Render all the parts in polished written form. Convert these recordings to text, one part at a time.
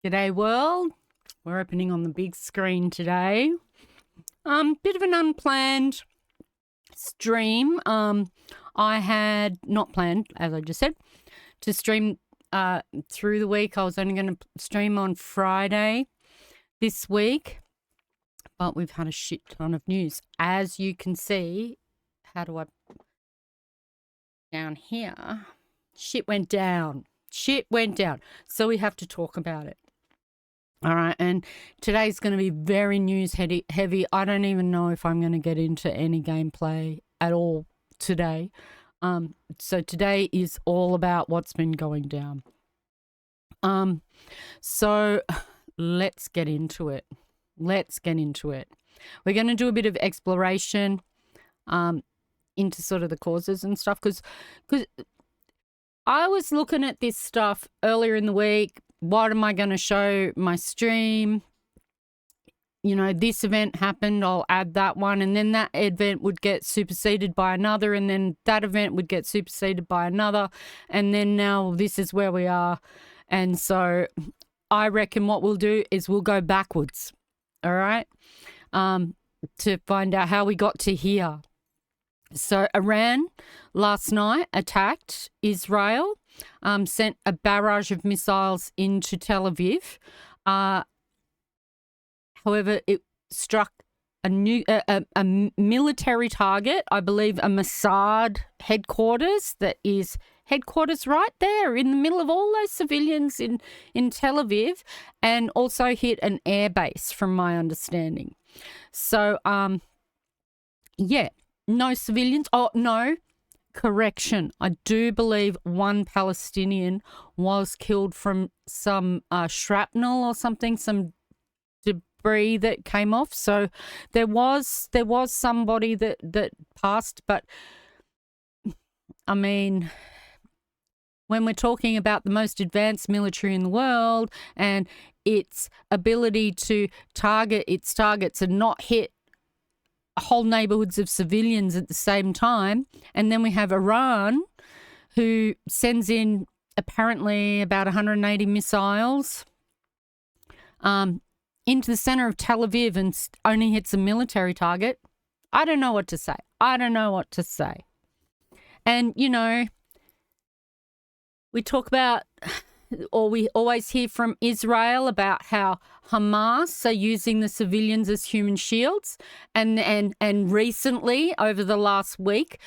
G'day world. We're opening on the big screen today. Bit of an unplanned stream. I had not planned, as I just said, to stream through the week. I was only going to stream on Friday this week, but we've had a shit ton of news. As you can see, how do I... down here, shit went down. Shit went down. So we have to talk about it. All right, and today's going to be very news heavy. I don't even know if I'm going to get into any gameplay at all today. So today is all about what's been going down. So let's get into it. Let's get into it. We're going to do a bit of exploration into sort of the causes and stuff because I was looking at this stuff earlier in the week. What am I going to show my stream? You know, this event happened, I'll add that one. And then that event would get superseded by another. And then that event would get superseded by another. And then now this is where we are. And so I reckon what we'll do is we'll go backwards. All right. To find out how we got to here. So Iran last night attacked Israel. Sent a barrage of missiles into Tel Aviv. However, it struck a military target, I believe a Mossad headquarters that is headquarters right there in the middle of all those civilians in Tel Aviv, and also hit an air base from my understanding. So, yeah, no civilians. Oh, no. Correction. I do believe one Palestinian was killed from some shrapnel or something, some debris that came off. So there was somebody that passed, but I mean, when we're talking about the most advanced military in the world and its ability to target its targets and not hit whole neighborhoods of civilians at the same time. And then we have Iran, who sends in apparently about 180 missiles into the center of Tel Aviv and only hits a military target. I don't know what to say. I don't know what to say. And, you know, we talk about, or we always hear from Israel about how Hamas are using the civilians as human shields. And recently, over the last week,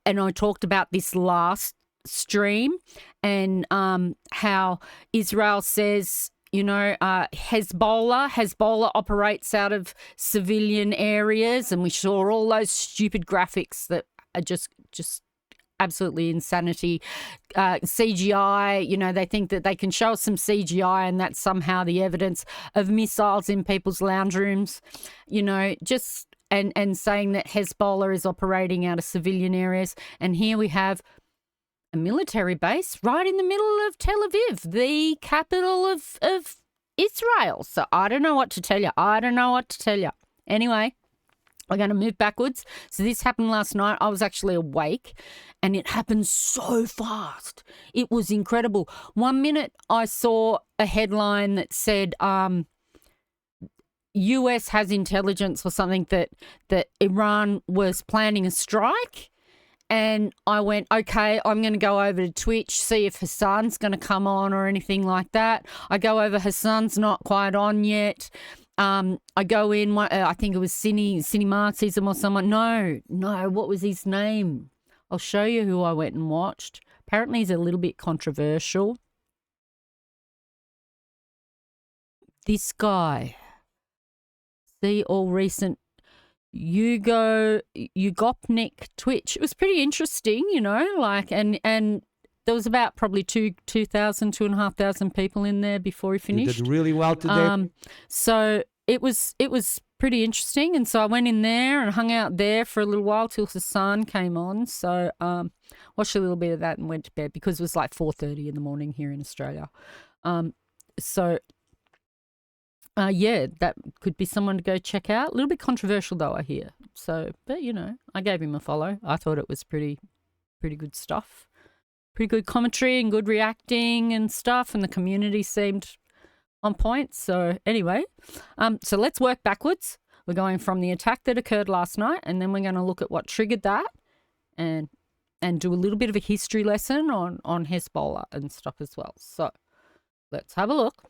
and I talked about this last stream, and how Israel says, you know, Hezbollah operates out of civilian areas, and we saw all those stupid graphics that are just absolutely insanity. CGI, you know, they think that they can show us some CGI and that's somehow the evidence of missiles in people's lounge rooms, you know, just and saying that Hezbollah is operating out of civilian areas. And here we have a military base right in the middle of Tel Aviv, the capital of Israel. So I don't know what to tell you. Anyway, we're going to move backwards. So this happened last night. I was actually awake and it happened so fast. It was incredible. 1 minute I saw a headline that said US has intelligence or something that Iran was planning a strike. And I went, okay, I'm going to go over to Twitch, see if Hassan's going to come on or anything like that. I go over, Hassan's not quite on yet. I go in, I think it was Cine Marxism or someone. No, what was his name? I'll show you who I went and watched. Apparently he's a little bit controversial. This guy. See, all recent Ugopnik Twitch. It was pretty interesting, you know, like, and there was about probably 2,500 people in there before he finished. You did really well today. So it was pretty interesting. And so I went in there and hung out there for a little while till Hassan came on. So watched a little bit of that and went to bed because it was like 4:30 in the morning here in Australia. Yeah, that could be someone to go check out. A little bit controversial though, I hear. So, but you know, I gave him a follow. I thought it was pretty good stuff. Pretty good commentary and good reacting and stuff. And the community seemed on point. So anyway, so let's work backwards. We're going from the attack that occurred last night, and then we're going to look at what triggered that, and do a little bit of a history lesson on Hezbollah and stuff as well. So let's have a look.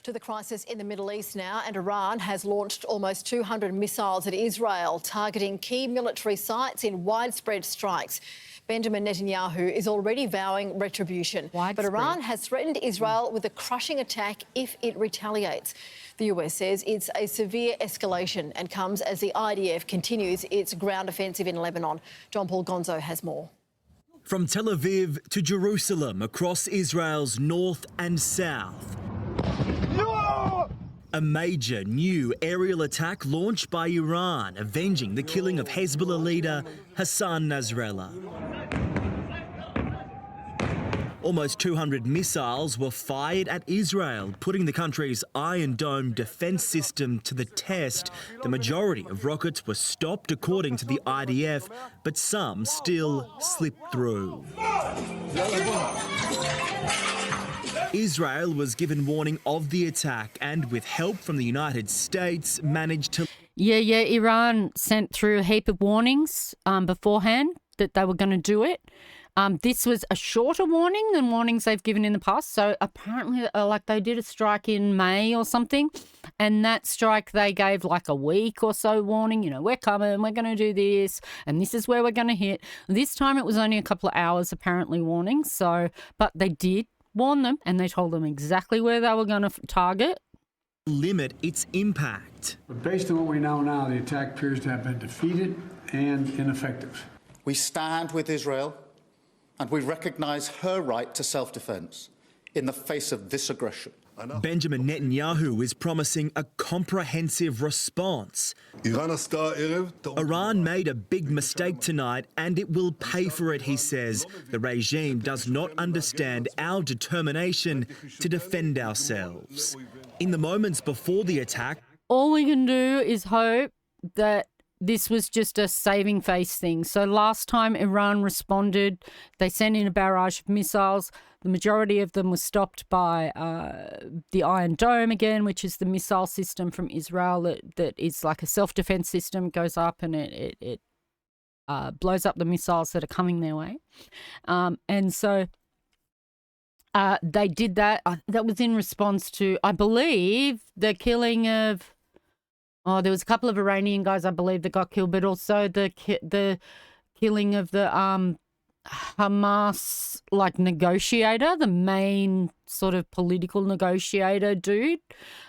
To the crisis in the Middle East now, and Iran has launched almost 200 missiles at Israel, targeting key military sites in widespread strikes. Benjamin Netanyahu is already vowing retribution. But Iran has threatened Israel with a crushing attack if it retaliates. The US says it's a severe escalation and comes as the IDF continues its ground offensive in Lebanon. John Paul Gonzo has more. From Tel Aviv to Jerusalem, across Israel's north and south. A major new aerial attack launched by Iran, avenging the killing of Hezbollah leader Hassan Nasrallah. Almost 200 missiles were fired at Israel, putting the country's Iron Dome defence system to the test. The majority of rockets were stopped, according to the IDF, but some still slipped through. Israel was given warning of the attack and, with help from the United States, managed to... Yeah, Iran sent through a heap of warnings beforehand that they were going to do it. This was a shorter warning than warnings they've given in the past. So apparently, they did a strike in May or something, and that strike they gave like a week or so warning. You know, we're coming, we're going to do this, and this is where we're going to hit. This time it was only a couple of hours apparently warning. So, but they did warn them, and they told them exactly where they were going to target. Limit its impact. But based on what we know now, the attack appears to have been defeated and ineffective. We stand with Israel, and we recognise her right to self-defence in the face of this aggression. Benjamin Netanyahu is promising a comprehensive response. Iran made a big mistake tonight, and it will pay for it, he says. The regime does not understand our determination to defend ourselves. In the moments before the attack, all we can do is hope that this was just a saving face thing. So last time Iran responded, they sent in a barrage of missiles. The majority of them were stopped by the Iron Dome again, which is the missile system from Israel that is like a self-defense system. It goes up and it blows up the missiles that are coming their way. And so they did that. That was in response to, I believe, the killing of... Oh, there was a couple of Iranian guys, I believe, that got killed, but also the killing of the Hamas negotiator, the main sort of political negotiator dude,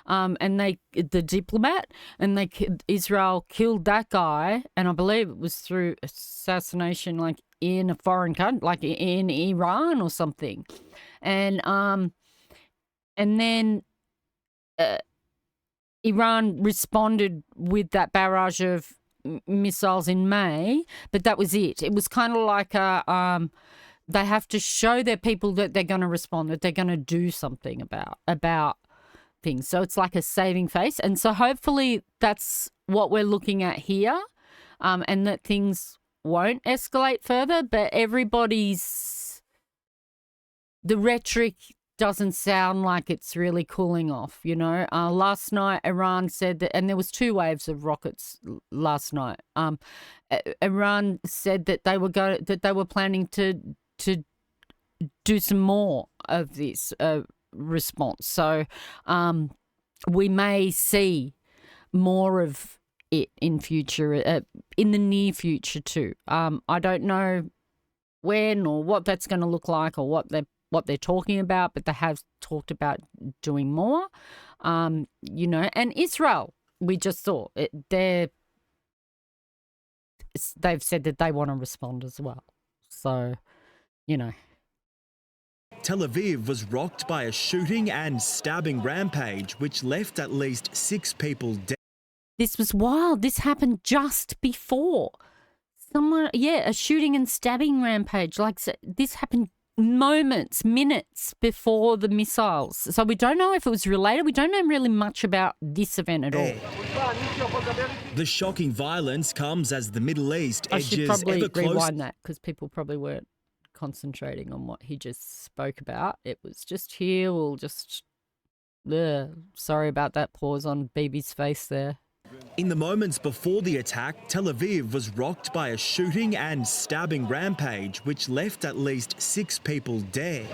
and the diplomat, and Israel killed that guy, and I believe it was through assassination, in a foreign country, in Iran or something, and then. Iran responded with that barrage of missiles in May, but that was it. It was kind of like they have to show their people that they're going to respond, that they're going to do something about things. So it's like a saving face. And so hopefully that's what we're looking at here, and that things won't escalate further, but the rhetoric doesn't sound like it's really cooling off, you know. Last night, Iran said that, and there was 2 waves of rockets last night. Iran said that they were planning to do some more of this response. So we may see more of it in future, in the near future too. I don't know when or what that's going to look like or what they're talking about, but they have talked about doing more, you know. And Israel, we just saw it. They've said that they want to respond as well. So, you know. Tel Aviv was rocked by a shooting and stabbing rampage, which left at least 6 people dead. This was wild. This happened just before. A shooting and stabbing rampage. This happened minutes before the missiles. So we don't know if it was related. We don't know really much about this event at all. The shocking violence comes as the Middle East edges ever closer. I should probably rewind that because people probably weren't concentrating on what he just spoke about. It was just here. We'll just Sorry about that pause on Bibi's face there. In the moments before the attack, Tel Aviv was rocked by a shooting and stabbing rampage, which left at least 6 people dead.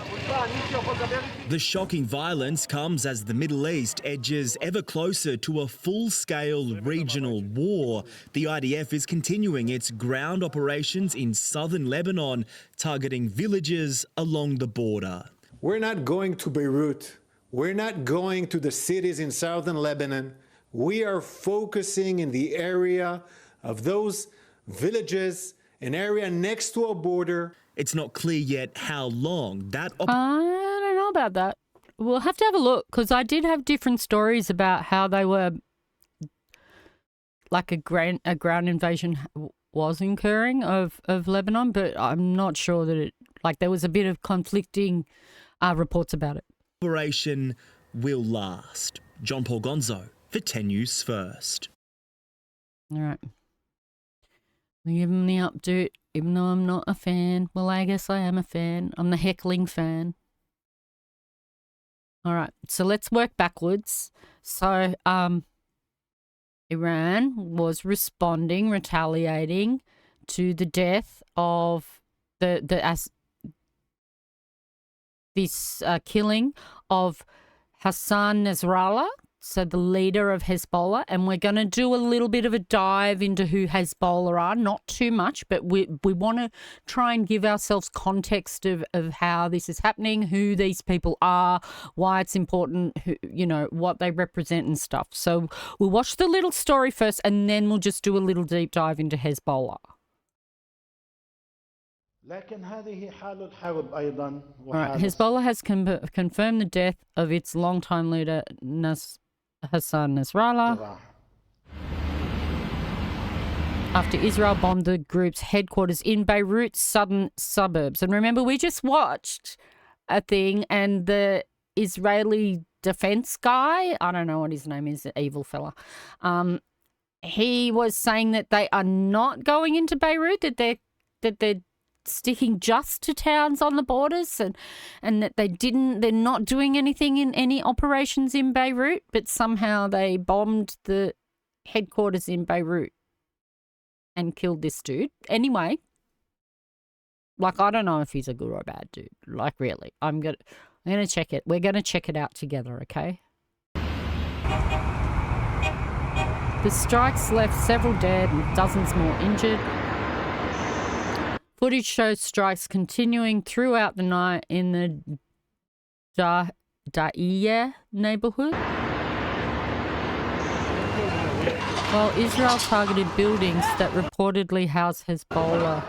The shocking violence comes as the Middle East edges ever closer to a full-scale regional war. The IDF is continuing its ground operations in southern Lebanon, targeting villages along the border. We're not going to Beirut. We're not going to the cities in southern Lebanon. We are focusing in the area of those villages, an area next to our border. It's not clear yet how long that I don't know about that. We'll have to have a look, because I did have different stories about how they were, like a ground invasion was occurring of Lebanon, but I'm not sure that it, like, there was a bit of conflicting reports about it. operation will last. John Paul Gonzo for 10 News First. All right. We give them the update, even though I'm not a fan. Well, I guess I am a fan. I'm the heckling fan. All right. So let's work backwards. So, Iran was retaliating to the death of this killing of Hassan Nasrallah, so the leader of Hezbollah, and we're going to do a little bit of a dive into who Hezbollah are, not too much, but we want to try and give ourselves context of how this is happening, who these people are, why it's important, who, you know, what they represent and stuff. So we'll watch the little story first, and then we'll just do a little deep dive into Hezbollah. لكن هذه حال الحرب أيضا. All right. Hezbollah has confirmed the death of its longtime leader, Hassan Nasrallah, after Israel bombed the group's headquarters in Beirut's southern suburbs. And remember, we just watched a thing, and the Israeli defense guy, I don't know what his name is, the evil fella, he was saying that they are not going into Beirut, that they're sticking just to towns on the borders, and that they're not doing anything in any operations in Beirut, but somehow they bombed the headquarters in Beirut and killed this dude. Anyway, like, I don't know if he's a good or a bad dude. Like, really, I'm gonna check it. We're gonna check it out together, okay? The strikes left several dead and dozens more injured. Footage shows strikes continuing throughout the night in the Da'iya neighborhood, while Israel targeted buildings that reportedly house Hezbollah.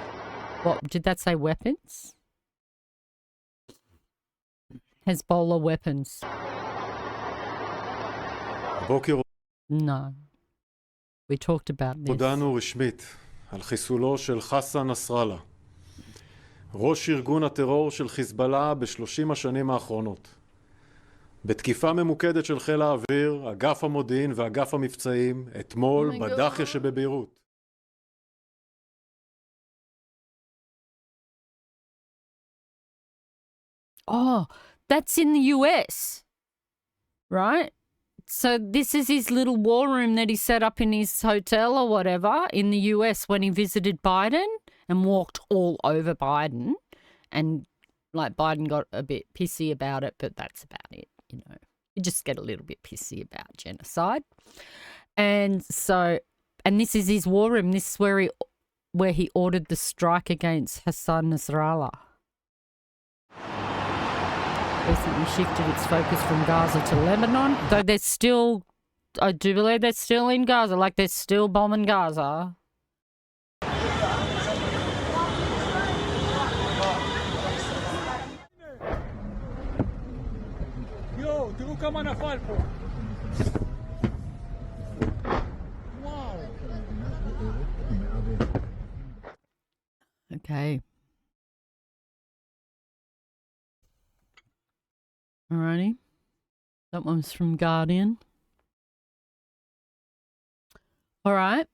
What, did that say weapons? Hezbollah weapons. No. We talked about this. הודענו רשמית על חיסולו של חסן נסראללה, ראש ארגון הטרור של חיזבאללה ב-30 השנים האחרונות. בתקיפה ממוקדת של חיל האוויר, אגף המודיעין ואגף המבצעים, אתמול בדאחיה שבביירות. Oh, that's in the US, right? So this is his little war room that he set up in his hotel or whatever in the US when he visited Biden and walked all over Biden. And, like, Biden got a bit pissy about it, but that's about it, you know. You just get a little bit pissy about genocide. And so, and this is his war room. This is where he ordered the strike against Hassan Nasrallah. Recently shifted its focus from Gaza to Lebanon, though they're still, I do believe they're still in Gaza, like they're still bombing Gaza. Yo, תראו כמה נפל פה. וואו. Okay. Alrighty. That one's from Guardian. All right.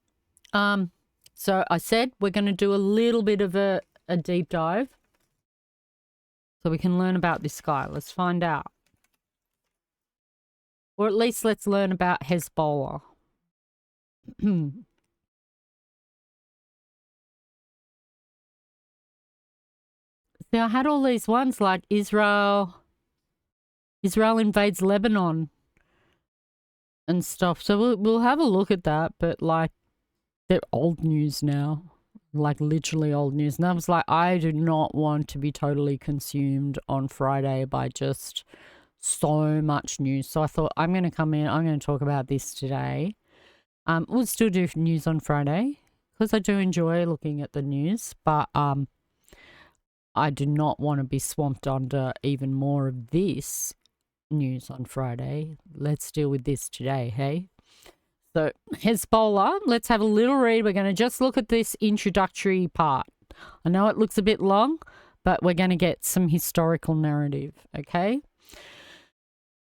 So I said we're going to do a little bit of a deep dive so we can learn about this guy. Let's find out. Or at least let's learn about Hezbollah. See, I had all these ones like Israel invades Lebanon and stuff. So we'll have a look at that, but like they're old news now. Like literally old news. And I was like, I do not want to be totally consumed on Friday by just so much news. So I thought I'm going to come in, I'm going to talk about this today. We'll still do news on Friday because I do enjoy looking at the news, but I do not want to be swamped under even more of this news on Friday. Let's deal with this today, hey? So Hezbollah, let's have a little read. We're going to just look at this introductory part. I know it looks a bit long, but we're going to get some historical narrative, okay?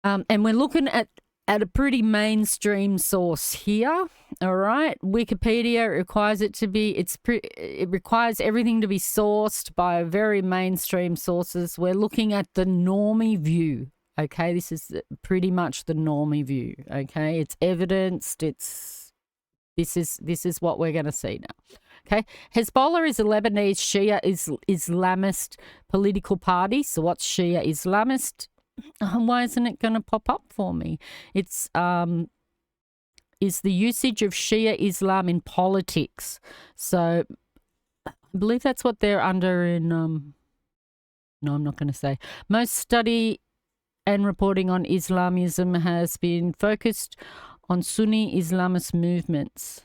And we're looking at a pretty mainstream source here, all right? Wikipedia requires it to be, it requires everything to be sourced by very mainstream sources. We're looking at the normie view, okay? This is pretty much the normie view, okay? It's evidenced, this is what we're going to see now. Okay, Hezbollah is a Lebanese Shia Islamist political party. So what's Shia Islamist? Why isn't it going to pop up for me? It's is the usage of Shia Islam in politics. So I believe that's what they're under in no, I'm not going to say. Most study and reporting on Islamism has been focused on Sunni Islamist movements.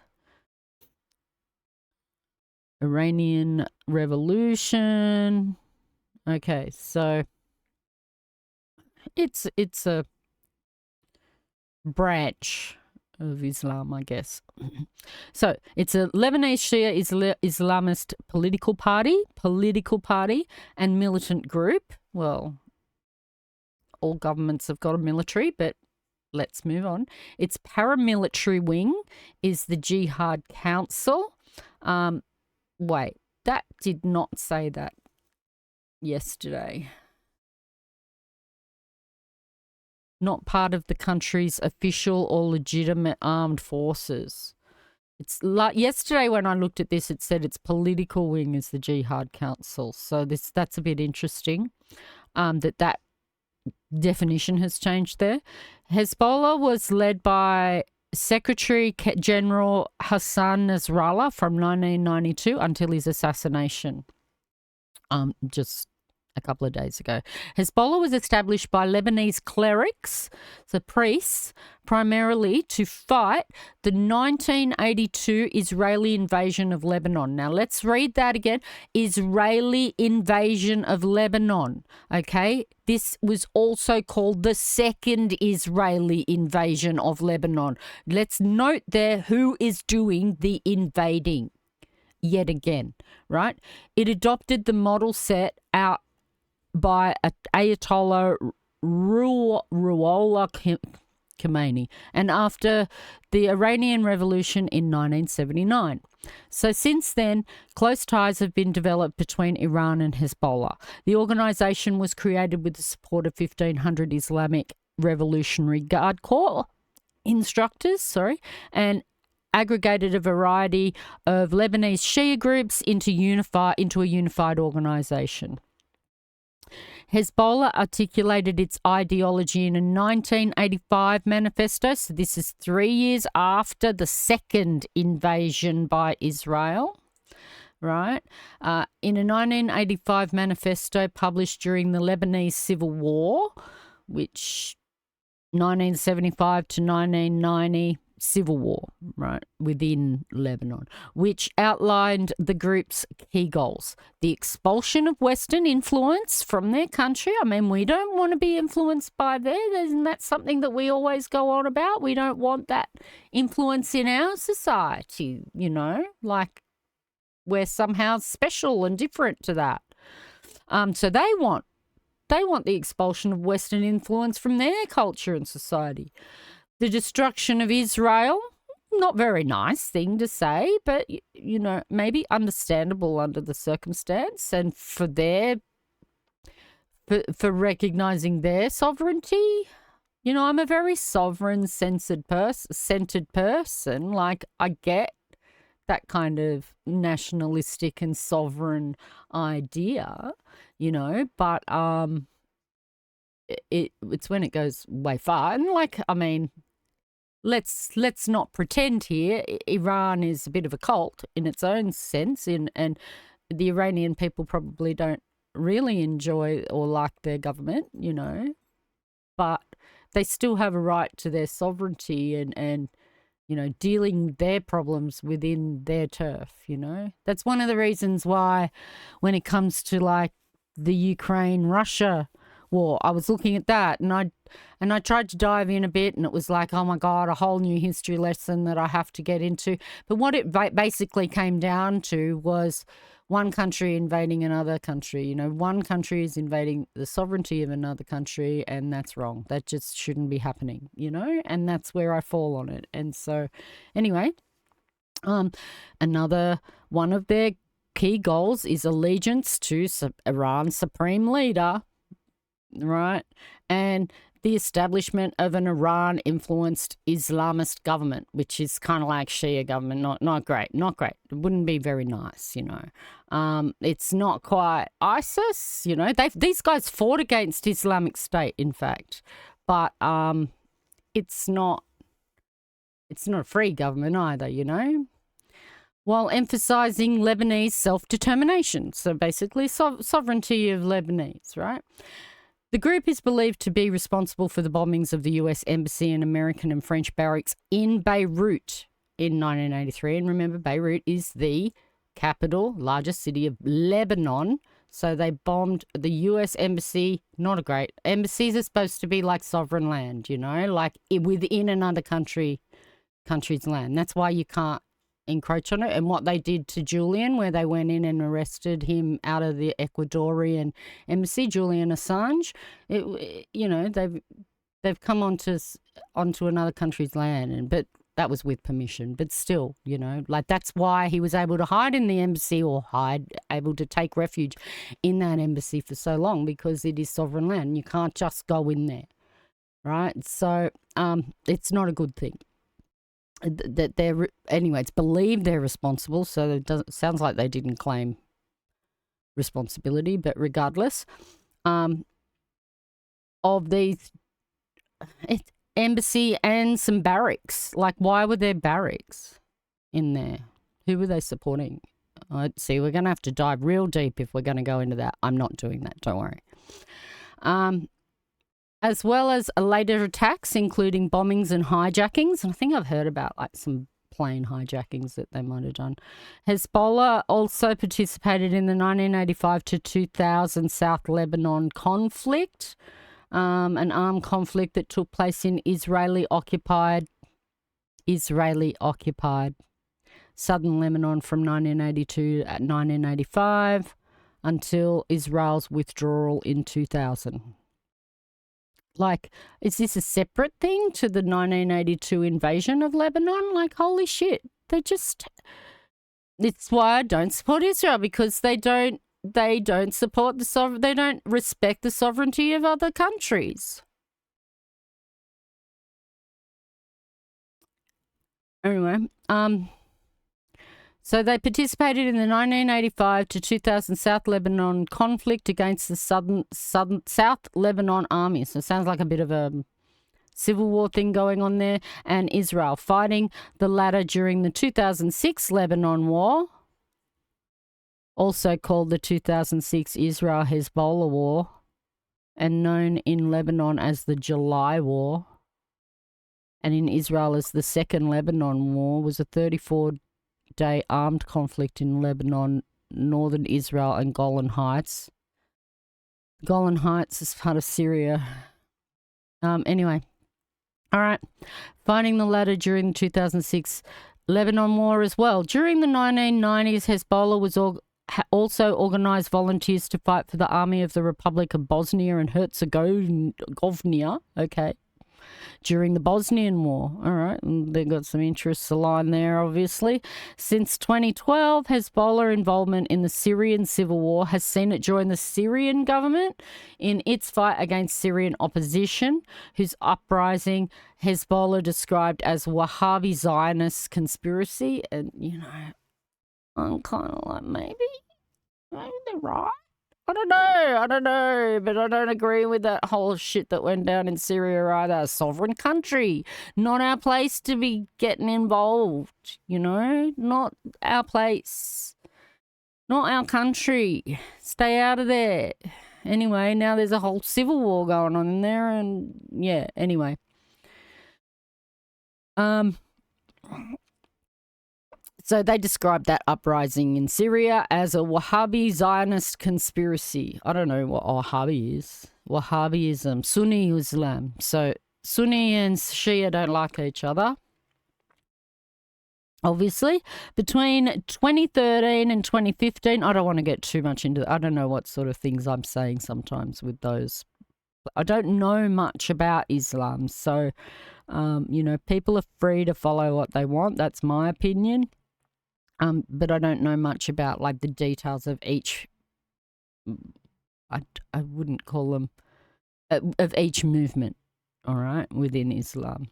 Iranian Revolution. Okay, so it's a branch of Islam, I guess. So it's a Lebanese Shia Islamist political party and militant group. Well, all governments have got a military, but let's move on. Its paramilitary wing is the Jihad Council. Wait, that did not say that yesterday. Not part of the country's official or legitimate armed forces. It's like yesterday when I looked at this, it said its political wing is the Jihad Council. So that's a bit interesting. That definition has changed there. Hezbollah was led by Secretary General Hassan Nasrallah from 1992 until his assassination just a couple of days ago. Hezbollah was established by Lebanese clerics, so priests, primarily to fight the 1982 Israeli invasion of Lebanon. Now, let's read that again. Israeli invasion of Lebanon, okay? This was also called the second Israeli invasion of Lebanon. Let's note there who is doing the invading yet again, right? It adopted the model set out by Ayatollah Ruhollah Khomeini and after the Iranian Revolution in 1979. So since then, close ties have been developed between Iran and Hezbollah. The organisation was created with the support of 1,500 Islamic Revolutionary Guard Corps instructors, and aggregated a variety of Lebanese Shia groups into a unified organisation. Hezbollah articulated its ideology in a 1985 manifesto. So this is 3 years after the second invasion by Israel, right? In a 1985 manifesto published during the Lebanese Civil War, which 1975 to 1990 civil war, right, within Lebanon, which outlined the group's key goals. The expulsion of Western influence from their country. I mean, we don't want to be influenced by theirs. Isn't that something that we always go on about? We don't want that influence in our society, like we're somehow special and different to that. So they want the expulsion of Western influence from their culture and society. The destruction of Israel, not very nice thing to say, but, maybe understandable under the circumstance and for recognising their sovereignty, You know, I'm a very sovereign-centered person. Like, I get that kind of nationalistic and sovereign idea, you know, but it's when it goes way far. And like, I mean, let's not pretend here. Iran is a bit of a cult in its own sense, and the Iranian people probably don't really enjoy or like their government, you know, but they still have a right to their sovereignty and you know, dealing their problems within their turf, you know. That's one of the reasons why when it comes to like the Ukraine-Russia war, I was looking at that and I tried to dive in a bit and it was like, oh my God, a whole new history lesson that I have to get into. But what it basically came down to was one country invading another country. You know, one country is invading the sovereignty of another country, and that's wrong. That just shouldn't be happening, you know, and that's where I fall on it. And so anyway, another one of their key goals is allegiance to Iran's supreme leader, right? And the establishment of an Iran-influenced Islamist government, which is kind of like Shia government, not great. It wouldn't be very nice, you know. It's not quite ISIS, you know. These guys fought against Islamic State, in fact, but it's not a free government either, you know. While emphasizing Lebanese self-determination, so basically sovereignty of Lebanese, right? The group is believed to be responsible for the bombings of the US Embassy and American and French barracks in Beirut in 1983. And remember, Beirut is the capital, largest city of Lebanon. So they bombed the US Embassy. Not a great... Embassies are supposed to be like sovereign land, you know, like within another country's land. That's why you can't encroach on it. And what they did to Julian, where they went in and arrested him out of the Ecuadorian embassy, Julian Assange, you know, they've come onto another country's land, but that was with permission. But still, you know, like that's why he was able to hide in the embassy or able to take refuge in that embassy for so long, because it is sovereign land. You can't just go in there, right? So it's not a good thing. That anyway, it's believed they're responsible, so it sounds like they didn't claim responsibility, but regardless, of these embassy and some barracks, like why were there barracks in there? Who were they supporting? See, we're going to have to dive real deep if we're going to go into that. I'm not doing that, don't worry. As well as later attacks, including bombings and hijackings. And I think I've heard about like some plane hijackings that they might have done. Hezbollah also participated in the 1985 to 2000 South Lebanon conflict, an armed conflict that took place in Israeli-occupied southern Lebanon from 1982 to 1985 until Israel's withdrawal in 2000. Like, is this a separate thing to the 1982 invasion of Lebanon? Like, holy shit. It's why I don't support Israel, because they don't support they don't respect the sovereignty of other countries. Anyway, so they participated in the 1985 to 2000 South Lebanon conflict against the South Lebanon army. So it sounds like a bit of a civil war thing going on there. And Israel fighting the latter during the 2006 Lebanon war, also called the 2006 Israel-Hezbollah war, and known in Lebanon as the July War, and in Israel as the Second Lebanon War, was a 34-day armed conflict in Lebanon, northern Israel and Golan Heights. Golan Heights is part of Syria. Anyway, all right. Fighting the latter during the 2006 Lebanon War as well. During the 1990s, Hezbollah was also organised volunteers to fight for the Army of the Republic of Bosnia and Herzegovina. Okay. during the Bosnian War. All right, and they've got some interests aligned there, obviously. Since 2012, Hezbollah involvement in the Syrian civil war has seen it join the Syrian government in its fight against Syrian opposition, whose uprising Hezbollah described as Wahhabi Zionist conspiracy. And, you know, I'm kind of like, maybe they're right. I don't know, but I don't agree with that whole shit that went down in Syria either. A sovereign country, not our place to be getting involved, you know, not our place, not our country. Stay out of there. Anyway, now there's a whole civil war going on in there, and yeah, anyway. So they described that uprising in Syria as a Wahhabi Zionist conspiracy. I don't know what Wahhabi is. Wahhabism, Sunni Islam. So Sunni and Shia don't like each other. Obviously, between 2013 and 2015, I don't want to get too much into it. I don't know what sort of things I'm saying sometimes with those. I don't know much about Islam. So, you know, people are free to follow what they want. That's my opinion. But I don't know much about like the details of each. I wouldn't call them of each movement. All right, within Islam.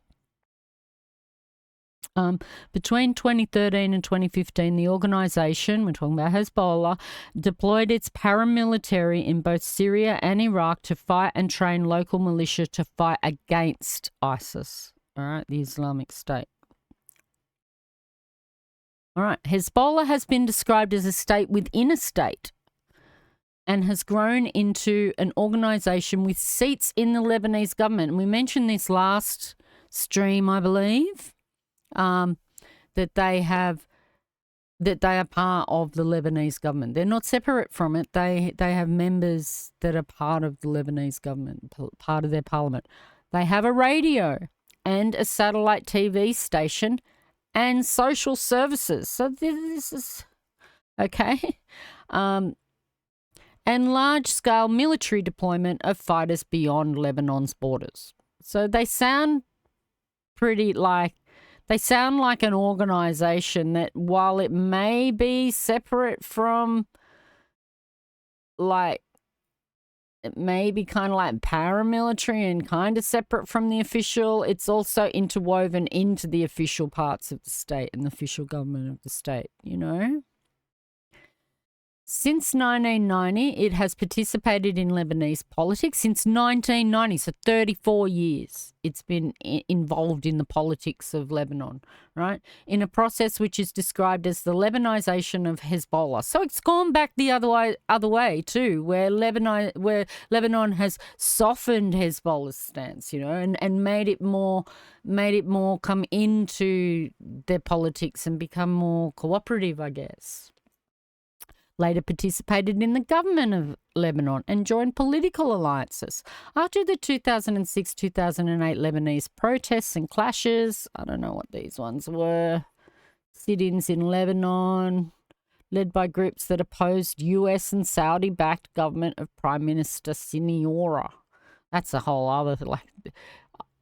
Between 2013 and 2015, the organisation, we're talking about Hezbollah, deployed its paramilitary in both Syria and Iraq to fight and train local militia to fight against ISIS. All right, the Islamic State. All right, Hezbollah has been described as a state within a state and has grown into an organisation with seats in the Lebanese government. And we mentioned this last stream, I believe, that they are part of the Lebanese government. They're not separate from it. They have members that are part of the Lebanese government, part of their parliament. They have a radio and a satellite TV station and social services. So this is okay. And large-scale military deployment of fighters beyond Lebanon's borders. So they sound like an organisation that, while it may be separate from, like, it may be kind of like paramilitary and kind of separate from the official, it's also interwoven into the official parts of the state and the official government of the state, you know? Since 1990, it has participated in Lebanese politics. Since 1990, so 34 years, it's been involved in the politics of Lebanon, right? In a process which is described as the Lebanization of Hezbollah. So it's gone back the other way too, where Lebanon has softened Hezbollah's stance, you know, and made it more come into their politics and become more cooperative, I guess. Later participated in the government of Lebanon and joined political alliances. After the 2006-2008 Lebanese protests and clashes, I don't know what these ones were, sit-ins in Lebanon, led by groups that opposed US and Saudi-backed government of Prime Minister Siniora. That's a whole other, like,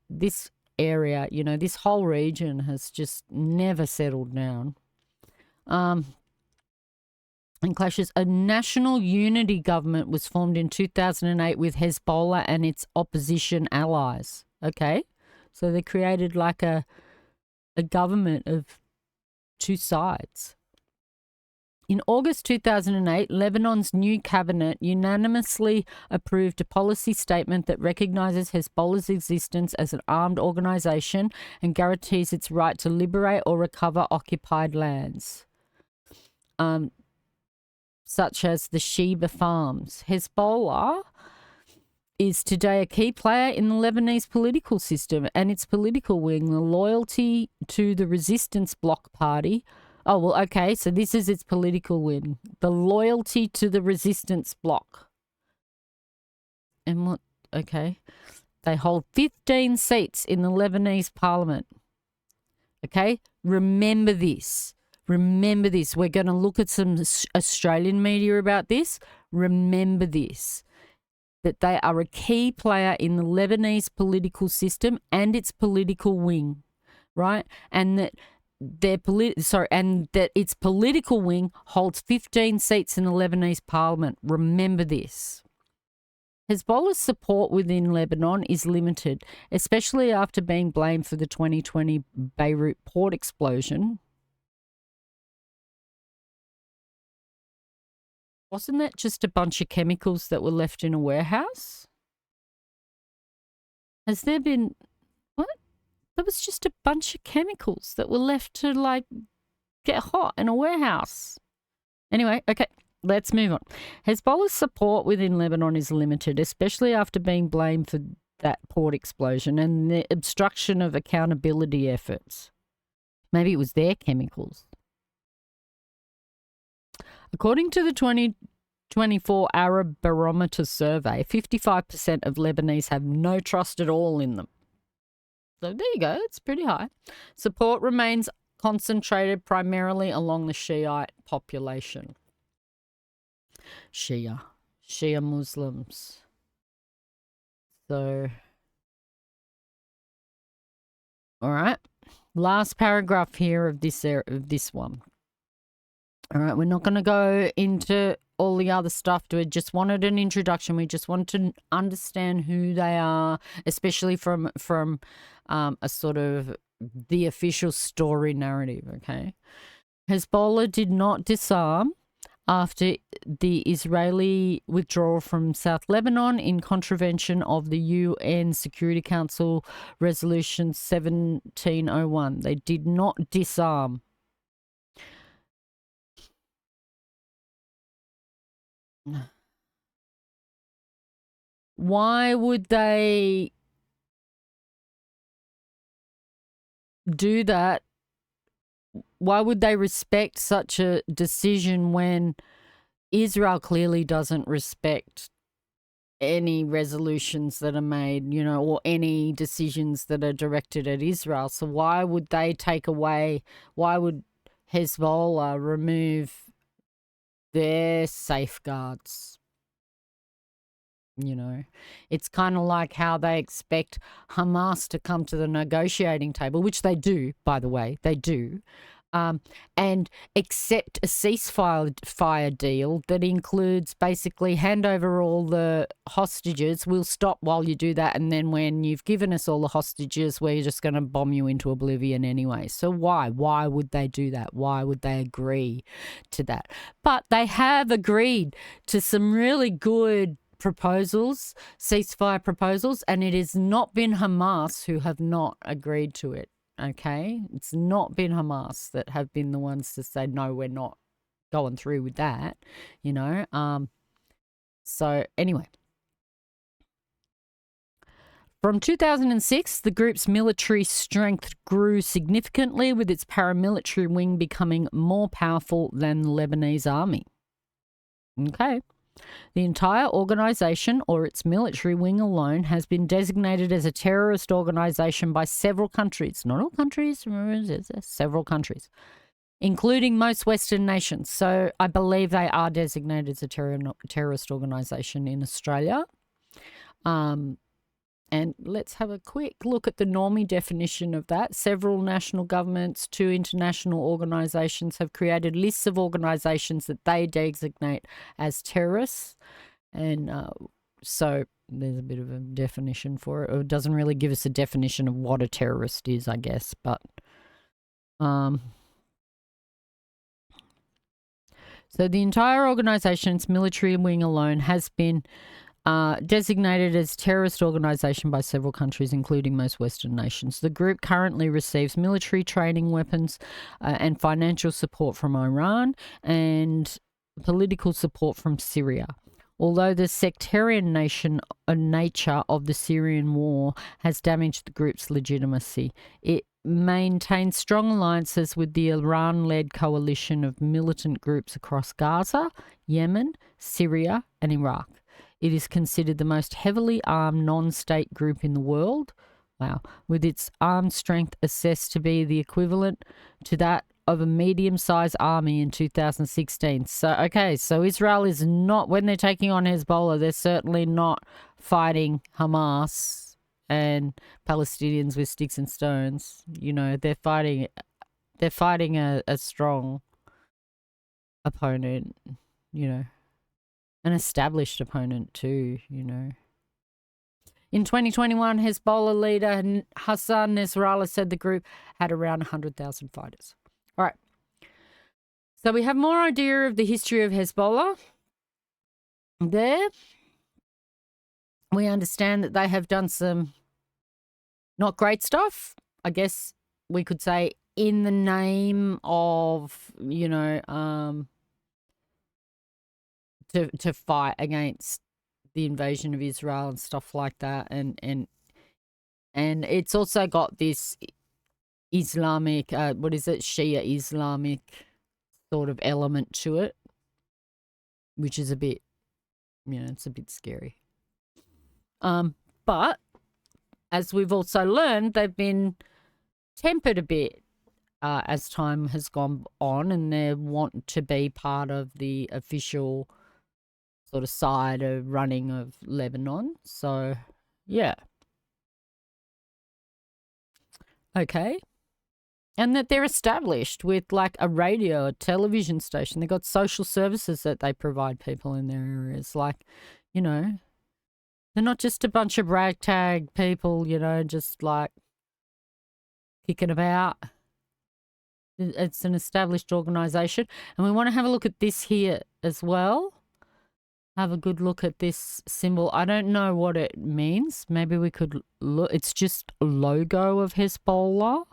this area, you know, this whole region has just never settled down. And clashes. A national unity government was formed in 2008 with Hezbollah and its opposition allies. Okay, so they created like a government of two sides. In August 2008, Lebanon's new cabinet unanimously approved a policy statement that recognises Hezbollah's existence as an armed organisation and guarantees its right to liberate or recover occupied lands. Such as the Sheba Farms. Hezbollah is today a key player in the Lebanese political system and its political wing, the Loyalty to the Resistance Bloc Party. Oh, well, okay, so this is its political wing, the Loyalty to the Resistance Bloc. And what, okay, they hold 15 seats in the Lebanese parliament. Okay, remember this. Remember this. We're going to look at some Australian media about this. Remember this. that they are a key player in the Lebanese political system and its political wing, right? And that that its political wing holds 15 seats in the Lebanese parliament. Remember this. Hezbollah's support within Lebanon is limited, especially after being blamed for the 2020 Beirut port explosion. Wasn't that just a bunch of chemicals that were left in a warehouse? Has there been... What? That was just a bunch of chemicals that were left to, like, get hot in a warehouse. Anyway, okay, let's move on. Hezbollah's support within Lebanon is limited, especially after being blamed for that port explosion and the obstruction of accountability efforts. Maybe it was their chemicals. According to the 2024 Arab Barometer survey, 55% of Lebanese have no trust at all in them. So there you go, it's pretty high. Support remains concentrated primarily along the Shiite population. Shia Muslims. So, all right, last paragraph here of this one. All right, we're not going to go into all the other stuff. We just wanted an introduction. We just wanted to understand who they are, especially from a sort of the official story narrative, okay? Hezbollah did not disarm after the Israeli withdrawal from South Lebanon in contravention of the UN Security Council Resolution 1701. They did not disarm. Why would they do that? Why would they respect such a decision when Israel clearly doesn't respect any resolutions that are made, you know, or any decisions that are directed at Israel? So why would they take away, why would Hezbollah remove their safeguards? You know, it's kind of like how they expect Hamas to come to the negotiating table, which they do, by the way, they do, and accept a ceasefire deal that includes basically hand over all the hostages. We'll stop while you do that, and then when you've given us all the hostages, we're just going to bomb you into oblivion anyway. So why? Why would they do that? Why would they agree to that? But they have agreed to some really good proposals, ceasefire proposals, and it has not been Hamas who have not agreed to it, okay? It's not been Hamas that have been the ones to say, no, we're not going through with that, you know? So anyway. From 2006, the group's military strength grew significantly, with its paramilitary wing becoming more powerful than the Lebanese army. Okay. The entire organisation, or its military wing alone, has been designated as a terrorist organisation by several countries. Not all countries, several countries, including most Western nations. So I believe they are designated as a terrorist organisation in Australia. And let's have a quick look at the normie definition of that. Several national governments, 2 international organisations have created lists of organisations that they designate as terrorists. And so there's a bit of a definition for it. It doesn't really give us a definition of what a terrorist is, I guess. But so the entire organisation's military wing alone has been designated as terrorist organisation by several countries, including most Western nations. The group currently receives military training, weapons and financial support from Iran and political support from Syria. Although the sectarian nature of the Syrian war has damaged the group's legitimacy, it maintains strong alliances with the Iran-led coalition of militant groups across Gaza, Yemen, Syria and Iraq. It is considered the most heavily armed non-state group in the world, wow, with its armed strength assessed to be the equivalent to that of a medium-sized army in 2016. So Israel is not, when they're taking on Hezbollah, they're certainly not fighting Hamas and Palestinians with sticks and stones. You know, they're fighting a strong opponent, you know, an established opponent too, you know. In 2021, Hezbollah leader Hassan Nasrallah said the group had around 100,000 fighters. All right. So we have more idea of the history of Hezbollah there. We understand that they have done some not great stuff, I guess we could say, in the name of, you know, to fight against the invasion of Israel and stuff like that, and it's also got this Islamic, Shia Islamic sort of element to it, which is a bit, you know, it's a bit scary. But as we've also learned, they've been tempered a bit as time has gone on, and they want to be part of the official sort of side of running of Lebanon. So, yeah. Okay. And that they're established with like a radio, a television station. They've got social services that they provide people in their areas. Like, you know, they're not just a bunch of ragtag people, you know, just like kicking about. It's an established organisation. And we want to have a look at this here as well. Have a good look at this symbol. I don't know what it means. Maybe we could look. It's just a logo of Hezbollah.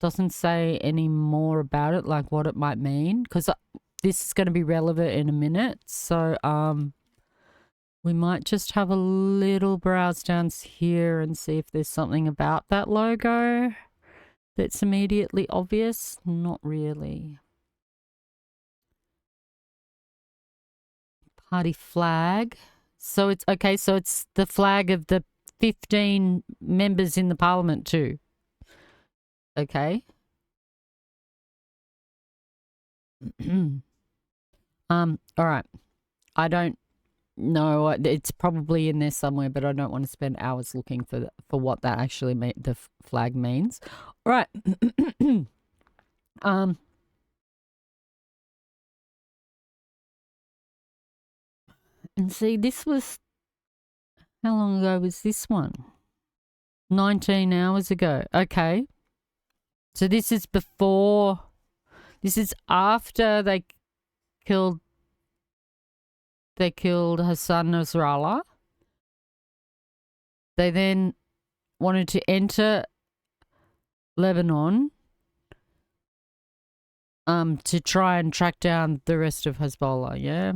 Doesn't say any more about it, like what it might mean, because this is going to be relevant in a minute. So we might just have a little browse down here and see if there's something about that logo that's immediately obvious. Not really. Party flag. So it's okay. So it's the flag of the 15 members in the parliament too. Okay. All right. I don't know. It's probably in there somewhere, but I don't want to spend hours looking for what that actually the flag means. All right. And see, this was, how long ago was this one? 19 hours ago. Okay. So this is after they killed Hassan Nasrallah. They then wanted to enter Lebanon to try and track down the rest of Hezbollah, yeah?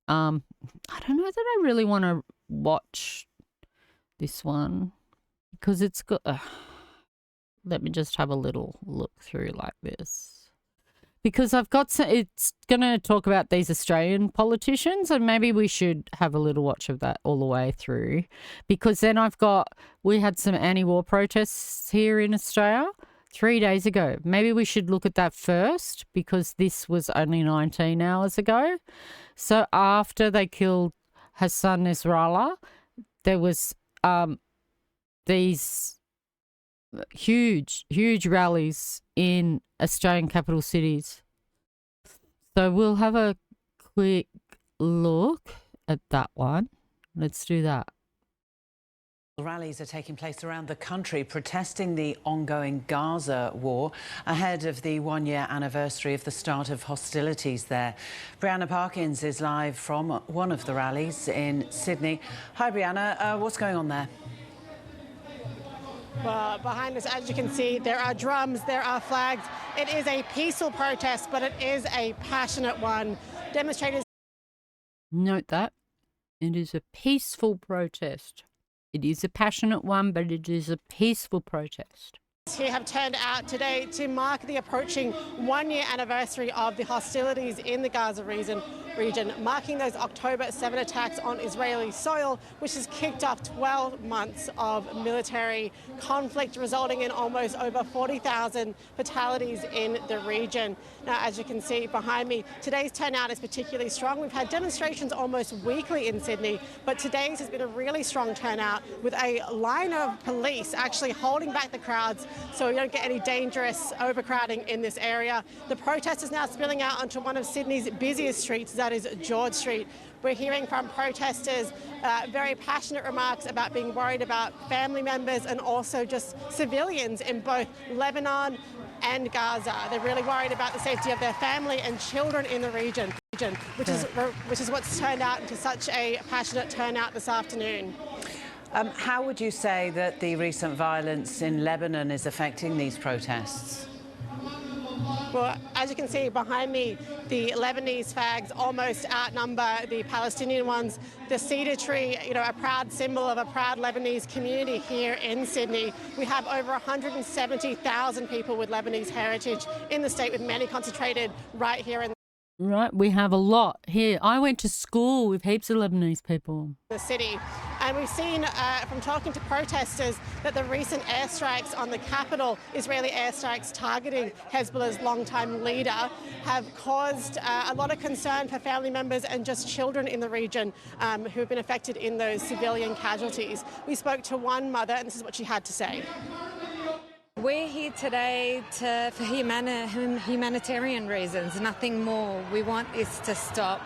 I don't know that I really want to watch this one because it's got... let me just have a little look through like this. Because I've got some... It's going to talk about these Australian politicians, and maybe we should have a little watch of that all the way through. Because then we had some anti-war protests here in Australia 3 days ago. Maybe we should look at that first because this was only 19 hours ago. So after they killed Hassan Nasrallah, there was these huge rallies in Australian capital cities. So we'll have a quick look at that one. Let's do that. Rallies are taking place around the country protesting the ongoing Gaza war ahead of the one-year anniversary of the start of hostilities there. Brianna Parkins is live from one of the rallies in Sydney. Hi, Brianna. What's going on there? Well, behind us, as you can see, there are drums, there are flags. It is a peaceful protest, but it is a passionate one. Demonstrators... Note that. It is a peaceful protest. It is a passionate one, but it is a peaceful protest. Who have turned out today to mark the approaching one-year anniversary of the hostilities in the Gaza region, marking those October 7 attacks on Israeli soil, which has kicked off 12 months of military conflict, resulting in almost over 40,000 fatalities in the region. Now, as you can see behind me, today's turnout is particularly strong. We've had demonstrations almost weekly in Sydney, but today's has been a really strong turnout with a line of police actually holding back the crowds so we don't get any dangerous overcrowding in this area. The protest is now spilling out onto one of Sydney's busiest streets, that is George Street. We're hearing from protesters very passionate remarks about being worried about family members and also just civilians in both Lebanon and Gaza. They're really worried about the safety of their family and children in the region, which is what's turned out into such a passionate turnout this afternoon. How would you say that the recent violence in Lebanon is affecting these protests? Well, as you can see behind me, the Lebanese flags almost outnumber the Palestinian ones. The cedar tree, a proud symbol of a proud Lebanese community here in Sydney. We have over 170,000 people with Lebanese heritage in the state, with many concentrated right here in Right, we have a lot here. I went to school with heaps of Lebanese people. the city. And we've seen from talking to protesters that the recent airstrikes on the capital, Israeli airstrikes targeting Hezbollah's longtime leader, have caused a lot of concern for family members and just children in the region who have been affected in those civilian casualties. We spoke to one mother, and this is what she had to say. We're here today for humanitarian reasons, nothing more. We want this to stop.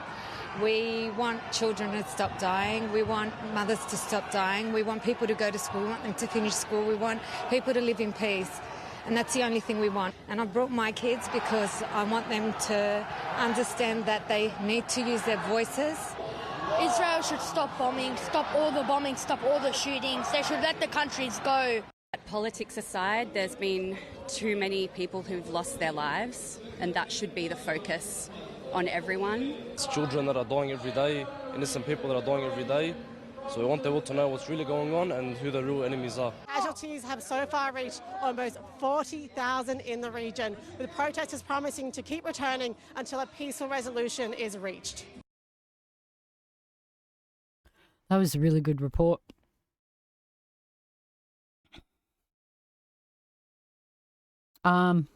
We want children to stop dying. We want mothers to stop dying. We want people to go to school. We want them to finish school. We want people to live in peace. And that's the only thing we want. And I brought my kids because I want them to understand that they need to use their voices. Israel should stop bombing, stop all the bombing, stop all the shootings. They should let the countries go. Politics aside, there's been too many people who've lost their lives, and that should be the focus on everyone. It's children that are dying every day, innocent people that are dying every day. So we want the world to know what's really going on and who the real enemies are. Casualties have so far reached almost 40,000 in the region, with protesters promising to keep returning until a peaceful resolution is reached. That was a really good report. I'm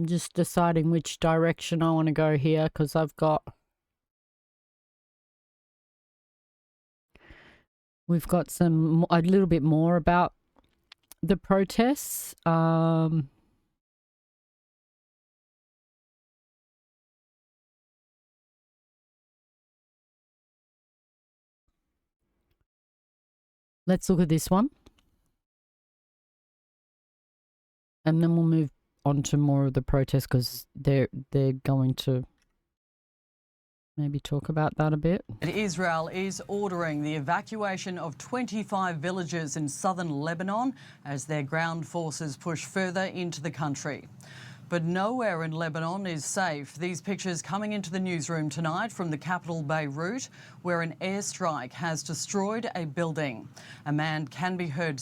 just deciding which direction I want to go here because we've got a little bit more about the protests. Let's look at this one. And then we'll move on to more of the protests because they're going to maybe talk about that a bit. Israel is ordering the evacuation of 25 villages in southern Lebanon as their ground forces push further into the country. But nowhere in Lebanon is safe. These pictures coming into the newsroom tonight from the capital Beirut, where an airstrike has destroyed a building. A man can be heard.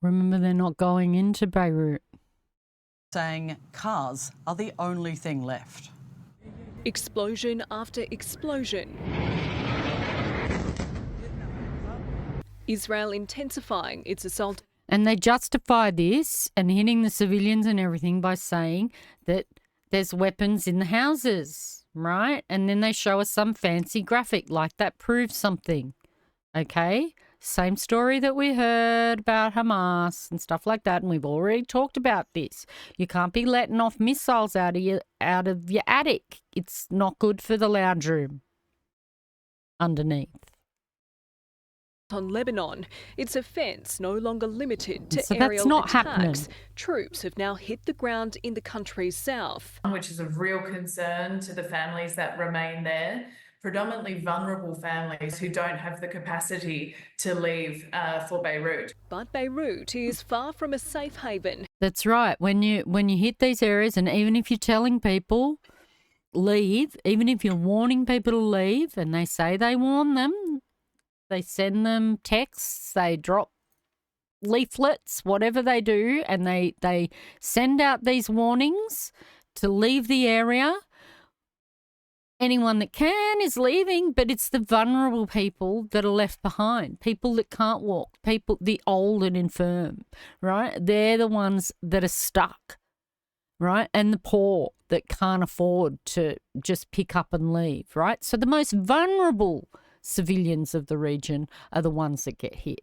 Remember, they're not going into Beirut. Saying cars are the only thing left. Explosion after explosion. Israel intensifying its assault. And they justify this and hitting the civilians and everything by saying that there's weapons in the houses, right? And then they show us some fancy graphic like that proves something, okay? Same story that we heard about Hamas and stuff like that, and we've already talked about this. You can't be letting off missiles out of your attic. It's not good for the lounge room underneath. On Lebanon, its offence no longer limited to so aerial that's not attacks. happening. Troops have now hit the ground in the country's south, which is of real concern to the families that remain there, predominantly vulnerable families who don't have the capacity to leave for Beirut. But Beirut is far from a safe haven. That's right. When you hit these areas, and even if you're telling people leave, even if you're warning people to leave and they say they warn them, they send them texts, they drop leaflets, whatever they do, and they send out these warnings to leave the area. Anyone that can is leaving, but it's the vulnerable people that are left behind, people that can't walk, people, the old and infirm, right? They're the ones that are stuck, right? And the poor that can't afford to just pick up and leave, right? So the most vulnerable civilians of the region are the ones that get hit.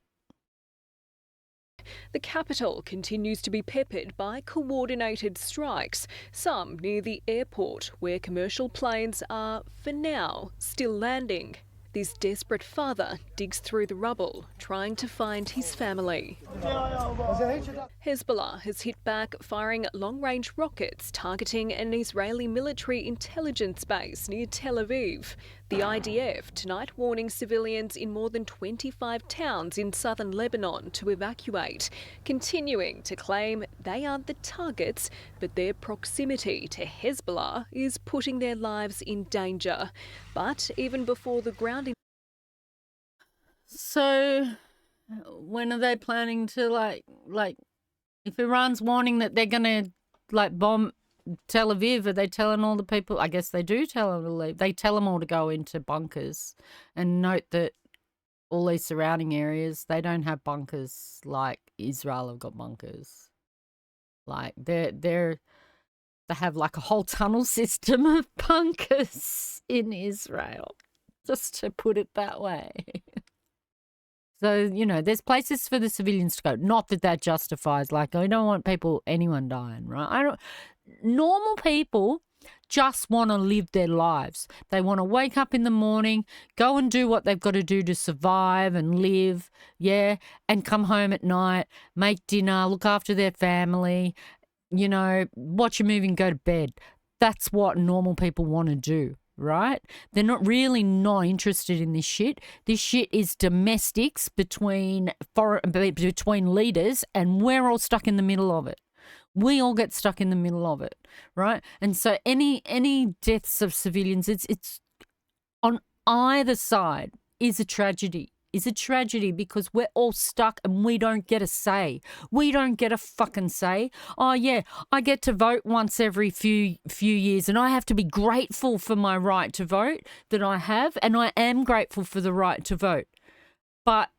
The capital continues to be peppered by coordinated strikes, some near the airport where commercial planes are, for now, still landing. This desperate father digs through the rubble, trying to find his family. Hezbollah has hit back, firing long-range rockets targeting an Israeli military intelligence base near Tel Aviv. The IDF tonight warning civilians in more than 25 towns in southern Lebanon to evacuate, continuing to claim they aren't the targets, but their proximity to Hezbollah is putting their lives in danger. But even before the grounding... So when are they planning to, like if Iran's warning that they're going to, bomb Tel Aviv, are they telling all the people? I guess they do tell them to leave. They tell them all to go into bunkers, and note that all these surrounding areas, they don't have bunkers like Israel have got bunkers. Like they have like a whole tunnel system of bunkers in Israel, just to put it that way. So, there's places for the civilians to go. Not that justifies, I don't want anyone dying, right? Normal people just want to live their lives. They want to wake up in the morning, go and do what they've got to do to survive and live, and come home at night, make dinner, look after their family, watch a movie and go to bed. That's what normal people want to do. Right? They're not interested in this shit. This shit is domestics between leaders, and we're all stuck in the middle of it. We all get stuck in the middle of it, right? And so any deaths of civilians, it's on either side is a tragedy. Is a tragedy because we're all stuck and we don't get a say. We don't get a fucking say. Oh yeah, I get to vote once every few years, and I have to be grateful for my right to vote that I have, and I am grateful for the right to vote. But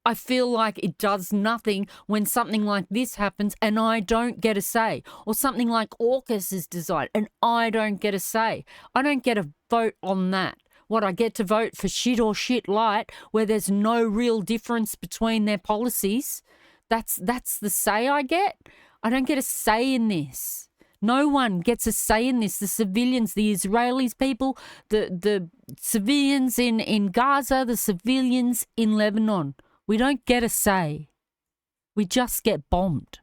I feel like it does nothing when something like this happens and I don't get a say, or something like AUKUS is designed and I don't get a say. I don't get a vote on that. What, I get to vote for shit or shit light where there's no real difference between their policies? That's the say I get? I don't get a say in this. No one gets a say in this. The civilians, the Israelis people, the civilians in Gaza, the civilians in Lebanon. We don't get a say. We just get bombed.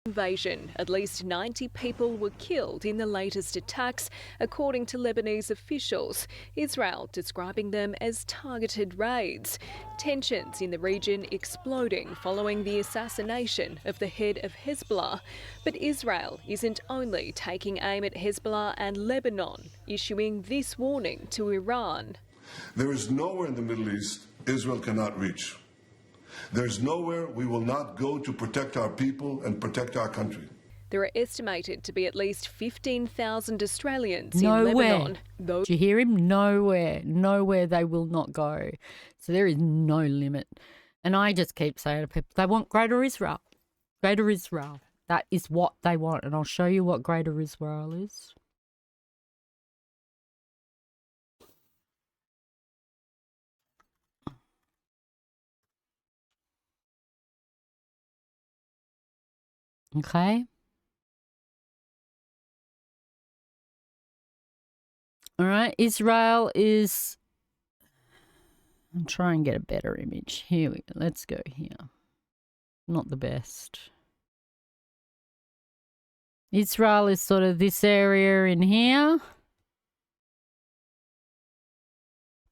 Invasion. At least 90 people were killed in the latest attacks, according to Lebanese officials, Israel describing them as targeted raids. Tensions in the region exploding following the assassination of the head of Hezbollah. But Israel isn't only taking aim at Hezbollah and Lebanon, issuing this warning to Iran. There is nowhere in the Middle East Israel cannot reach. There's nowhere we will not go to protect our people and protect our country. There are estimated to be at least 15,000 Australians Nowhere. in Lebanon. Do you hear him? Nowhere they will not go. So there is no limit. And I just keep saying to people, they want Greater Israel. Greater Israel. That is what they want. And I'll show you what Greater Israel is. Okay. All right. Israel is... I'm trying to get a better image. Here we go. Let's go here. Not the best. Israel is sort of this area in here.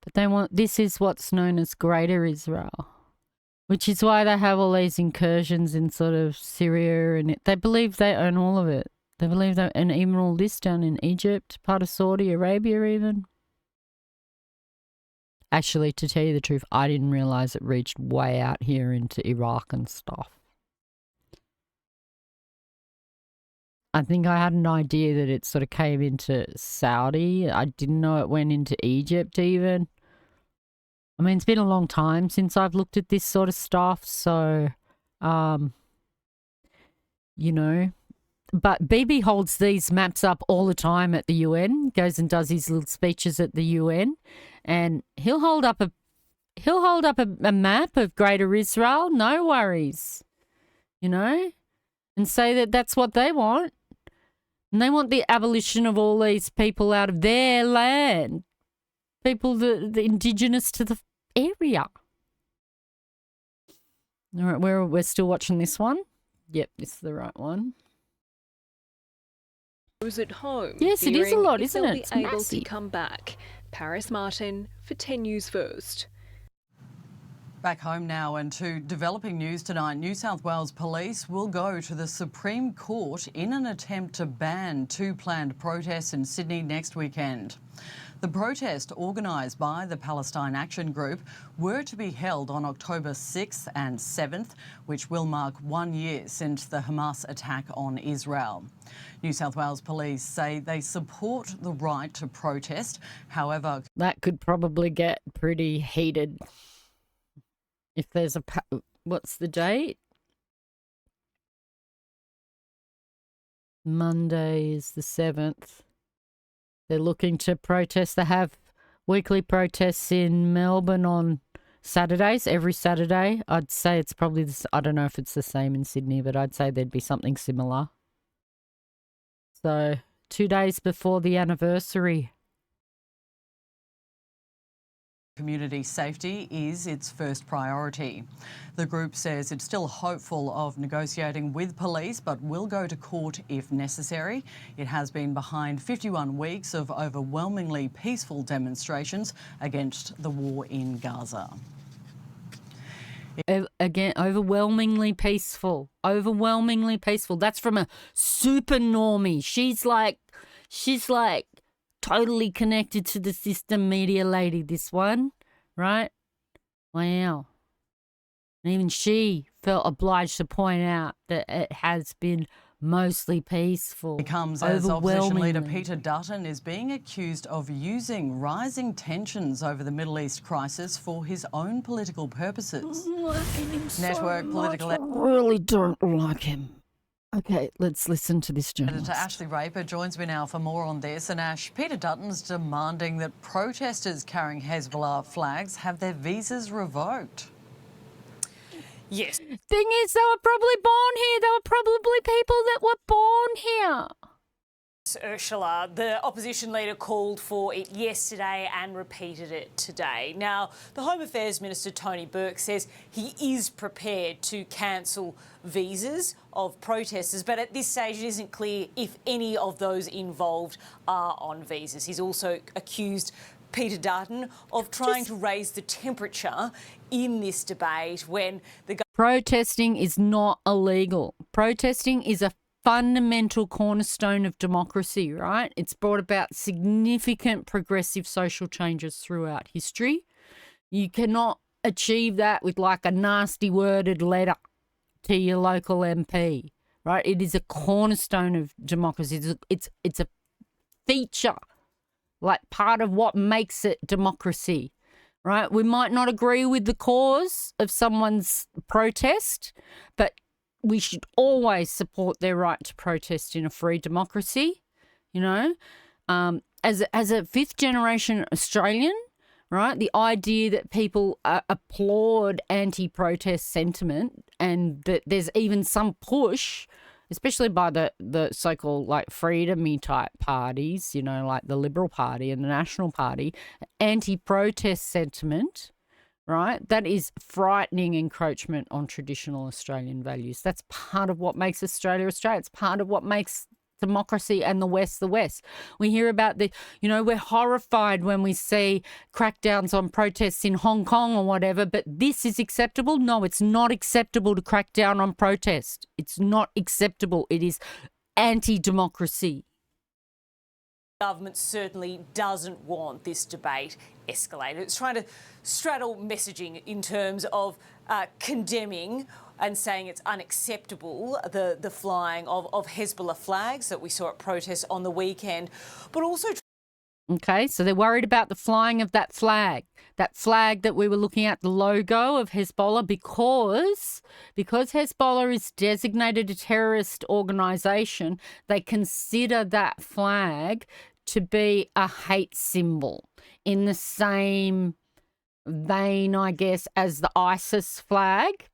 But they want... This is what's known as Greater Israel. Which is why they have all these incursions in sort of Syria, and they believe they own all of it. They believe that, and even all this down in Egypt, part of Saudi Arabia even. Actually, to tell you the truth, I didn't realise it reached way out here into Iraq and stuff. I think I had an idea that it sort of came into Saudi. I didn't know it went into Egypt even. I mean, it's been a long time since I've looked at this sort of stuff, so, you know. But Bibi holds these maps up all the time at the UN, goes and does his little speeches at the UN, and he'll hold up a map of Greater Israel, no worries, you know, and say that that's what they want. And they want the abolition of all these people out of their land, people the indigenous to the area. All right, we're still watching this one. Yep, this is the right one. At home. Yes, it is a lot, isn't it? It's able to come back. Paris Martin for 10 News First. Back home now and to developing news tonight, New South Wales Police will go to the Supreme Court in an attempt to ban 2 planned protests in Sydney next weekend. The protest, organised by the Palestine Action Group, were to be held on October 6th and 7th, which will mark 1 year since the Hamas attack on Israel. New South Wales Police say they support the right to protest. However, that could probably get pretty heated. If there's what's the date? Monday is the 7th. They're looking to protest. They have weekly protests in Melbourne on Saturdays, every Saturday. I'd say it's probably this. I don't know if it's the same in Sydney, but I'd say there'd be something similar. So 2 days before the anniversary. Community safety is its first priority. The group says it's still hopeful of negotiating with police but will go to court if necessary. It has been behind 51 weeks of overwhelmingly peaceful demonstrations against the war in Gaza. Again, overwhelmingly peaceful. Overwhelmingly peaceful. That's from a super normie. She's like totally connected to the system, media lady, this one, right? Wow. And even she felt obliged to point out that it has been mostly peaceful. It comes as opposition leader Peter Dutton is being accused of using rising tensions over the Middle East crisis for his own political purposes. Network political... I really don't like him. Okay, let's listen to this journalist. Editor Ashley Raper joins me now for more on this. And Ash, Peter Dutton's demanding that protesters carrying Hezbollah flags have their visas revoked. Yes. Thing is, they were probably born here. They were probably people that were born here. Ursula, the opposition leader called for it yesterday and repeated it today. Now, the Home Affairs Minister Tony Burke says he is prepared to cancel visas of protesters, but at this stage it isn't clear if any of those involved are on visas. He's also accused Peter Dutton of trying to raise the temperature in this debate when the... Protesting is not illegal. Protesting is a fundamental cornerstone of democracy, right? It's brought about significant progressive social changes throughout history. You cannot achieve that with like a nasty worded letter to your local MP, right? It is a cornerstone of democracy. It's a feature, like part of what makes it democracy, right? We might not agree with the cause of someone's protest, but we should always support their right to protest in a free democracy, you know. As a fifth generation Australian, right, the idea that people applaud anti-protest sentiment and that there's even some push, especially by the so-called like freedom-y type parties, you know, like the Liberal Party and the National Party, anti-protest sentiment, right? That is frightening encroachment on traditional Australian values. That's part of what makes Australia Australia. It's part of what makes democracy and the West the West. We hear about we're horrified when we see crackdowns on protests in Hong Kong or whatever, but this is acceptable? No, it's not acceptable to crack down on protest. It's not acceptable. It is anti-democracy. Government certainly doesn't want this debate escalated. It's trying to straddle messaging in terms of condemning and saying it's unacceptable, the flying of Hezbollah flags that we saw at protests on the weekend, but also... Okay, so they're worried about the flying of that flag that we were looking at, the logo of Hezbollah, because Hezbollah is designated a terrorist organisation, they consider that flag to be a hate symbol in the same vein, I guess, as the ISIS flag.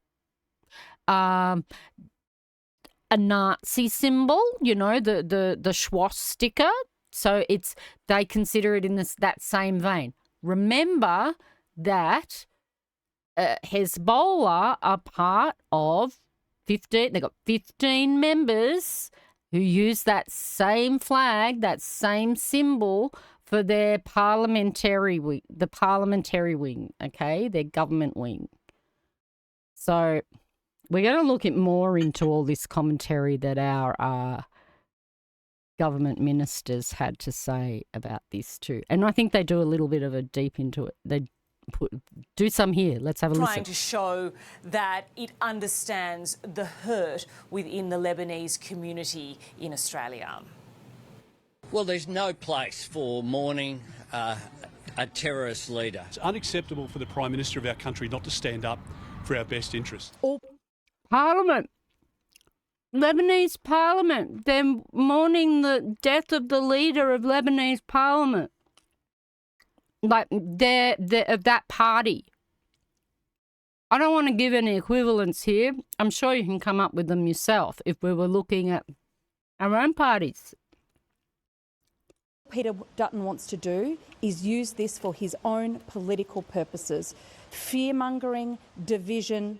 A Nazi symbol, you know, the swastika. So they consider it in that same vein. Remember that Hezbollah are part of 15. They've got 15 members who use that same flag, that same symbol for their parliamentary wing, the parliamentary wing. Okay, their government wing. So we're going to look at more into all this commentary that our government ministers had to say about this too. And I think they do a little bit of a deep into it. They do some here. Let's have a listen. Trying to show that it understands the hurt within the Lebanese community in Australia. Well, there's no place for mourning a terrorist leader. It's unacceptable for the Prime Minister of our country not to stand up for our best interests. Parliament. Lebanese Parliament. They're mourning the death of the leader of Lebanese Parliament. Like, they're of that party. I don't want to give any equivalents here. I'm sure you can come up with them yourself if we were looking at our own parties. Peter Dutton wants to do is use this for his own political purposes. Fear-mongering, division.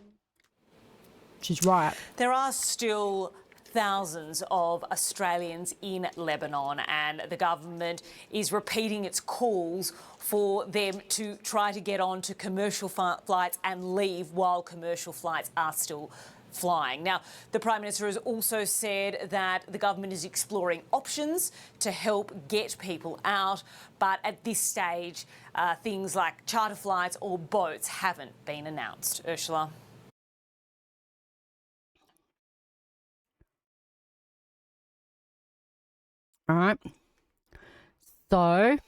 She's right. There are still thousands of Australians in Lebanon, and the government is repeating its calls for them to try to get on to commercial flights and leave while commercial flights are still flying. Now, the Prime Minister has also said that the government is exploring options to help get people out, but at this stage, things like charter flights or boats haven't been announced. Ursula. All right. So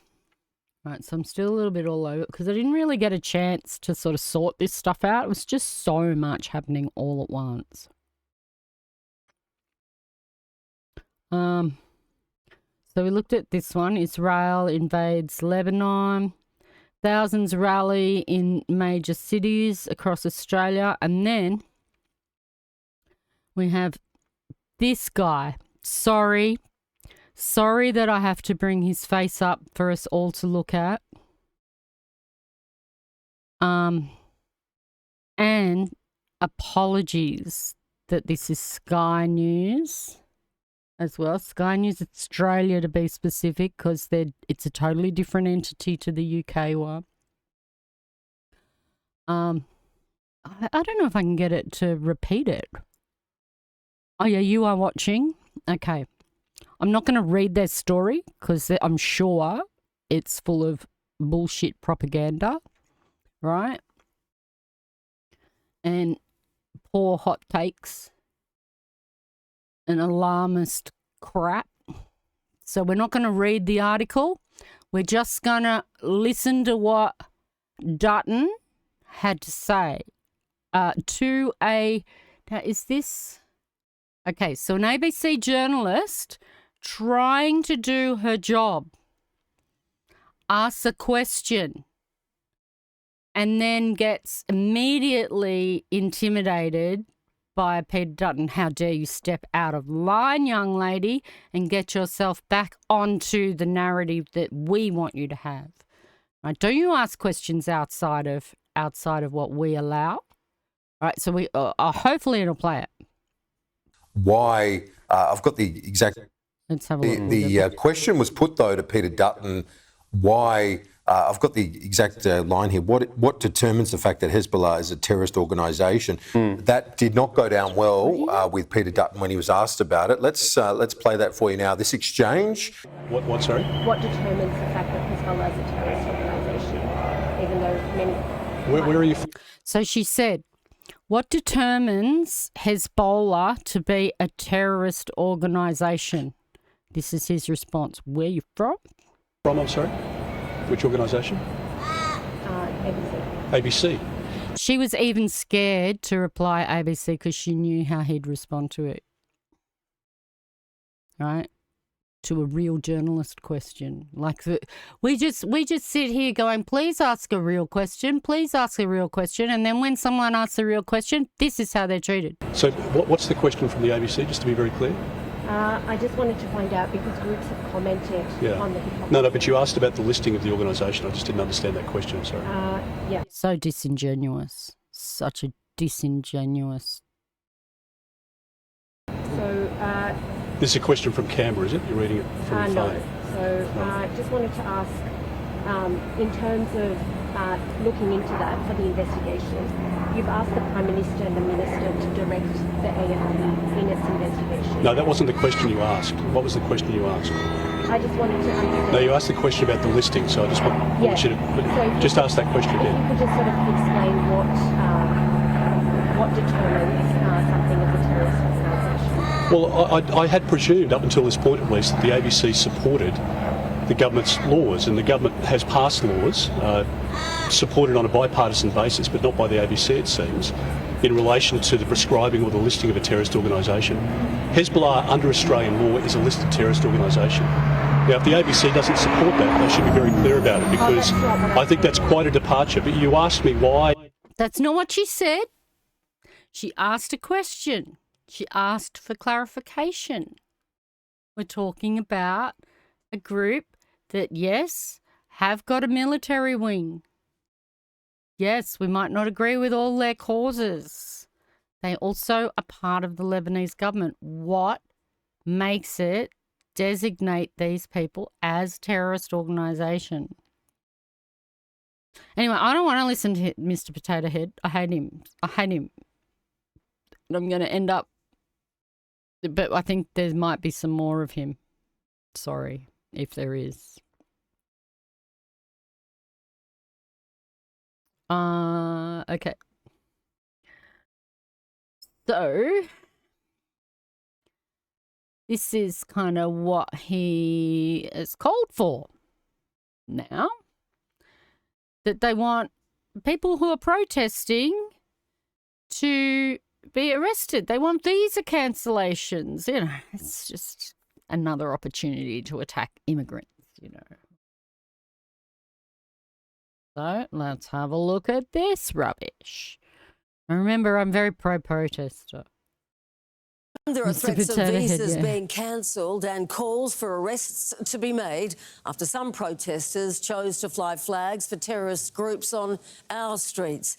I'm still a little bit all over because I didn't really get a chance to sort of sort this stuff out. It was just so much happening all at once. So we looked at this one. Israel invades Lebanon. Thousands rally in major cities across Australia. And then we have this guy. Sorry that I have to bring his face up for us all to look at. And apologies that this is Sky News as well. Sky News Australia, to be specific, because it's a totally different entity to the UK one. I don't know if I can get it to repeat it. Oh yeah, you are watching? Okay. I'm not going to read their story because I'm sure it's full of bullshit propaganda, right? And poor hot takes and alarmist crap. So we're not going to read the article. We're just going to listen to what Dutton had to say to a... Now, is this... Okay, so an ABC journalist trying to do her job asks a question and then gets immediately intimidated by Peter Dutton. How dare you step out of line, young lady, and get yourself back onto the narrative that we want you to have. Right? Don't you ask questions outside of what we allow. All right, so we hopefully it'll play it. Why? I've got the exact... Let's have a look. The question was put, though, to Peter Dutton, why I've got the exact line here. What determines the fact that Hezbollah is a terrorist organisation? That did not go down well with Peter Dutton when he was asked about it. Let's play that for you now. This exchange. What, sorry? What determines the fact that Hezbollah is a terrorist organisation, even though many... Where are you? So she said, what determines Hezbollah to be a terrorist organisation? This is his response. Where are you from? From, I'm sorry? Which organisation? ABC. ABC. She was even scared to reply ABC because she knew how he'd respond to it. Right? To a real journalist question. Like we just sit here going, please ask a real question, please ask a real question, and then when someone asks a real question, this is how they're treated. So what's the question from the ABC, just to be very clear? I just wanted to find out because groups have commented on the hypocrisy. No, but you asked about the listing of the organisation. I just didn't understand that question, I'm sorry. Yeah. So disingenuous. Such a disingenuous. So... This is a question from Canberra, is it? You're reading it from the phone? No. So I just wanted to ask, in terms of looking into that for the investigation, you've asked the Prime Minister and the Minister to direct the AFP in its investigation. No, that wasn't the question you asked. What was the question you asked? I just wanted to understand. No, you asked the question about the listing, so I just want you to just ask that question again. If you could just sort of explain what determines something as a terrorist organisation. Well, I had presumed, up until this point at least, that the ABC supported the government's laws, and the government has passed laws supported on a bipartisan basis, but not by the ABC, it seems, in relation to the prescribing or the listing of a terrorist organisation. Hezbollah, under Australian law, is a listed terrorist organisation. Now, if the ABC doesn't support that, they should be very clear about it, because I think that's quite a departure. But you asked me why. That's not what she said. She asked a question. She asked for clarification. We're talking about a group that, yes, have got a military wing. Yes, we might not agree with all their causes. They also are part of the Lebanese government. What makes it designate these people as terrorist organisation? Anyway, I don't want to listen to Mr. Potato Head. I hate him. And I'm going to end up... But I think there might be some more of him. Sorry, if there is. Okay. So, this is kind of what he is called for now. That they want people who are protesting to be arrested. They want visa cancellations. You know, it's just another opportunity to attack immigrants, you know. So let's have a look at this rubbish. And remember, I'm very pro-protester. There are threats of visas being cancelled and calls for arrests to be made after some protesters chose to fly flags for terrorist groups on our streets.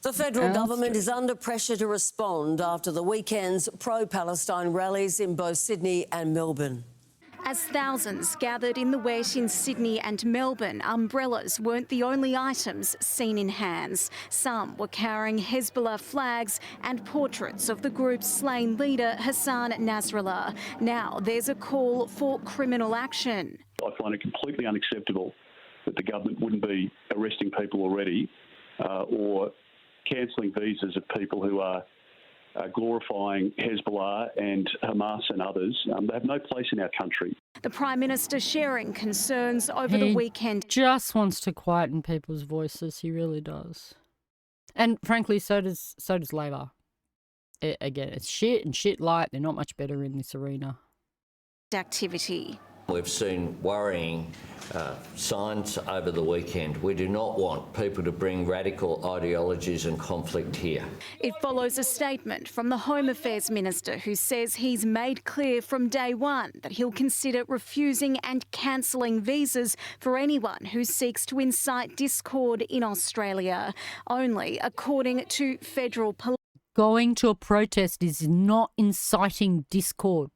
The federal government is under pressure to respond after the weekend's pro-Palestine rallies in both Sydney and Melbourne. As thousands gathered in the wet in Sydney and Melbourne, umbrellas weren't the only items seen in hands. Some were carrying Hezbollah flags and portraits of the group's slain leader, Hassan Nasrallah. Now there's a call for criminal action. I find it completely unacceptable that the government wouldn't be arresting people already or cancelling visas of people who are glorifying Hezbollah and Hamas and others. They have no place in our country. The Prime Minister sharing concerns over the weekend. Just wants to quieten people's voices. He really does. And frankly, so does Labor. Again, it's shit and shit light. They're not much better in this arena. Activity. We've seen worrying signs over the weekend. We do not want people to bring radical ideologies and conflict here. It follows a statement from the Home Affairs Minister who says he's made clear from day one that he'll consider refusing and cancelling visas for anyone who seeks to incite discord in Australia. Only according to federal police. Going to a protest is not inciting discord.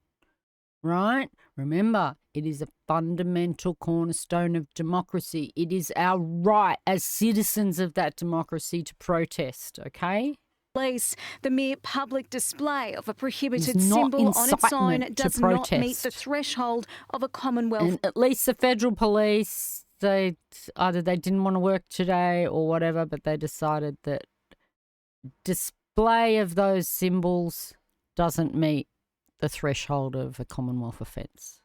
right? Remember, it is a fundamental cornerstone of democracy. It is our right as citizens of that democracy to protest, okay? Police, the mere public display of a prohibited It's not symbol on its own incitement to does not meet protest. the threshold of a Commonwealth. And at least the federal police, they either they didn't want to work today or whatever, but they decided that display of those symbols doesn't meet the threshold of a Commonwealth offence.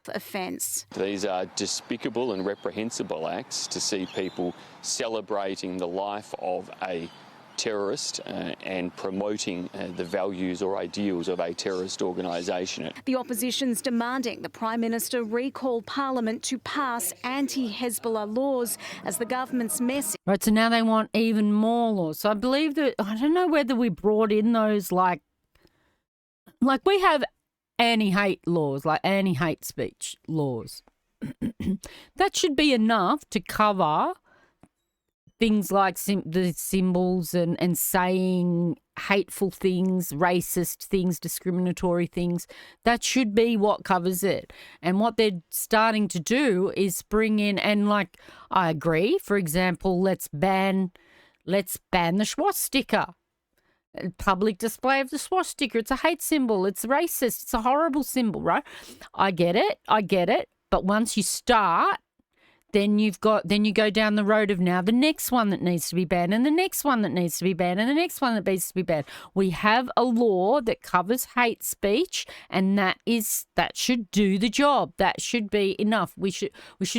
These are despicable and reprehensible acts to see people celebrating the life of a terrorist and promoting the values or ideals of a terrorist organisation. The opposition's demanding the Prime Minister recall Parliament to pass anti-Hezbollah laws as the government's message. Right, so now they want even more laws. So I believe that, I don't know whether we brought in those like we have anti-hate laws, like anti-hate speech laws. That should be enough to cover things like the symbols and saying hateful things, racist things, discriminatory things. That should be what covers it. And what they're starting to do is bring in, and like, I agree, for example, let's ban the swastika. Public display of the swastika. It's a hate symbol. It's racist. It's a horrible symbol, right? I get it. But once you start, then you go down the road of now the next one that needs to be banned and the next one that needs to be banned and the next one that needs to be banned. We have a law that covers hate speech, and that should do the job. That should be enough. We should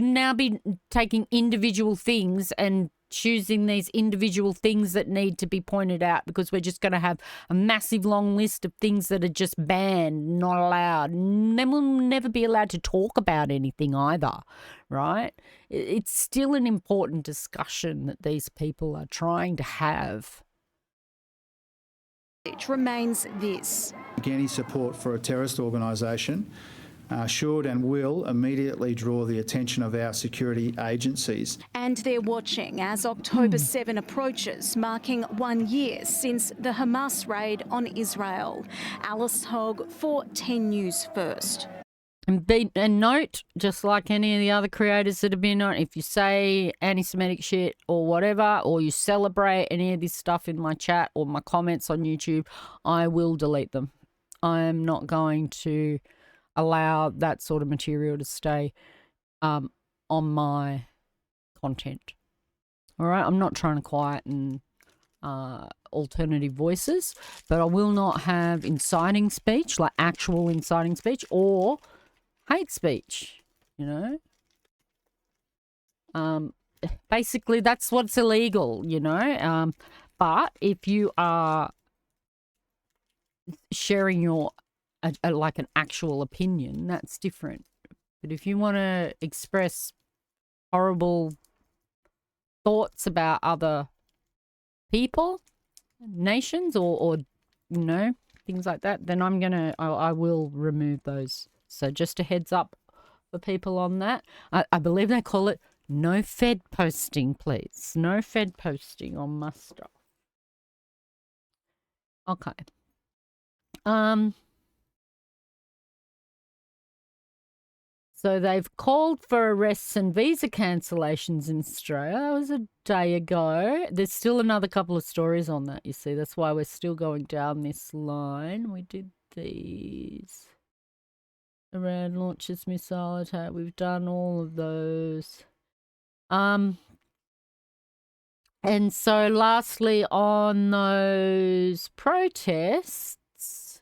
now be taking individual things and choosing these individual things that need to be pointed out, because we're just going to have a massive long list of things that are just banned, not allowed. And then we'll never be allowed to talk about anything either, right? It's still an important discussion that these people are trying to have. It remains this. Any support for a terrorist organisation should and will immediately draw the attention of our security agencies. And they're watching as October 7 approaches, marking 1 year since the Hamas raid on Israel. Alice Hogg for 10 News First. And note, just like any of the other creators that have been on, if you say anti-Semitic shit or whatever, or you celebrate any of this stuff in my chat or my comments on YouTube, I will delete them. I am not going to allow that sort of material to stay on my content. All right, I'm not trying to quieten alternative voices, but I will not have inciting speech, like actual inciting speech, or hate speech, you know. Basically, that's what's illegal, you know. But if you are sharing your like an actual opinion, that's different. But if you want to express horrible thoughts about other people, nations, or you know, things like that, then I will remove those. So just a heads up for people on that. I believe they call it no Fed posting, please. No Fed posting on my stuff. Okay. So they've called for arrests and visa cancellations in Australia. That was a day ago. There's still another couple of stories on that, you see. That's why we're still going down this line. We did these. Iran launches missile attack. We've done all of those. And so lastly, on those protests,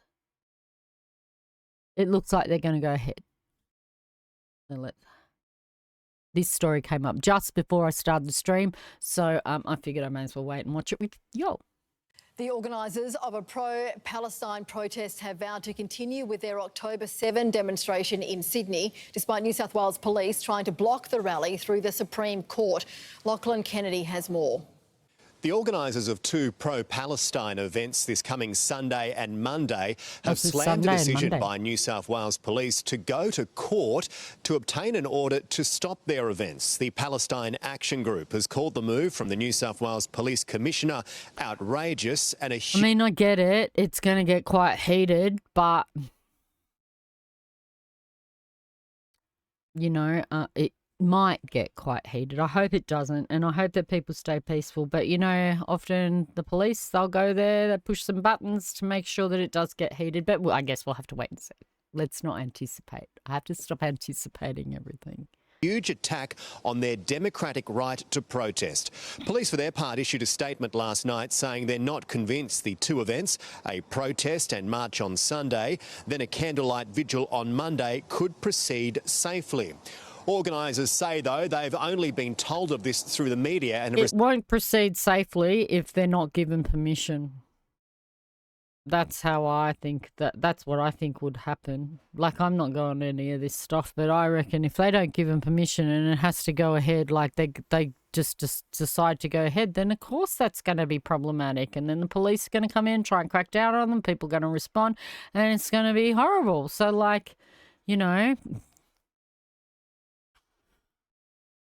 it looks like they're going to go ahead. This story came up just before I started the stream, so I figured I may as well wait and watch it with y'all. The organisers of a pro-Palestine protest have vowed to continue with their October 7 demonstration in Sydney, despite New South Wales Police trying to block the rally through the Supreme Court. Lachlan Kennedy has more. The organisers of two pro-Palestine events this coming Sunday and Monday have slammed the decision by New South Wales Police to go to court to obtain an order to stop their events. The Palestine Action Group has called the move from the New South Wales Police Commissioner outrageous and I mean, I get it. It's going to get quite heated, but it might get quite heated. I hope it doesn't, and I hope that people stay peaceful. But, often the police, they'll go there, they push some buttons to make sure that it does get heated. But I guess we'll have to wait and see. Let's not anticipate. I have to stop anticipating everything. Huge attack on their democratic right to protest. Police, for their part, issued a statement last night saying they're not convinced the two events, a protest and march on Sunday, then a candlelight vigil on Monday, could proceed safely. Organisers say, though, they've only been told of this through the media and it won't proceed safely if they're not given permission. That's how I think that's what I think would happen. Like, I'm not going to any of this stuff, but I reckon if they don't give them permission and it has to go ahead, like they just decide to go ahead, then of course that's going to be problematic. And then the police are going to come in, try and crack down on them. People are going to respond, and it's going to be horrible. So,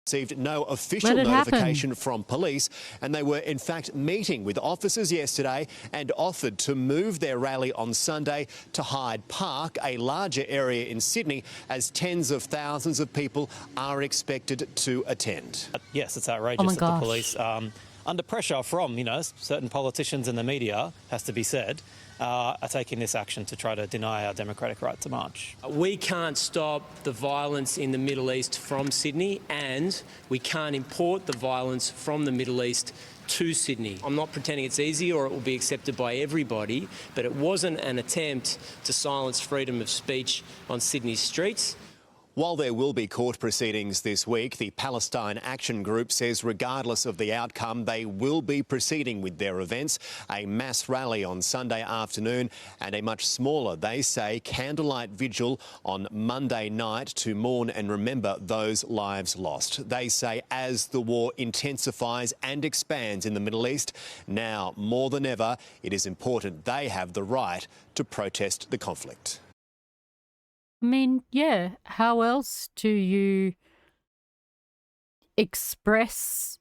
received no official notification from police, and they were in fact meeting with officers yesterday and offered to move their rally on Sunday to Hyde Park, a larger area in Sydney, as tens of thousands of people are expected to attend. Yes, it's outrageous that the police, under pressure from, certain politicians and the media, has to be said, are taking this action to try to deny our democratic right to march. We can't stop the violence in the Middle East from Sydney, and we can't import the violence from the Middle East to Sydney. I'm not pretending it's easy or it will be accepted by everybody, but it wasn't an attempt to silence freedom of speech on Sydney's streets. While there will be court proceedings this week, the Palestine Action Group says regardless of the outcome, they will be proceeding with their events, a mass rally on Sunday afternoon and a much smaller, they say, candlelight vigil on Monday night to mourn and remember those lives lost. They say as the war intensifies and expands in the Middle East, now more than ever, it is important they have the right to protest the conflict. I mean, yeah, how else do you express,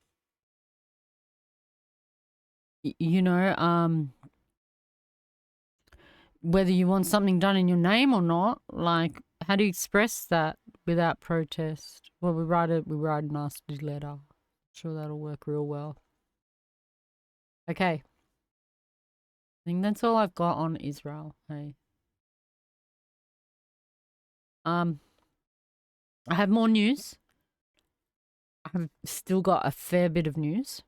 whether you want something done in your name or not? Like, how do you express that without protest? Well, we write a nasty letter. I'm sure that'll work real well. Okay. I think that's all I've got on Israel, hey. I have more news. I've still got a fair bit of news.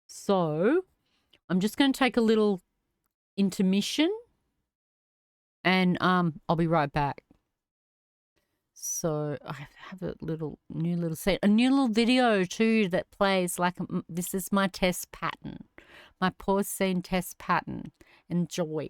So I'm just going to take a little intermission and I'll be right back. So I have a new little video too that plays like this is my test pattern, my pause scene test pattern. Enjoy.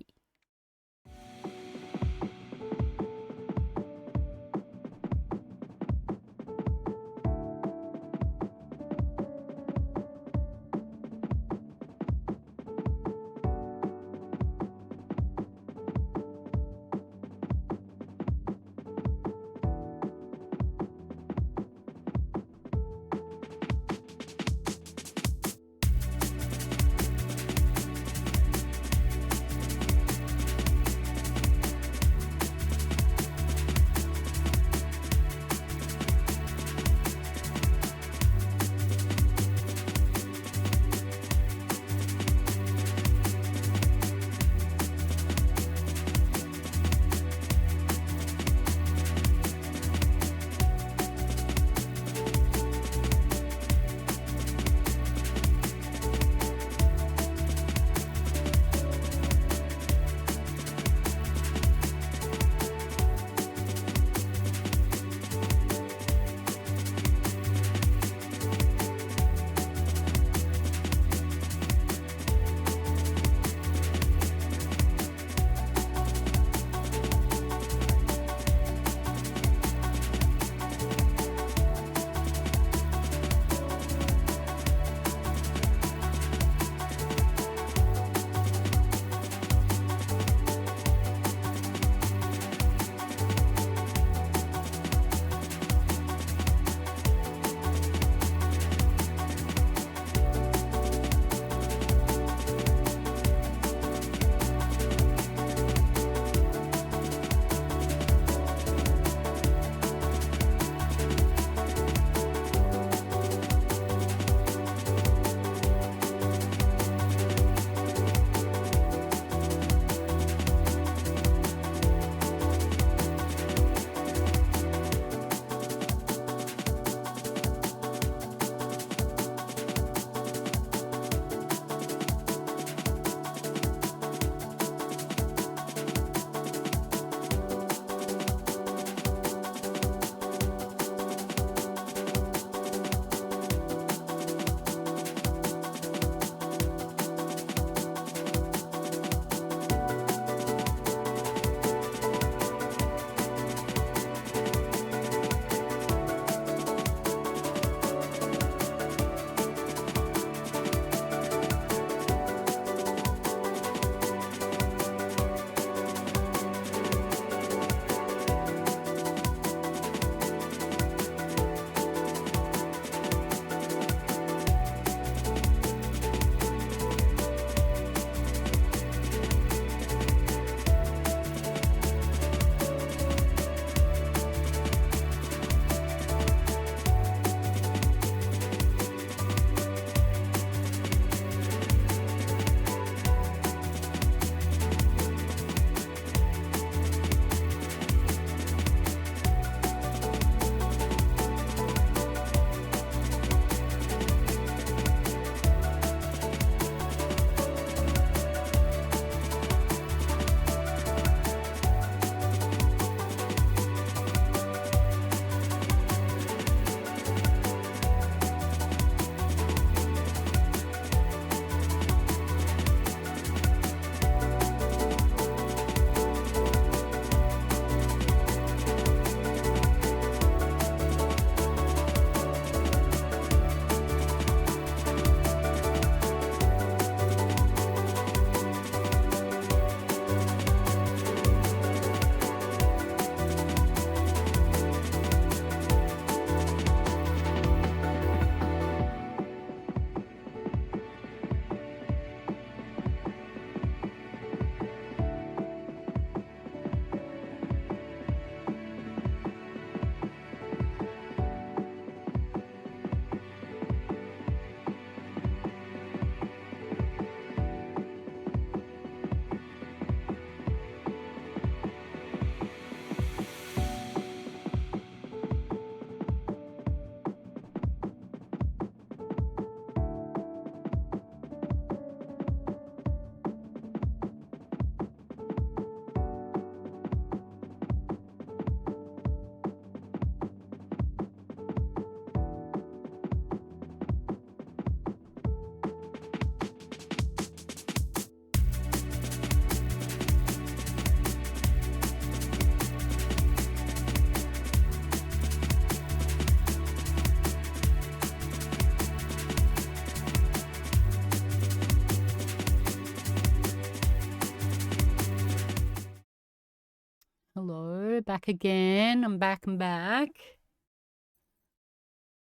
go. Back again. I'm back.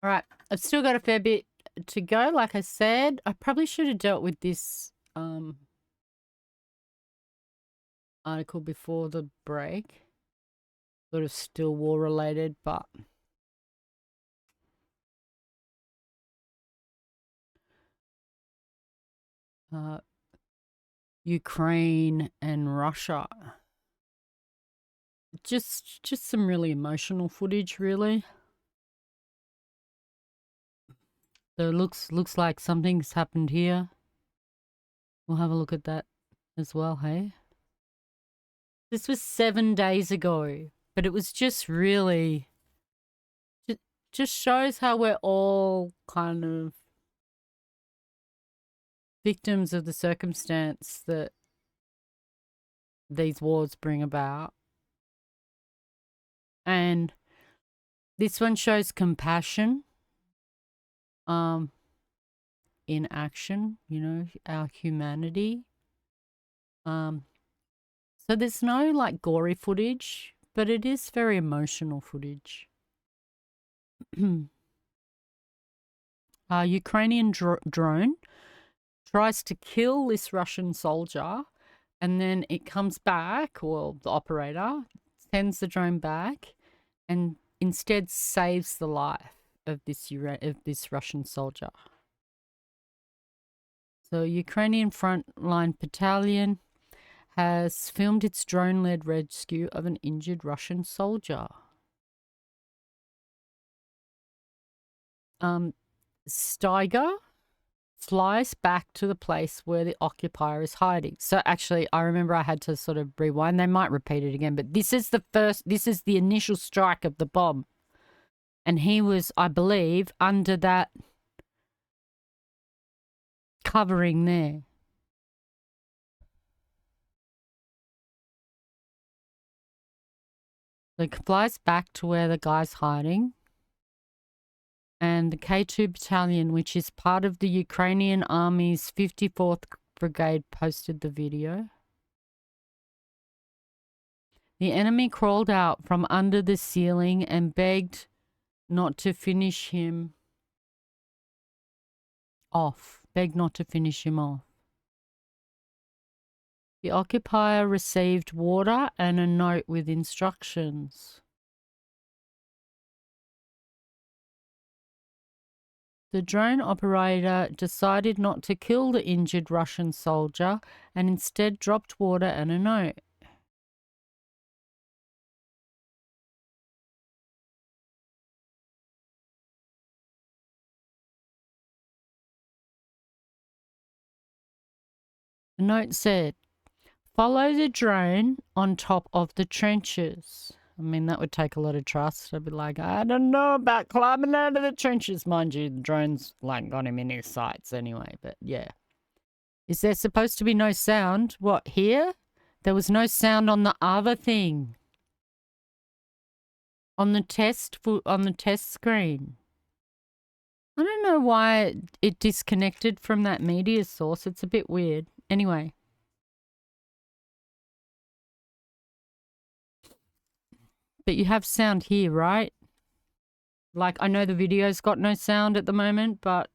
All right. I've still got a fair bit to go. Like I said, I probably should have dealt with this article before the break. Sort of still war related, but Ukraine and Russia. Just some really emotional footage, really. So it looks like something's happened here. We'll have a look at that as well, hey? This was 7 days ago, but it was just really... just shows how we're all kind of victims of the circumstance that these wars bring about. And this one shows compassion in action, you know, our humanity. So there's no like gory footage, but it is very emotional footage. Ukrainian drone tries to kill this Russian soldier, and then it comes back, well, the operator sends the drone back and instead saves the life of this Russian soldier. So Ukrainian Frontline Battalion has filmed its drone-led rescue of an injured Russian soldier. Steiger flies back to the place where the occupier is hiding. So actually, I remember I had to sort of rewind. They might repeat it again, but this is the initial strike of the bomb. And he was, I believe, under that covering there. So he flies back to where the guy's hiding. And the K2 Battalion, which is part of the Ukrainian Army's 54th Brigade, posted the video. The enemy crawled out from under the ceiling and begged not to finish him off. The occupier received water and a note with instructions. The drone operator decided not to kill the injured Russian soldier and instead dropped water and a note. The note said, "Follow the drone on top of the trenches." I mean, that would take a lot of trust. I'd be like, I don't know about climbing out of the trenches. Mind you, the drone's like got him in his sights anyway, but yeah. Is there supposed to be no sound? What, here? There was no sound on the other thing. On the test screen. I don't know why it disconnected from that media source. It's a bit weird. Anyway. But you have sound here, right? Like, I know the video's got no sound at the moment, but...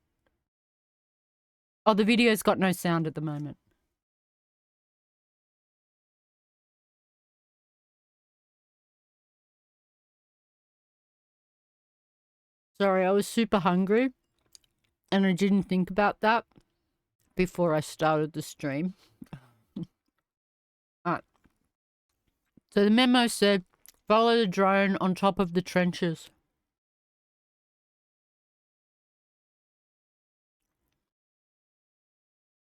Oh, the video's got no sound at the moment. Sorry, I was super hungry, and I didn't think about that before I started the stream. Alright. So the memo said, follow the drone on top of the trenches.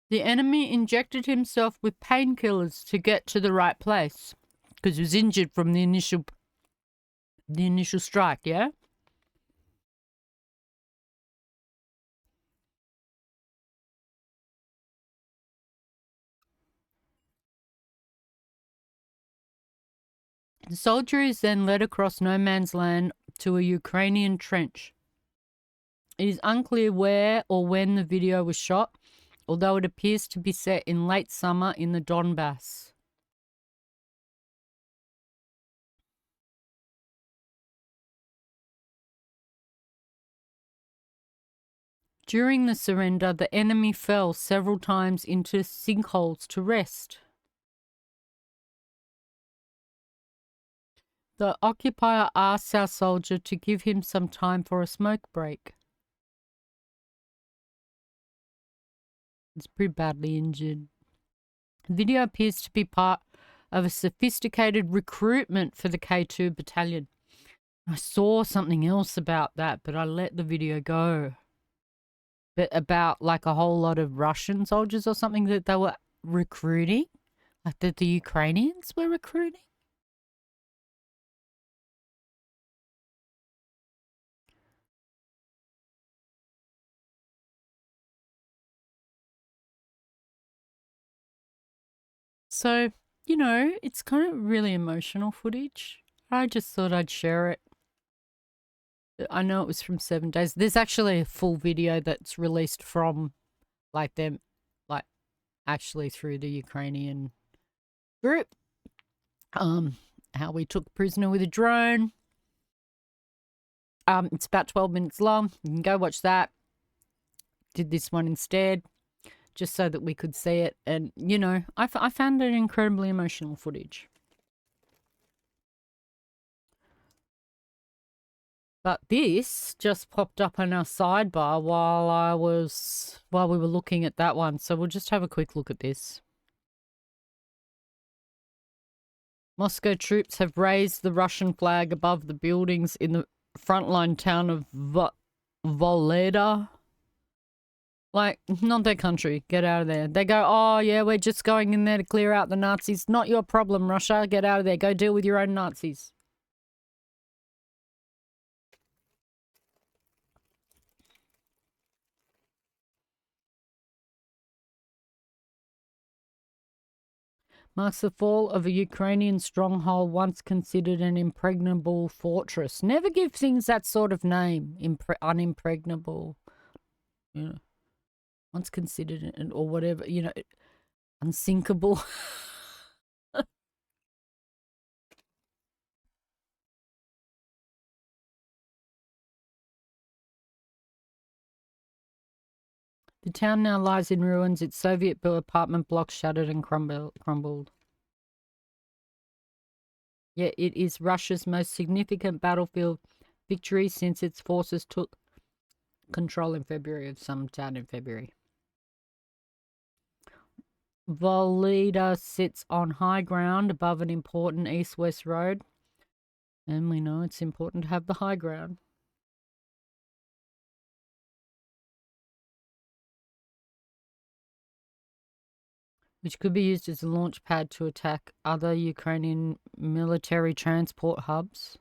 The enemy injected himself with painkillers to get to the right place because he was injured from the initial strike, yeah? The soldier is then led across no man's land to a Ukrainian trench. It is unclear where or when the video was shot, although it appears to be set in late summer in the Donbass. During the surrender, the enemy fell several times into sinkholes to rest. The occupier asked our soldier to give him some time for a smoke break. He's pretty badly injured. The video appears to be part of a sophisticated recruitment for the K2 battalion. I saw something else about that, but I let the video go. But about like a whole lot of Russian soldiers or something that they were recruiting, like that the Ukrainians were recruiting. So, you know, it's kind of really emotional footage. I just thought I'd share it. I know it was from 7 days. There's actually a full video that's released from like them, like actually through the Ukrainian group. How we took a prisoner with a drone. It's about 12 minutes long. You can go watch that. Did this one instead, just so that we could see it. And, you know, I found it incredibly emotional footage. But this just popped up on our sidebar while we were looking at that one. So we'll just have a quick look at this. Moscow troops have raised the Russian flag above the buildings in the frontline town of Voleda. Like, not their country. Get out of there. They go, oh, yeah, we're just going in there to clear out the Nazis. Not your problem, Russia. Get out of there. Go deal with your own Nazis. Marks the fall of a Ukrainian stronghold once considered an impregnable fortress. Never give things that sort of name. Unimpregnable. You know. Once considered an, or whatever, you know, unsinkable. The town now lies in ruins, its Soviet-built apartment blocks shattered and crumbled. Yet it is Russia's most significant battlefield victory since its forces took control in February of some town in February. Voleda sits on high ground above an important east-west road. And we know it's important to have the high ground. Which could be used as a launch pad to attack other Ukrainian military transport hubs.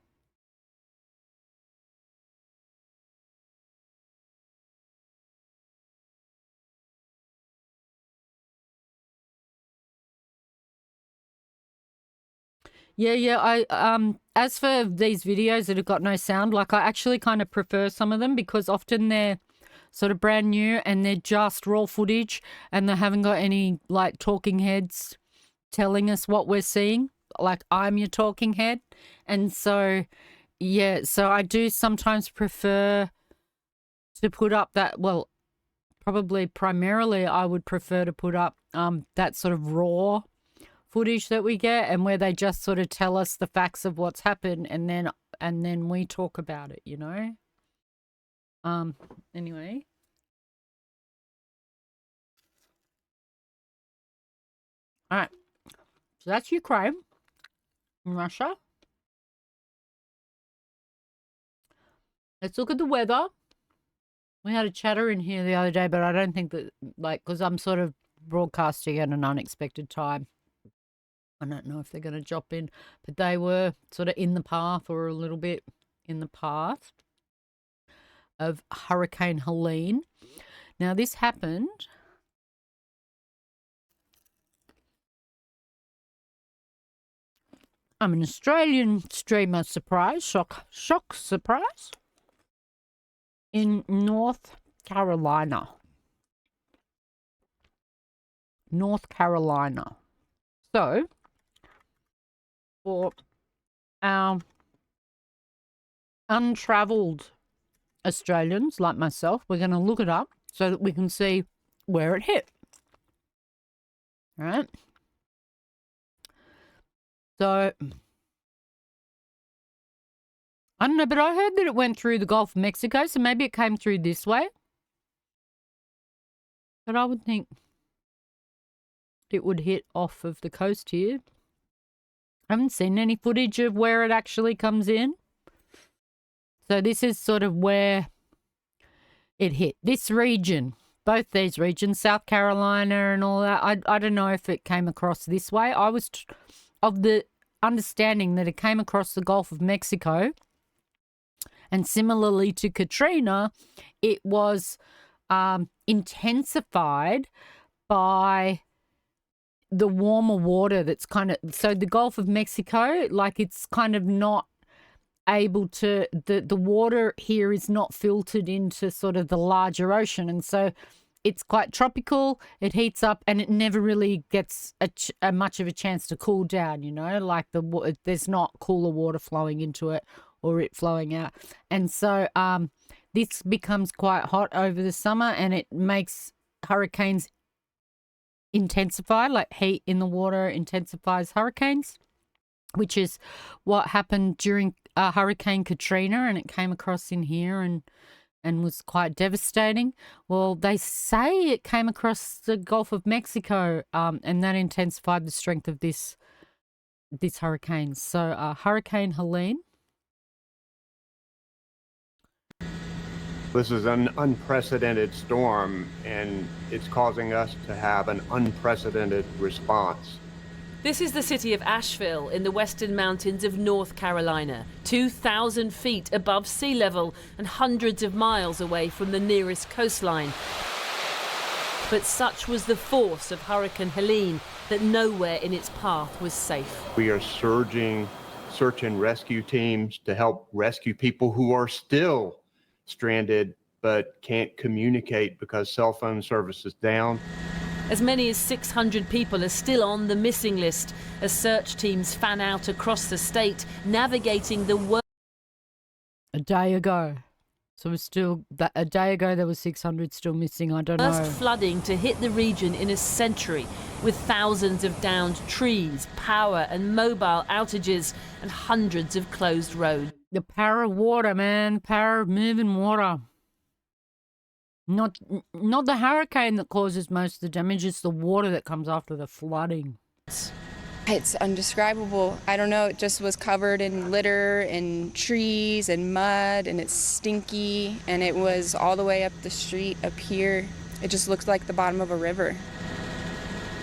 Yeah, I as for these videos that have got no sound, like I actually kind of prefer some of them because often they're sort of brand new and they're just raw footage and they haven't got any like talking heads telling us what we're seeing. Like I'm your talking head. And so, yeah, so I do sometimes prefer to put up that, well, probably primarily I would prefer to put up that sort of raw footage that we get and where they just sort of tell us the facts of what's happened and then we talk about it, you know? Anyway. All right. So that's Ukraine and Russia. Let's look at the weather. We had a chatter in here the other day, but I don't think that, like, because I'm sort of broadcasting at an unexpected time. I don't know if they're going to drop in, but they were sort of in the path or a little bit in the path of Hurricane Helene. Now, this happened I'm an Australian streamer, surprise, shock, surprise, in North Carolina. North Carolina. So, for our untravelled Australians like myself, we're going to look it up so that we can see where it hit. All right. So, I don't know, but I heard that it went through the Gulf of Mexico, so maybe it came through this way. But I would think it would hit off of the coast here. I haven't seen any footage of where it actually comes in. So this is sort of where it hit. This region, both these regions, South Carolina and all that, I don't know if it came across this way. I was of the understanding that it came across the Gulf of Mexico. And similarly to Katrina, it was intensified by the warmer water that's kind of, so the Gulf of Mexico, like it's kind of not able to, the water here is not filtered into sort of the larger ocean. And so it's quite tropical, it heats up, and it never really gets a much of a chance to cool down, you know, like there's not cooler water flowing into it or it flowing out. And so this becomes quite hot over the summer, and it makes hurricanes intensify, like heat in the water intensifies hurricanes, which is what happened during Hurricane Katrina, and it came across in here and was quite devastating. Well, they say it came across the Gulf of Mexico, and that intensified the strength of this hurricane. So Hurricane Helene. This is an unprecedented storm, and it's causing us to have an unprecedented response. This is the city of Asheville in the western mountains of North Carolina, 2,000 feet above sea level and hundreds of miles away from the nearest coastline. But such was the force of Hurricane Helene that nowhere in its path was safe. We are surging search and rescue teams to help rescue people who are still stranded but can't communicate because cell phone service is down. As many as 600 people are still on the missing list as search teams fan out across the state, navigating the world. A day ago. So we're still, a day ago there were 600 still missing, I don't know. First flooding to hit the region in a century, with thousands of downed trees, power and mobile outages, and hundreds of closed roads. The power of water, man. Power of moving water. Not the hurricane that causes most of the damage, it's the water that comes after the flooding. It's indescribable. I don't know, it just was covered in litter and trees and mud, and it's stinky, and it was all the way up the street up here. It just looked like the bottom of a river.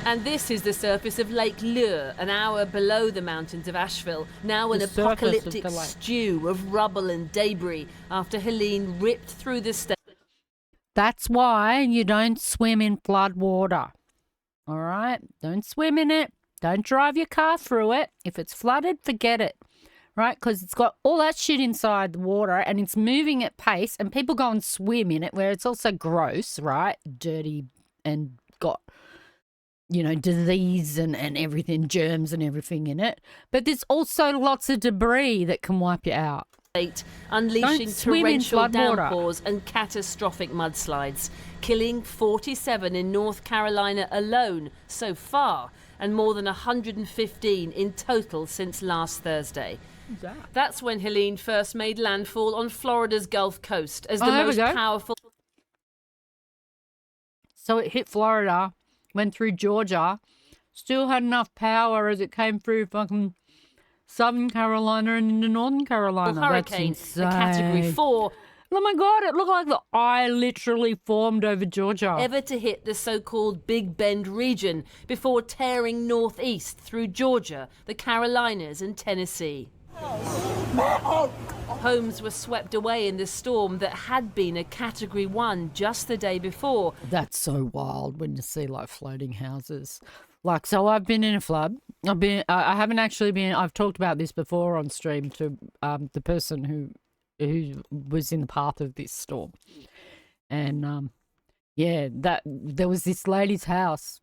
And this is the surface of Lake Lure, an hour below the mountains of Asheville, now an apocalyptic stew of rubble and debris after Helene ripped through the state. That's why you don't swim in flood water. All right? Don't swim in it. Don't drive your car through it. If it's flooded, forget it. Right? Because it's got all that shit inside the water and it's moving at pace, and people go and swim in it where it's also gross, right? Dirty and got, you know, disease and everything, germs and everything in it. But there's also lots of debris that can wipe you out. Unleashing torrential downpours and catastrophic mudslides, killing 47 in North Carolina alone so far, and more than 115 in total since last Thursday. That's when Helene first made landfall on Florida's Gulf Coast as the most powerful. So it hit Florida, went through Georgia, still had enough power as it came through fucking Southern Carolina and into Northern Carolina. Hurricane, that's the Category 4. Oh my God, it looked like the eye literally formed over Georgia. Ever to hit the so-called Big Bend region before tearing northeast through Georgia, the Carolinas and Tennessee. Homes were swept away in the storm that had been a Category 1 just the day before. That's so wild when you see like floating houses. Like, so I've been in a flood. I haven't actually been, I've talked about this before on stream to the person who was in the path of this storm. And yeah, that there was this lady's house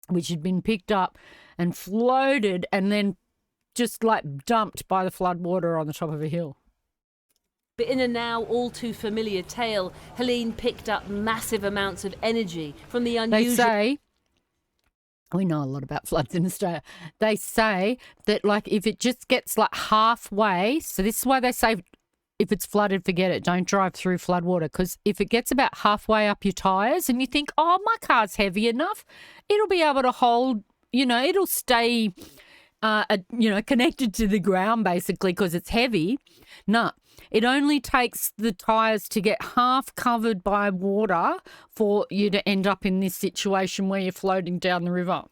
which had been picked up and floated and then just like dumped by the flood water on the top of a hill. But in a now all too familiar tale, Helene picked up massive amounts of energy from the unusual... They say, we know a lot about floods in Australia. They say that, like, if it just gets like halfway, so this is why they say if it's flooded, forget it. Don't drive through floodwater, because if it gets about halfway up your tyres and you think, oh, my car's heavy enough, it'll be able to hold, it'll stay, connected to the ground basically because it's heavy. No, it only takes the tyres to get half covered by water for you to end up in this situation where you're floating down the river.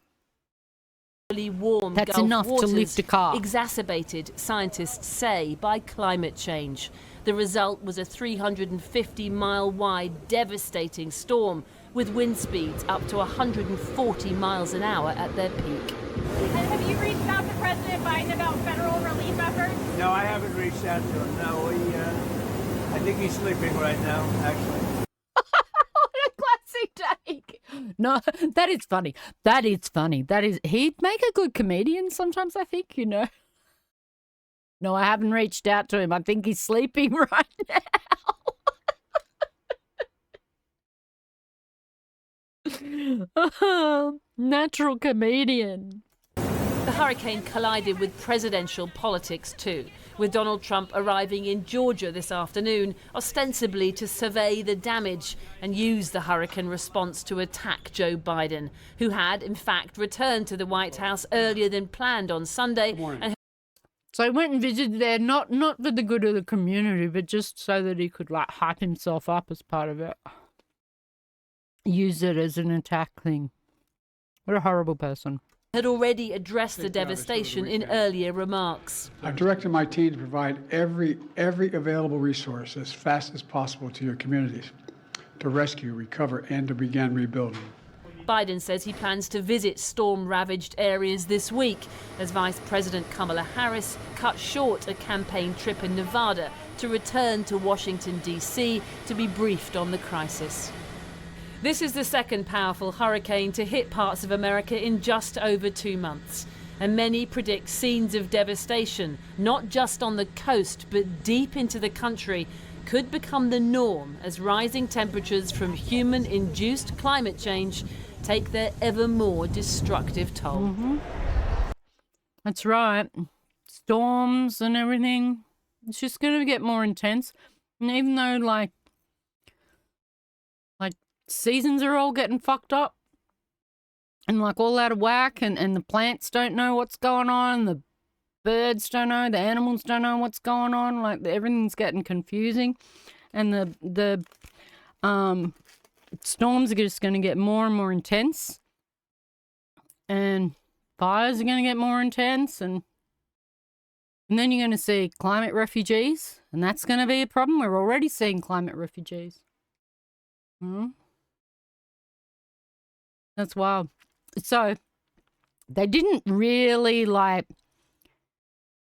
Warm That's Gulf enough waters, to lift a car. exacerbated, scientists say, by climate change. The result was a 350-mile wide, devastating storm with wind speeds up to 140 miles an hour at their peak. And have you reached out to President Biden about federal relief efforts? No, I haven't reached out to him. No, I think he's sleeping right now, actually. Classic take. No, that is funny. That is funny. He'd make a good comedian sometimes, I think, No, I haven't reached out to him. I think he's sleeping right now. Natural comedian. The hurricane collided with presidential politics too, with Donald Trump arriving in Georgia this afternoon, ostensibly to survey the damage and use the hurricane response to attack Joe Biden, who had, in fact, returned to the White House earlier than planned on Sunday. So he went and visited there, not for the good of the community, but just so that he could, hype himself up as part of it. Use it as an attack thing. What a horrible person. Had already addressed the devastation in earlier remarks. I've directed my team to provide every available resource as fast as possible to your communities to rescue, recover, and to begin rebuilding. Biden says he plans to visit storm-ravaged areas this week as Vice President Kamala Harris cut short a campaign trip in Nevada to return to Washington, D.C. to be briefed on the crisis. This is the second powerful hurricane to hit parts of America in just over 2 months. And many predict scenes of devastation, not just on the coast, but deep into the country, could become the norm as rising temperatures from human-induced climate change take their ever more destructive toll. Mm-hmm. That's right. Storms and everything. It's just going to get more intense. And even though, like seasons are all getting fucked up and all out of whack, and the plants don't know what's going on, the birds don't know, the animals don't know what's going on, everything's getting confusing, and the storms are just going to get more and more intense, and fires are going to get more intense, and then you're going to see climate refugees, and that's going to be a problem. We're already seeing climate refugees. That's wild. So they didn't really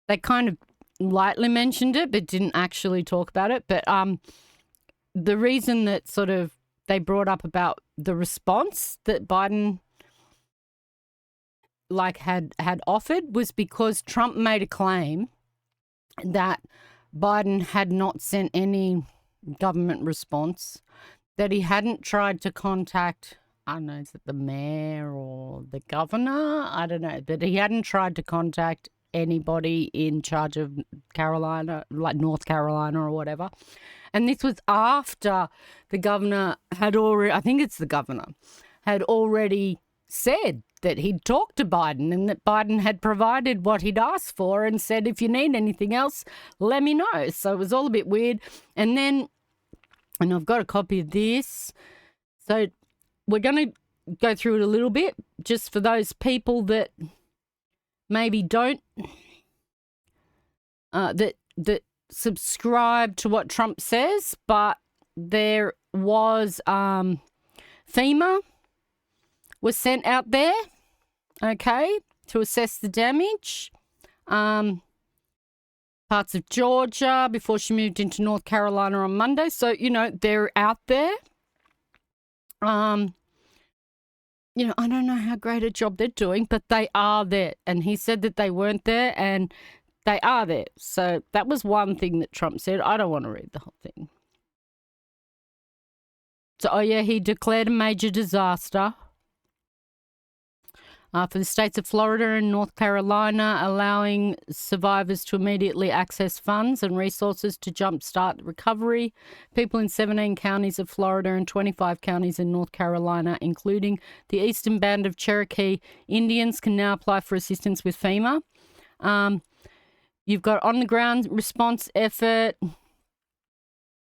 they kind of lightly mentioned it, but didn't actually talk about it. But the reason that sort of they brought up about the response that Biden had offered was because Trump made a claim that Biden had not sent any government response, that he hadn't tried to contact, I don't know, is it the mayor or the governor? I don't know. But he hadn't tried to contact anybody in charge of Carolina, North Carolina or whatever. And this was after the governor had already, I think it's the governor, had already said that he'd talked to Biden and that Biden had provided what he'd asked for and said, if you need anything else, let me know. So it was all a bit weird. And then, and I've got a copy of this. So we're going to go through it a little bit, just for those people that maybe don't, that subscribe to what Trump says, but there was FEMA was sent out there, okay, to assess the damage. Parts of Georgia before she moved into North Carolina on Monday. So, they're out there. I don't know how great a job they're doing, but they are there. And he said that they weren't there and They are there. So that was one thing that Trump said. I don't want to read the whole thing. So, he declared a major disaster for the states of Florida and North Carolina, allowing survivors to immediately access funds and resources to jumpstart the recovery. People in 17 counties of Florida and 25 counties in North Carolina, including the Eastern Band of Cherokee Indians, can now apply for assistance with FEMA. You've got on-the-ground response effort.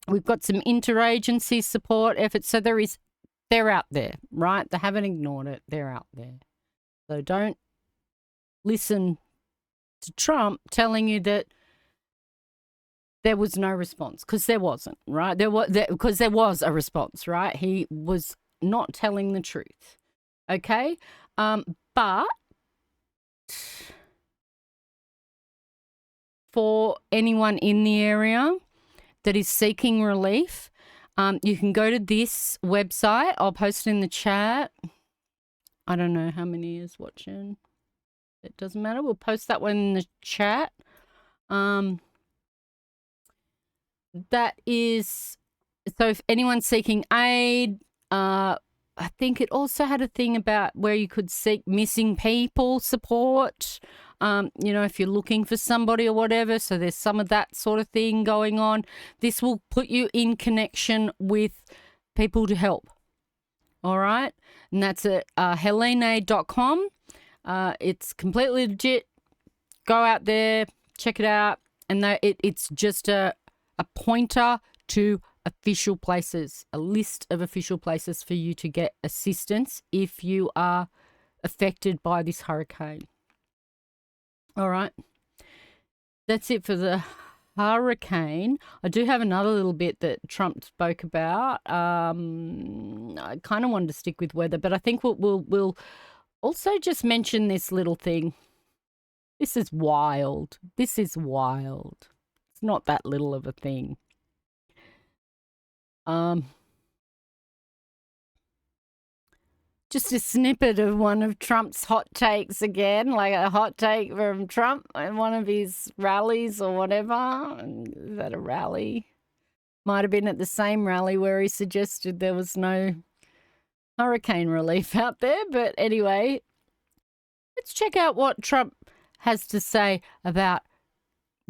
We've got some interagency support efforts. So they're out there, right? They haven't ignored it. They're out there. So don't listen to Trump telling you that there was no response, because there wasn't, right? Because there was a response, right? He was not telling the truth. Okay? But for anyone in the area that is seeking relief, you can go to this website. I'll post it in the chat. I don't know how many is watching. It doesn't matter. We'll post that one in the chat. That is, so if anyone's seeking aid, I think it also had a thing about where you could seek missing people support, if you're looking for somebody or whatever. So there's some of that sort of thing going on. This will put you in connection with people to help. All right. And that's at heleneaid.com. It's completely legit. Go out there, check it out. And it's just a pointer to official places, a list of official places for you to get assistance if you are affected by this hurricane. All right. That's it for the hurricane. I do have another little bit that Trump spoke about. I kind of wanted to stick with weather, but I think we'll also just mention this little thing. This is wild. This is wild. It's not that little of a thing. Just a snippet of one of Trump's hot takes again, like a hot take from Trump in one of his rallies or whatever. Is that a rally? Might have been at the same rally where he suggested there was no hurricane relief out there. But anyway, let's check out what Trump has to say about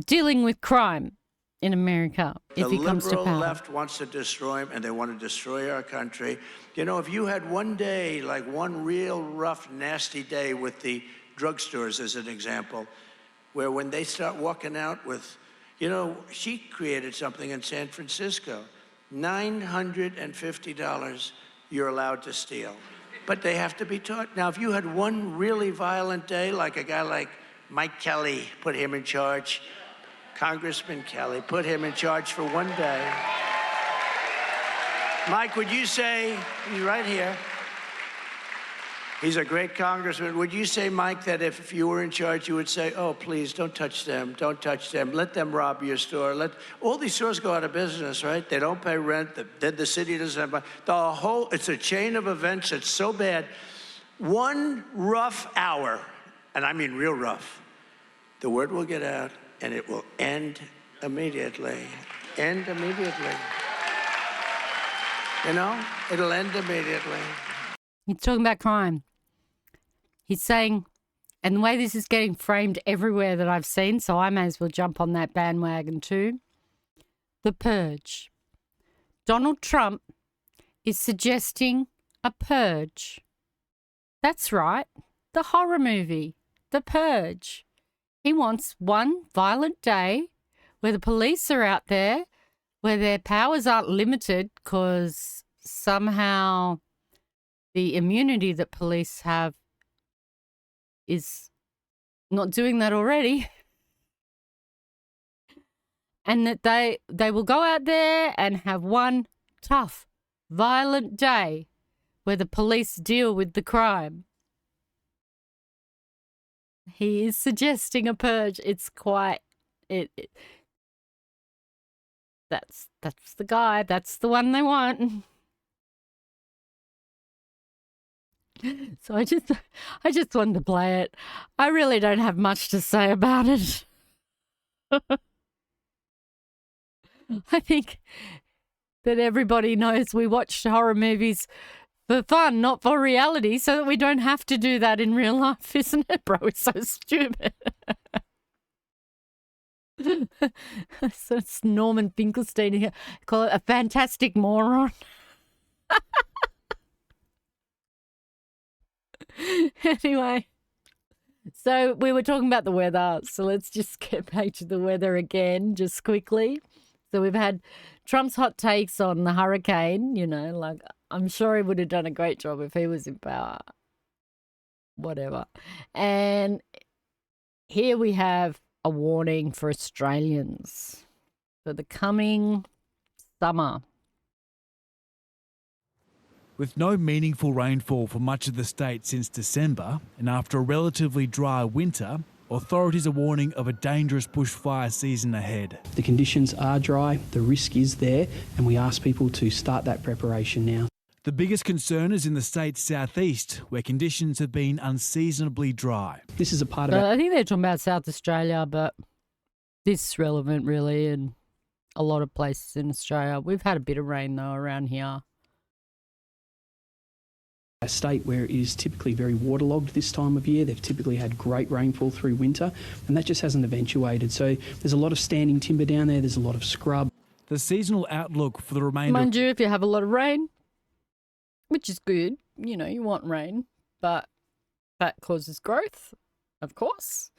dealing with crime in America if he comes to power. The liberal left wants to destroy him, and they want to destroy our country. You know, if you had one day, like one real rough, nasty day with the drugstores as an example, where when they start walking out with, she created something in San Francisco, $950 you're allowed to steal. But they have to be taught. Now, if you had one really violent day, like a guy like Mike Kelly, put him in charge, Congressman Kelly, put him in charge for one day. Mike, would you say, he's right here, he's a great congressman. Would you say, Mike, that if you were in charge, you would say, oh, please, don't touch them, let them rob your store. All these stores go out of business, right? They don't pay rent, then the city doesn't have money. It's a chain of events that's so bad. One rough hour, and I mean real rough, the word will get out, and it will end immediately. End immediately. It'll end immediately. He's talking about crime. He's saying, and the way this is getting framed everywhere that I've seen, so I may as well jump on that bandwagon too, the purge. Donald Trump is suggesting a purge. That's right, the horror movie, The Purge. He wants one violent day where the police are out there, where their powers aren't limited because somehow the immunity that police have is not doing that already. And that they will go out there and have one tough, violent day where the police deal with the crime. He is suggesting a purge. It's quite that's the guy. That's the one they want. So I just wanted to play it. I really don't have much to say about it. I think that everybody knows we watch horror movies for fun, not for reality, so that we don't have to do that in real life, isn't it, bro? It's so stupid. So it's Norman Finkelstein here. Call it a fantastic moron. Anyway, so we were talking about the weather, so let's just get back to the weather again, just quickly. So we've had Trump's hot takes on the hurricane, like I'm sure he would have done a great job if he was in power. Whatever. And here we have a warning for Australians for the coming summer. With no meaningful rainfall for much of the state since December, and after a relatively dry winter, authorities are warning of a dangerous bushfire season ahead. The conditions are dry, the risk is there, and we ask people to start that preparation now. The biggest concern is in the state's southeast, where conditions have been unseasonably dry. This is a part of I think they're talking about South Australia, but this is relevant really in a lot of places in Australia. We've had a bit of rain though around here. A state where it is typically very waterlogged this time of year. They've typically had great rainfall through winter, and that just hasn't eventuated. So there's a lot of standing timber down there, there's a lot of scrub. The seasonal outlook for the remainder... Mind you, if you have a lot of rain, which is good, you want rain, but that causes growth, of course,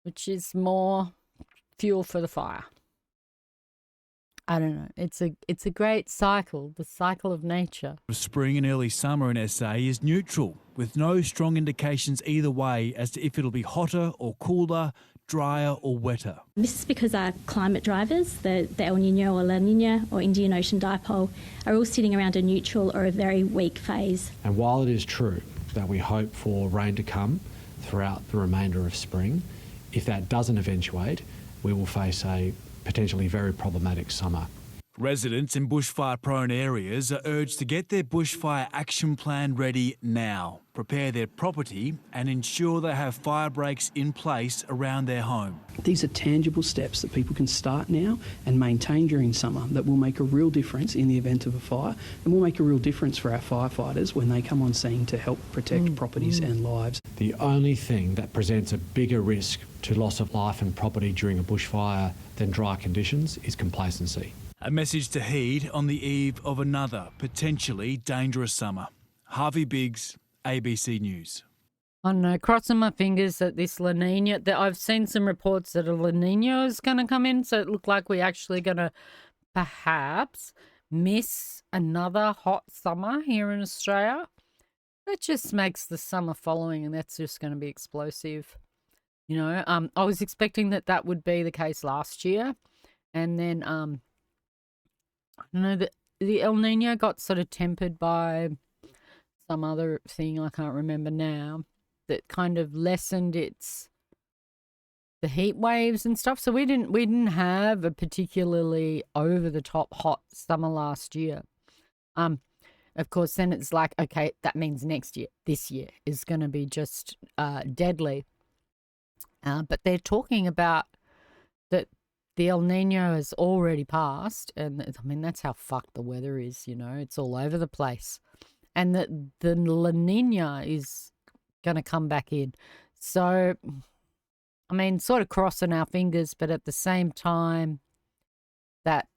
which is more fuel for the fire. I don't know. It's a great cycle, the cycle of nature. Spring and early summer in SA is neutral, with no strong indications either way as to if it'll be hotter or cooler, drier or wetter. This is because our climate drivers, the El Niño or La Niña or Indian Ocean Dipole, are all sitting around a neutral or a very weak phase. And while it is true that we hope for rain to come throughout the remainder of spring, if that doesn't eventuate, we will face a potentially very problematic summer. Residents in bushfire-prone areas are urged to get their bushfire action plan ready now, prepare their property and ensure they have fire breaks in place around their home. These are tangible steps that people can start now and maintain during summer that will make a real difference in the event of a fire, and will make a real difference for our firefighters when they come on scene to help protect properties and lives. The only thing that presents a bigger risk to loss of life and property during a bushfire than dry conditions is complacency. A message to heed on the eve of another potentially dangerous summer. Harvey Biggs, ABC News. I don't know, crossing my fingers that this La Nina, that I've seen some reports that a La Nina is going to come in, so it looked like we're actually going to perhaps miss another hot summer here in Australia. That just makes the summer following, and that's just going to be explosive. I was expecting that would be the case last year, and then I don't know, the El Nino got sort of tempered by some other thing I can't remember now that kind of lessened the heat waves and stuff. So we didn't have a particularly over the top hot summer last year. Of course, then it's like, okay, that means this year is going to be just deadly. But they're talking about that the El Nino has already passed, and I mean, that's how fucked the weather is, it's all over the place. And that the La Nina is going to come back in. So, I mean, sort of crossing our fingers, but at the same time, that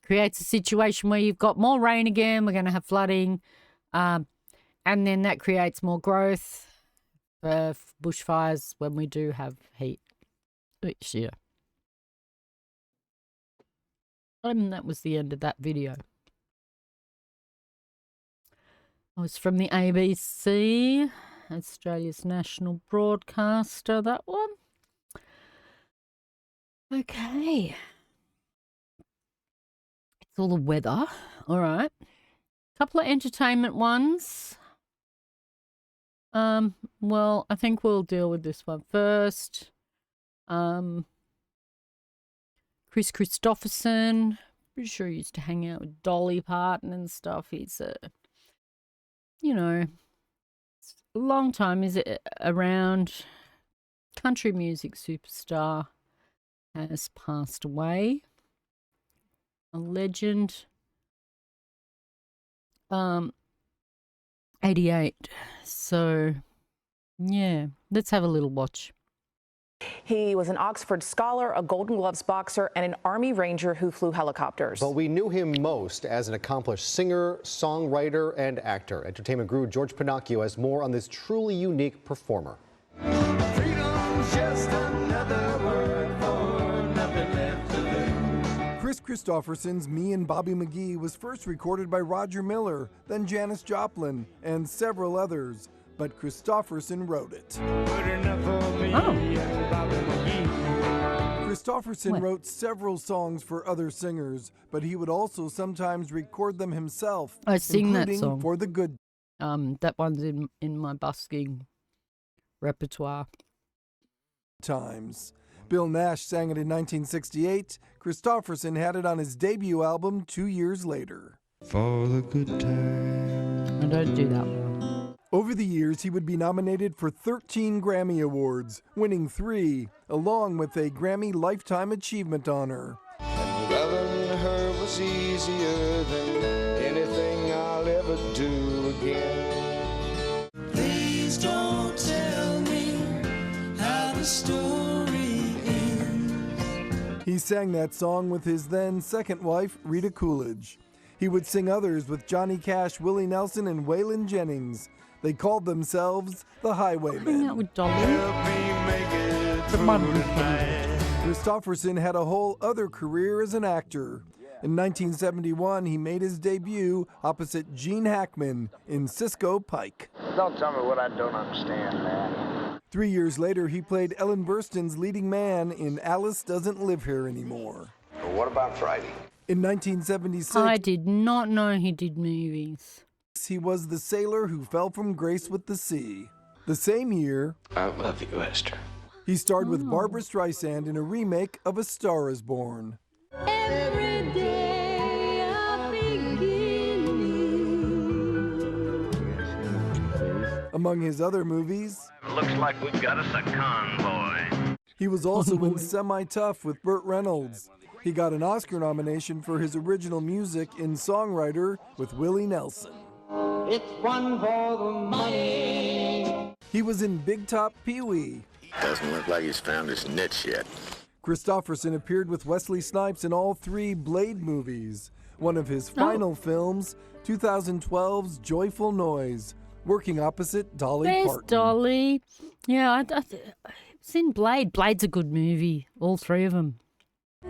creates a situation where you've got more rain again, we're going to have flooding, and then that creates more growth for bushfires when we do have heat each year. And that was the end of that video. It was from the ABC, Australia's national broadcaster, that one. Okay. It's all the weather. All right. Couple of entertainment ones. Well, I think we'll deal with this one first. Chris Christopherson, pretty sure he used to hang out with Dolly Parton and stuff. He's a long time is it around country music superstar. has passed away. A legend. 88. So, yeah, let's have a little watch. He was an Oxford scholar, a Golden Gloves boxer, and an Army Ranger who flew helicopters. But we knew him most as an accomplished singer, songwriter, and actor. Entertainment guru George Pinocchio has more on this truly unique performer. Freedom's just another word for nothing left to lose. Chris Christopherson's Me and Bobby McGee was first recorded by Roger Miller, then Janis Joplin, and several others. But Christopherson wrote it. Christopherson wrote several songs for other singers, but he would also sometimes record them himself. I sing that including song. For the Good. That one's in my busking repertoire. Times. Bill Nash sang it in 1968. Christopherson had it on his debut album 2 years later. For the good time. I don't do that one. Over the years, he would be nominated for 13 Grammy Awards, winning 3, along with a Grammy Lifetime Achievement honor. And loving her was easier than anything I'll ever do again. Please don't tell me how the story ends. He sang that song with his then second wife, Rita Coolidge. He would sing others with Johnny Cash, Willie Nelson, and Waylon Jennings. They called themselves the Highwaymen. Hang out with Dolly. Christopherson had a whole other career as an actor. In 1971, he made his debut opposite Gene Hackman in Cisco Pike. Don't tell me what I don't understand, man. 3 years later, he played Ellen Burstyn's leading man in Alice Doesn't Live Here Anymore. But what about Friday? In 1976, I did not know he did movies. He was the sailor who fell from grace with the sea. The same year, I love you, Esther. He starred with Barbra Streisand in a remake of A Star Is Born. Every day I begin Among his other movies, Looks like we've got us a convoy. he was also in Semi-Tough with Burt Reynolds. He got an Oscar nomination for his original music in Songwriter with Willie Nelson. It's one for the money. He was in Big Top Pee-wee. Doesn't look like he's found his niche yet. Christopherson appeared with Wesley Snipes in all 3 Blade movies. One of his final films, 2012's Joyful Noise, working opposite Dolly There's Parton. Dolly. Yeah, it's in Blade. Blade's a good movie. All 3 of them.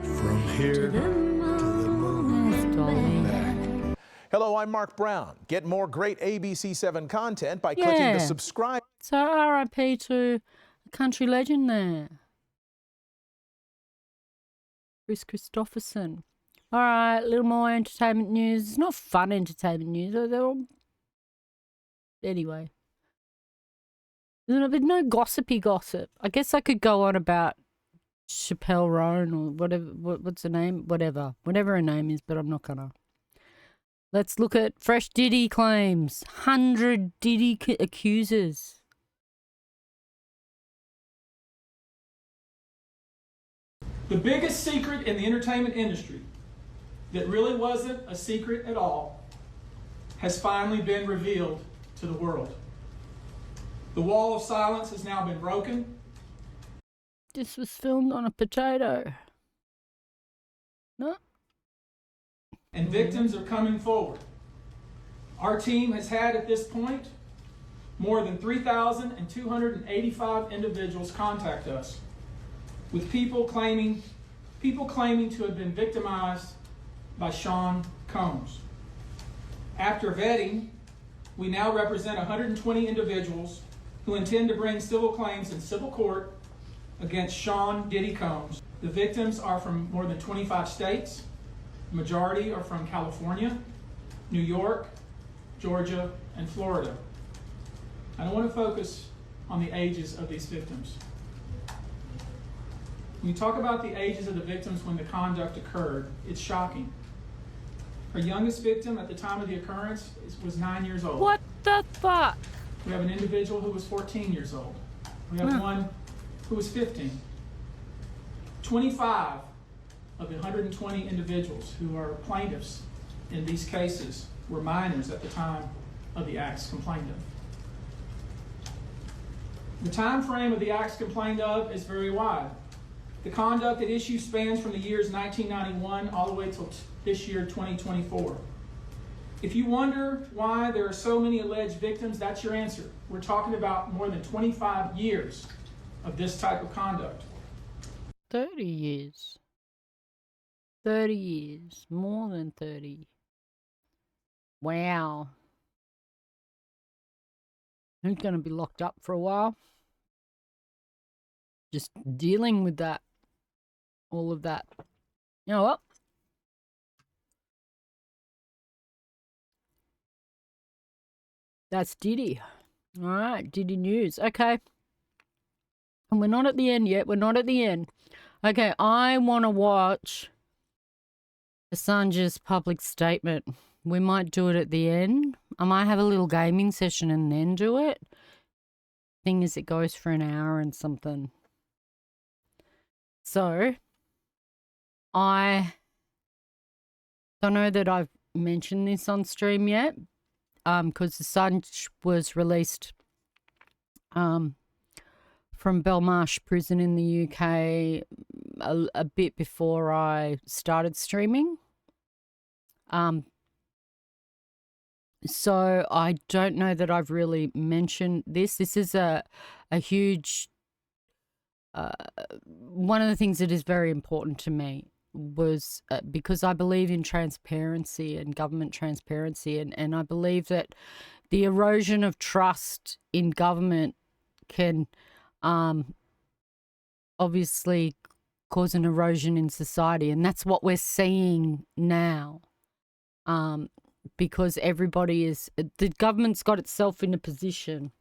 From here to the moon. There's Dolly. Hello, I'm Mark Brown. Get more great ABC7 content by clicking the subscribe. So RIP to a country legend there. Chris Christopherson. All right, a little more entertainment news. It's not fun entertainment news. They're all... Anyway. There's no gossipy gossip. I guess I could go on about Chappelle Roan or whatever. What's her name? Whatever her name is, but I'm not gonna. Let's look at fresh Diddy claims. 100 Diddy accusers. The biggest secret in the entertainment industry that really wasn't a secret at all has finally been revealed to the world. The wall of silence has now been broken. This was filmed on a potato. No? And victims are coming forward. Our team has had at this point more than 3,285 individuals contact us with people claiming to have been victimized by Sean Combs. After vetting, we now represent 120 individuals who intend to bring civil claims in civil court against Sean Diddy Combs. The victims are from more than 25 states. The majority are from California, New York, Georgia, and Florida. I don't want to focus on the ages of these victims. When you talk about the ages of the victims when the conduct occurred, it's shocking. Our youngest victim at the time of the occurrence was 9 years old. What the fuck? We have an individual who was 14 years old. We have one who was 15. 25 of the 120 individuals who are plaintiffs in these cases were minors at the time of the acts complained of. The time frame of the acts complained of is very wide. The conduct at issue spans from the years 1991 all the way till this year, 2024. If you wonder why there are so many alleged victims, that's your answer. We're talking about more than 25 years of this type of conduct. 30 years. 30 years. More than 30. Wow. Who's going to be locked up for a while? Just dealing with that. All of that. You know what? That's Diddy. All right, Diddy news. Okay. And we're not at the end yet. We're not at the end. Okay, I want to watch Assange's public statement. We might do it at the end. I might have a little gaming session and then do it. Thing is, it goes for an hour and something. So, I don't know that I've mentioned this on stream yet, because Assange was released from Belmarsh prison in the UK a bit before I started streaming. So I don't know that I've really mentioned this. This is a huge, one of the things that is very important to me was because I believe in transparency and government transparency, and I believe that the erosion of trust in government can obviously cause an erosion in society, and that's what we're seeing now. Because the government's got itself in a position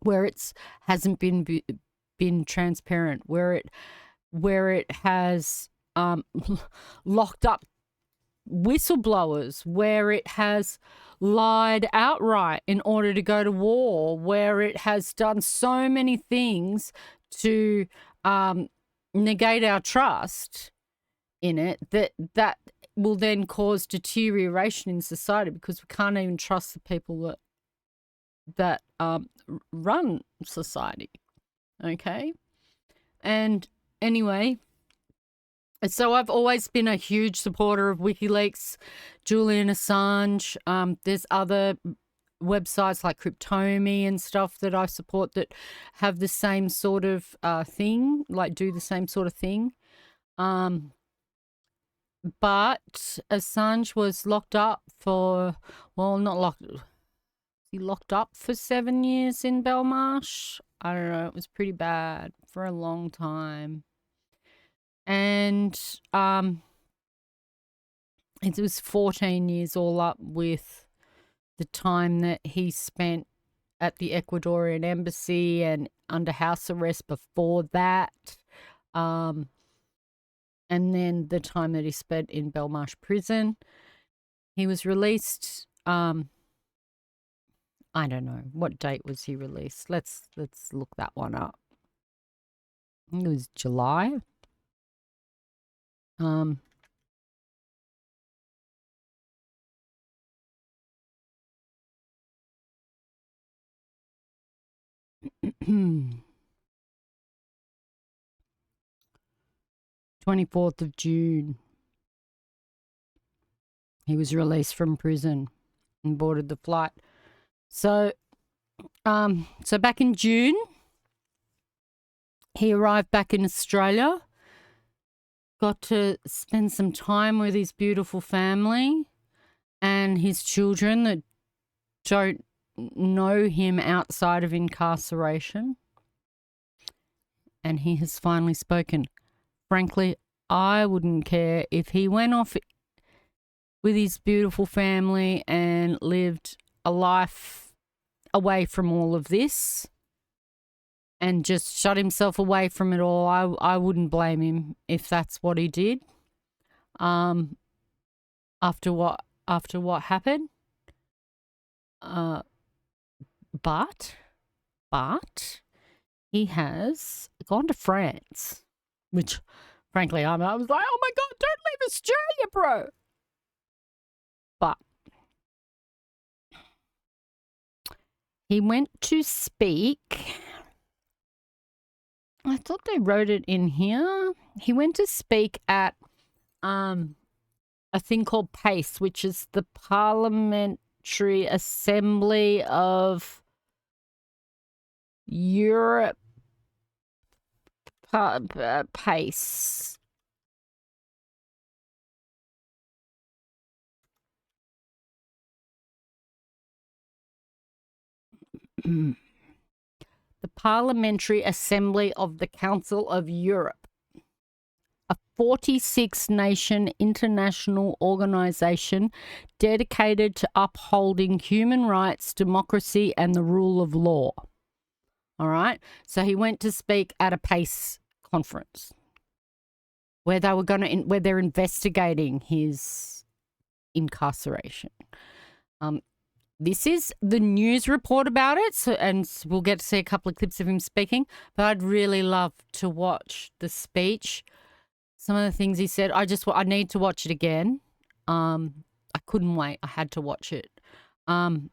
where it hasn't been transparent, where it has locked up whistleblowers, where it has lied outright in order to go to war, where it has done so many things to negate our trust in it, that will then cause deterioration in society, because we can't even trust the people that run society. Okay? And anyway, so I've always been a huge supporter of WikiLeaks, Julian Assange. There's other websites like Cryptomy and stuff that I support that have the same sort of thing, like do the same sort of thing. But Assange was locked up for, well, not locked, he locked up for 7 years in Belmarsh. I don't know, it was pretty bad for a long time. And it was 14 years all up with the time that he spent at the Ecuadorian embassy and under house arrest before that. And then the time that he spent in Belmarsh prison. He was released, I don't know, what date was he released? Let's look that one up. I think it was July. 24th of June. He was released from prison and boarded the flight. So back in June, he arrived back in Australia, got to spend some time with his beautiful family and his children that don't know him outside of incarceration. And he has finally spoken. Frankly, I wouldn't care if he went off with his beautiful family and lived a life away from all of this and just shut himself away from it all. I wouldn't blame him if that's what he did. After what happened. But he has gone to France which, frankly, I was like, oh my God, don't leave Australia, bro. But he went to speak. I thought they wrote it in here. He went to speak at a thing called PACE, which is the Parliamentary Assembly of Europe. PACE. The Parliamentary Assembly of the Council of Europe, a 46-nation international organisation dedicated to upholding human rights, democracy and the rule of law. All right? So he went to speak at a PACE conference where they were where they're investigating his incarceration. This is the news report about it, and we'll get to see a couple of clips of him speaking, but I'd really love to watch the speech. Some of the things he said, I need to watch it again. I couldn't wait. I had to watch it. But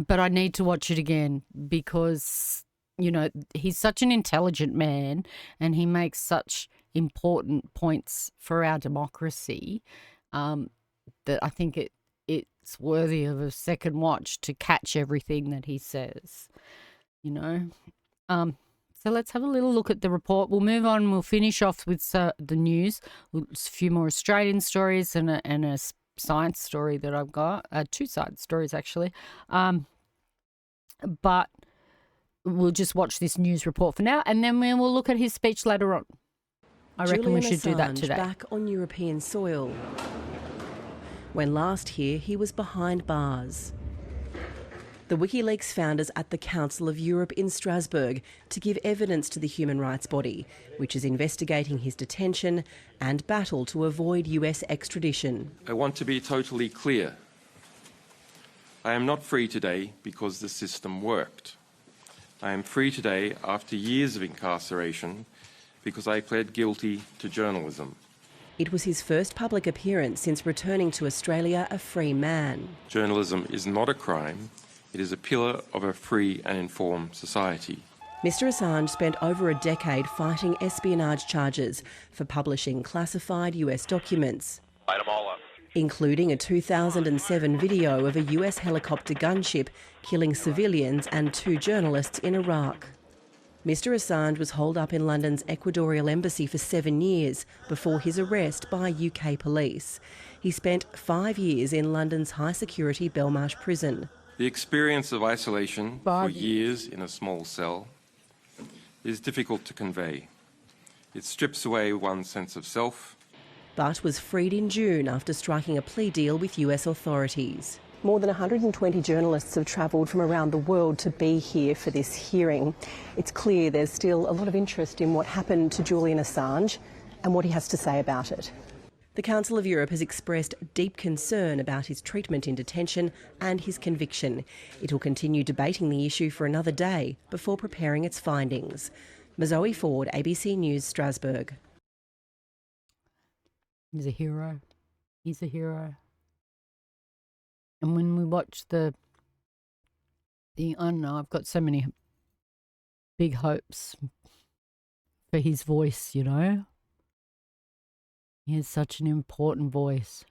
I need to watch it again because, you know, he's such an intelligent man and he makes such important points for our democracy that I think it's worthy of a second watch to catch everything that he says, you know. So let's have a little look at the report. We'll move on. We'll finish off with the news. A few more Australian stories and a science story that I've got. Two science stories, actually. But we'll just watch this news report for now, and then we will look at his speech later on. I reckon we should do that today. Back on European soil. When last here, he was behind bars. The WikiLeaks founders at the Council of Europe in Strasbourg to give evidence to the human rights body, which is investigating his detention and battle to avoid US extradition. I want to be totally clear. I am not free today because the system worked. I am free today after years of incarceration because I pled guilty to journalism. It was his first public appearance since returning to Australia a free man. Journalism is not a crime. It is a pillar of a free and informed society. Mr Assange spent over a decade fighting espionage charges for publishing classified US documents, including a 2007 video of a US helicopter gunship killing civilians and 2 journalists in Iraq. Mr Assange was holed up in London's Ecuadorial embassy for 7 years before his arrest by UK police. He spent 5 years in London's high-security Belmarsh prison. The experience of isolation for years in a small cell is difficult to convey. It strips away one's sense of self. But was freed in June after striking a plea deal with US authorities. More than 120 journalists have travelled from around the world to be here for this hearing. It's clear there's still a lot of interest in what happened to Julian Assange and what he has to say about it. The Council of Europe has expressed deep concern about his treatment in detention and his conviction. It will continue debating the issue for another day before preparing its findings. Mazoe Ford, ABC News, Strasbourg. He's a hero. He's a hero. And when we watch I don't know, I've got so many big hopes for his voice, you know. He has such an important voice.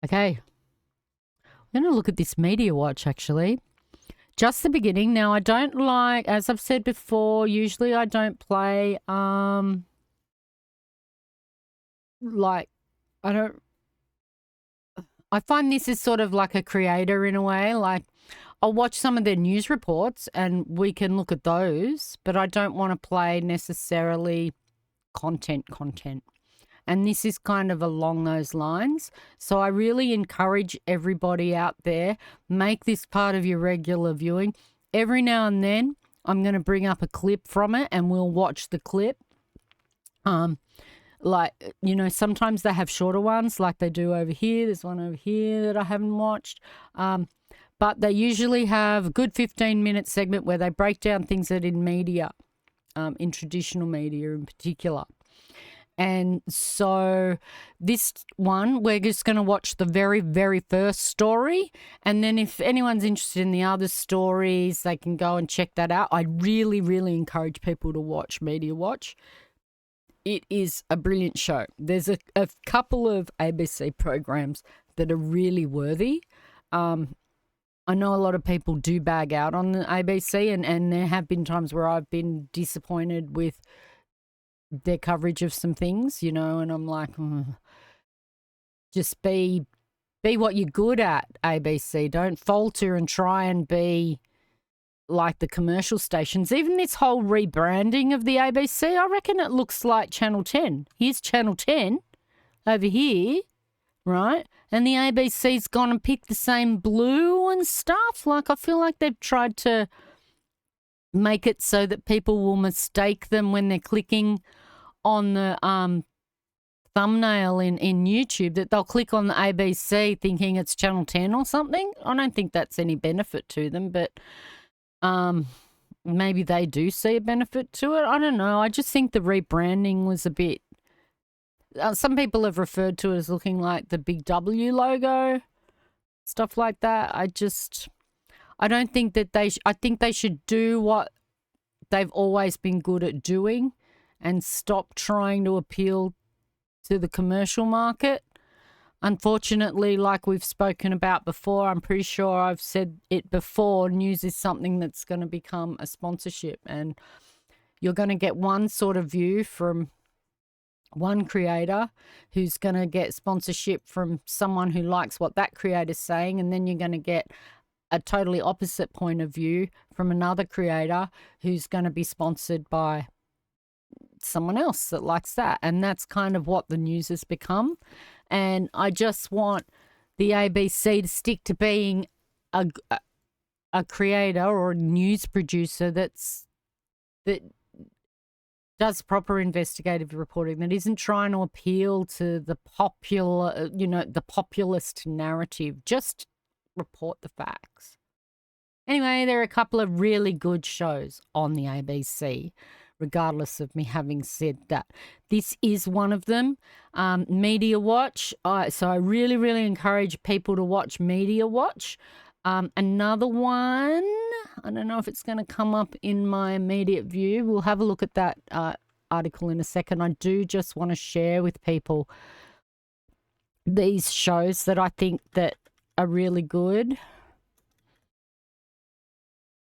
Okay. I'm going to look at this media watch, actually. Just the beginning. Now, I don't like, as I've said before, usually I don't play, I find this is sort of like a creator in a way. Like, I'll watch some of their news reports and we can look at those, but I don't want to play necessarily content. And this is kind of along those lines. So I really encourage everybody out there, make this part of your regular viewing. Every now and then, I'm going to bring up a clip from it and we'll watch the clip. like, you know, sometimes they have shorter ones like they do over here. There's one over here that I haven't watched. But they usually have a good 15-minute segment where they break down things that in media, in traditional media in particular. And so this one, we're just going to watch the very, very first story. And then if anyone's interested in the other stories, they can go and check that out. I really, really encourage people to watch Media Watch. It is a brilliant show. There's a couple of ABC programs that are really worthy. I know a lot of people do bag out on the ABC, and there have been times where I've been disappointed with their coverage of some things, you know, and I'm like, just be what you're good at, ABC. Don't falter and try and be like the commercial stations. Even this whole rebranding of the ABC, I reckon it looks like Channel 10. Here's Channel 10 over here, right? And the ABC's gone and picked the same blue and stuff. Like, I feel like they've tried to make it so that people will mistake them when they're clicking on the thumbnail in YouTube, that they'll click on the ABC thinking it's Channel 10 or something. I don't think that's any benefit to them, but maybe they do see a benefit to it. I don't know. I just think the rebranding was a bit... some people have referred to it as looking like the Big W logo, stuff like that. I don't think that I think they should do what they've always been good at doing and stop trying to appeal to the commercial market. Unfortunately, like we've spoken about before, I'm pretty sure I've said it before, news is something that's going to become a sponsorship, and you're going to get one sort of view from one creator who's going to get sponsorship from someone who likes what that creator's saying, and then you're going to get a totally opposite point of view from another creator who's going to be sponsored by someone else that likes that. And that's kind of what the news has become. And I just want the ABC to stick to being a creator or a news producer that does proper investigative reporting, that isn't trying to appeal to the popular, the populist narrative. Just report the facts. Anyway, there are a couple of really good shows on the ABC, regardless of me having said that. This is one of them, Media Watch. So I really, really encourage people to watch Media Watch. Another one, I don't know if it's going to come up in my immediate view. We'll have a look at that article in a second. I do just want to share with people these shows that I think that are really good.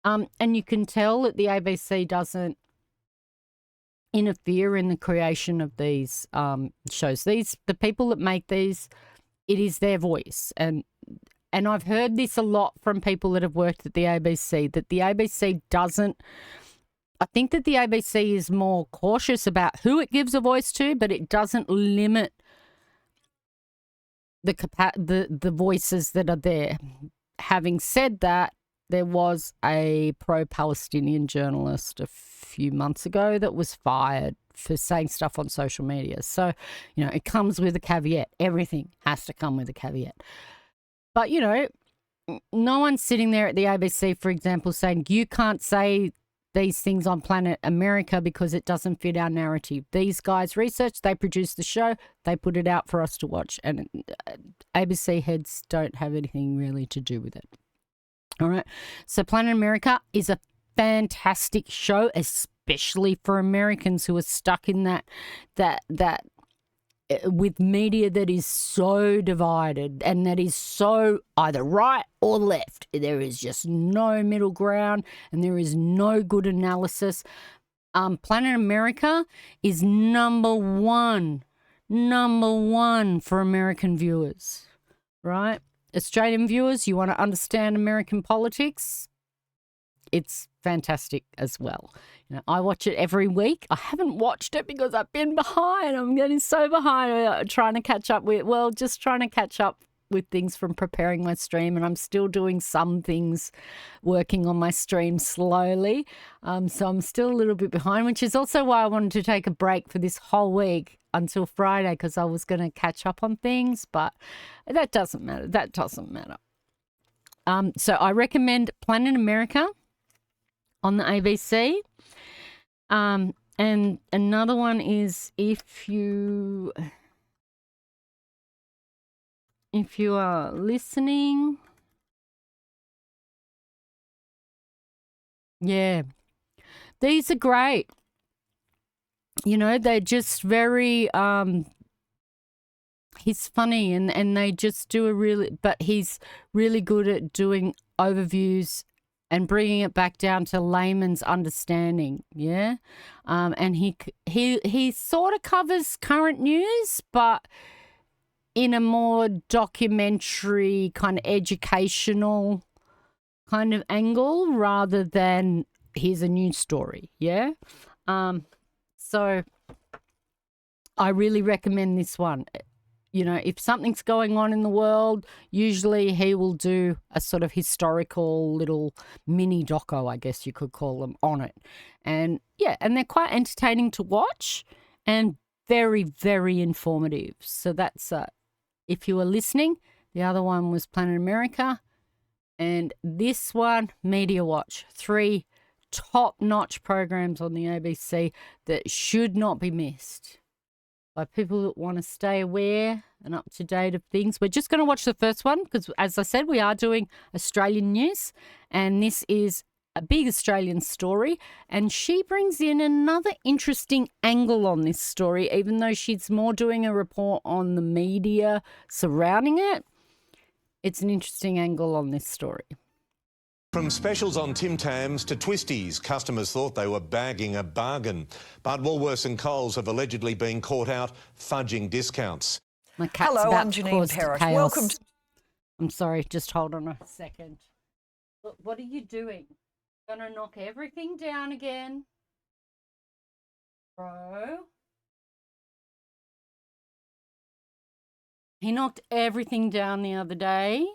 And you can tell that the ABC doesn't interfere in the creation of these shows. The people that make these, it is their voice. And I've heard this a lot from people that have worked at the ABC, that the ABC doesn't... I think that the ABC is more cautious about who it gives a voice to, but it doesn't limit the voices that are there. Having said that, there was a pro-Palestinian journalist a few months ago that was fired for saying stuff on social media. So, it comes with a caveat. Everything has to come with a caveat. But, no one's sitting there at the ABC, for example, saying you can't say these things on Planet America because it doesn't fit our narrative. These guys research, they produce the show, they put it out for us to watch. And ABC heads don't have anything really to do with it. All right. So Planet America is a fantastic show, especially for Americans who are stuck in that with media that is so divided and that is so either right or left. There is just no middle ground and there is no good analysis. Planet America is number one for American viewers, right? Australian viewers, you want to understand American politics, it's fantastic as well. I watch it every week. I haven't watched it because I've been behind. I'm getting so behind trying to catch up with things from preparing my stream, and I'm still doing some things, working on my stream slowly. So I'm still a little bit behind, which is also why I wanted to take a break for this whole week until Friday because I was going to catch up on things, but that doesn't matter. That doesn't matter. So I recommend Planet America on the ABC. And another one is if you are listening. Yeah. These are great. You know, they're just very he's funny and they just do but he's really good at doing overviews and bringing it back down to layman's understanding, yeah? And he sort of covers current news, but in a more documentary kind of educational kind of angle rather than here's a news story, yeah? So I really recommend this one. You know, if something's going on in the world, usually he will do a sort of historical little mini doco, I guess you could call them, on it. And yeah, and they're quite entertaining to watch and very, very informative. So that's, if you were listening, the other one was Planet America. And this one, Media Watch. 3 top-notch programs on the ABC that should not be missed by people that want to stay aware and up to date of things. We're just going to watch the first one because, as I said, we are doing Australian news, and this is a big Australian story, and she brings in another interesting angle on this story, even though she's more doing a report on the media surrounding it. It's an interesting angle on this story. From specials on Tim Tams to Twisties, customers thought they were bagging a bargain. But Woolworths and Coles have allegedly been caught out fudging discounts. My cat's Hello, about I'm to Janine cause Parrish. chaos. Welcome to... I'm sorry, just hold on a second. Look, what are you doing? Gonna knock everything down again? Bro? He knocked everything down the other day.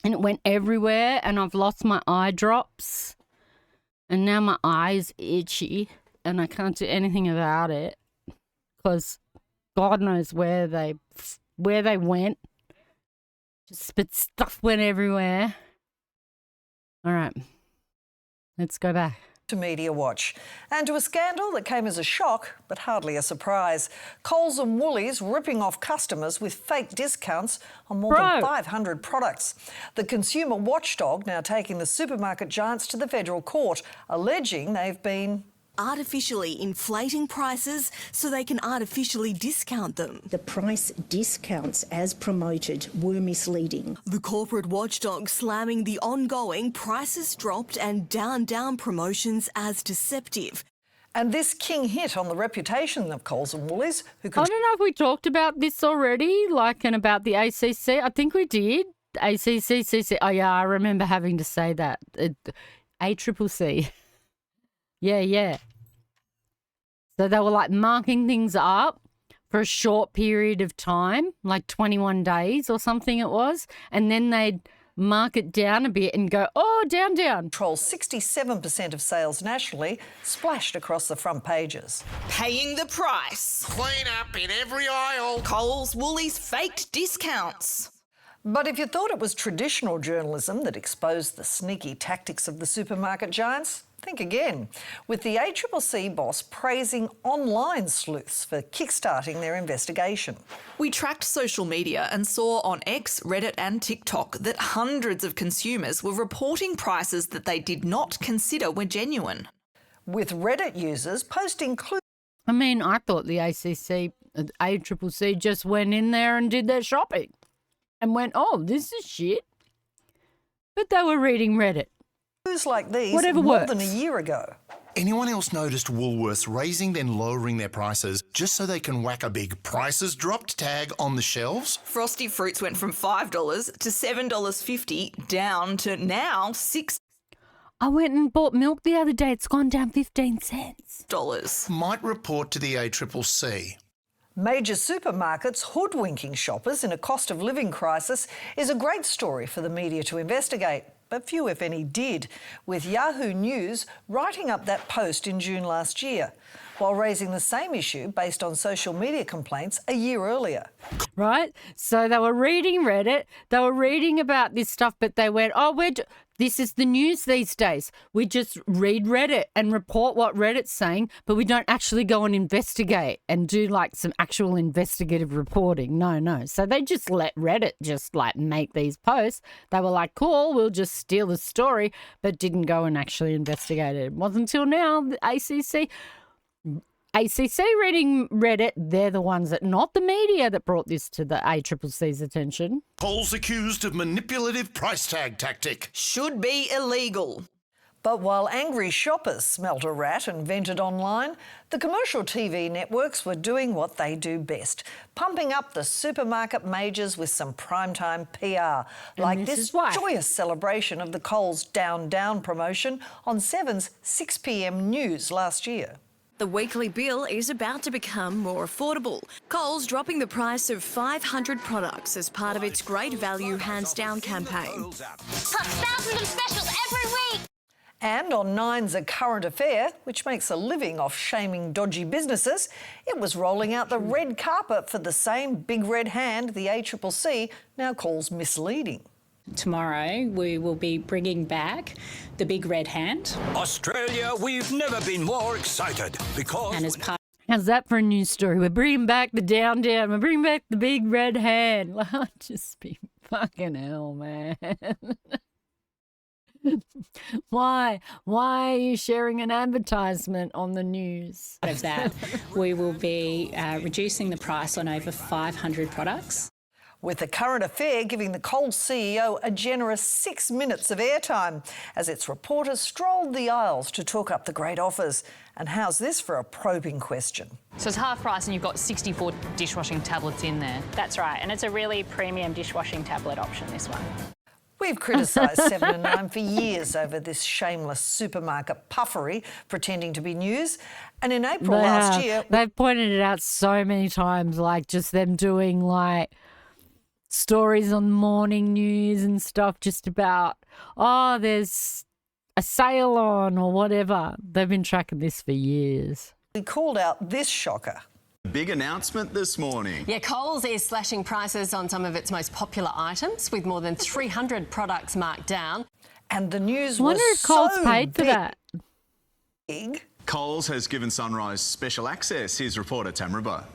And it went everywhere, and I've lost my eye drops. And now my eye's itchy, and I can't do anything about it. Because God knows where they went. But stuff went everywhere. All right. Let's go back to Media Watch and to a scandal that came as a shock but hardly a surprise. Coles and Woolies ripping off customers with fake discounts on more than 500 products. The consumer watchdog now taking the supermarket giants to the federal court, alleging they've been artificially inflating prices so they can artificially discount them. The price discounts as promoted were misleading. The corporate watchdog slamming the ongoing prices dropped and down promotions as deceptive. And this king hit on the reputation of Coles and Woolies, who I don't know if we talked about this already, and about the ACC. I think we did. ACC. Oh, yeah, I remember having to say that. ACCC. Yeah. So they were marking things up for a short period of time, 21 days or something it was, and then they'd mark it down a bit and go, oh, down. Controls 67% of sales nationally, splashed across the front pages. Paying the price. Clean up in every aisle. Coles, Woolies faked discounts. But if you thought it was traditional journalism that exposed the sneaky tactics of the supermarket giants, think again, with the ACCC boss praising online sleuths for kickstarting their investigation. We tracked social media and saw on X, Reddit and TikTok that hundreds of consumers were reporting prices that they did not consider were genuine. With Reddit users posting clues. I mean, I thought the ACCC just went in there and did their shopping and went, oh, this is shit. But they were reading Reddit. Like these Whatever more works. than a year ago. Anyone else noticed Woolworths raising then lowering their prices just so they can whack a big prices dropped tag on the shelves? Frosty Fruits went from $5 to $7.50 down to now $6. I went and bought milk the other day. It's gone down 15 cents. Might report to the ACCC. Major supermarkets hoodwinking shoppers in a cost of living crisis is a great story for the media to investigate. But few, if any, did, with Yahoo News writing up that post in June last year. while raising the same issue based on social media complaints a year earlier. Right? So they were reading Reddit, they were reading about this stuff, but they went, this is the news these days. We just read Reddit and report what Reddit's saying, but we don't actually go and investigate and do like some actual investigative reporting. No. So they just let Reddit just like make these posts. They were like, cool, we'll just steal the story, but didn't go and actually investigate it. It wasn't until now the ACC reading Reddit, they're the ones that, not the media, that brought this to the ACCC's attention. Coles accused of manipulative price tag tactic. Should be illegal. But while angry shoppers smelt a rat and vented online, the commercial TV networks were doing what they do best, pumping up the supermarket majors with some primetime PR, like this joyous celebration of the Coles Down Down promotion on 7's 6 p.m. news last year. The weekly bill is about to become more affordable. Coles dropping the price of 500 products as part of its Great Value Hands Down campaign. Plus thousands of specials every week. And on Nine's A Current Affair, which makes a living off shaming dodgy businesses, it was rolling out the red carpet for the same big red hand the ACCC now calls misleading. Tomorrow we will be bringing back the big red hand. Australia, we've never been more excited because... And as part How's that for a news story? We're bringing back the down. We're bringing back the big red hand. Well, just be fucking hell, man. Why are you sharing an advertisement on the news? Of that, we will be reducing the price on over 500 products. With The Current Affair giving the Coles CEO a generous 6 minutes of airtime as its reporters strolled the aisles to talk up the great offers. And how's this for a probing question? So it's half price and you've got 64 dishwashing tablets in there. That's right, and it's a really premium dishwashing tablet option, this one. We've criticised 7 and 9 for years over this shameless supermarket puffery pretending to be news. And in April last year... They've pointed it out so many times, like just them doing like stories on morning news and stuff just about, there's a sale on or whatever. They've been tracking this for years. We called out this shocker. Big announcement this morning. Yeah, Coles is slashing prices on some of its most popular items with more than 300 products marked down. And the news I wonder if Coles paid for that. Big. Coles has given Sunrise special access. Here's reporter Tamraba.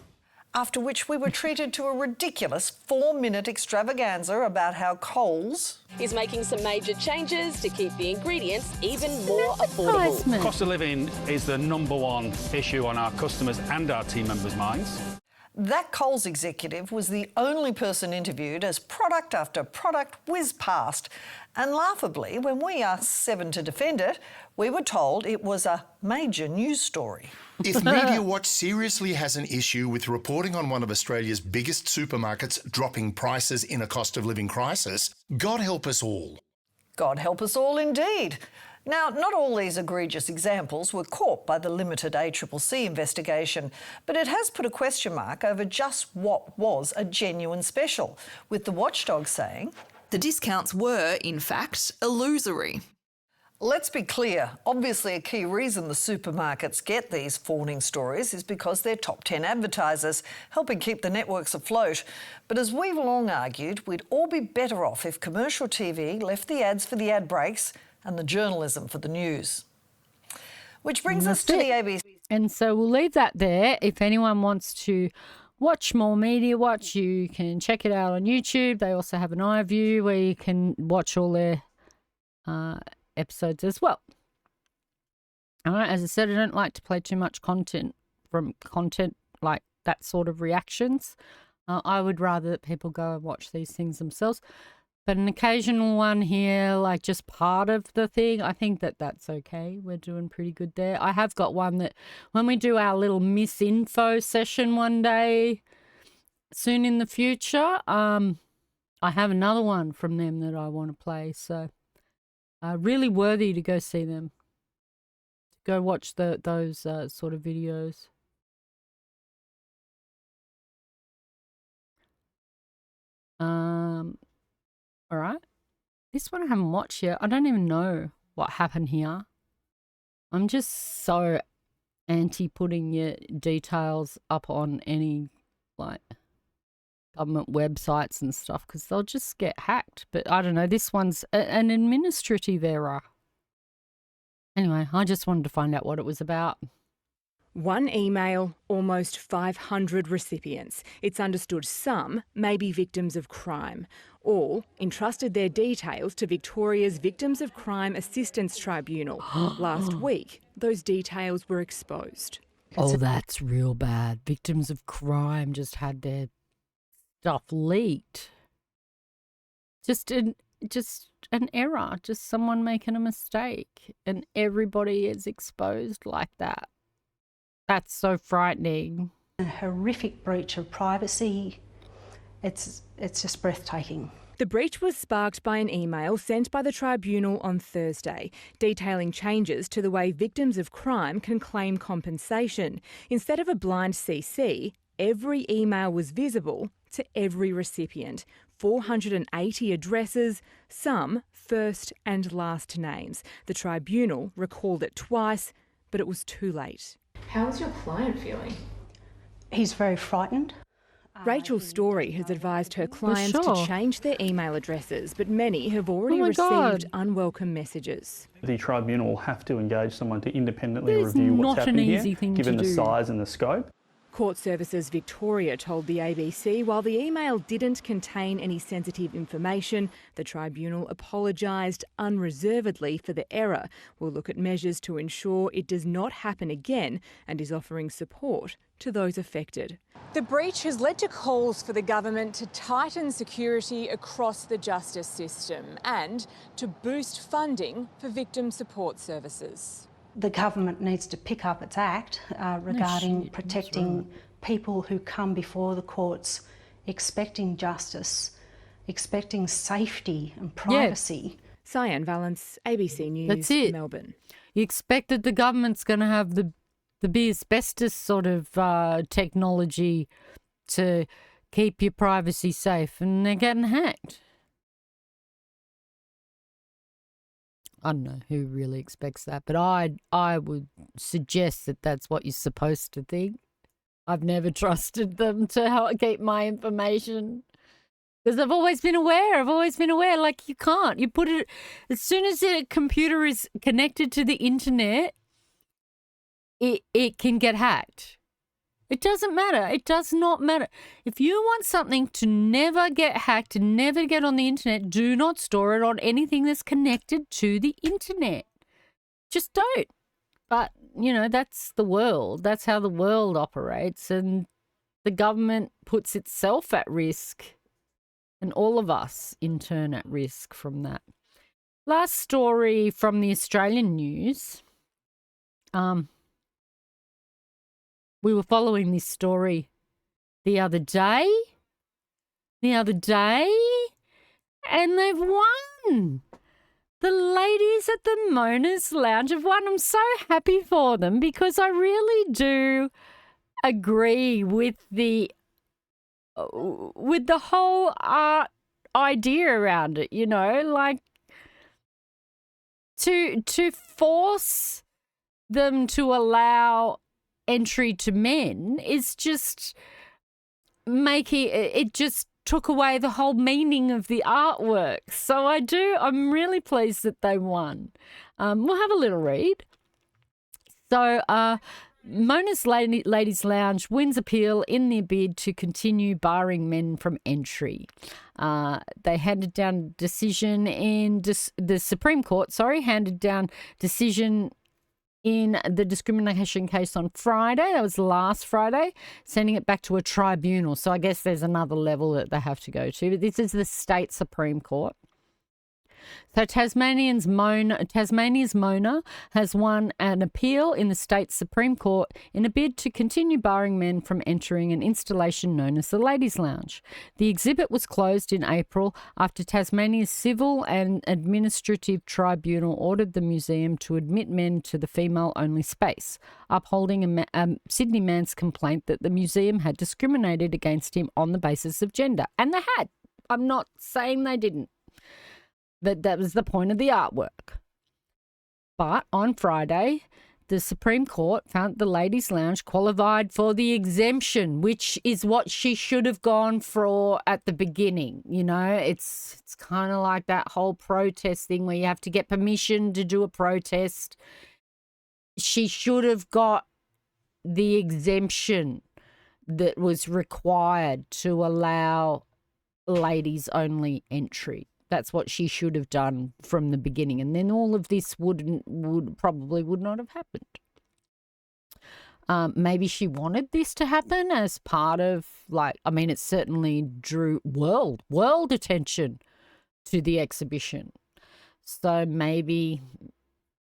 After which we were treated to a ridiculous 4-minute extravaganza about how Coles is making some major changes to keep the ingredients even more affordable. Cost of living is the #1 issue on our customers' and our team members' minds. That Coles executive was the only person interviewed as product after product whizzed past. And laughably, when we asked 7 to defend it, we were told it was a major news story. If Media Watch seriously has an issue with reporting on one of Australia's biggest supermarkets dropping prices in a cost of living crisis, God help us all. God help us all indeed. Now, not all these egregious examples were caught by the limited ACCC investigation, but it has put a question mark over just what was a genuine special, with the watchdog saying... The discounts were, in fact, illusory. Let's be clear. Obviously, a key reason the supermarkets get these fawning stories is because they're top 10 advertisers, helping keep the networks afloat. But as we've long argued, we'd all be better off if commercial TV left the ads for the ad breaks and the journalism for the news. Which brings us to the ABC. And so we'll leave that there. If anyone wants to watch more Media Watch, you can check it out on YouTube. They also have an iView where you can watch all their episodes as well. All right, as I said, I don't like to play too much content like that sort of reactions. I would rather that people go and watch these things themselves. But an occasional one here, like just part of the thing, I think that's okay. We're doing pretty good there. I have got one that when we do our little misinfo session one day soon in the future, I have another one from them that I want to play. So really worthy to go see them. Go watch those sort of videos. All right. This one I haven't watched yet. I don't even know what happened here. I'm just so anti-putting your details up on any, like, government websites and stuff because they'll just get hacked. But I don't know, this one's an administrative error. Anyway, I just wanted to find out what it was about. One email, almost 500 recipients. It's understood some may be victims of crime. All entrusted their details to Victoria's Victims of Crime Assistance Tribunal. Last week, those details were exposed. Oh, that's real bad. Victims of crime just had their stuff leaked. Just an error, just someone making a mistake, and everybody is exposed like that. That's so frightening. A horrific breach of privacy. It's just breathtaking. The breach was sparked by an email sent by the tribunal on Thursday, detailing changes to the way victims of crime can claim compensation. Instead of a blind CC, every email was visible to every recipient. 480 addresses, some first and last names. The tribunal recalled it twice, but it was too late. How is your client feeling? He's very frightened. Rachel Story has advised her clients to change their email addresses, but many have already received unwelcome messages. The tribunal will have to engage someone to independently review what's happening here, given the size and the scope. Court Services Victoria told the ABC while the email didn't contain any sensitive information, the tribunal apologised unreservedly for the error. Will look at measures to ensure it does not happen again and is offering support to those affected. The breach has led to calls for the government to tighten security across the justice system and to boost funding for victim support services. The government needs to pick up its act regarding protecting people who come before the courts expecting justice, expecting safety and privacy. Cyan Valance, ABC News, That's it. Melbourne. You expect that the government's going to have the asbestos sort of technology to keep your privacy safe, and they're getting hacked. I don't know who really expects that, but I would suggest that that's what you're supposed to think. I've never trusted them to keep my information because I've always been aware. Like, you can't. You put it, as soon as a computer is connected to the internet, it can get hacked. It doesn't matter. It does not matter. If you want something to never get hacked and never get on the internet, do not store it on anything that's connected to the internet. Just don't. But, you know, that's the world. That's how the world operates. And the government puts itself at risk and all of us in turn at risk from that. Last story from the Australian news. We were following this story the other day, and they've won. The ladies at the Mona's Lounge have won. I'm so happy for them because I really do agree with the whole art idea around it, you know, like to force them to allow entry to men is just making it just took away the whole meaning of the artwork. So I'm really pleased that they won. We'll have a little read. So Mona's Ladies Lounge wins appeal in their bid to continue barring men from entry. They handed down decision in the Supreme Court, handed down decision in the discrimination case on Friday. That was last Friday, sending it back to a tribunal. So I guess there's another level that they have to go to. But this is the state Supreme Court. So Tasmania's Mona has won an appeal in the state Supreme Court in a bid to continue barring men from entering an installation known as the Ladies' Lounge. The exhibit was closed in April after Tasmania's Civil and Administrative Tribunal ordered the museum to admit men to the female-only space, upholding a Sydney man's complaint that the museum had discriminated against him on the basis of gender. And they had. I'm not saying they didn't. That was the point of the artwork. But on Friday, the Supreme Court found the Ladies' Lounge qualified for the exemption, which is what she should have gone for at the beginning. You know, it's kind of like that whole protest thing where you have to get permission to do a protest. She should have got the exemption that was required to allow ladies only entry. That's what she should have done from the beginning, and then all of this would not have happened. Maybe she wanted this to happen as part of, like, I mean, it certainly drew world attention to the exhibition. So maybe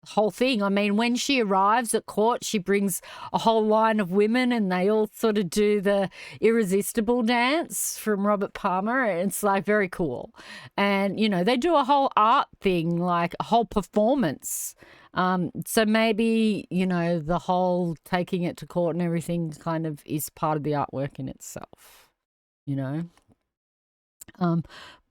whole thing. I mean, when she arrives at court, she brings a whole line of women and they all sort of do the Irresistible dance from Robert Palmer. It's like very cool. And, you know, they do a whole art thing, like a whole performance. So maybe, you know, the whole taking it to court and everything kind of is part of the artwork in itself, you know.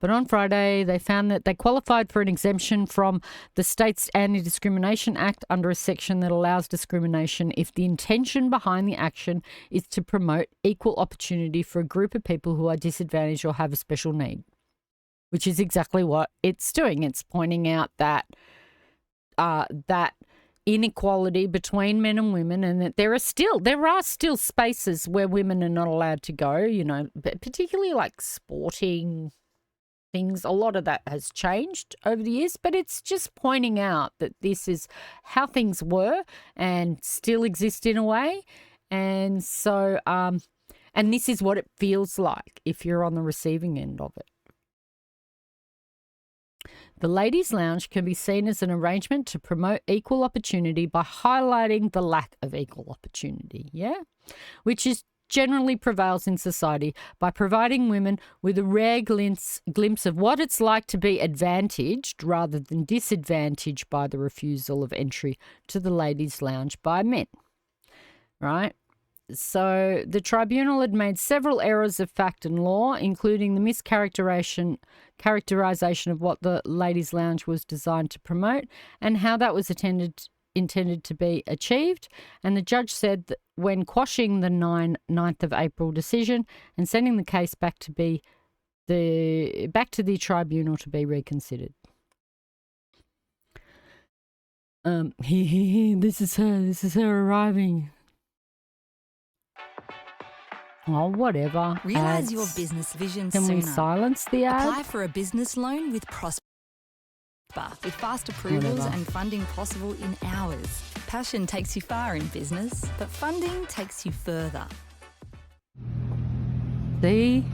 But on Friday, they found that they qualified for an exemption from the state's Anti-Discrimination Act under a section that allows discrimination if the intention behind the action is to promote equal opportunity for a group of people who are disadvantaged or have a special need, which is exactly what it's doing. It's pointing out that that inequality between men and women, and that there are still spaces where women are not allowed to go, you know, particularly like sporting things. A lot of that has changed over the years, but it's just pointing out that this is how things were and still exist in a way. And so, and this is what it feels like if you're on the receiving end of it. The Ladies' Lounge can be seen as an arrangement to promote equal opportunity by highlighting the lack of equal opportunity, which is generally prevails in society, by providing women with a rare glimpse of what it's like to be advantaged rather than disadvantaged by the refusal of entry to the Ladies' Lounge by men, right? So the tribunal had made several errors of fact and law, including the mischaracterization of what the Ladies' Lounge was designed to promote and how that was intended to be achieved. And the judge said that when quashing the 9th of April decision and sending the case back to the tribunal to be reconsidered. This is her arriving. Oh, whatever. Realise your business vision sooner. Can we silence the ad? Apply for a business loan with Prosper, with fast approvals and funding possible in hours. Passion takes you far in business, but funding takes you further. See?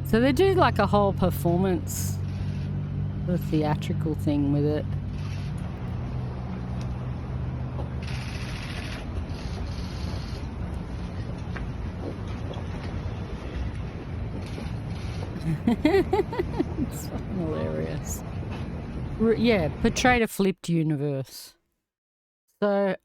So they do like a whole performance, a theatrical thing with it. It's fucking hilarious. Yeah, portrayed a flipped universe. So,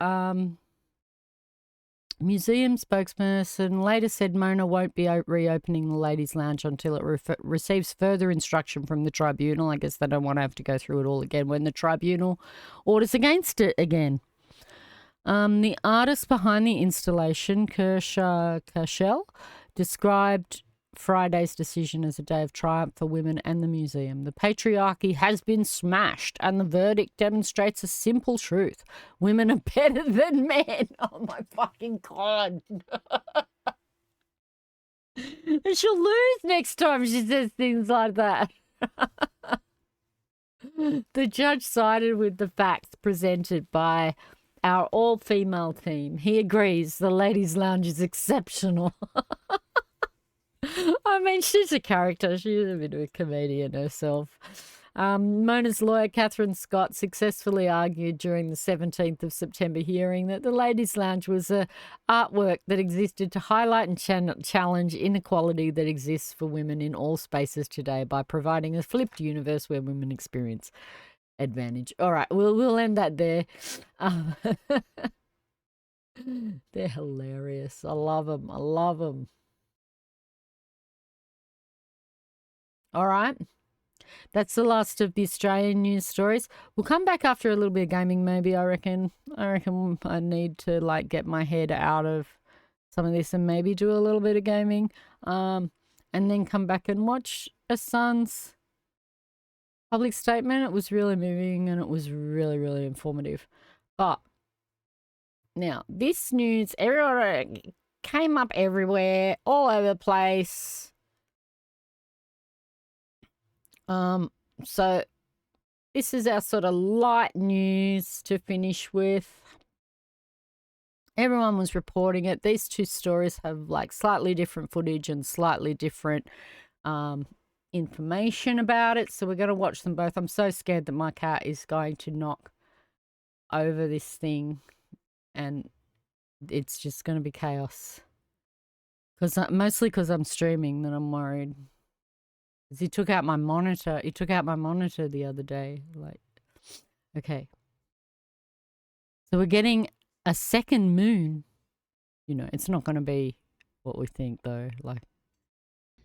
museum spokesperson later said Mona won't be reopening the Ladies' Lounge until it receives further instruction from the tribunal. I guess they don't want to have to go through it all again when the tribunal orders against it again. The artist behind the installation, Kershel, described Friday's decision as a day of triumph for women and the museum. The patriarchy has been smashed and the verdict demonstrates a simple truth. Women are better than men. Oh my fucking God. She'll lose next time she says things like that. The judge sided with the facts presented by our all-female team. He agrees the Ladies' Lounge is exceptional. I mean, she's a character. She's a bit of a comedian herself. Mona's lawyer, Catherine Scott, successfully argued during the 17th of September hearing that the Ladies' Lounge was an artwork that existed to highlight and challenge inequality that exists for women in all spaces today by providing a flipped universe where women experience advantage. All right, we'll end that there. They're hilarious. I love them. I love them. All right. That's the last of the Australian news stories. We'll come back after a little bit of gaming, maybe. I reckon I need to like get my head out of some of this and maybe do a little bit of gaming, and then come back and watch a son's public statement. It was really moving and it was really, really informative. But now this news, everyone came up everywhere, all over the place. So this is our sort of light news to finish with. Everyone was reporting it. These two stories have like slightly different footage and slightly different information about it. So we're going to watch them both. I'm so scared that my cat is going to knock over this thing and it's just going to be chaos. Mostly because I'm streaming that I'm worried. He took out my monitor. He took out my monitor the other day. Like, okay. So we're getting a second moon. You know, it's not going to be what we think, though. Like,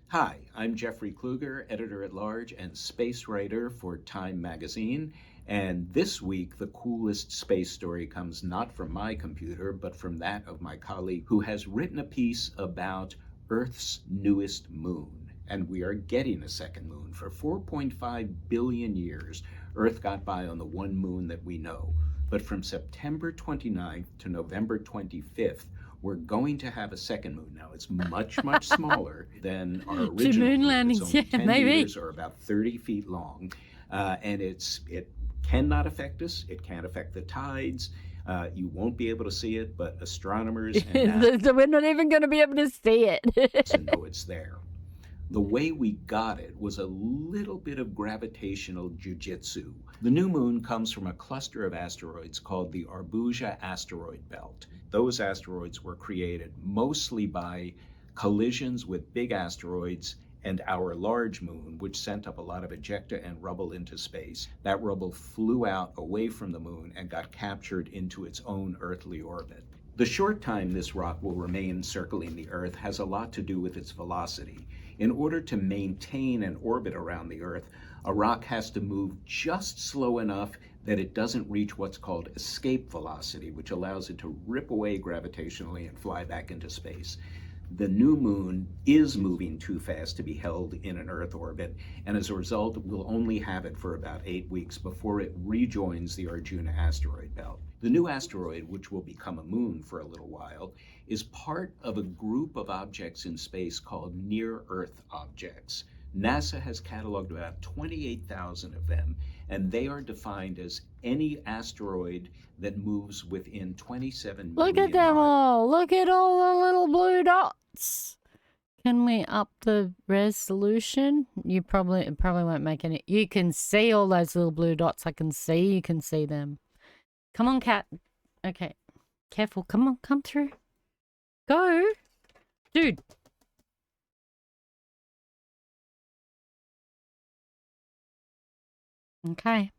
hi, I'm Jeffrey Kluger, editor-at-large and space writer for Time magazine. And this week, the coolest space story comes not from my computer, but from that of my colleague who has written a piece about Earth's newest moon. And we are getting a second moon. For 4.5 billion years, Earth got by on the one moon that we know. But from September 29th to November 25th, we're going to have a second moon. Now, it's much, much smaller than our original moon landings, It's only 10 maybe. meters or about 30 feet long. And it cannot affect us. It can't affect the tides. You won't be able to see it, but astronomers and so we're not even going to be able to see it. know it's there. The way we got it was a little bit of gravitational jujitsu. The new moon comes from a cluster of asteroids called the Arbuja asteroid belt. Those asteroids were created mostly by collisions with big asteroids and our large moon, which sent up a lot of ejecta and rubble into space. That rubble flew out away from the moon and got captured into its own earthly orbit. The short time this rock will remain circling the Earth has a lot to do with its velocity. In order to maintain an orbit around the Earth, a rock has to move just slow enough that it doesn't reach what's called escape velocity, which allows it to rip away gravitationally and fly back into space. The new moon is moving too fast to be held in an Earth orbit, and as a result, we'll only have it for about 8 weeks before it rejoins the Arjuna asteroid belt. The new asteroid, which will become a moon for a little while, is part of a group of objects in space called near-Earth objects. NASA has cataloged about 28,000 of them, and they are defined as any asteroid that moves within 27 million Look at them all. Look at all the little blue dots. Can we up the resolution? It probably won't make any. You can see all those little blue dots. I can see. You can see them. Come on, cat. Okay. Careful. Come on. Come through. Go. Dude. Okay.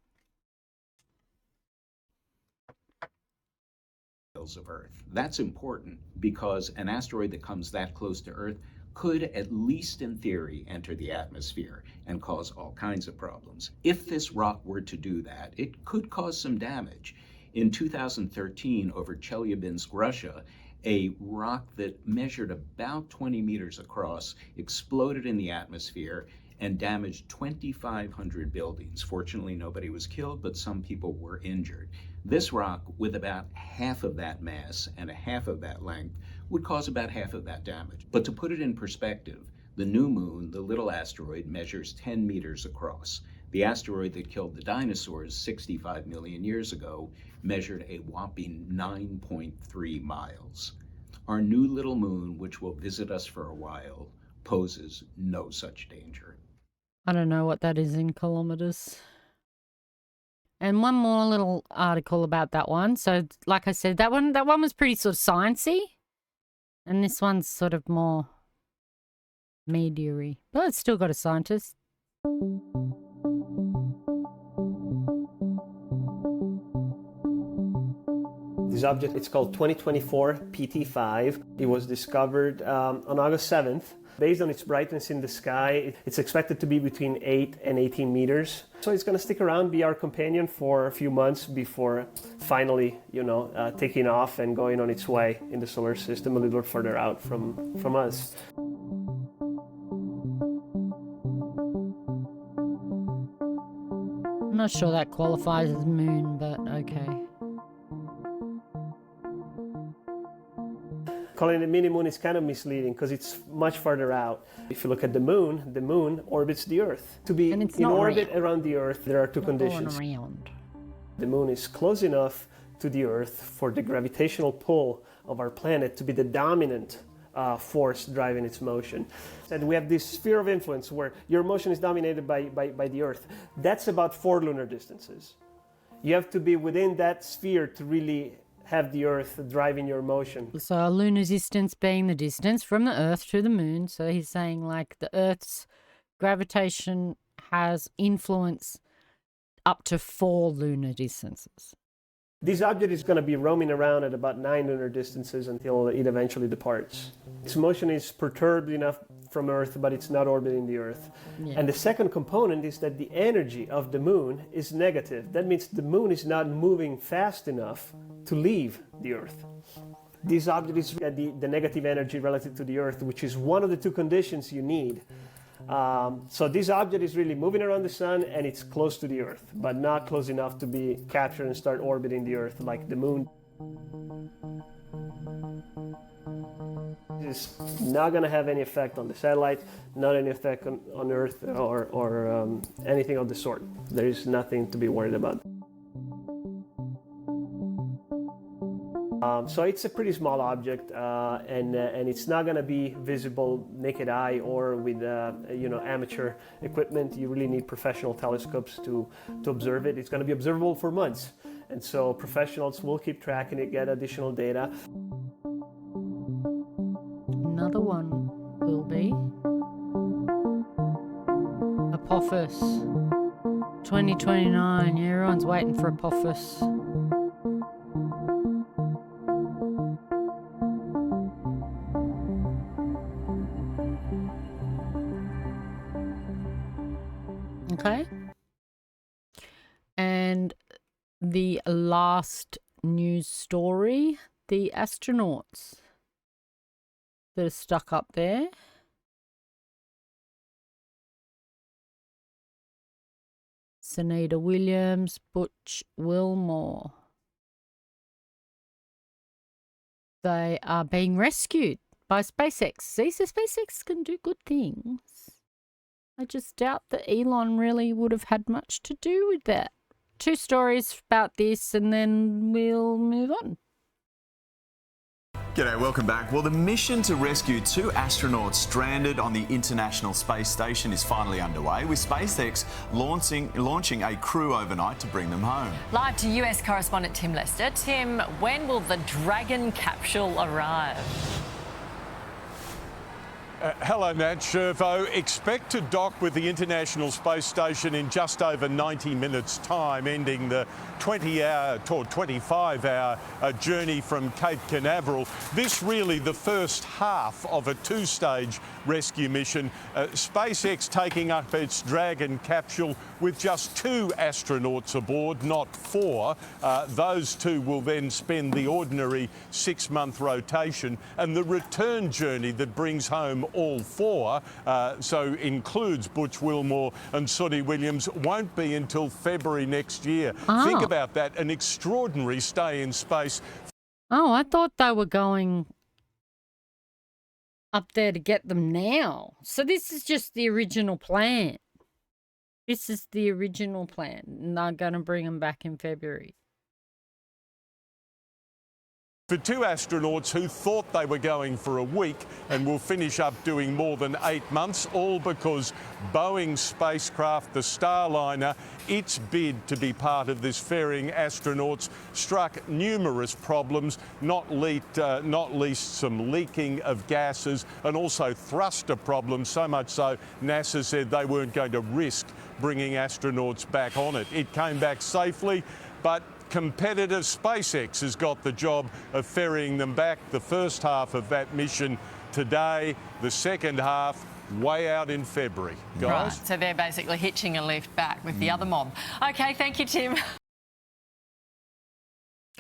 Of Earth. That's important because an asteroid that comes that close to Earth could, at least in theory, enter the atmosphere and cause all kinds of problems. If this rock were to do that, it could cause some damage. In 2013, over Chelyabinsk, Russia, a rock that measured about 20 meters across exploded in the atmosphere and damaged 2,500 buildings. Fortunately, nobody was killed, but some people were injured. This rock, with about half of that mass and a half of that length, would cause about half of that damage. But to put it in perspective, the new moon, the little asteroid, measures 10 meters across. The asteroid that killed the dinosaurs 65 million years ago measured a whopping 9.3 miles. Our new little moon, which will visit us for a while, poses no such danger. I don't know what that is in kilometers. And one more little article about that one. So, like I said, that one was pretty sort of sciencey, and this one's sort of more media-y. But it's still got a scientist. This object, it's called 2024 PT5. It was discovered on August 7th. Based on its brightness in the sky, it's expected to be between 8 and 18 meters. So it's going to stick around, be our companion for a few months before finally, taking off and going on its way in the solar system a little further out from us. I'm not sure that qualifies as moon, but okay. Calling it mini-moon is kind of misleading because it's much farther out. If you look at the moon orbits the Earth. To be in orbit around the Earth, there are two conditions. The moon is close enough to the Earth for the gravitational pull of our planet to be the dominant force driving its motion. And we have this sphere of influence where your motion is dominated by the Earth. That's about 4 lunar distances. You have to be within that sphere to really have the Earth driving your motion. So a lunar distance being the distance from the Earth to the moon. So he's saying like the Earth's gravitation has influence up to 4 lunar distances. This object is going to be roaming around at about 9 lunar distances until it eventually departs. Its motion is perturbed enough from Earth, but it's not orbiting the Earth. Yeah. And the second component is that the energy of the moon is negative. That means the moon is not moving fast enough to leave the Earth. This object is at the negative energy relative to the Earth, which is one of the 2 conditions you need. So this object is really moving around the sun and it's close to the Earth, but not close enough to be captured and start orbiting the Earth like the moon. It's not going to have any effect on the satellite, not any effect on Earth or anything of the sort. There is nothing to be worried about. So it's a pretty small object, and it's not going to be visible naked eye or with amateur equipment. You really need professional telescopes to observe it. It's going to be observable for months, and so professionals will keep tracking it, get additional data. Another one will be Apophis 2029. Yeah, everyone's waiting for Apophis. Okay. And the last news story, the astronauts that are stuck up there. Sunita Williams, Butch Wilmore. They are being rescued by SpaceX. See, so SpaceX can do good things. I just doubt that Elon really would have had much to do with that. 2 stories about this and then we'll move on. G'day, welcome back. Well, the mission to rescue 2 astronauts stranded on the International Space Station is finally underway, with SpaceX launching a crew overnight to bring them home. Live to US correspondent Tim Lester. Tim, when will the Dragon capsule arrive? Hello, Nat. Shervo. Expect to dock with the International Space Station in just over 90 minutes' time, ending the 25-hour journey from Cape Canaveral. This really the first half of a 2-stage rescue mission. SpaceX taking up its Dragon capsule with just 2 astronauts aboard, not 4. Those 2 will then spend the ordinary 6-month rotation, and the return journey that brings home all 4, so includes Butch Wilmore and Sunita Williams, won't be until February next year. Think about that, an extraordinary stay in space. Oh, I thought they were going up there to get them now. So this is just the original plan. This is the original plan, and they're going to bring them back in February. For 2 astronauts who thought they were going for a week and will finish up doing more than 8 months, all because Boeing spacecraft, the Starliner, its bid to be part of this ferrying astronauts struck numerous problems, not least some leaking of gases and also thruster problems, so much so NASA said they weren't going to risk bringing astronauts back on it. It came back safely, but competitor SpaceX has got the job of ferrying them back. The first half of that mission today, the second half way out in February. Guys? Right, so they're basically hitching a lift back with the other mob. Okay, thank you, Tim.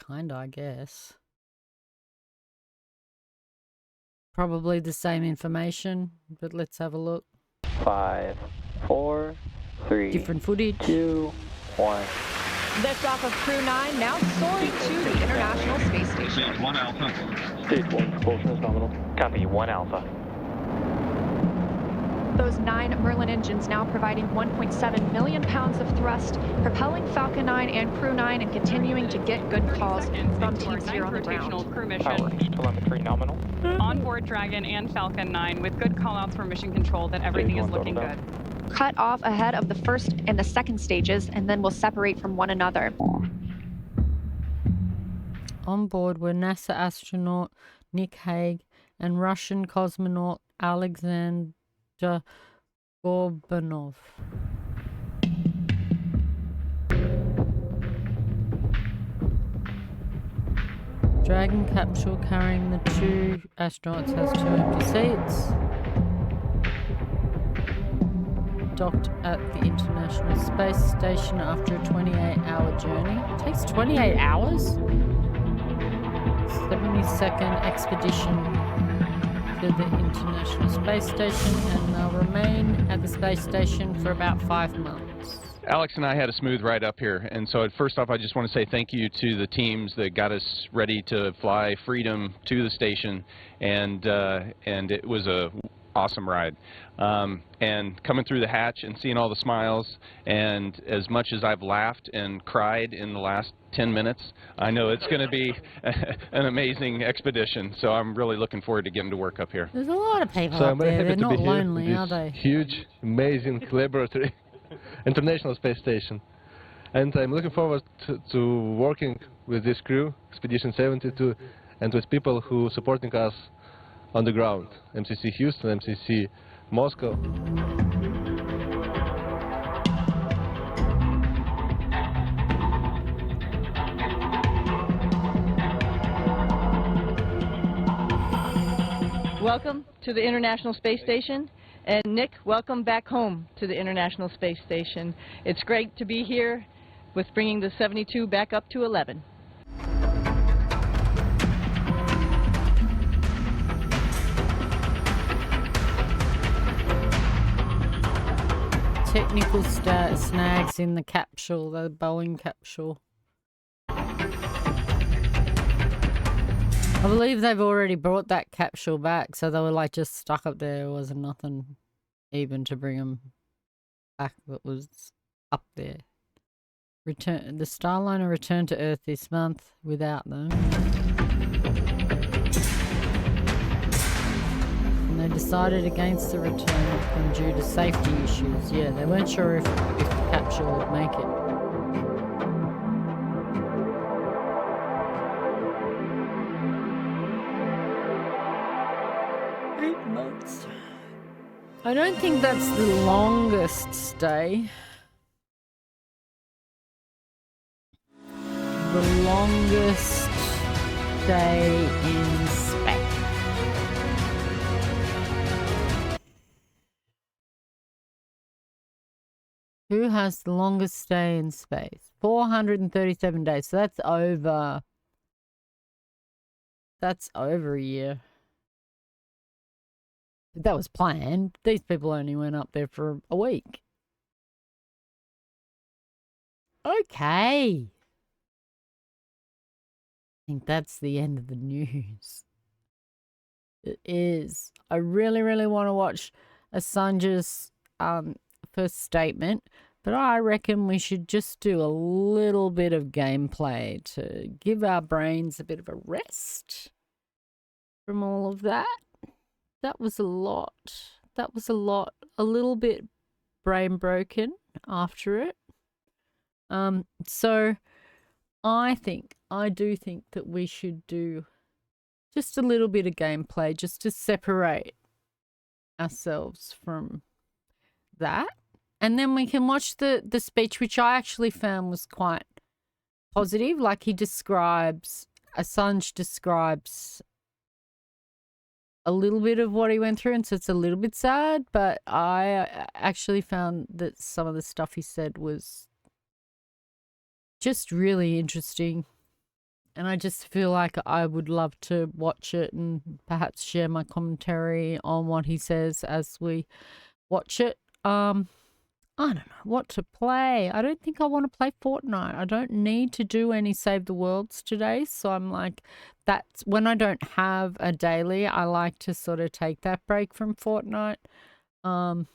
Kinda, I guess. Probably the same information, but let's have a look. 5, 4, 3, different footage. 2, 1. Lift off of Crew 9, now soaring to the International Space Station. Stage 1 Alpha. Stage 1, propulsion is nominal. Copy, 1 Alpha. Those 9 Merlin engines now providing 1.7 million pounds of thrust, propelling Falcon 9 and Crew 9 and continuing to get good calls from teams here on the ground. Crew mission. Power, telemetry nominal. Onboard Dragon and Falcon 9 with good callouts from mission control that everything is looking good. Cut off ahead of the first and the second stages, and then we'll separate from one another. On board were NASA astronaut Nick Hague and Russian cosmonaut Alexander Gorbanov. Dragon capsule carrying the 2 astronauts has 2 empty seats. Docked at the International Space Station after a 28-hour journey. It takes 28 hours? 72nd expedition to the International Space Station, and they'll remain at the space station for about 5 months. Alex and I had a smooth ride up here, and so first off I just want to say thank you to the teams that got us ready to fly Freedom to the station, and it was a awesome ride. And coming through the hatch and seeing all the smiles, and as much as I've laughed and cried in the last 10 minutes, I know it's going to be an amazing expedition, so I'm really looking forward to getting to work up here. There's a lot of people So up I'm very there. happy They're to not be here lonely, with are this they? huge, amazing laboratory, International Space Station. And I'm looking forward to working with this crew, Expedition 72, and with people who are supporting us on the ground, MCC Houston, MCC Moscow. Welcome to the International Space Station, and Nick, welcome back home to the International Space Station. It's great to be here with bringing the 72 back up to 11. Technical snags in the capsule, the Boeing capsule. I believe they've already brought that capsule back, so they were like just stuck up there. There wasn't nothing even to bring them back that was up there. The Starliner returned to Earth this month without them. And they decided against the return of them due to safety issues. Yeah, they weren't sure if the capsule would make it. I don't think that's the longest stay. The longest stay in space. Who has the longest stay in space? 437 days. So that's over a year. That was planned. These people only went up there for a week. Okay. I think that's the end of the news. It is. I really, really want to watch Assange's first statement, but I reckon we should just do a little bit of gameplay to give our brains a bit of a rest from all of that. That was a lot. That was a lot. A little bit brain broken after it. So I do think that we should do just a little bit of gameplay just to separate ourselves from that. And then we can watch the speech, which I actually found was quite positive. Like Assange describes a little bit of what he went through, and so it's a little bit sad, but I actually found that some of the stuff he said was just really interesting. And I just feel like I would love to watch it and perhaps share my commentary on what he says as we watch it. I don't know what to play. I don't think I want to play Fortnite. I don't need to do any Save the Worlds today. So I'm like, that's when I don't have a daily, I like to sort of take that break from Fortnite. And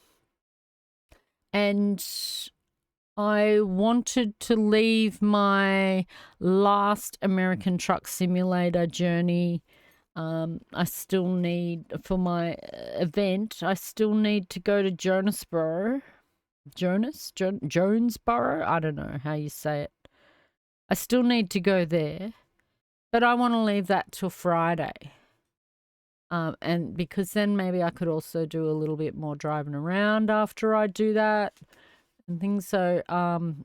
I wanted to leave my last American Truck Simulator journey. I still need, for my event, I still need to go to Jonesboro. Jonesboro? I don't know how you say it. I still need to go there, but I want to leave that till Friday. And because then maybe I could also do a little bit more driving around after I do that and things. So I'm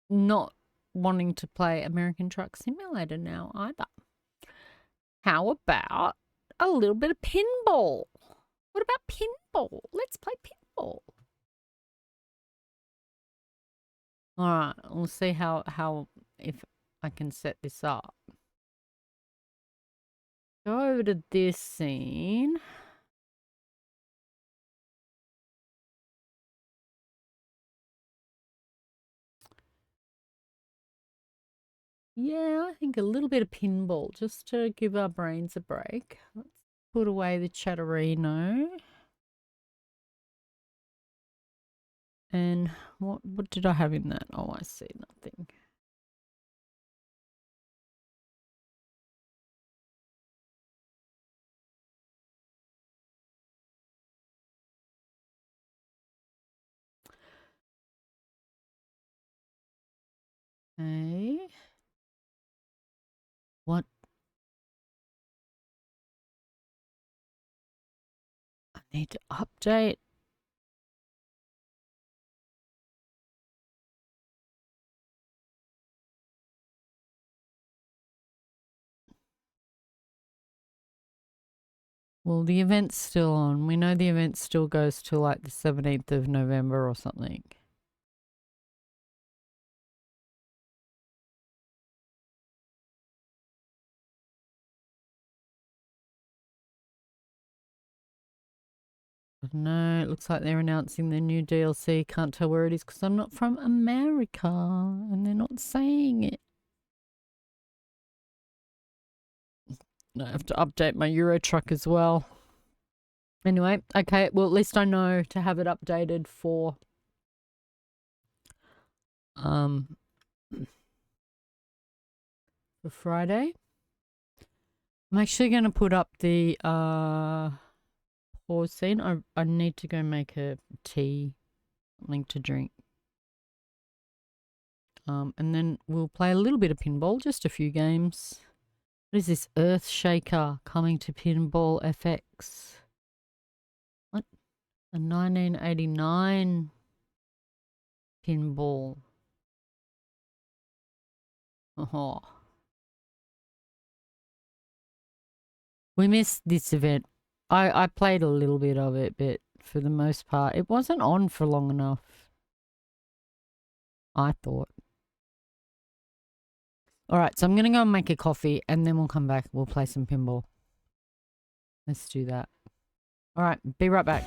not wanting to play American Truck Simulator now either. How about a little bit of pinball? What about pinball? Let's play pinball. All right, we'll see how if I can set this up. Go over to this scene. Yeah, I think a little bit of pinball just to give our brains a break. Let's put away the Chatterino. And what did I have in that? Oh, I see nothing. Okay. What? I need to update. Well, the event's still on. We know the event still goes to like the 17th of November or something. No, it looks like they're announcing the new DLC. Can't tell where it is because I'm not from America and they're not saying it. I have to update my Euro truck as well. Anyway, okay, well, at least I know to have it updated for Friday. I'm actually going to put up the pause scene. I need to go make a tea, something to drink. And then we'll play a little bit of pinball, just a few games. What is this? Earth Shaker coming to Pinball FX. What? A 1989 pinball. Oh. We missed this event. I played a little bit of it, but for the most part, it wasn't on for long enough, I thought. All right, so I'm going to go and make a coffee, and then we'll come back. We'll play some pinball. Let's do that. All right, be right back.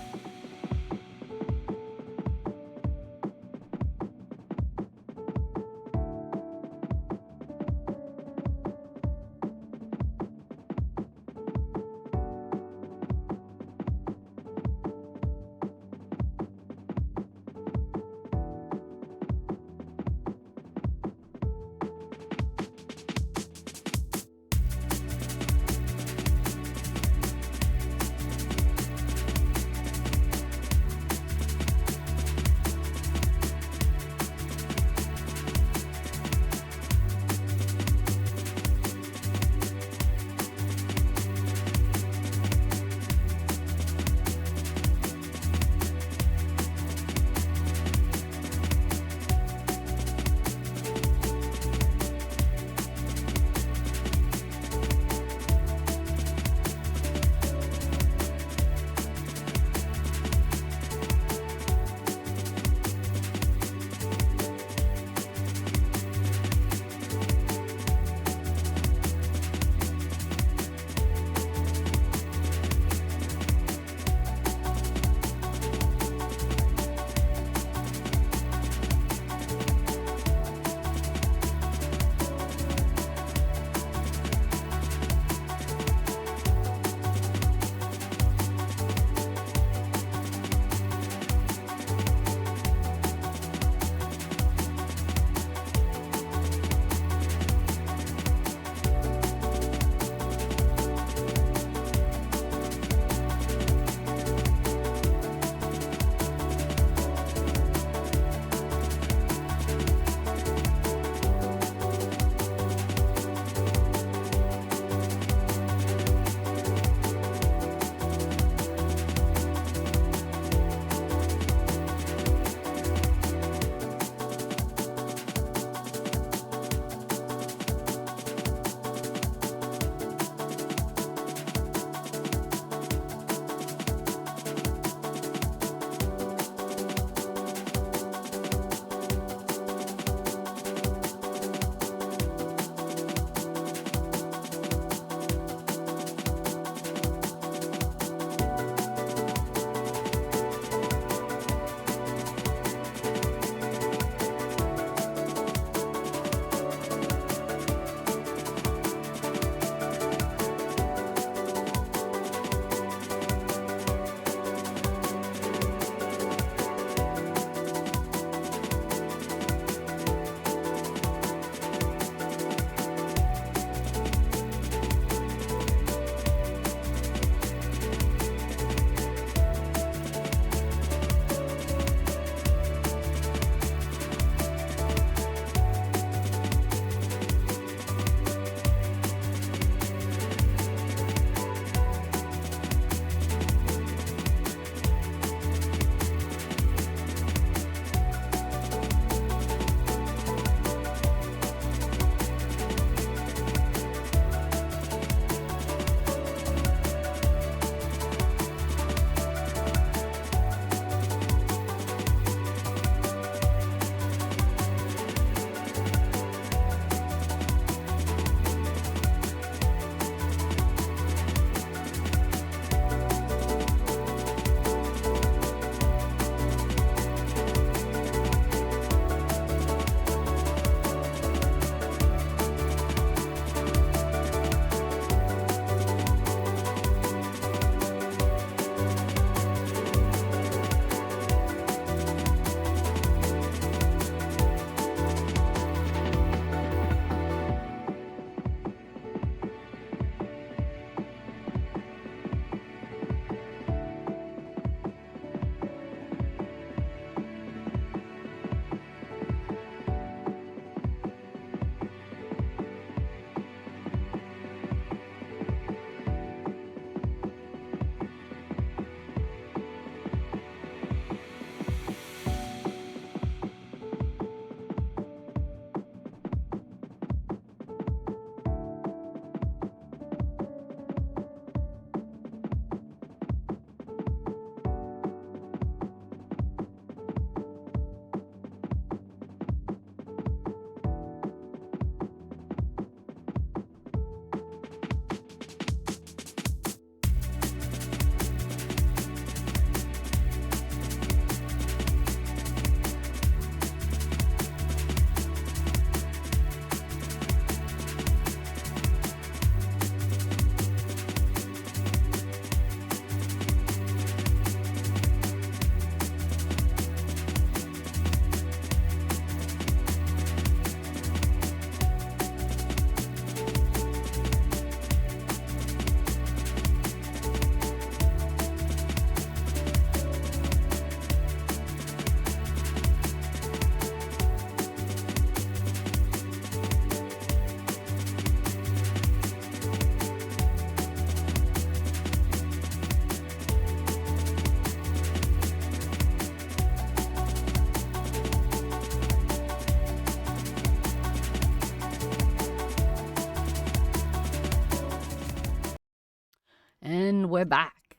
And we're back.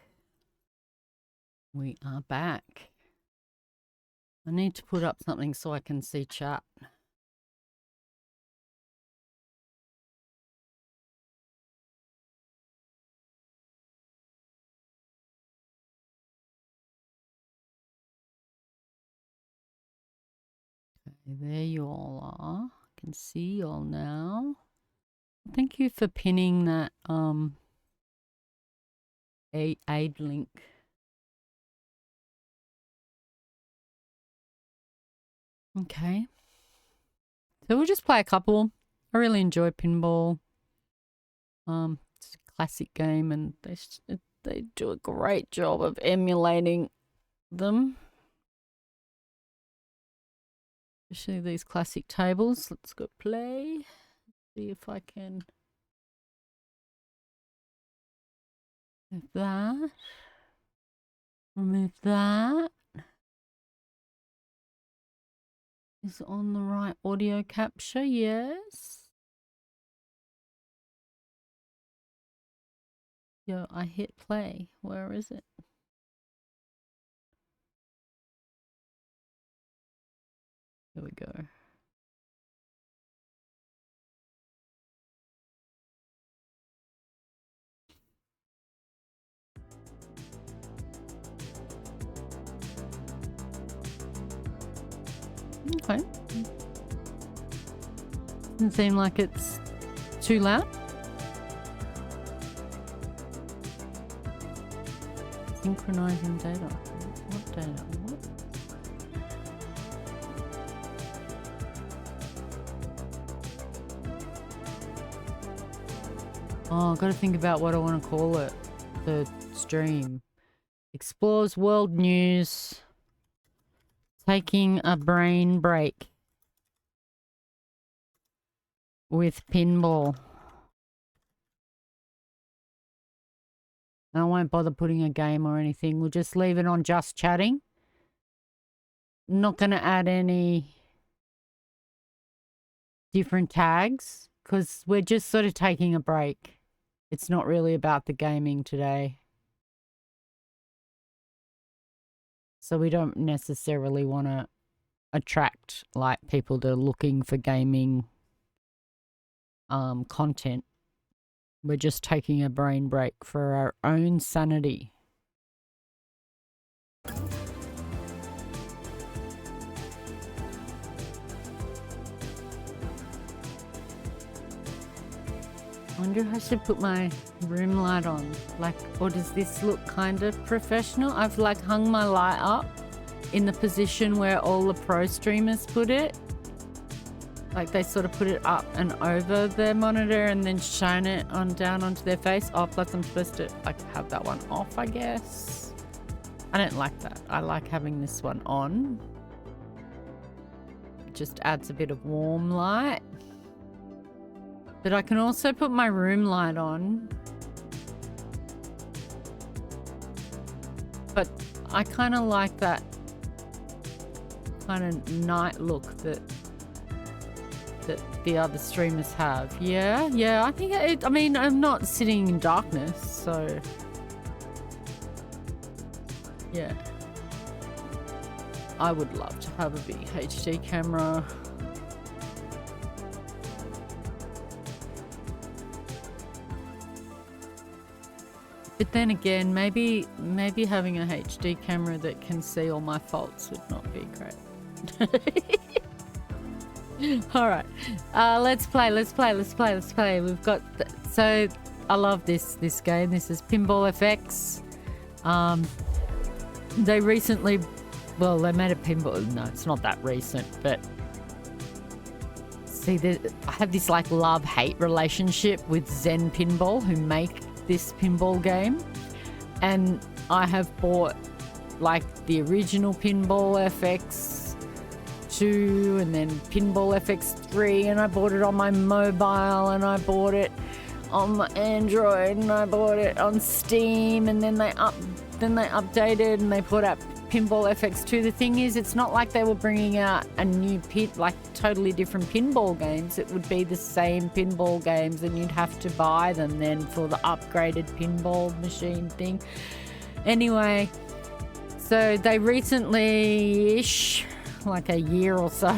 We are back. I need to put up something so I can see chat. Okay, there you all are. I can see you all now. Thank you for pinning that aid link. Okay. So we'll just play a couple. I really enjoy pinball. It's a classic game, and they do a great job of emulating them. Especially these classic tables. Let's go play. See if I can move that. Remove that. Is it on the right audio capture? Yes. Yo, I hit play. Where is it? Here we go. Okay. Doesn't seem like it's too loud. Synchronizing data. What data? What? Oh, I've got to think about what I want to call it. The stream. Explores world news. Taking a brain break with pinball. I won't bother putting a game or anything. We'll just leave it on just chatting. I'm not going to add any different tags because we're just sort of taking a break. It's not really about the gaming today. So we don't necessarily want to attract like people that are looking for gaming content. We're just taking a brain break for our own sanity. I wonder if I should put my room light on. Like, or does this look kind of professional? I've like hung my light up in the position where all the pro streamers put it. Like they sort of put it up and over their monitor and then shine it on down onto their face. Oh, plus I'm supposed to like have that one off, I guess. I don't like that. I like having this one on. It just adds a bit of warm light. But I can also put my room light on. But I kind of like that kind of night look that the other streamers have. Yeah, I think I mean, I'm not sitting in darkness, so yeah. I would love to have a big HD camera. But then again, maybe having a HD camera that can see all my faults would not be great. All right, let's play. We've got so I love this game. This is Pinball FX. They recently, well, they made a pinball. No, it's not that recent, but see, I have this like love-hate relationship with Zen Pinball, who make this pinball game, and I have bought like the original Pinball FX2 and then Pinball FX3, and I bought it on my mobile, and I bought it on my Android, and I bought it on Steam, and then they updated and they put out Pinball FX2. The thing is, it's not like they were bringing out a new totally different pinball games. It would be the same pinball games, and you'd have to buy them then for the upgraded pinball machine thing. Anyway, so they recently-ish, like a year or so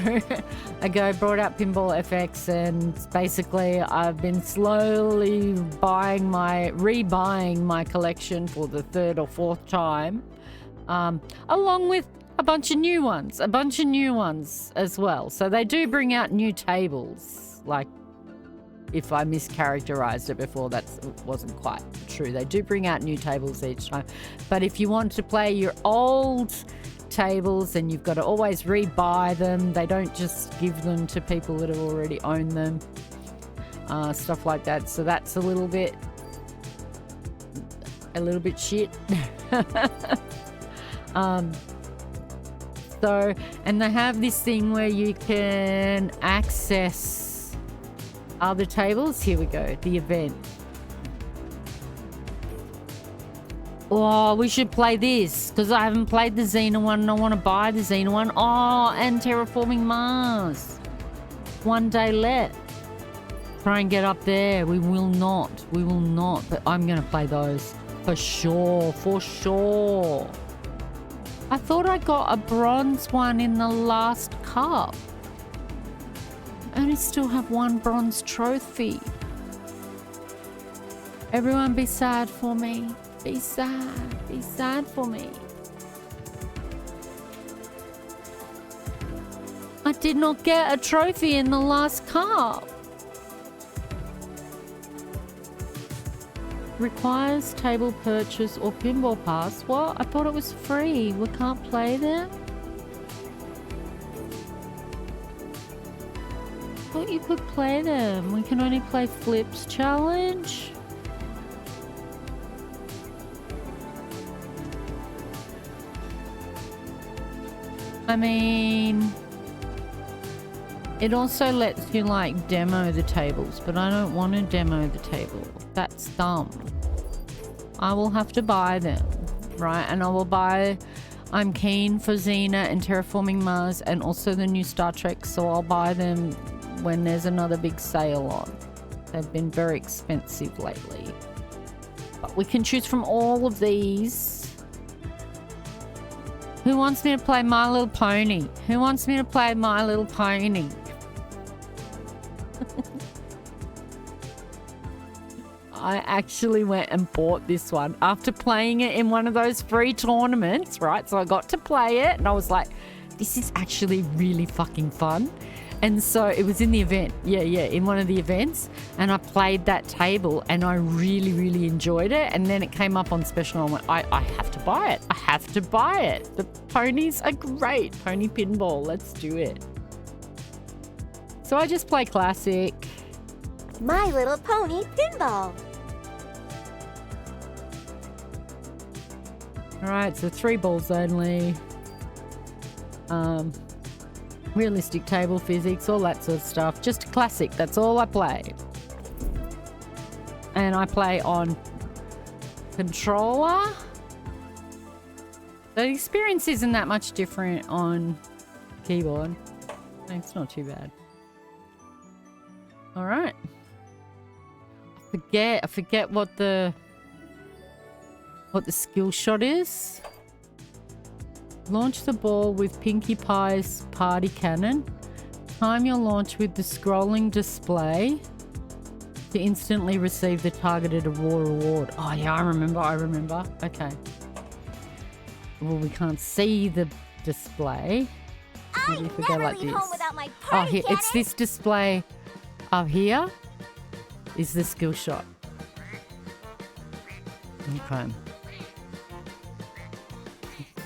ago, brought out Pinball FX, and basically I've been slowly rebuying my collection for the third or fourth time, along with a bunch of new ones as well. So they do bring out new tables. Like, if I mischaracterized it before, that wasn't quite true. They do bring out new tables each time. But if you want to play your old tables, and you've got to always rebuy them. They don't just give them to people that have already owned them. Stuff like that. So that's a little bit shit. So, and they have this thing where you can access other tables. Here we go, the event. Oh, we should play this, because I haven't played the Xena one and I want to buy the Xena one. Oh, and Terraforming Mars. 1 day left. Try and get up there. We will not. But I'm going to play those. For sure. I thought I got a bronze one in the last cup. I only still have one bronze trophy. Everyone be sad for me. Be sad for me. I did not get a trophy in the last cup. Requires table purchase or pinball pass. What? I thought it was free. We can't play them? I thought you could play them. We can only play Flips Challenge. I mean, it also lets you like demo the tables, but I don't want to demo the table. That's dumb. I will have to buy them, right? And I will buy, I'm keen for Xena and Terraforming Mars and also the new Star Trek, so I'll buy them when there's another big sale on. They've been very expensive lately. But we can choose from all of these. Who wants me to play My Little Pony? Who wants me to play My Little Pony? I actually went and bought this one after playing it in one of those free tournaments, right? So I got to play it and I was like, this is actually really fucking fun. And so it was in the event. Yeah, in one of the events. And I played that table and I really, really enjoyed it. And then it came up on special and I went, I have to buy it. I have to buy it. The ponies are great. Pony pinball. Let's do it. So I just play classic. My Little Pony pinball. All right, so 3 balls only. Realistic table physics, all that sort of stuff. Just classic, that's all I play. And I play on controller. The experience isn't that much different on keyboard. It's not too bad. All right. I forget what the skill shot is. Launch the ball with Pinkie Pie's party cannon. Time your launch with the scrolling display to instantly receive the targeted reward. Oh yeah, I remember. Okay. Well, we can't see the display. Maybe if we go like this. Oh, here, it's this display up here is the skill shot. Okay.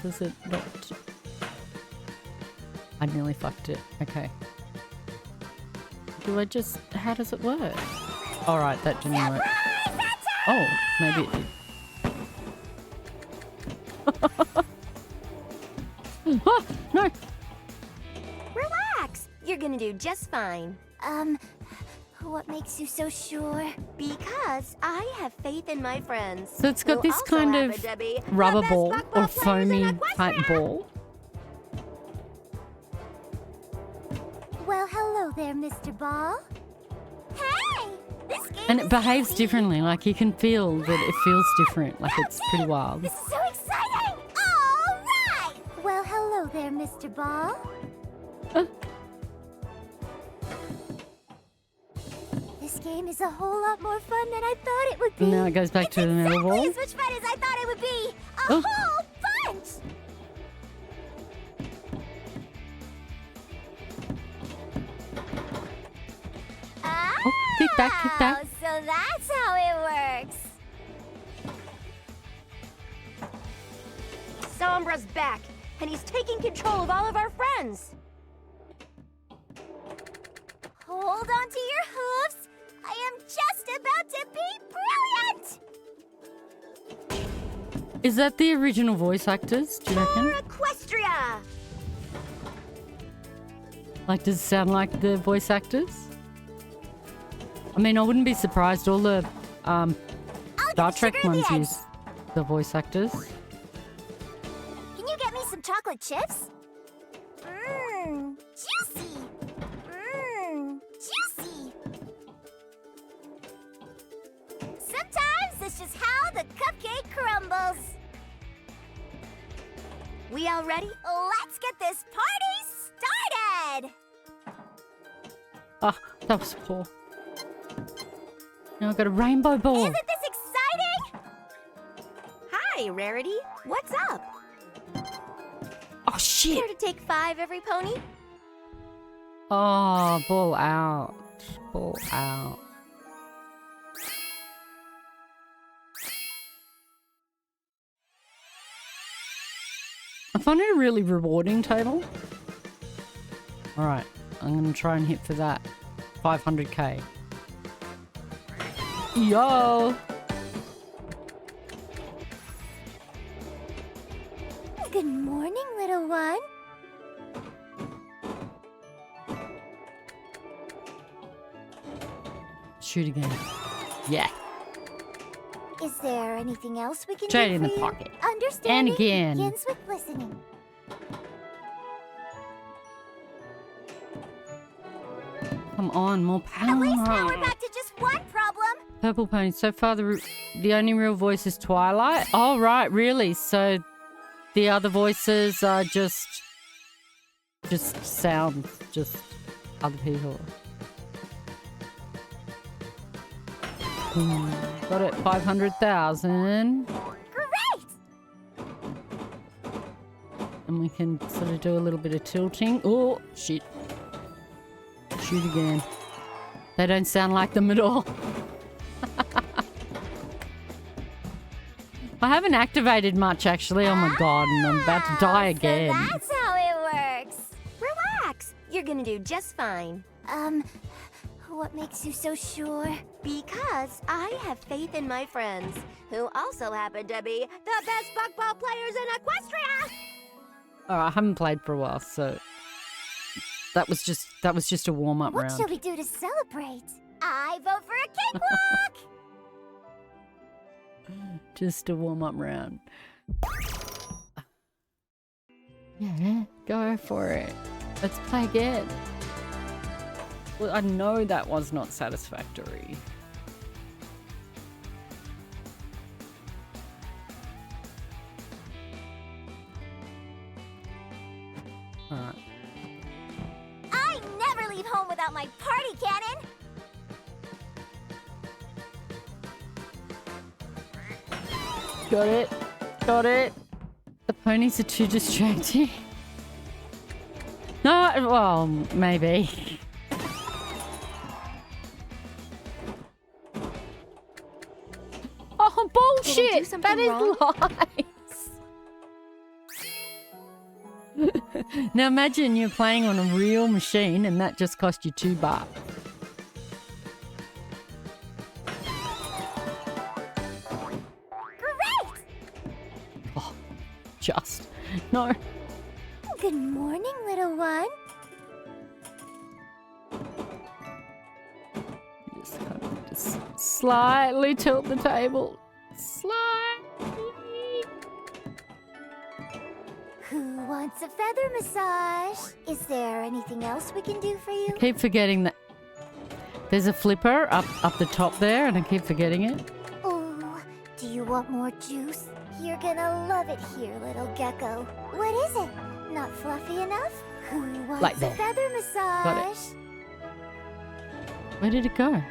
Does it not? I nearly fucked it. Okay. How does it work? Alright, that didn't work. Oh, maybe it did. Oh, no! Relax! You're gonna do just fine. What makes you so sure? Because I have faith in my friends. So it's got this kind of rubber ball or foamy type ball. Well, hello there, Mr. Ball. Hey! This game And it behaves differently. Like you can feel that it feels different. Like it's pretty wild. This is so exciting! All right! Well, hello there, Mr. Ball. This game is a whole lot more fun than I thought it would be. Now it goes back to the metal ball. As much fun as I thought it would be. A whole bunch! Oh, kick back. So that's how it works. Sombra's back, and he's taking control of all of our friends. Hold on to your hooves. I am just about to be brilliant. Is that the original voice actors, do you reckon? Equestria. Like, does it sound like the voice actors? I mean, I wouldn't be surprised. All the Star Trek ones use the voice actors. Can you get me some chocolate chips? Mmm, juicy. Mmm, juicy. Sometimes it's just how the cupcake crumbles. We all ready? Let's get this party started. Ah, that was cool. Now I've got a rainbow ball. Isn't this exciting? Hi, Rarity. What's up? Oh, shit. Care to take 5, every pony? Oh, ball out. Ball out. I find it a really rewarding table. Alright, I'm going to try and hit for that. 500k. Yo! Good morning, little one. Shoot again. Yeah. Is there anything else we can Straight do in for the you? pocket. Understanding And again. begins with listening. Come on, more power. At least now we're back to just one problem. Purple Pony. So far, the only real voice is Twilight. Oh, right, really? So the other voices are just sounds, just other people. Got it, 500,000. Great! And we can sort of do a little bit of tilting. Oh, shit. Shoot again. They don't sound like them at all. I haven't activated much, actually. Oh my god, and I'm about to die again. So that's how it works. Relax. You're gonna do just fine. What makes you so sure? Because I have faith in my friends, who also happen to be the best buckball players in Equestria. Alright, I haven't played for a while, so that was just a warm-up round. What shall we do to celebrate? I vote for a cakewalk! Just a warm-up round. Yeah, go for it. Let's play again. Well, I know that was not satisfactory. Alright. I never leave home without my party cannon! Got it. Got it. The ponies are too distracting. No, well, maybe. Oh, bullshit! That is lies. Now imagine you're playing on a real machine and that just cost you $2. Oh, just. No. Good morning, little one. Just slightly tilt the table. Slightly. Who wants a feather massage? Is there anything else we can do for you? I keep forgetting that. There's a flipper up the top there, and I keep forgetting it. Oh, do you want more juice? You're gonna love it here, little gecko. What is it? Not fluffy enough? Who wants Like a that. feather massage? Got it. Where did it go?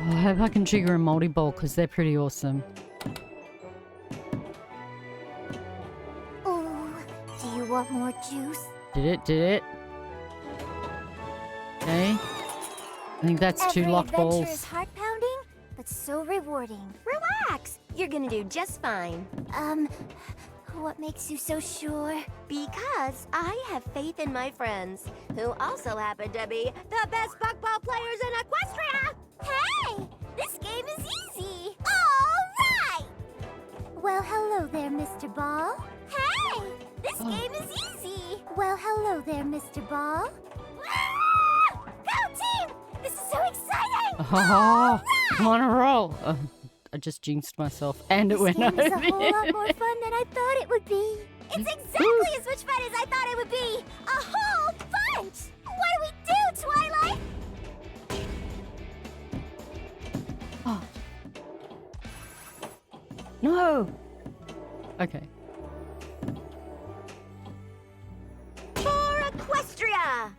Oh, I hope I can trigger a multi-ball because they're pretty awesome. Oh, do you want more juice? Did it? Okay. I think that's two lock Every adventure balls. is heart-pounding, but so rewarding. Relax! You're gonna do just fine. What makes you so sure? Because I have faith in my friends, who also happen to be the best buckball players in Equestria! Hey! This game is easy! All right! Well, hello there, Mr. Ball. Hey! This game is easy! Well, hello there, Mr. Ball. Ah! Go team! This is so exciting! Oh, I'm on a roll. I just jinxed myself, and it went over. This game is a whole lot more fun than I thought it would be. It's exactly as much fun as I thought it would be. A whole bunch! What do we do, Twilight? Oh. No. Okay. For Equestria!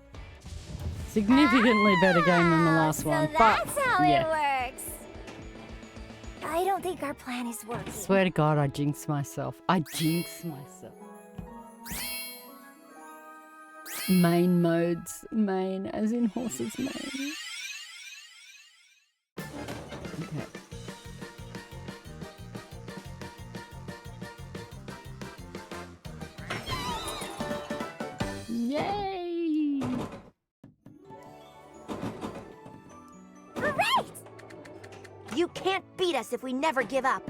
Significantly better game than the last one. So that's how yeah. it works. I don't think our plan is working. Swear to God, I jinxed myself. Main modes. Main, as in horse's mane. Okay. Yay! Great! You can't beat us if we never give up.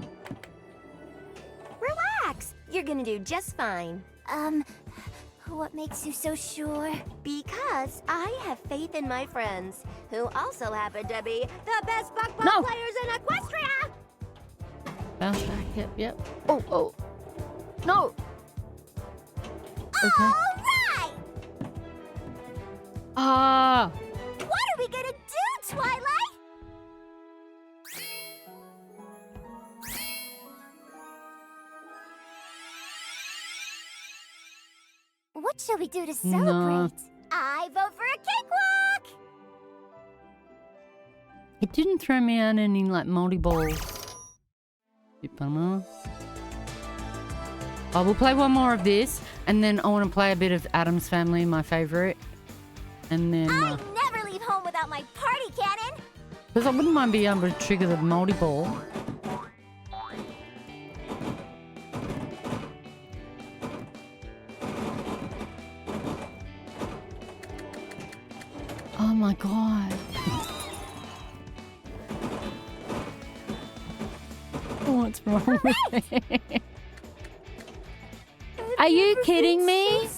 Relax. You're gonna do just fine. What makes you so sure? Because I have faith in my friends, who also happen to be the best buckball players in Equestria! Bounce back, yep. Oh. No! Okay. Alright! Ah! What are we gonna do, Twilight? What shall we do to celebrate? No. I vote for a cakewalk! It didn't throw me out any like multi-balls. Bit bummer. I will play one more of this, and then I want to play a bit of Addams Family, my favourite. And then... I never leave home without my party cannon! Because I wouldn't mind being able to trigger the multi-ball. Oh my God. What's wrong with me? Are you kidding me?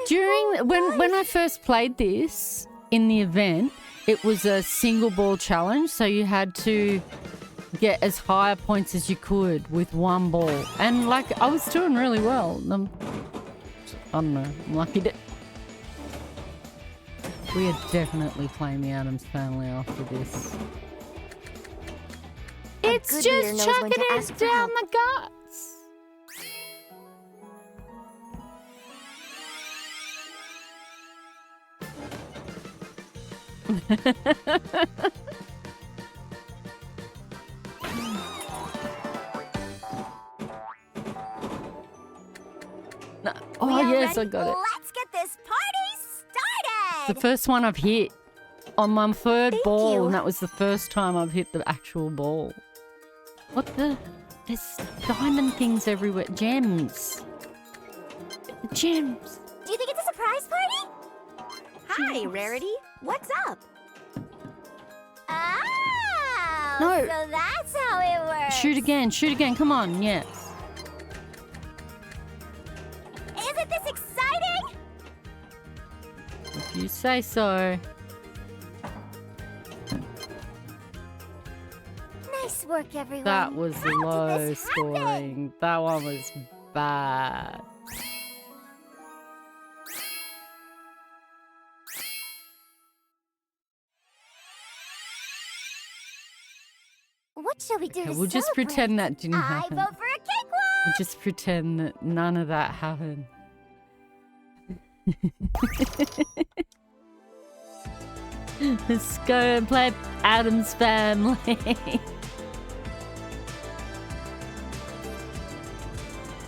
During when I first played this in the event, it was a single ball challenge, so you had to get as high points as you could with one ball. And like I was doing really well. I don't know, I'm lucky to... We are definitely playing the Addams Family after this. It's just chucking it down the guts. No. Oh yes, I got it. Let's get this party started! The first one I've hit on my third ball, and that was the first time I've hit the actual ball. What the? There's diamond things everywhere. Gems. The gems. Do you think it's a surprise party? Hi, Rarity. What's up? Oh, No. so that's how it works. Shoot again, come on, yes. Isn't this exciting? If you say so. work, everyone. That was low scoring. That one was bad. What shall we do to We'll just celebrate? pretend that didn't I happen. vote for a cakewalk! We'll just pretend that none of that happened. Let's go and play Adam's Family.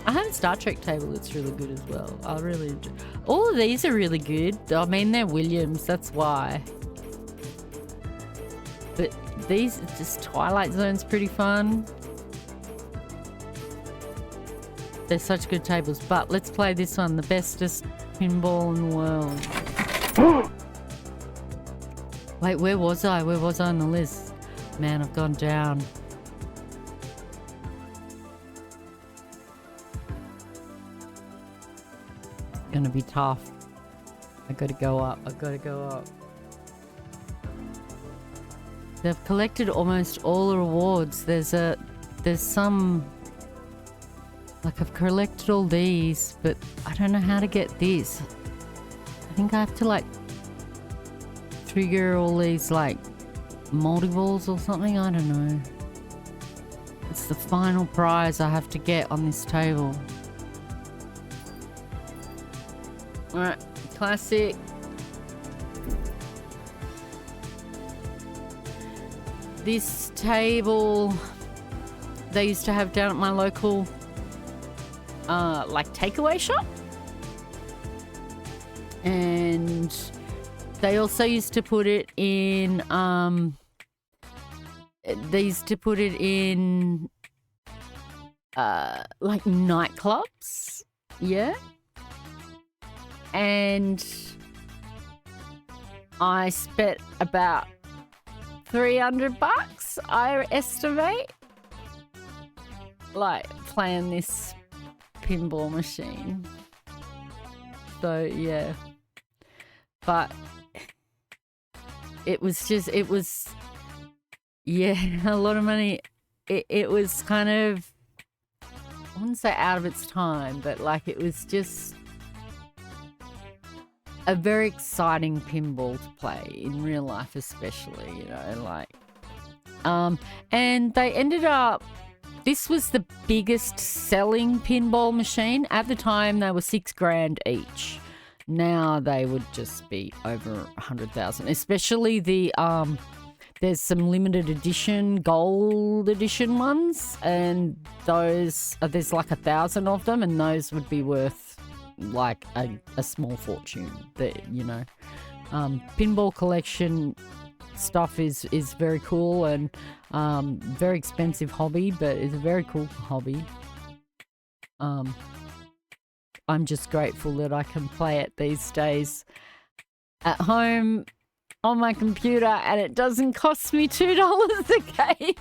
I have a Star Trek table. It's really good as well. I really enjoy. All of these are really good. I mean, they're Williams. That's why. But these, just Twilight Zone's pretty fun. They're such good tables. But let's play this one. The bestest pinball in the world. Wait, where was I? Where was I on the list? Man, I've gone down. Gonna be tough. I gotta go up. I gotta go up. They've collected almost all the rewards. There's some, like, I've collected all these, but I don't know how to get this. I think I have to, like, trigger all these, like, multi-balls or something. I don't know. It's the final prize I have to get on this table. Alright, classic. This table they used to have down at my local like takeaway shop. And they also used to put it in they used to put it in like nightclubs. Yeah. And I spent about $300, I estimate, like, playing this pinball machine. So yeah, but it was yeah, a lot of money. It was kind of, I wouldn't say out of its time, but like it was just a very exciting pinball to play in real life, especially, you know, like, and they ended up, this was the biggest selling pinball machine. At the time, they were $6,000 each. Now they would just be over 100,000, especially the, there's some limited edition, gold edition ones, and those, there's like 1,000 of them, and those would be worth like a small fortune. That, you know, pinball collection stuff is very cool and very expensive hobby, but it's a very cool hobby. I'm just grateful that I can play it these days at home on my computer, and it doesn't cost me $2 a game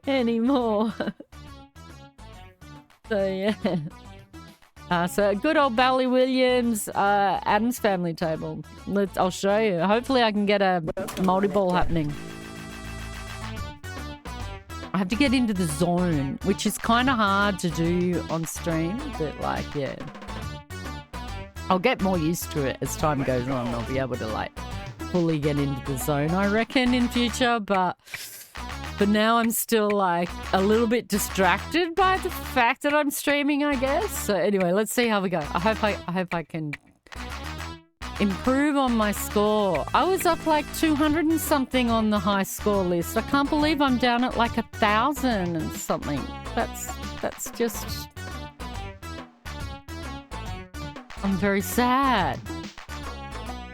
anymore. So yeah. So good old Bally Williams, Adam's Family table. I'll show you. Hopefully I can get a multi-ball happening. I have to get into the zone, which is kind of hard to do on stream, but like, yeah. I'll get more used to it as time goes on. I'll be able to like fully get into the zone, I reckon, in future, but for now I'm still like a little bit distracted by the fact that I'm streaming, I guess. So anyway, let's see how we go. I hope I can improve on my score. I was up like 200 and something on the high score list. I can't believe I'm down at like 1,000 and something. That's just, I'm very sad.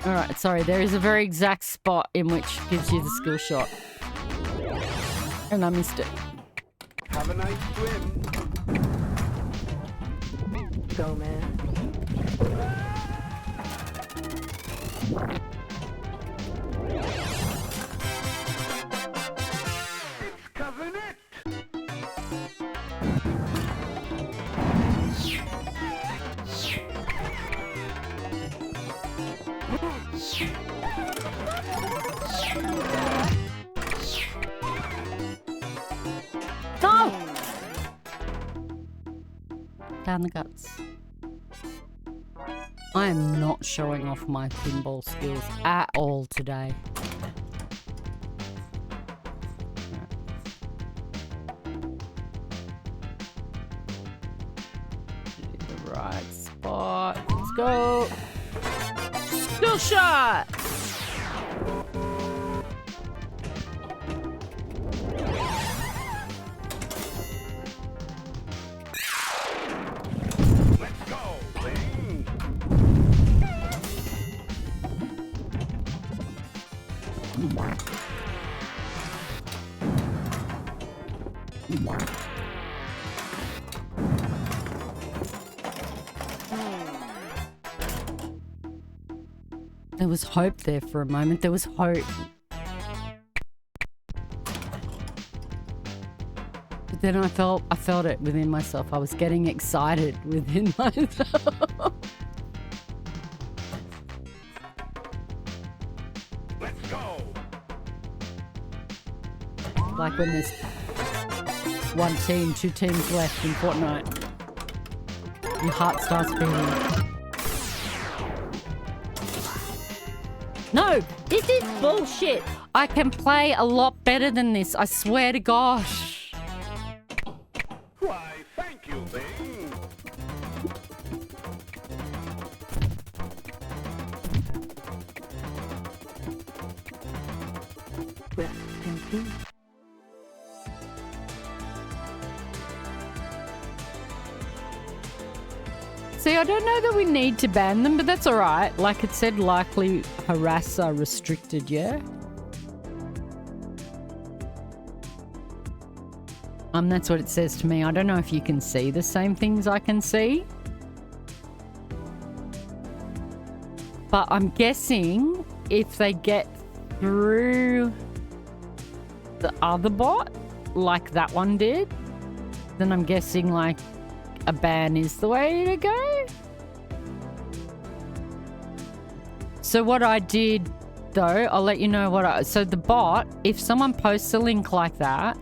All right, sorry. There is a very exact spot in which gives you the skill shot. And I missed it. Have a nice swim. Go, man. Covering it. Down the guts. I am not showing off my pinball skills at all today. The right spot. Let's go. Skill shot. There was hope there for a moment. There was hope. But then I felt it within myself. I was getting excited within myself. Let's go. Like when there's one team, two teams left in Fortnite. Your heart starts beating. No, this is bullshit. I can play a lot better than this. I swear to gosh. Why, thank you, Bing. Rest in peace. See, I don't know that we need to ban them, but that's all right. Like it said, likely harasser restricted, yeah? That's what it says to me. I don't know if you can see the same things I can see. But I'm guessing if they get through the other bot, like that one did, then I'm guessing like a ban is the way to go. So what I did though, I'll let you know what so the bot, if someone posts a link like that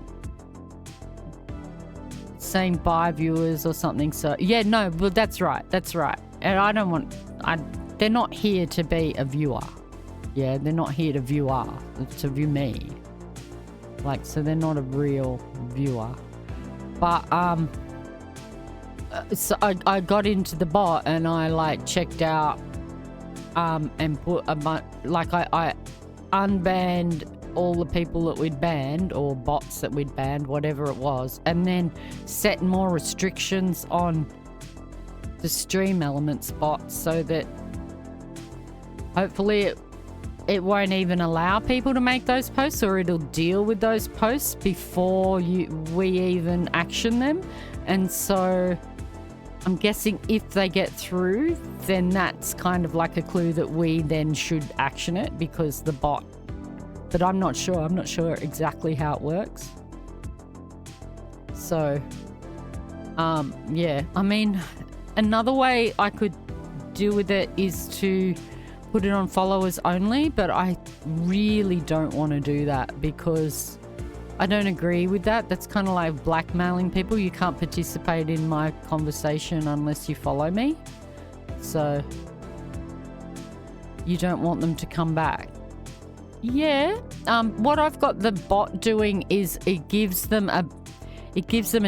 saying buy viewers or something, so yeah, no, well that's right, and I don't want, they're not here to be a viewer, yeah, they're not here to view me, like, so they're not a real viewer. But so I got into the bot and I like checked out and put I unbanned all the people that we'd banned, or bots that we'd banned, whatever it was, and then set more restrictions on the Stream Elements bot so that hopefully it won't even allow people to make those posts, or it'll deal with those posts before we even action them. And so I'm guessing if they get through, then that's kind of like a clue that we then should action it, because the bot, but I'm not sure exactly how it works. So yeah, I mean, another way I could deal with it is to put it on followers only, but I really don't want to do that because I don't agree with that. That's kind of like blackmailing people. You can't participate in my conversation unless you follow me. So you don't want them to come back. Yeah. What I've got the bot doing is it gives them a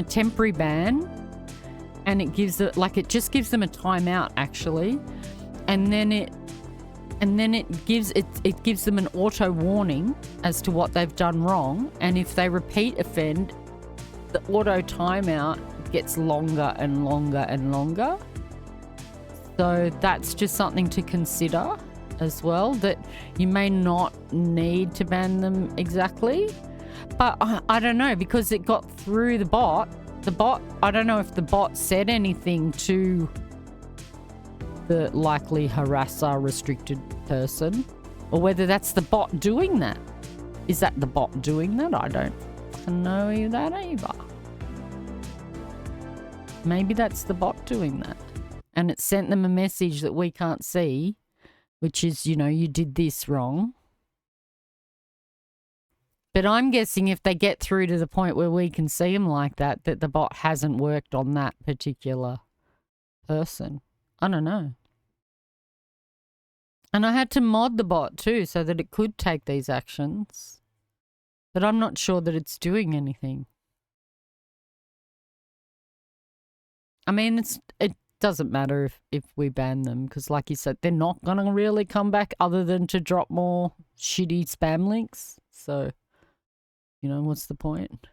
temporary ban, and it just gives them a timeout actually, and then it gives them an auto warning as to what they've done wrong, and if they repeat offend, the auto timeout gets longer and longer and longer. So that's just something to consider as well, that you may not need to ban them exactly. But I don't know, because it got through the bot, I don't know if the bot said anything to the likely harasser restricted person, or whether that's the bot doing that. Is that the bot doing that? I don't know that either. Maybe that's the bot doing that, and it sent them a message that we can't see, which is, you know, you did this wrong. But I'm guessing if they get through to the point where we can see them like that, that the bot hasn't worked on that particular person. I don't know. And I had to mod the bot too so that it could take these actions. But I'm not sure that it's doing anything. I mean, it doesn't matter if we ban them because, like you said, they're not going to really come back other than to drop more shitty spam links. So, you know, what's the point?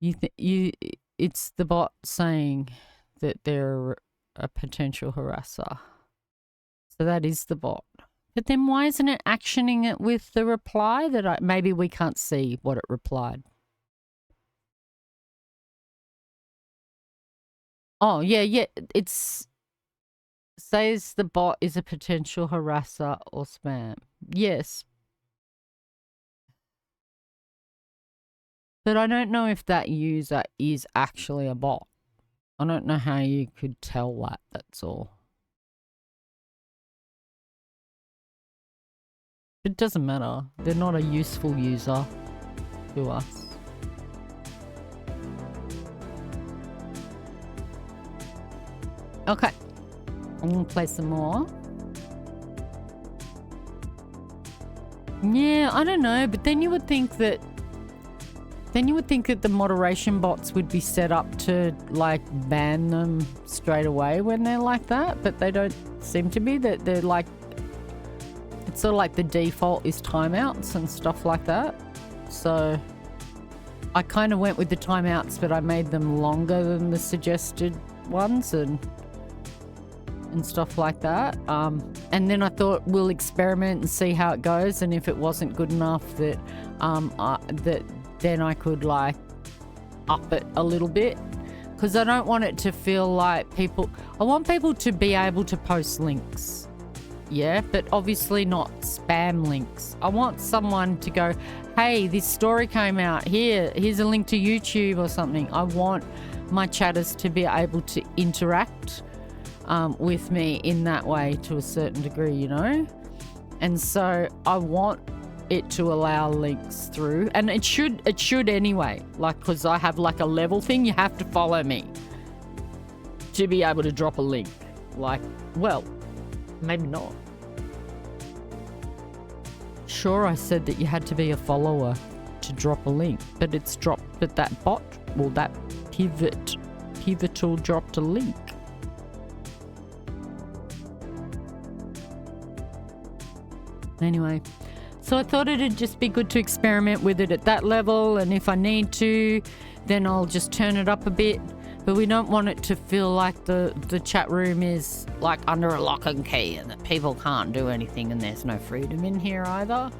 It's the bot saying that they're a potential harasser. So that is the bot. But then why isn't it actioning it with the reply that maybe we can't see what it replied? Oh, yeah. It's says the bot is a potential harasser or spam. Yes. But I don't know if that user is actually a bot. I don't know how you could tell that, that's all. It doesn't matter. They're not a useful user to us. Okay. I'm going to play some more. Yeah, I don't know, but then you would think that the moderation bots would be set up to like ban them straight away when they're like that, but they don't seem to be. That they're like, it's sort of like the default is timeouts and stuff like that. So I kind of went with the timeouts, but I made them longer than the suggested ones and stuff like that. And then I thought we'll experiment and see how it goes, and if it wasn't good enough that then I could like up it a little bit, because I don't want it to feel like I want people to be able to post links, yeah, but obviously not spam links. I want someone to go, hey, this story came out, here's a link to YouTube or something. I want my chatters to be able to interact with me in that way to a certain degree, you know? And so I want it to allow links through, and it should anyway, like, because I have like a level thing. You have to follow me to be able to drop a link. Like, well, maybe not. Sure, I said that you had to be a follower to drop a link, but it's dropped, but that bot, well, that pivotal dropped a link. Anyway, so I thought it'd just be good to experiment with it at that level, and if I need to, then I'll just turn it up a bit. But we don't want it to feel like the chat room is like under a lock and key and that people can't do anything and there's no freedom in here either.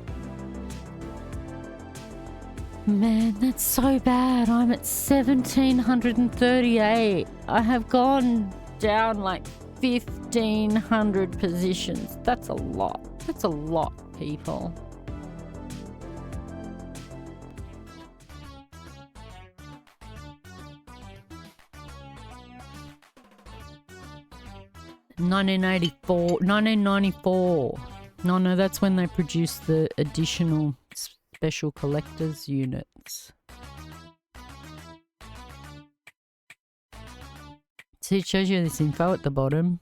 Man, that's so bad. I'm at 1,738. I have gone down like 1,500 positions. That's a lot. That's a lot, people. $1994. No, that's when they produced the additional special collectors units. See, it shows you this info at the bottom.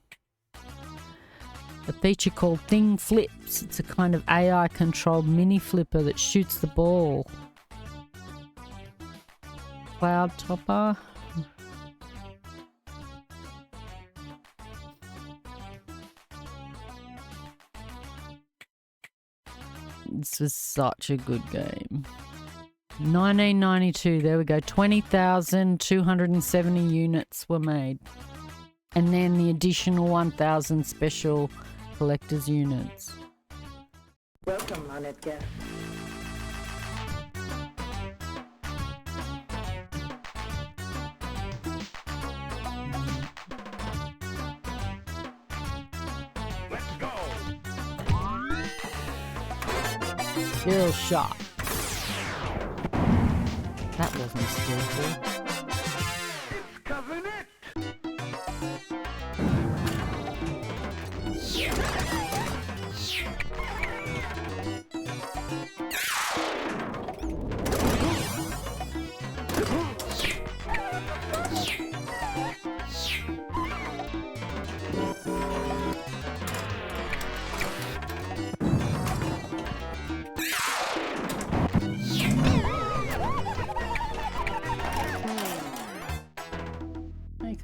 A feature called Thing Flips. It's a kind of AI controlled mini flipper that shoots the ball. Cloud Topper. This was such a good game. 1992, there we go. 20,270 units were made. And then the additional 1,000 special collector's units. Welcome, Annette. Let's go. Skill shot. That wasn't skillful. It's covering it.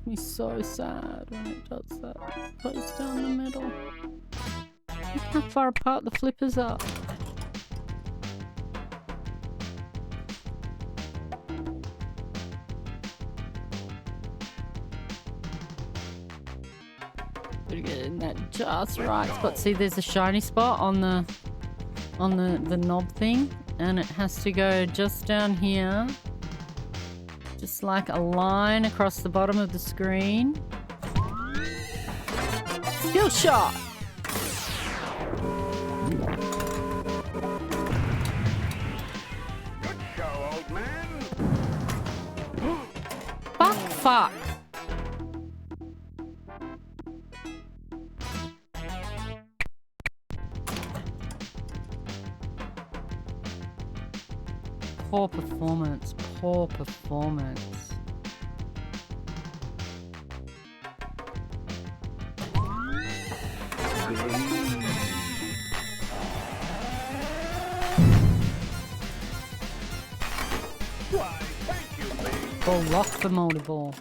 makes me so sad when it does that. Goes down the middle. Look how far apart the flippers are. Gotta get in that just right spot. See, there's a shiny spot on the knob thing, and it has to go just down here, just like a line across the bottom of the screen. Skill shot. Good show, old man. Fuck. Poor performance. Poor performance. Why, thank you, Bing. Ball lock the motor ball.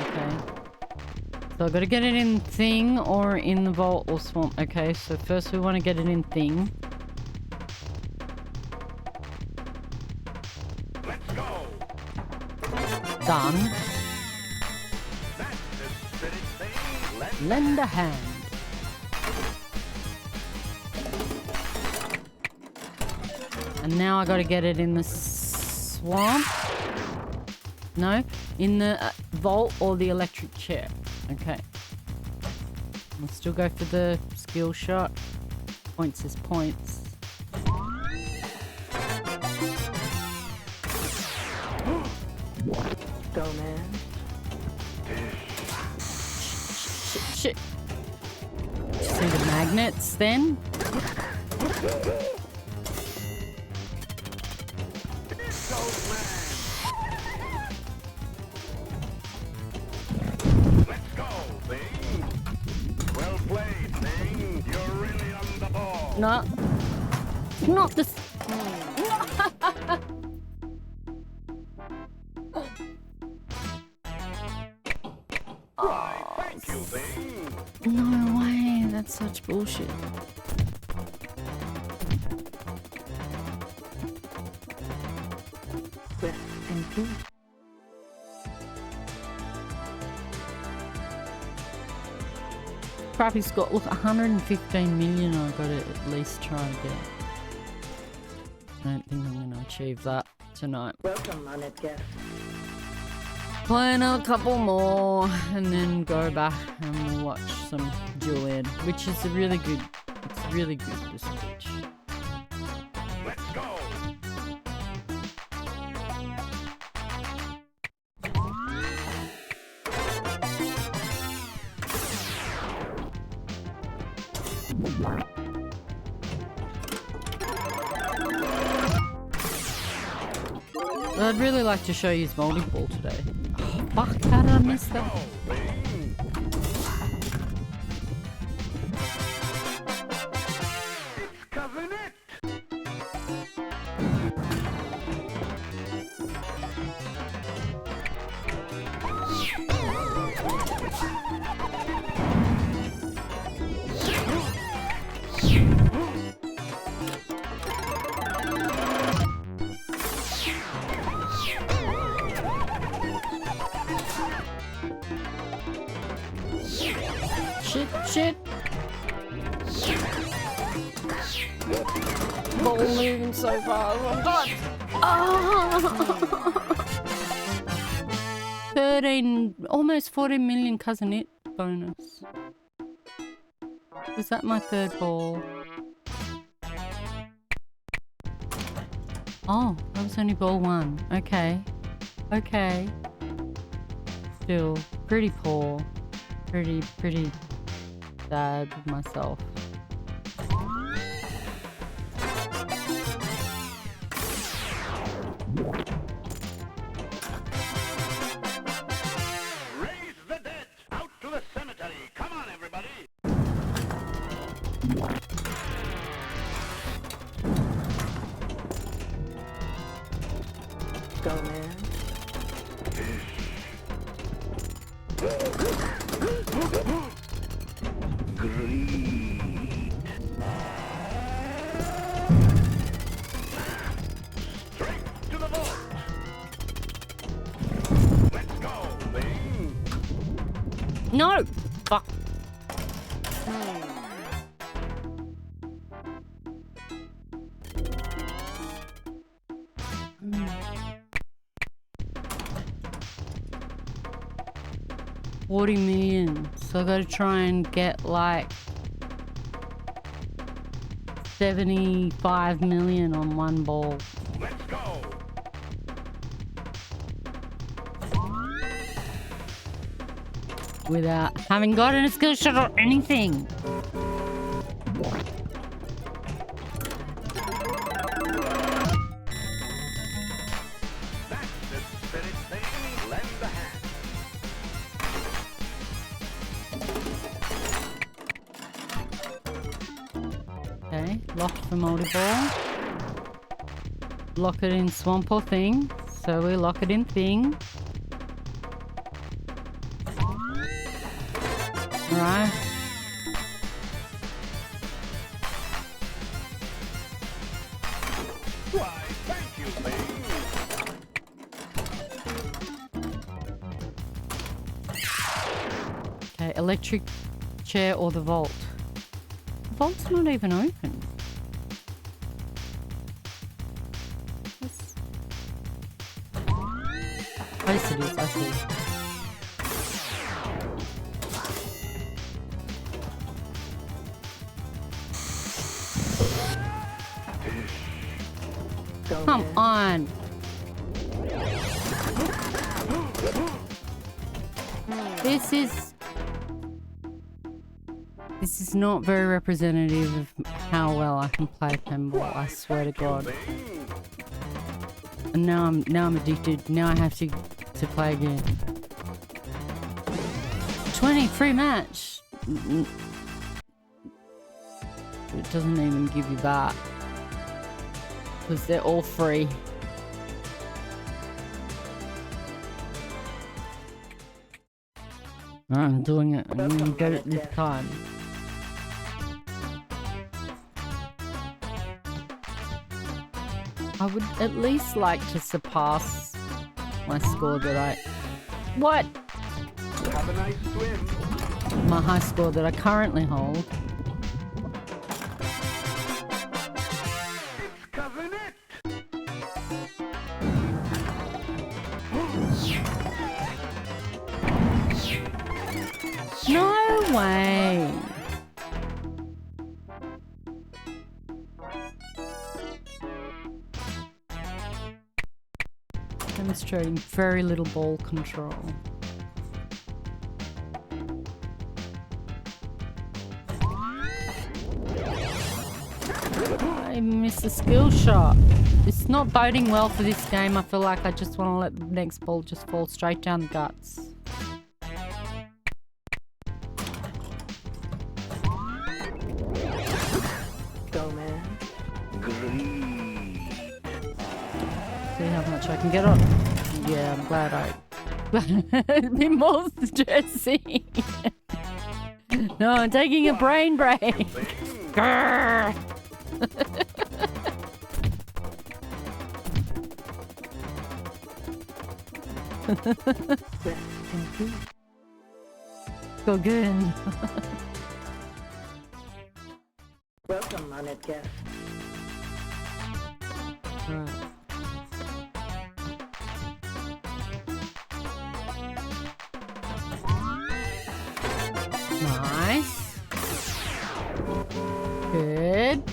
Okay. So I've got to get it in thing or in the vault or swamp. Okay, so first we want to get it in thing. Let's go. Done. That's the spirit thing. Lend a hand. And now I got to get it in the swamp. No, in the vault or the electric chair. Okay. We'll still go for the skill shot. Points is points. Go, man. Shit. See the magnets then? Let's go, Bing. Well played, Bing. You're really on the ball. No. Not this. Why, thank you, Bing. No way. That's such bullshit. Rest in peace. Crappy Scott, look, 115 million I got to at least try to get. I don't think I'm going to achieve that tonight. Welcome, honored guest. Play another couple more and then go back and we'll watch some Julian, which is a really good, it's really good, this pitch. Let's go. I'd really like to show you his multi-ball today. Oh, fuck, how did I miss that? Cousin it. Shit. Ball moving so fast. I'm done. Oh. 13, almost 14 million cousin it bonus. Was that my third ball? Oh, that was only ball one. Okay. Still pretty poor. Pretty sad with myself. Raise the dead. Out to the cemetery. Come on, everybody. Go, man. No! Fuck. $40 million. So I gotta try and get like 75 million on one ball. Let's go. Without having gotten a skill shot or anything. Okay, locked for multi-ball. Lock it in swamp or thing. So we lock it in thing. Alright. Why, thank you, Bing. Okay, electric chair or the vault. The vault's not even open. Yes, it is, I see. Come on. This is not very representative of how well I can play pinball, I swear to God. And now I'm addicted. Now I have to play again. 20 free match. It doesn't even give you that. Because they're all free. I'm doing it. I'm gonna get it this time. I would at least like to surpass my score that I... What? Have a nice swim. My high score that I currently hold. No way! Demonstrating very little ball control. I missed a skill shot. It's not boding well for this game. I feel like I just want to let the next ball just fall straight down the guts. Go, man. See how much I can get on. Yeah, I'm glad it'd be more stressing. No, I'm taking a brain break. Grrr. Go again. Welcome, honored guest. Right. Nice. Good.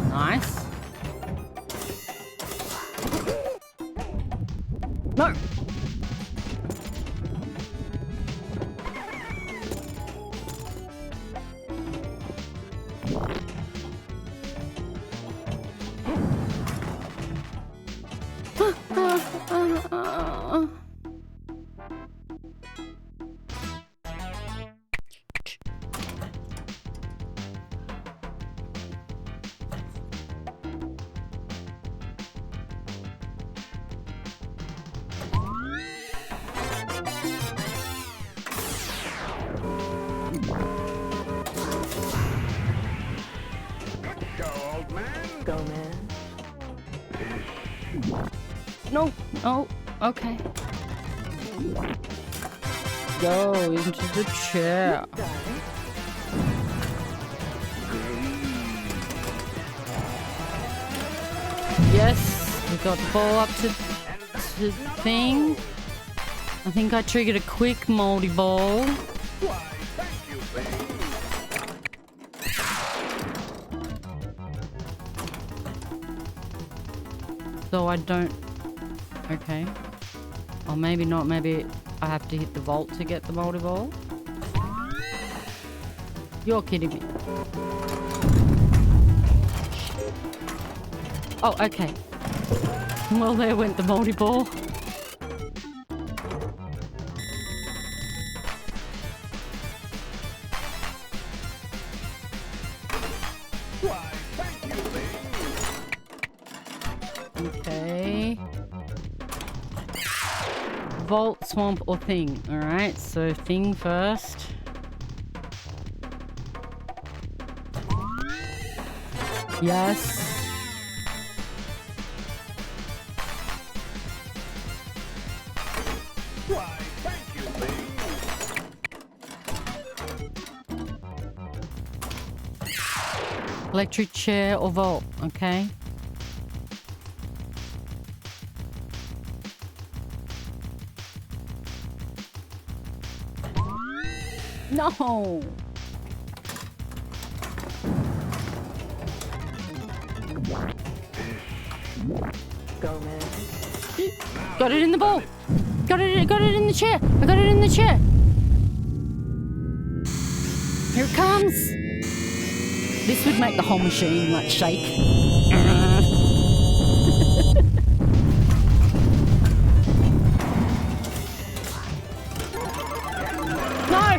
Nice. No. Go, man. No. Oh, okay. Go into the chair. Yes, we got the ball up to thing. I think I triggered a quick moldy ball. So I don't... Okay. Or maybe not. Maybe I have to hit the vault to get the moldy ball. You're kidding me. Oh, okay. Well, there went the moldy ball. Okay. Vault, swamp, or thing. Alright, so thing first. Yes. Electric chair or vault, okay. No! Go, man. Got it in the ball! Got it in the chair! I got it in the chair! Here it comes! This would make the whole machine like shake. No!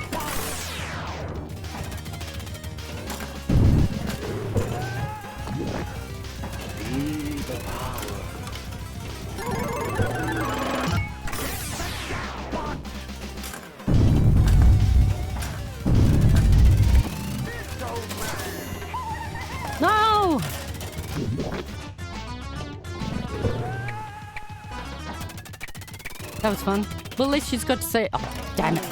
No! That was fun. Well, at least she's got to say, oh, damn it.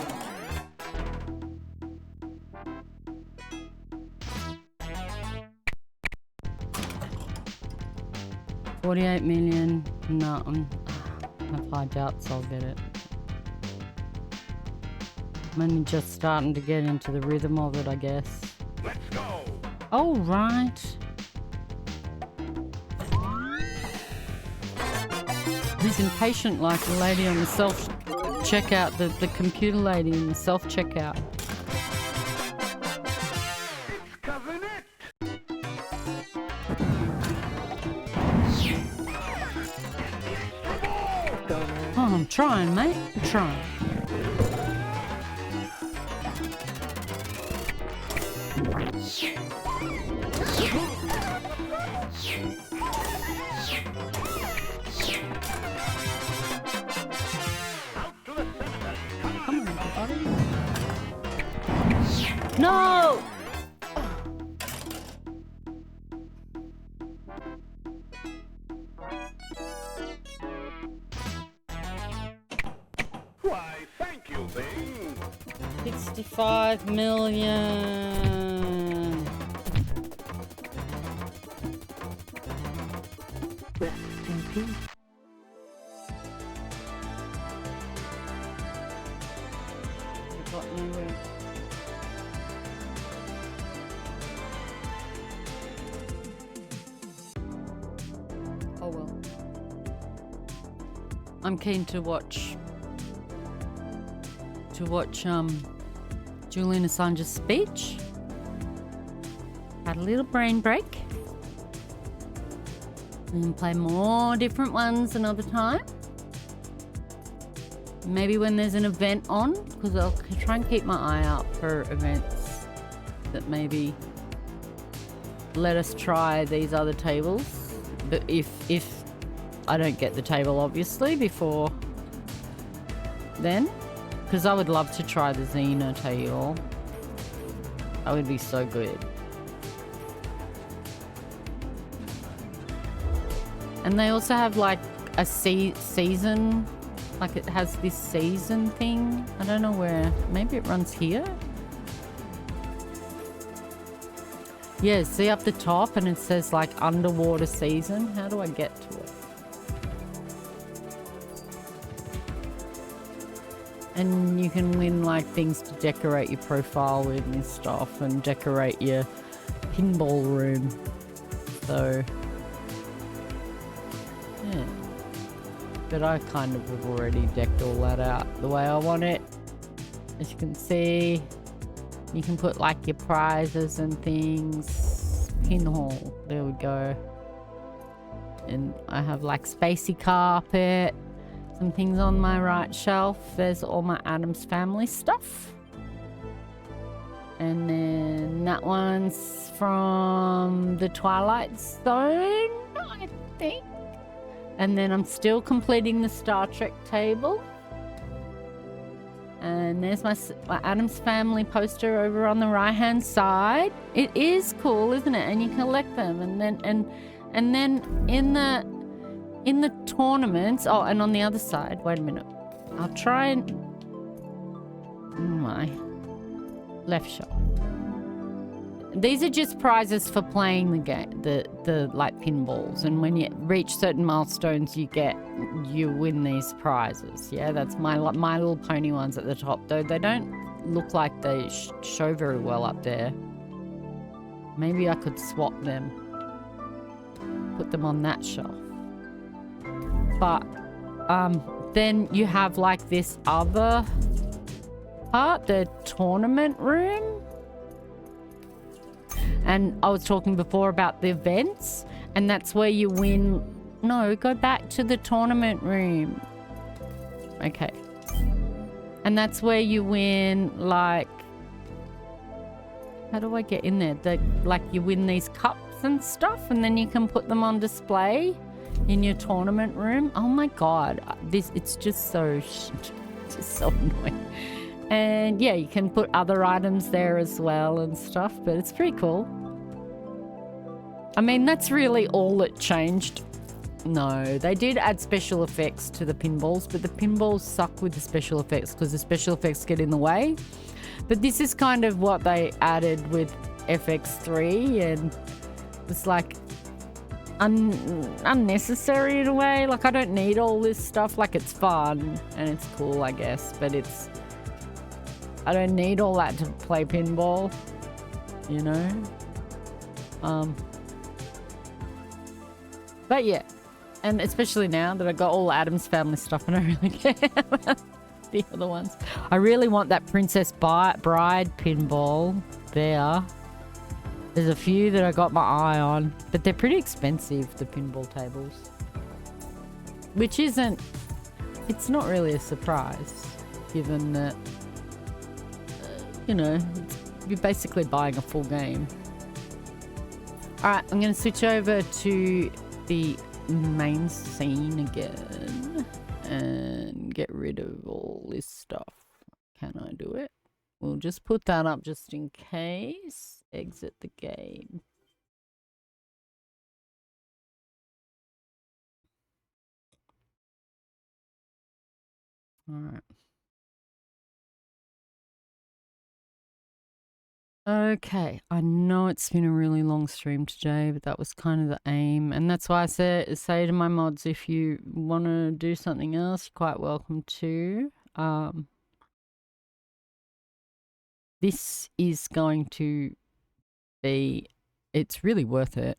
$48 million. No, I have high doubts I'll get it. I'm only just starting to get into the rhythm of it, I guess. Let's go. Oh, right. He's impatient like the lady on the self-checkout, the computer lady in the self-checkout. Oh, I'm trying, mate. I'm trying. No! Why, thank you, Bing. 65 million. Rest in peace. Oh well. I'm keen to watch Julian Assange's speech. Had a little brain break. And play more different ones another time. Maybe when there's an event on, because I'll try and keep my eye out for events that maybe let us try these other tables. But if I don't get the table, obviously, before then, because I would love to try the Xena table. That would be so good. And they also have like a season, like it has this season thing. I don't know where. Maybe it runs here. Yeah, see up the top and it says like underwater season. How do I get to it? And you can win like things to decorate your profile with and stuff and decorate your pinball room. So, yeah. But I kind of have already decked all that out the way I want it. As you can see, you can put like your prizes and things. Pinhole, there we go. And I have like spacey carpet. Some things on my right shelf. There's all my Addams Family stuff. And then that one's from the Twilight Zone, I think. And then I'm still completing the Star Trek table. And there's my Addams Family poster over on the right-hand side. It is cool, isn't it? And you collect them. And then in the tournaments, oh, and on the other side, wait a minute. I'll try and my left shoulder. These are just prizes for playing the game, the like pinballs, and when you reach certain milestones, you win these prizes. Yeah, that's My Little Pony ones at the top, though they don't look like they show very well up there. Maybe I could swap them, put them on that shelf. But then you have like this other part, the tournament room. And I was talking before about the events, and that's where you win. No, go back to the tournament room. Okay. And that's where you win, like, how do I get in there? Like you win these cups and stuff, and then you can put them on display in your tournament room. Oh my God, it's just so annoying. And yeah, you can put other items there as well and stuff, but it's pretty cool. I mean, that's really all that changed. No, they did add special effects to the pinballs, but the pinballs suck with the special effects because the special effects get in the way. But this is kind of what they added with FX3, and it's like unnecessary in a way. Like, I don't need all this stuff. Like, it's fun and it's cool, I guess, but I don't need all that to play pinball, you know? But yeah, and especially now that I got all Addams Family stuff and I don't really care about the other ones. I really want that Princess Bride pinball there. There's a few that I got my eye on, but they're pretty expensive, the pinball tables. Which isn't, it's not really a surprise, given that, you know, you're basically buying a full game. Alright, I'm going to switch over to the main scene again and get rid of all this stuff. Can I do it? We'll just put that up just in case. Exit the game. Alright. Okay, I know it's been a really long stream today, but that was kind of the aim. And that's why I say to my mods, if you want to do something else, you're quite welcome to. This is going to be, it's really worth it,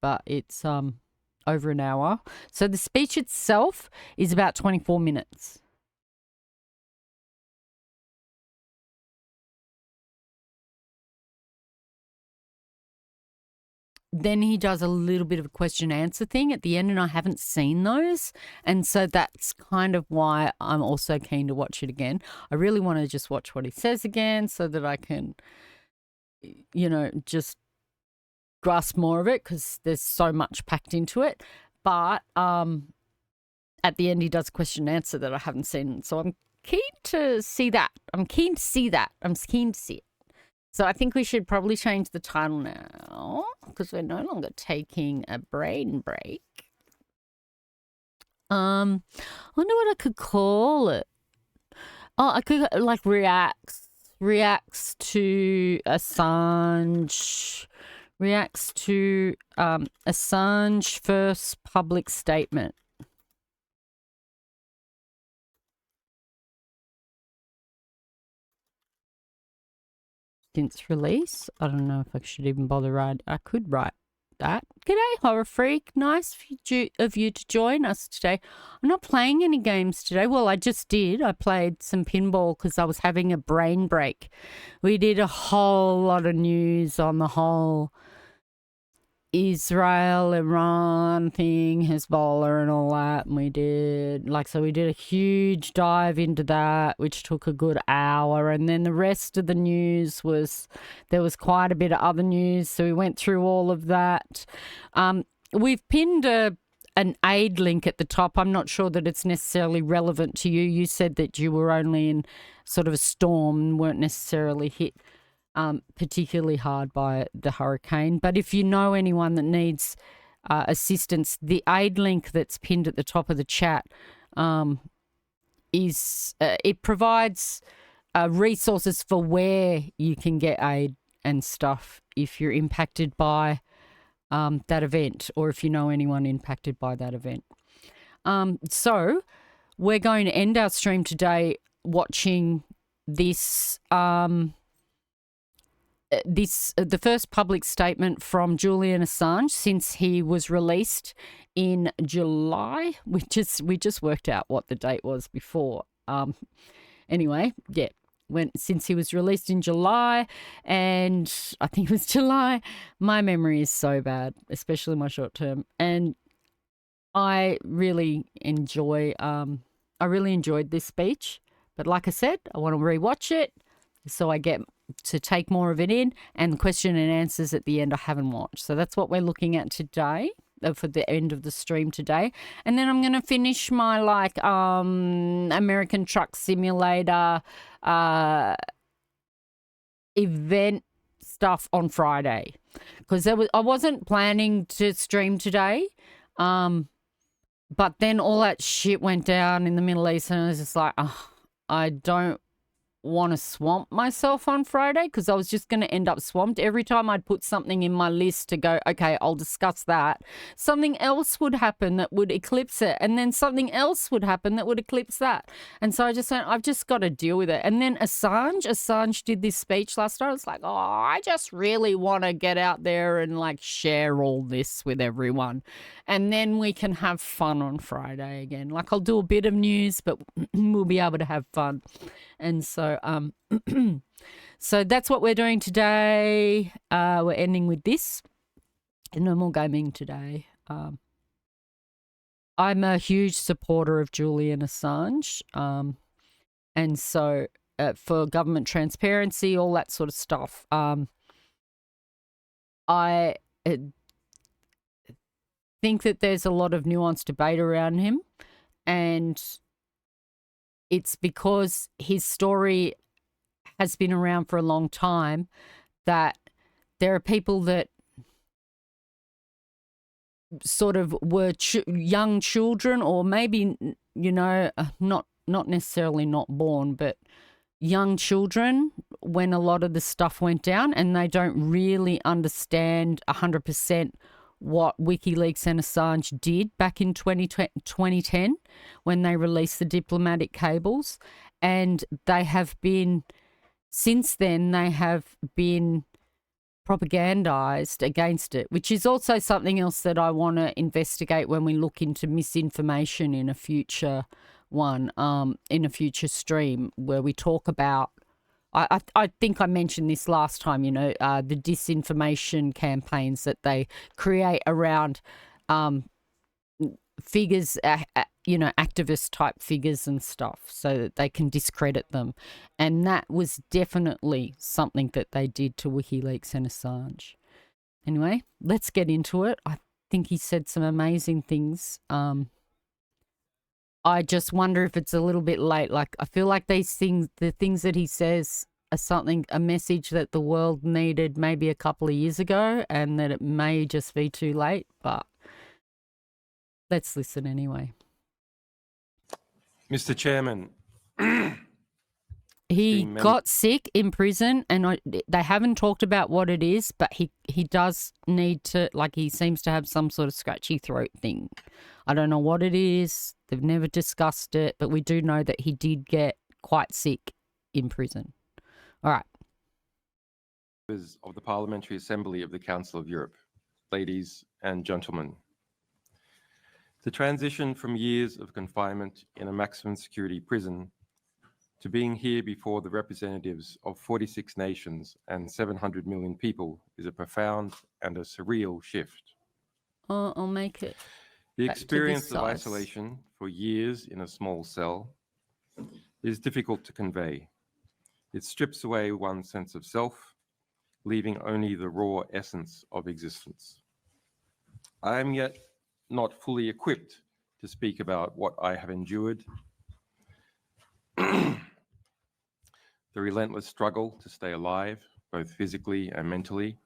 but it's over an hour. So the speech itself is about 24 minutes. Then he does a little bit of a question answer thing at the end, and I haven't seen those. And so that's kind of why I'm also keen to watch it again. I really want to just watch what he says again so that I can, you know, just grasp more of it because there's so much packed into it. But at the end, he does a question and answer that I haven't seen. So I'm keen to see that. I'm keen to see it. So I think we should probably change the title now because we're no longer taking a brain break. I wonder what I could call it. Oh, I could like reacts to Assange. Reacts to Assange first public statement. Since release. I don't know if I should even bother write. I could write that. G'day, Horror Freak. Nice of you to join us today. I'm not playing any games today. Well, I just did. I played some pinball because I was having a brain break. We did a whole lot of news on the whole Israel, Iran thing, Hezbollah and all that. And we did a huge dive into that, which took a good hour. And then the rest of the news there was quite a bit of other news. So we went through all of that. We've pinned an aid link at the top. I'm not sure that it's necessarily relevant to you. You said that you were only in sort of a storm and weren't necessarily hit particularly hard by the hurricane. But if you know anyone that needs assistance, the aid link that's pinned at the top of the chat it provides resources for where you can get aid and stuff if you're impacted by that event or if you know anyone impacted by that event. So we're going to end our stream today watching this the first public statement from Julian Assange since he was released in July. We just worked out what the date was before. Anyway, yeah, since he was released in July, and I think it was July. My memory is so bad, especially my short term, and I really enjoyed this speech. But like I said, I want to rewatch it so I get to take more of it in, and the question and answers at the end I haven't watched. So that's what we're looking at today for the end of the stream today. And then I'm going to finish my American Truck Simulator event stuff on Friday because I wasn't planning to stream today. But then all that shit went down in the Middle East and I was just like, I don't want to swamp myself on Friday because I was just going to end up swamped. Every time I'd put something in my list to go, okay, I'll discuss that, something else would happen that would eclipse it, and then something else would happen that would eclipse that. And so I just said, I've just got to deal with it. And then Assange did this speech last night. I was like, I just really want to get out there and like share all this with everyone. And then we can have fun on Friday again. Like I'll do a bit of news, but we'll be able to have fun. And so, so that's what we're doing today. We're ending with this. No more gaming today. I'm a huge supporter of Julian Assange. And so for government transparency, all that sort of stuff. I think that there's a lot of nuanced debate around him, and it's because his story has been around for a long time that there are people that sort of were young children, or maybe, not necessarily not born, but young children when a lot of the stuff went down, and they don't really understand 100% what WikiLeaks and Assange did back in 2010 when they released the diplomatic cables. And they have been, since then, they have been propagandized against it, which is also something else that I want to investigate when we look into misinformation in a future one, in a future stream where we talk about, I think I mentioned this last time, the disinformation campaigns that they create around figures, activist type figures and stuff so that they can discredit them. And that was definitely something that they did to WikiLeaks and Assange. Anyway, let's get into it. I think he said some amazing things. I just wonder if it's a little bit late. Like, I feel like these things, the things that he says a message that the world needed maybe a couple of years ago, and that it may just be too late, but let's listen anyway. Mr. Chairman, he got sick in prison, and they haven't talked about what it is, but he does need to, like, he seems to have some sort of scratchy throat thing. I don't know what it is. They've never discussed it, but we do know that he did get quite sick in prison. All right. Members of the Parliamentary Assembly of the Council of Europe, ladies and gentlemen. The transition from years of confinement in a maximum security prison to being here before the representatives of 46 nations and 700 million people is a profound and a surreal shift. I'll make it. The experience of isolation for years in a small cell is difficult to convey. It strips away one's sense of self, leaving only the raw essence of existence. I am yet not fully equipped to speak about what I have endured, the relentless struggle to stay alive, both physically and mentally,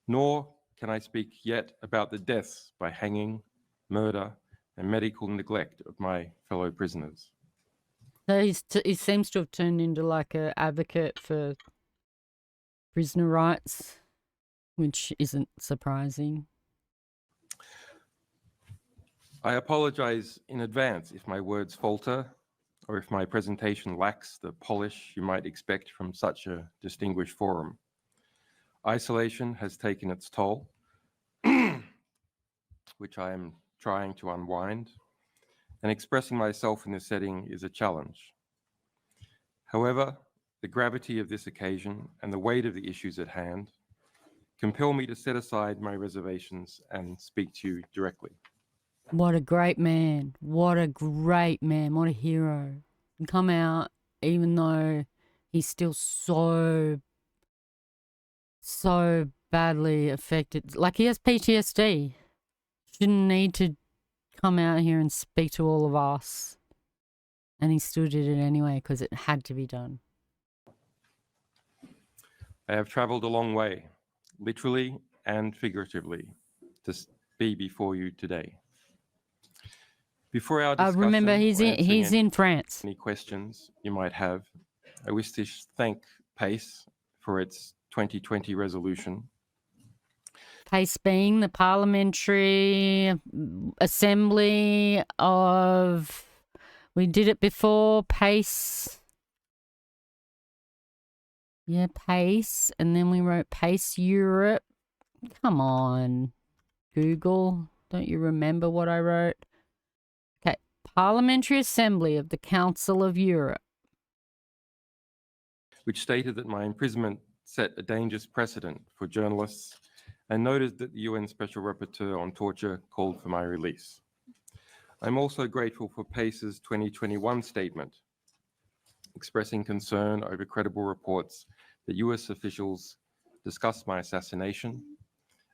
nor can I speak yet about the deaths by hanging, murder, and medical neglect of my fellow prisoners. So he seems to have turned into like an advocate for prisoner rights, which isn't surprising. I apologize in advance if my words falter or if my presentation lacks the polish you might expect from such a distinguished forum. Isolation has taken its toll, which I am trying to unwind, and expressing myself in this setting is a challenge. However, the gravity of this occasion and the weight of the issues at hand compel me to set aside my reservations and speak to you directly. What a great man. What a great man. What a hero. And come out even though he's still so badly affected. Like, he has PTSD. Shouldn't need to come out here and speak to all of us. And he still did it anyway because it had to be done. I have traveled a long way, literally and figuratively, to be before you today. Before our discussion, remember, he's in France. Any questions you might have, I wish to thank PACE for its 2020 resolution. PACE being the Parliamentary Assembly of... We did it before, PACE. Yeah, PACE. And then we wrote PACE Europe. Come on, Google. Don't you remember what I wrote? Okay, Parliamentary Assembly of the Council of Europe. Which stated that my imprisonment set a dangerous precedent for journalists and noted that the UN Special Rapporteur on Torture called for my release. I'm also grateful for PACE's 2021 statement, expressing concern over credible reports that US officials discussed my assassination,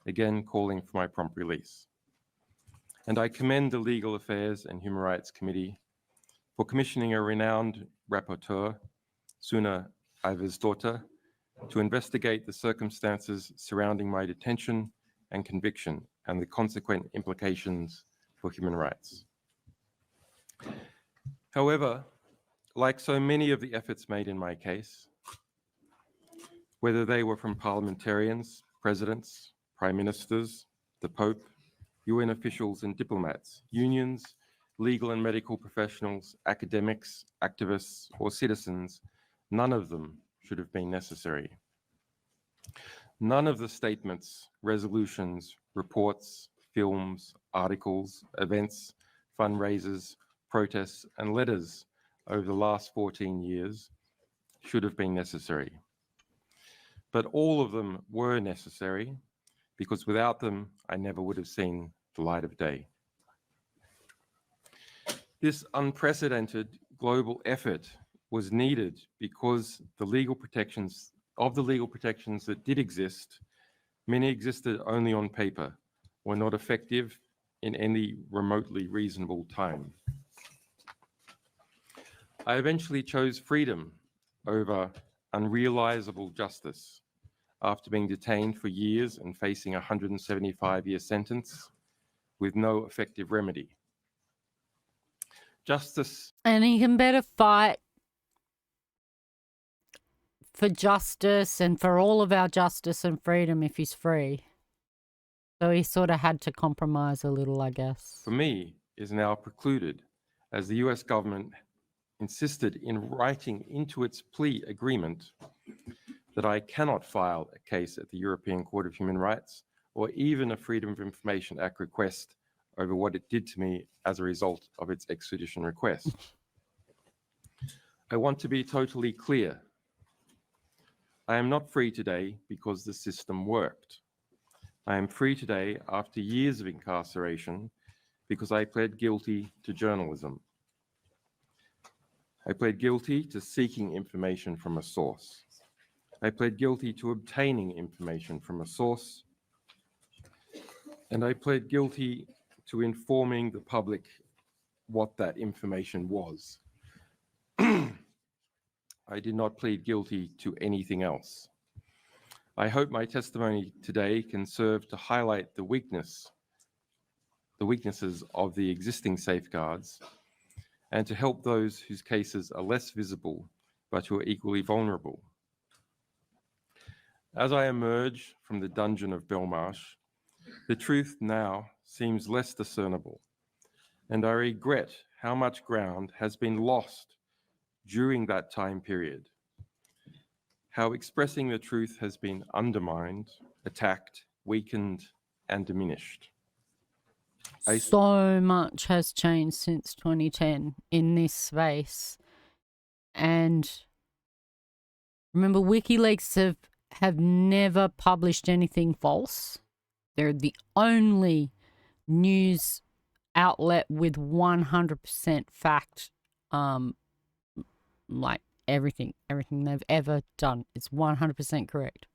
again calling for my prompt release. And I commend the Legal Affairs and Human Rights Committee for commissioning a renowned rapporteur, Suna Iversdottir, to investigate the circumstances surrounding my detention and conviction and the consequent implications for human rights. However, like so many of the efforts made in my case, whether they were from parliamentarians, presidents, prime ministers, the Pope, UN officials and diplomats, unions, legal and medical professionals, academics, activists, or citizens, none of them should have been necessary. None of the statements, resolutions, reports, films, articles, events, fundraisers, protests, and letters over the last 14 years should have been necessary. But all of them were necessary because without them, I never would have seen the light of day. This unprecedented global effort was needed because the legal protections that did exist, many existed only on paper, were not effective in any remotely reasonable time. I eventually chose freedom over unrealizable justice after being detained for years and facing a 175-year sentence with no effective remedy. Justice. And he can better fight for justice and for all of our justice and freedom if he's free. So he sort of had to compromise a little, I guess. For me, is now precluded, as the US government insisted in writing into its plea agreement that I cannot file a case at the European Court of Human Rights or even a Freedom of Information Act request over what it did to me as a result of its extradition request. I want to be totally clear. I am not free today because the system worked. I am free today after years of incarceration because I pled guilty to journalism. I pled guilty to seeking information from a source. I pled guilty to obtaining information from a source. And I pled guilty to informing the public what that information was. I did not plead guilty to anything else. I hope my testimony today can serve to highlight the weaknesses of the existing safeguards and to help those whose cases are less visible but who are equally vulnerable. As I emerge from the dungeon of Belmarsh, the truth now seems less discernible, and I regret how much ground has been lost during that time period, how expressing the truth has been undermined, attacked, weakened, and diminished. So much has changed since 2010 in this space. And remember, WikiLeaks have never published anything false. They're the only news outlet with 100% fact, like everything they've ever done. It's 100% correct.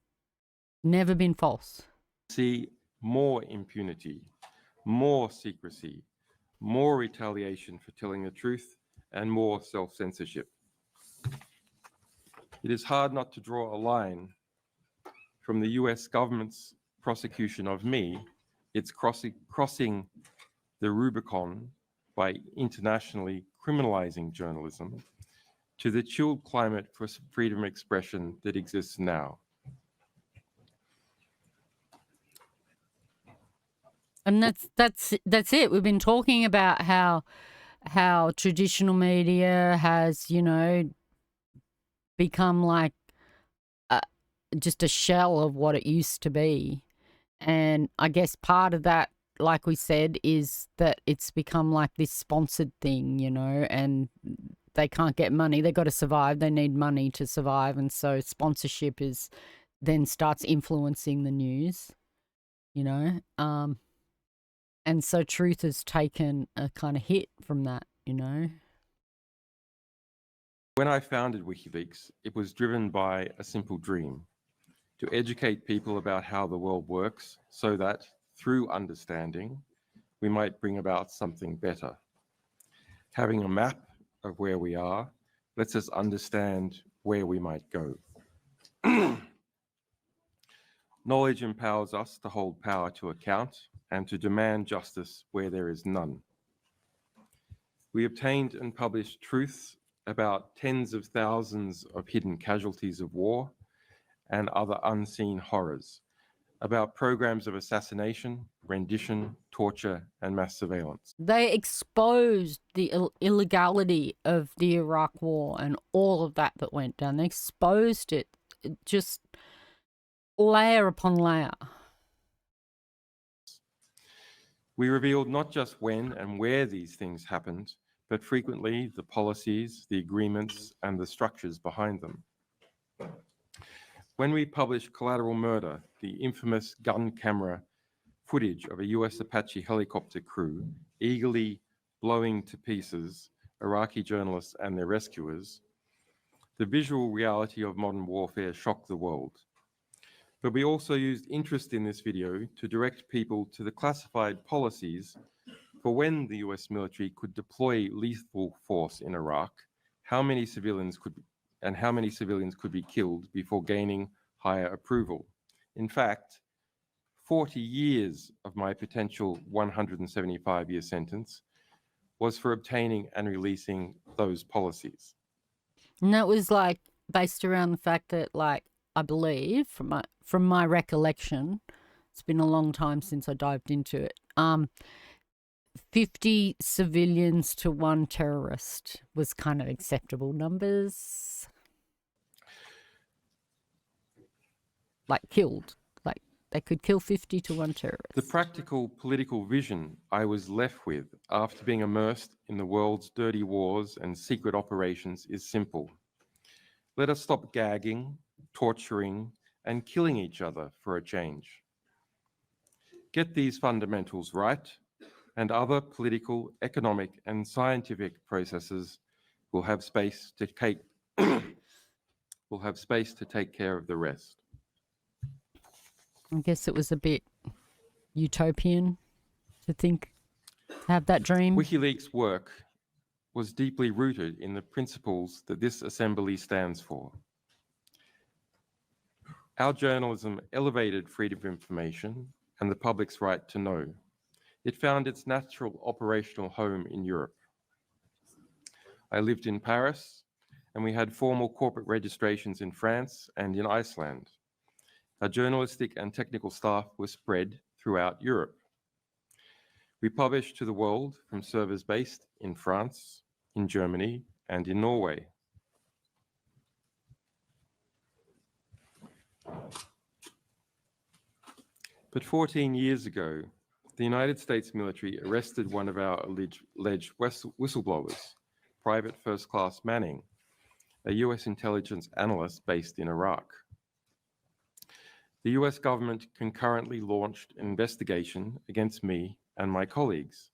Never been false. See more impunity, more secrecy, more retaliation for telling the truth, and more self-censorship. It is hard not to draw a line from the US government's prosecution of me. It's crossing the Rubicon by internationally criminalizing journalism to the chilled climate for freedom of expression that exists now. And that's it. We've been talking about how traditional media has, you know, become like just a shell of what it used to be. And I guess part of that, like we said, is that it's become like this sponsored thing, you know, and they can't get money. They got to survive. They need money to survive. And so sponsorship then starts influencing the news, you know. And so truth has taken a kind of hit from that, you know. When I founded WikiLeaks, it was driven by a simple dream: to educate people about how the world works so that, through understanding, we might bring about something better. Having a map of where we are lets us understand where we might go. Knowledge empowers us to hold power to account and to demand justice where there is none. We obtained and published truths about tens of thousands of hidden casualties of war and other unseen horrors, about programs of assassination, rendition, torture, and mass surveillance. They exposed the illegality of the Iraq War and all of that went down. They exposed it just layer upon layer. We revealed not just when and where these things happened, but frequently the policies, the agreements, and the structures behind them. When we published Collateral Murder, the infamous gun camera footage of a US Apache helicopter crew eagerly blowing to pieces Iraqi journalists and their rescuers, the visual reality of modern warfare shocked the world. But we also used interest in this video to direct people to the classified policies for when the US military could deploy lethal force in Iraq, how many civilians could and how many civilians could be killed before gaining higher approval. In fact, 40 years of my potential 175-year sentence was for obtaining and releasing those policies. And that was like based around the fact that, like, I believe from my recollection, it's been a long time since I dived into it. 50 civilians to 1 terrorist was kind of acceptable numbers. Like killed. Like they could kill 50 to 1 terrorist. The practical political vision I was left with after being immersed in the world's dirty wars and secret operations is simple. Let us stop gagging, torturing, and killing each other for a change. Get these fundamentals right, and other political, economic, and scientific processes will have space to take care of the rest. I guess it was a bit utopian to have that dream. WikiLeaks' work was deeply rooted in the principles that this assembly stands for. Our journalism elevated freedom of information and the public's right to know. It found its natural operational home in Europe. I lived in Paris, and we had formal corporate registrations in France and in Iceland. Our journalistic and technical staff were spread throughout Europe. We published to the world from servers based in France, in Germany, and in Norway. But 14 years ago, the United States military arrested one of our alleged whistleblowers, Private First Class Manning, a US intelligence analyst based in Iraq. The US government concurrently launched an investigation against me and my colleagues.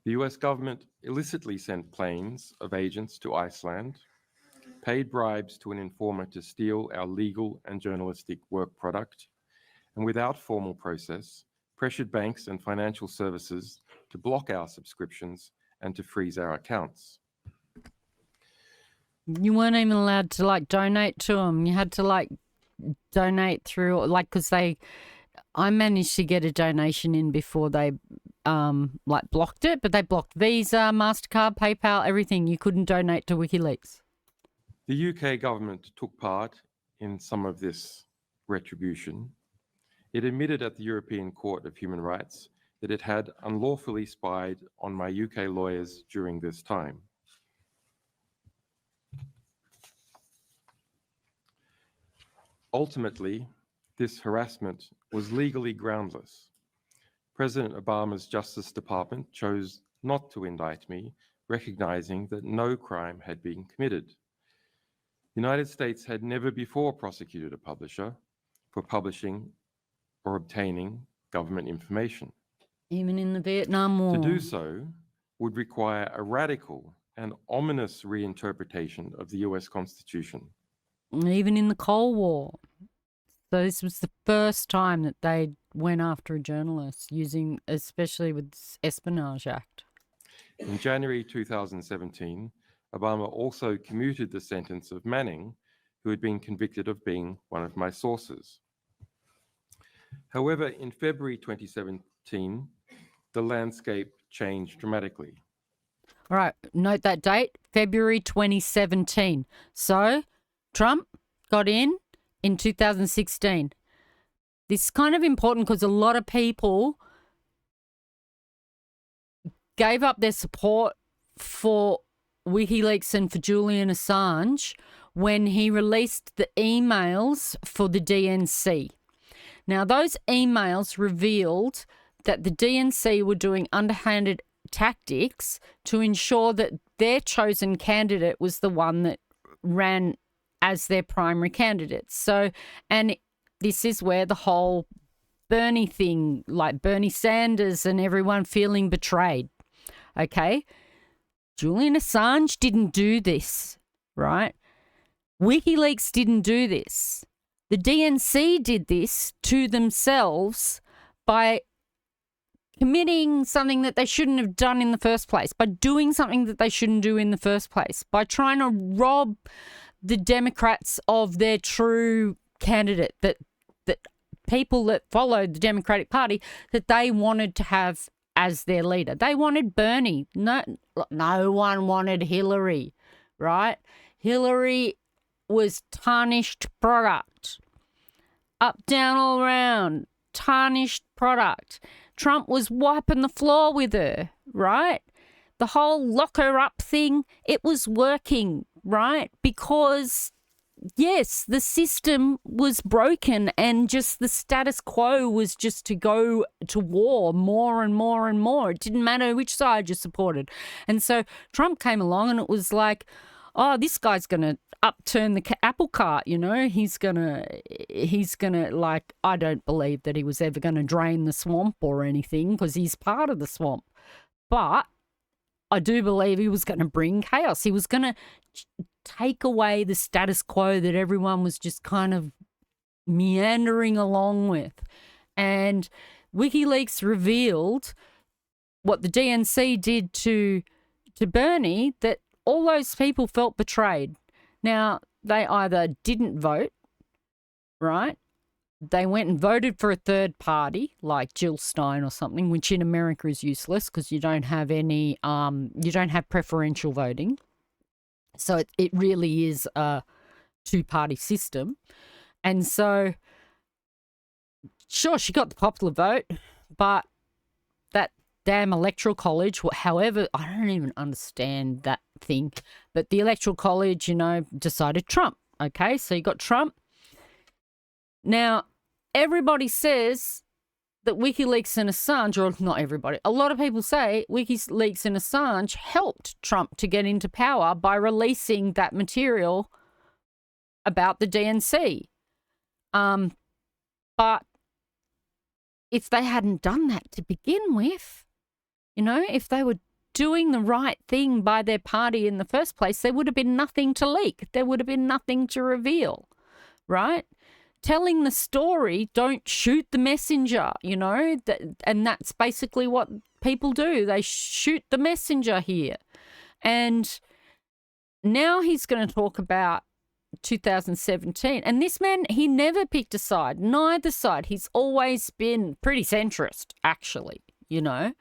The US government illicitly sent planes of agents to Iceland, paid bribes to an informer to steal our legal and journalistic work product, and without formal process, pressured banks and financial services to block our subscriptions and to freeze our accounts. You weren't even allowed to donate to them. You had to donate through because I managed to get a donation in before they blocked it, but they blocked Visa, MasterCard, PayPal, everything. You couldn't donate to WikiLeaks. The UK government took part in some of this retribution. It admitted at the European Court of Human Rights that it had unlawfully spied on my UK lawyers during this time. Ultimately, this harassment was legally groundless. President Obama's Justice Department chose not to indict me, recognizing that no crime had been committed. The United States had never before prosecuted a publisher for publishing or obtaining government information. Even in the Vietnam War. To do so would require a radical and ominous reinterpretation of the US Constitution. Even in the Cold War. So this was the first time that they went after a journalist especially with this Espionage Act. In January 2017, Obama also commuted the sentence of Manning, who had been convicted of being one of my sources. However, in February 2017, the landscape changed dramatically. All right, note that date, February 2017. So Trump got in 2016. This is kind of important because a lot of people gave up their support for WikiLeaks and for Julian Assange when he released the emails for the DNC. Now, those emails revealed that the DNC were doing underhanded tactics to ensure that their chosen candidate was the one that ran as their primary candidate. So, and this is where the whole Bernie thing, like Bernie Sanders and everyone feeling betrayed. Okay? Julian Assange didn't do this, right? WikiLeaks didn't do this. The DNC did this to themselves by committing something that they shouldn't have done in the first place, by doing something that they shouldn't do in the first place, by trying to rob the Democrats of their true candidate, that people that followed the Democratic Party, that they wanted to have as their leader. They wanted Bernie. No one wanted Hillary, right? Hillary was tarnished product. Up, down, all around. Tarnished product. Trump was wiping the floor with her, right? The whole lock her up thing, it was working, right? Because, yes, the system was broken and just the status quo was just to go to war more and more and more. It didn't matter which side you supported. And so Trump came along and it was like, oh, this guy's going to upturn the apple cart, you know. He's gonna like, I don't believe that he was ever going to drain the swamp or anything because he's part of the swamp. But I do believe he was going to bring chaos. He was going to take away the status quo that everyone was just kind of meandering along with. And WikiLeaks revealed what the DNC did to Bernie, that all those people felt betrayed. Now, they either didn't vote, right? They went and voted for a third party like Jill Stein or something, which in America is useless because you don't have any, you don't have preferential voting. So it really is a two-party system. And so, sure, she got the popular vote, but that damn electoral college, however, I don't even understand that thing, but the electoral college, you know, decided Trump. Okay, so you got Trump. Now, everybody says that WikiLeaks and Assange, or not everybody, a lot of people say WikiLeaks and Assange helped Trump to get into power by releasing that material about the DNC. But if they hadn't done that to begin with, you know, if they were doing the right thing by their party in the first place, there would have been nothing to leak. There would have been nothing to reveal, right? Telling the story, don't shoot the messenger, you know, and that's basically what people do. They shoot the messenger here. And now he's going to talk about 2017. And this man, he never picked a side, neither side. He's always been pretty centrist, actually, you know.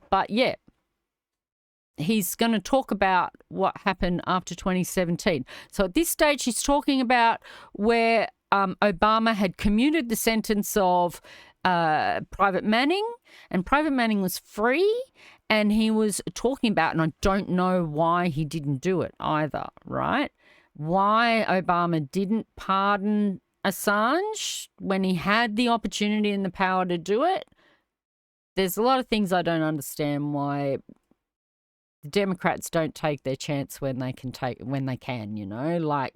But yeah, he's going to talk about what happened after 2017. So at this stage, he's talking about where Obama had commuted the sentence of Private Manning, and Private Manning was free, and he was talking about, and I don't know why he didn't do it either, right? Why Obama didn't pardon Assange when he had the opportunity and the power to do it. There's a lot of things I don't understand why the Democrats don't take their chance when they can, you know, like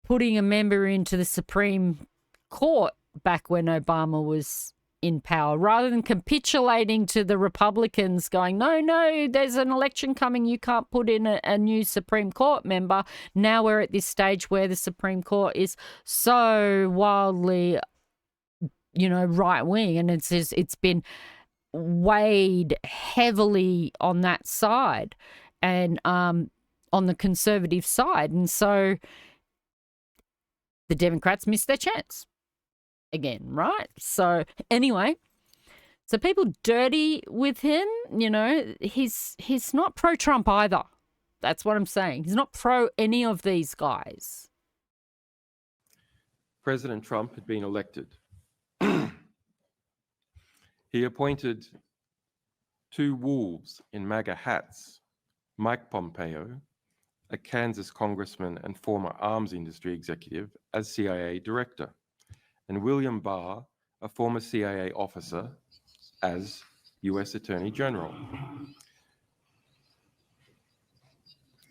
putting a member into the Supreme Court back when Obama was in power, rather than capitulating to the Republicans going, no, there's an election coming, you can't put in a new Supreme Court member. Now we're at this stage where the Supreme Court is so wildly, you know, right wing, and it's been weighed heavily on that side and on the conservative side, and so the Democrats missed their chance again, right? So anyway, so people dirty with him, you know, he's not pro-Trump either. That's what I'm saying. He's not pro any of these guys. President Trump had been elected. He appointed two wolves in MAGA hats, Mike Pompeo, a Kansas congressman and former arms industry executive, as CIA director, and William Barr, a former CIA officer, as U.S. Attorney General.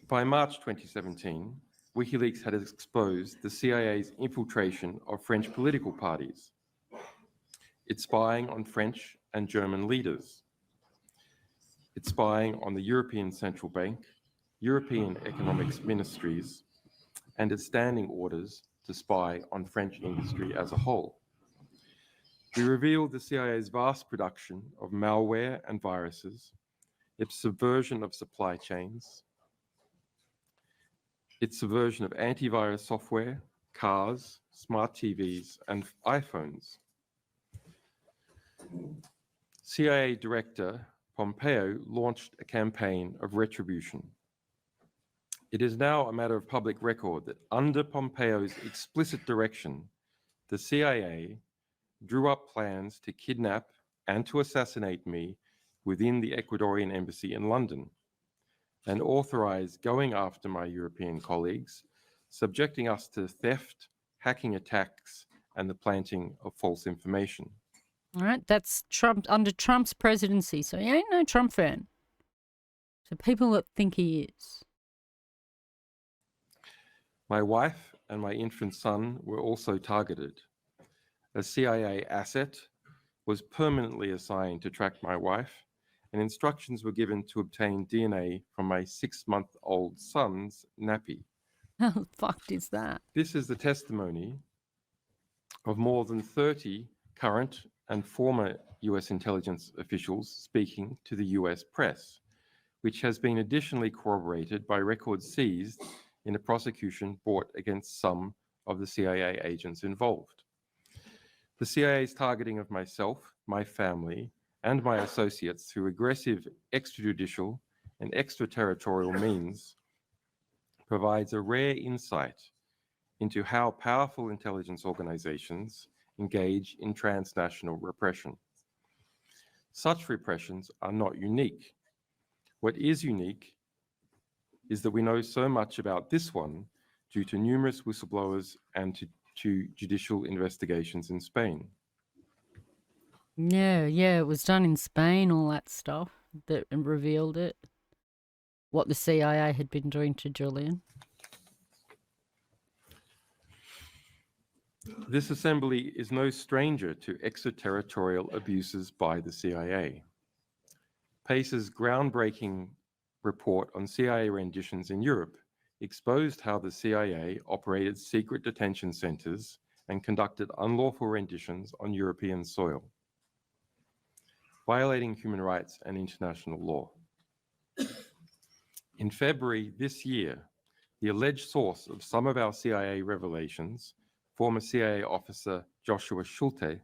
By March 2017, WikiLeaks had exposed the CIA's infiltration of French political parties, its spying on French and German leaders, its spying on the European Central Bank, European Economics Ministries, and its standing orders to spy on French industry as a whole. We revealed the CIA's vast production of malware and viruses, its subversion of supply chains, its subversion of antivirus software, cars, smart TVs, and iPhones. CIA Director Pompeo launched a campaign of retribution. It is now a matter of public record that under Pompeo's explicit direction, the CIA drew up plans to kidnap and to assassinate me within the Ecuadorian embassy in London, and authorized going after my European colleagues, subjecting us to theft, hacking attacks, and the planting of false information. All right, that's Trump under Trump's presidency, so he ain't no Trump fan. So people that think he is. My wife and my infant son were also targeted. A CIA asset was permanently assigned to track my wife, and instructions were given to obtain DNA from my 6-month-old son's nappy. How the fuck is that? This is the testimony of more than 30 current and former US intelligence officials speaking to the US press, which has been additionally corroborated by records seized in a prosecution brought against some of the CIA agents involved. The CIA's targeting of myself, my family, and my associates through aggressive extrajudicial and extraterritorial means provides a rare insight into how powerful intelligence organizations engage in transnational repression. Such repressions are not unique. What is unique is that we know so much about this one due to numerous whistleblowers and to judicial investigations in Spain. Yeah, it was done in Spain, all that stuff that revealed it. What the CIA had been doing to Julian. This assembly is no stranger to extraterritorial abuses by the CIA. Pace's groundbreaking report on CIA renditions in Europe exposed how the CIA operated secret detention centers and conducted unlawful renditions on European soil, violating human rights and international law. In February this year, the alleged source of some of our CIA revelations, former CIA officer Joshua Schulte,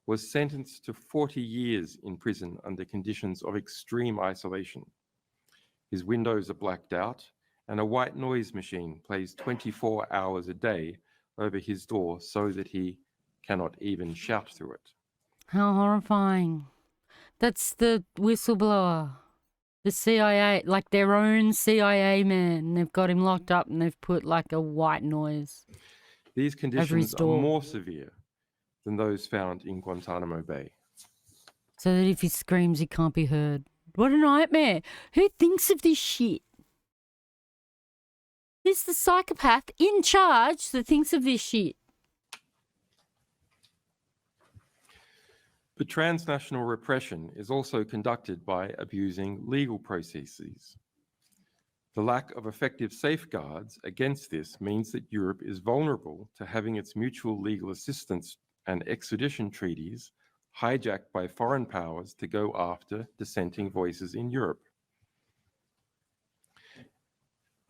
was sentenced to 40 years in prison under conditions of extreme isolation. His windows are blacked out, and a white noise machine plays 24 hours a day over his door so that he cannot even shout through it. How horrifying. That's the whistleblower. The CIA, like their own CIA man. They've got him locked up and they've put like a white noise. These conditions are more severe than those found in Guantanamo Bay. So that if he screams, he can't be heard. What a nightmare. Who thinks of this shit? Who's the psychopath in charge that thinks of this shit? But transnational repression is also conducted by abusing legal processes. The lack of effective safeguards against this means that Europe is vulnerable to having its mutual legal assistance and extradition treaties hijacked by foreign powers to go after dissenting voices in Europe.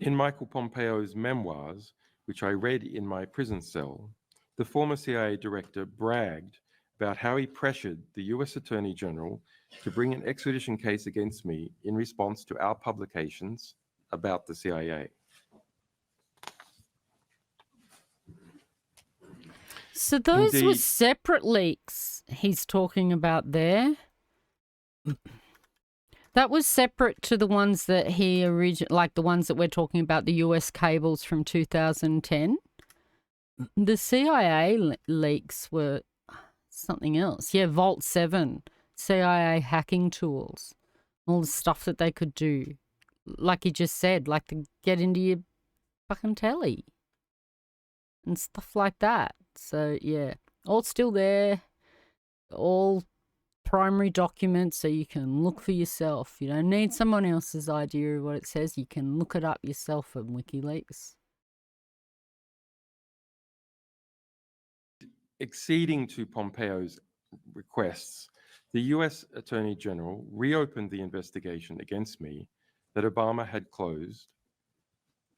In Michael Pompeo's memoirs, which I read in my prison cell, the former CIA director bragged about how he pressured the US Attorney General to bring an extradition case against me in response to our publications about the CIA. So those Indeed, were separate leaks he's talking about there. That was separate to the ones that he like the ones that we're talking about, the US cables from 2010. The CIA leaks were something else. Yeah, Vault 7, CIA hacking tools, all the stuff that they could do. Like you just said, like to get into your fucking telly and stuff like that. So, yeah, all still there, all primary documents so you can look for yourself. You don't need someone else's idea of what it says. You can look it up yourself on WikiLeaks. acceding to Pompeo's requests, the US Attorney General reopened the investigation against me that Obama had closed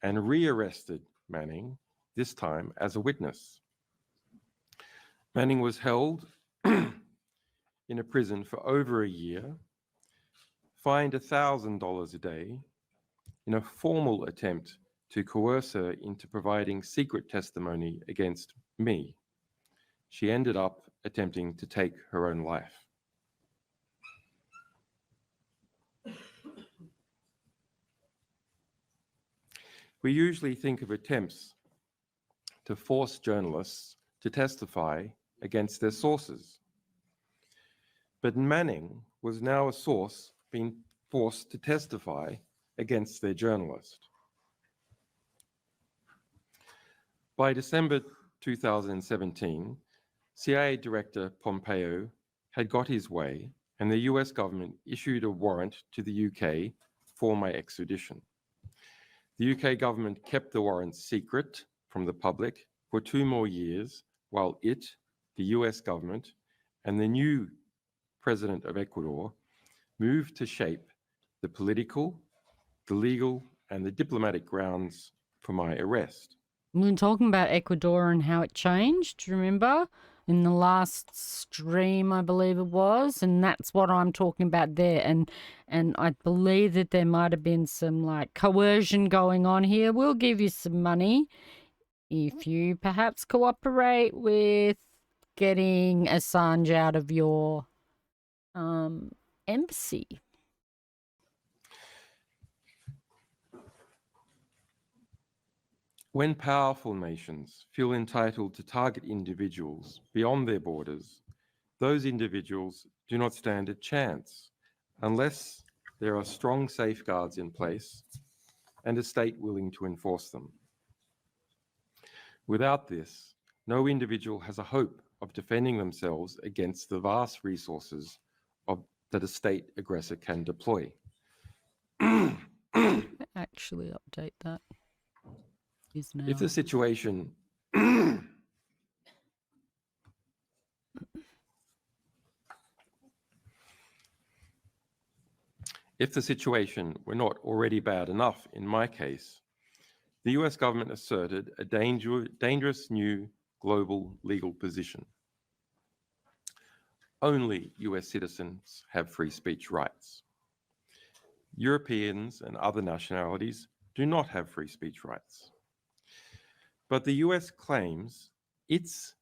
and rearrested Manning, this time as a witness. Manning was held in a prison for over a year, fined $1,000 a day in a formal attempt to coerce her into providing secret testimony against me. She ended up attempting to take her own life. We usually think of attempts to force journalists to testify against their sources. But Manning was now a source being forced to testify against their journalist. By December 2017, CIA Director Pompeo had got his way, and the US government issued a warrant to the UK for my extradition. The UK government kept the warrant secret from the public for 2 more years, while it, the US government, and the new president of Ecuador moved to shape the political, the legal, and the diplomatic grounds for my arrest. We were talking about Ecuador and how it changed, remember? In the last stream, I believe it was, and that's what I'm talking about there. And I believe that there might have been some like coercion going on here. We'll give you some money if you perhaps cooperate with getting Assange out of your embassy. When powerful nations feel entitled to target individuals beyond their borders, those individuals do not stand a chance unless there are strong safeguards in place and a state willing to enforce them. Without this, no individual has a hope of defending themselves against the vast resources that a state aggressor can deploy. Actually update that. If the situation were not already bad enough in my case, the US government asserted a dangerous new global legal position. Only US citizens have free speech rights. Europeans and other nationalities do not have free speech rights. But the US claims its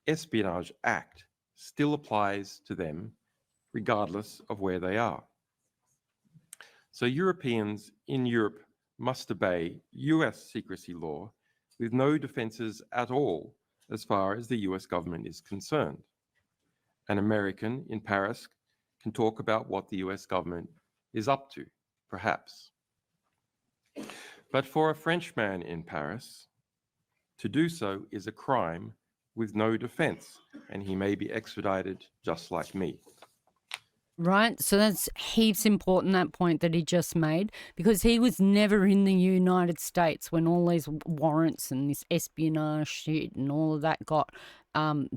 Espionage Act still applies to them regardless of where they are. So Europeans in Europe must obey US secrecy law with no defenses at all as far as the US government is concerned. An American in Paris can talk about what the US government is up to, perhaps. But for a Frenchman in Paris, to do so is a crime with no defense, and he may be extradited just like me. Right, so that's heaps important, that point that he just made, because he was never in the United States when all these warrants and this espionage shit and all of that got, and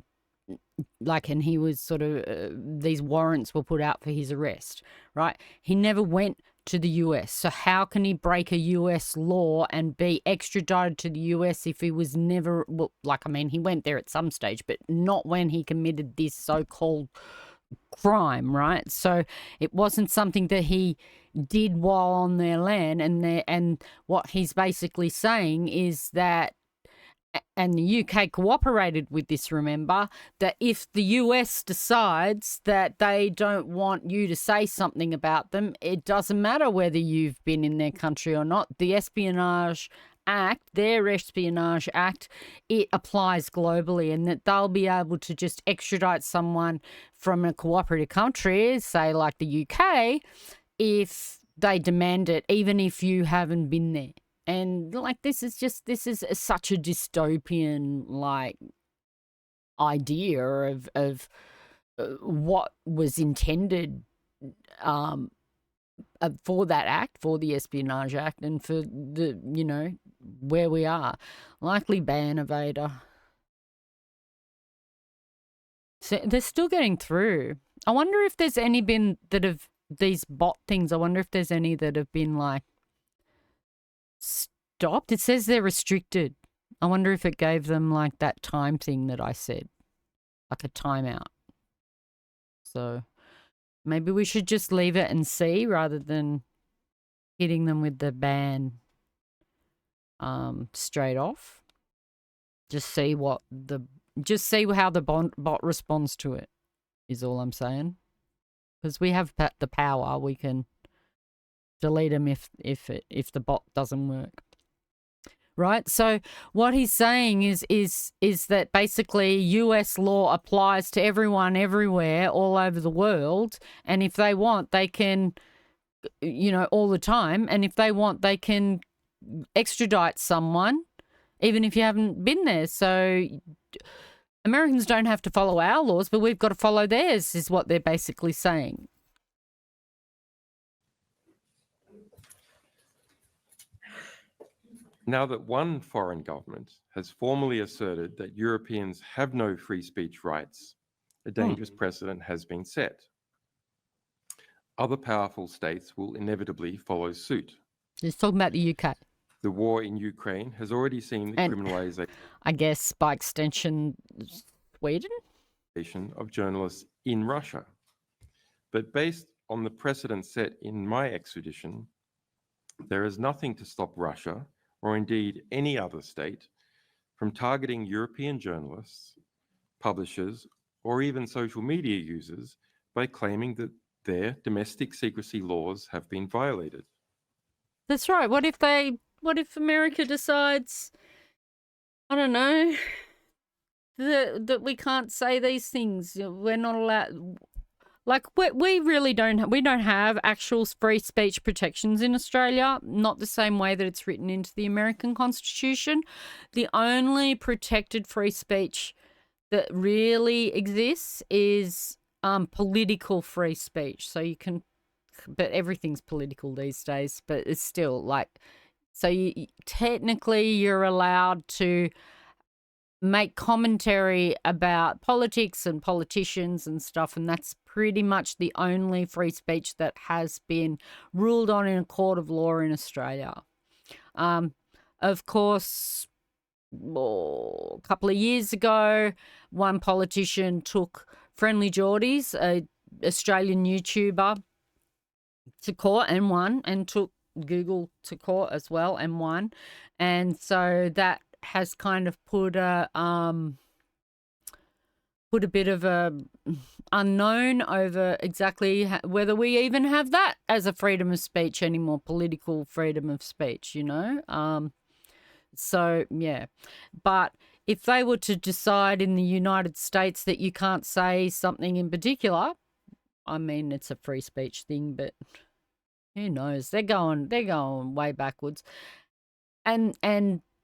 he was sort of, these warrants were put out for his arrest, right? He never went to the US. So how can he break a US law and be extradited to the US if he was never, he went there at some stage, but not when he committed this so-called crime, right? So it wasn't something that he did while on their land, and what he's basically saying is that, and the UK cooperated with this, remember, that if the US decides that they don't want you to say something about them, it doesn't matter whether you've been in their country or not. The Espionage Act, their Espionage Act, it applies globally, and that they'll be able to just extradite someone from a cooperative country, say like the UK, if they demand it, even if you haven't been there. And this is such a dystopian idea of what was intended for that act, for the Espionage Act, and for the where we are. Likely ban evader. So they're still getting through. I wonder if there's any been that have these bot things. I wonder if there's any that have been like stopped. It says they're restricted. I wonder if it gave them like that time thing that I said, like a timeout. So maybe we should just leave it and see rather than hitting them with the ban straight off. Just see how the bot responds to it is all I'm saying. Because we have the power, we can delete them if the bot doesn't work. Right? So what he's saying is that basically US law applies to everyone everywhere all over the world, and if they want they can, all the time, and if they want they can extradite someone even if you haven't been there. So Americans don't have to follow our laws, but we've got to follow theirs, is what they're basically saying. Now that one foreign government has formally asserted that Europeans have no free speech rights, a dangerous precedent has been set. Other powerful states will inevitably follow suit. Just talking about the UK. The war in Ukraine has already seen the criminalisation, I guess, by extension, Sweden? Of journalists in Russia. But based on the precedent set in my extradition, there is nothing to stop Russia, or indeed any other state, from targeting European journalists, publishers, or even social media users by claiming that their domestic secrecy laws have been violated. That's right. What if America decides, I don't know, that we can't say these things? We're not allowed. Like, we really don't have actual free speech protections in Australia, not the same way that it's written into the American Constitution. The only protected free speech that really exists is political free speech. So you can, but everything's political these days, but it's still like, so technically you're allowed to make commentary about politics and politicians and stuff, and that's pretty much the only free speech that has been ruled on in a court of law in Australia. Of course, a couple of years ago, one politician took Friendly Geordies, a Australian YouTuber, to court and won, and took Google to court as well and won. And so that has kind of put a bit of a unknown over exactly whether we even have that as a freedom of speech anymore, political freedom of speech, So, yeah. But if they were to decide in the United States that you can't say something in particular, I mean, it's a free speech thing, but who knows? They're going way backwards. And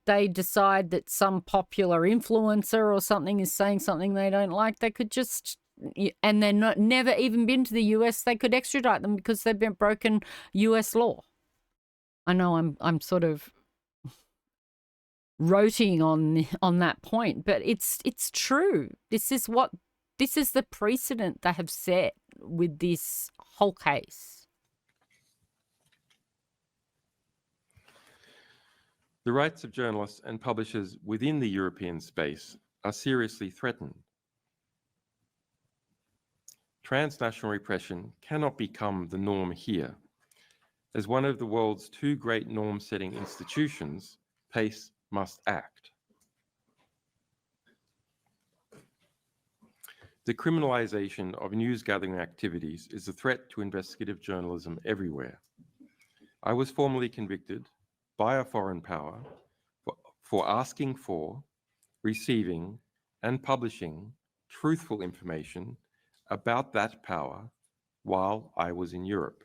they decide that some popular influencer or something is saying something they don't like, they could just, and they're never even been to the US, they could extradite them because they've been broken US law. I know I'm sort of roting on that point, but it's true. This is the precedent they have set with this whole case. The rights of journalists and publishers within the European space are seriously threatened. Transnational repression cannot become the norm here. As one of the world's two great norm-setting institutions, PACE must act. The criminalisation of news-gathering activities is a threat to investigative journalism everywhere. I was formally convicted by a foreign power for asking for, receiving, and publishing truthful information about that power while I was in Europe.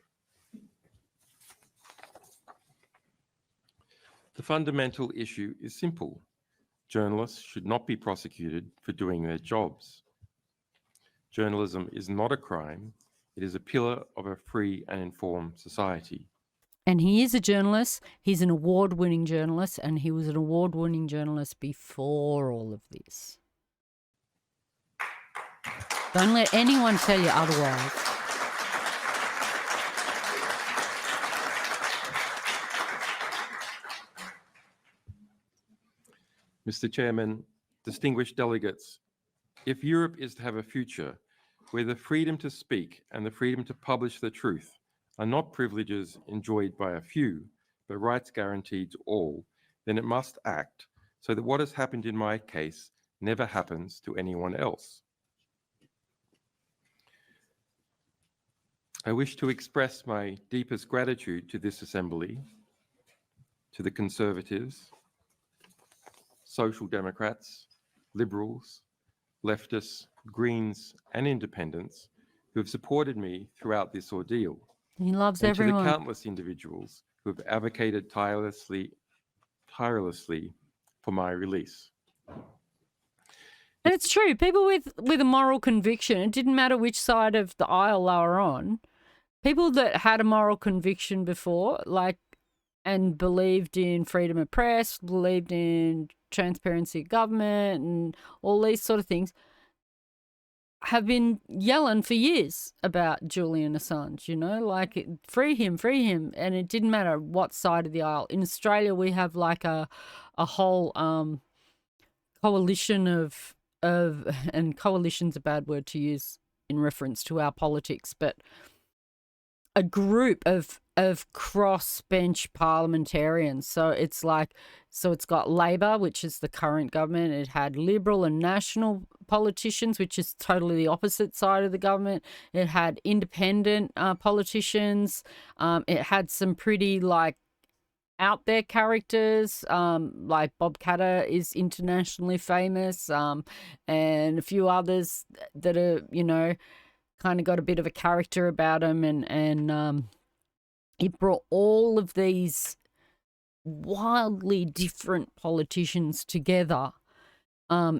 The fundamental issue is simple. Journalists should not be prosecuted for doing their jobs. Journalism is not a crime. It is a pillar of a free and informed society. And he is a journalist. He's an award-winning journalist, and he was an award-winning journalist before all of this. Don't let anyone tell you otherwise. Mr. Chairman, distinguished delegates, if Europe is to have a future where the freedom to speak and the freedom to publish the truth are not privileges enjoyed by a few, but rights guaranteed to all, then it must act so that what has happened in my case never happens to anyone else. I wish to express my deepest gratitude to this Assembly, to the Conservatives, Social Democrats, Liberals, Leftists, Greens and Independents who have supported me throughout this ordeal. He loves and everyone. To the countless individuals who have advocated tirelessly for my release. And it's true, people with a moral conviction, it didn't matter which side of the aisle they were on, people that had a moral conviction before, like, and believed in freedom of press, believed in transparency of government and all these sort of things, have been yelling for years about Julian Assange, you know, like free him. And it didn't matter what side of the aisle. In Australia, we have like a whole coalition of, and coalition's a bad word to use in reference to our politics, but a group of cross-bench parliamentarians. So it's got Labor, which is the current government. It had Liberal and National politicians, which is totally the opposite side of the government. It had independent politicians. It had some pretty out there characters, like Bob Katter is internationally famous, and a few others that are, you know, kind of got a bit of a character about him, and it brought all of these wildly different politicians together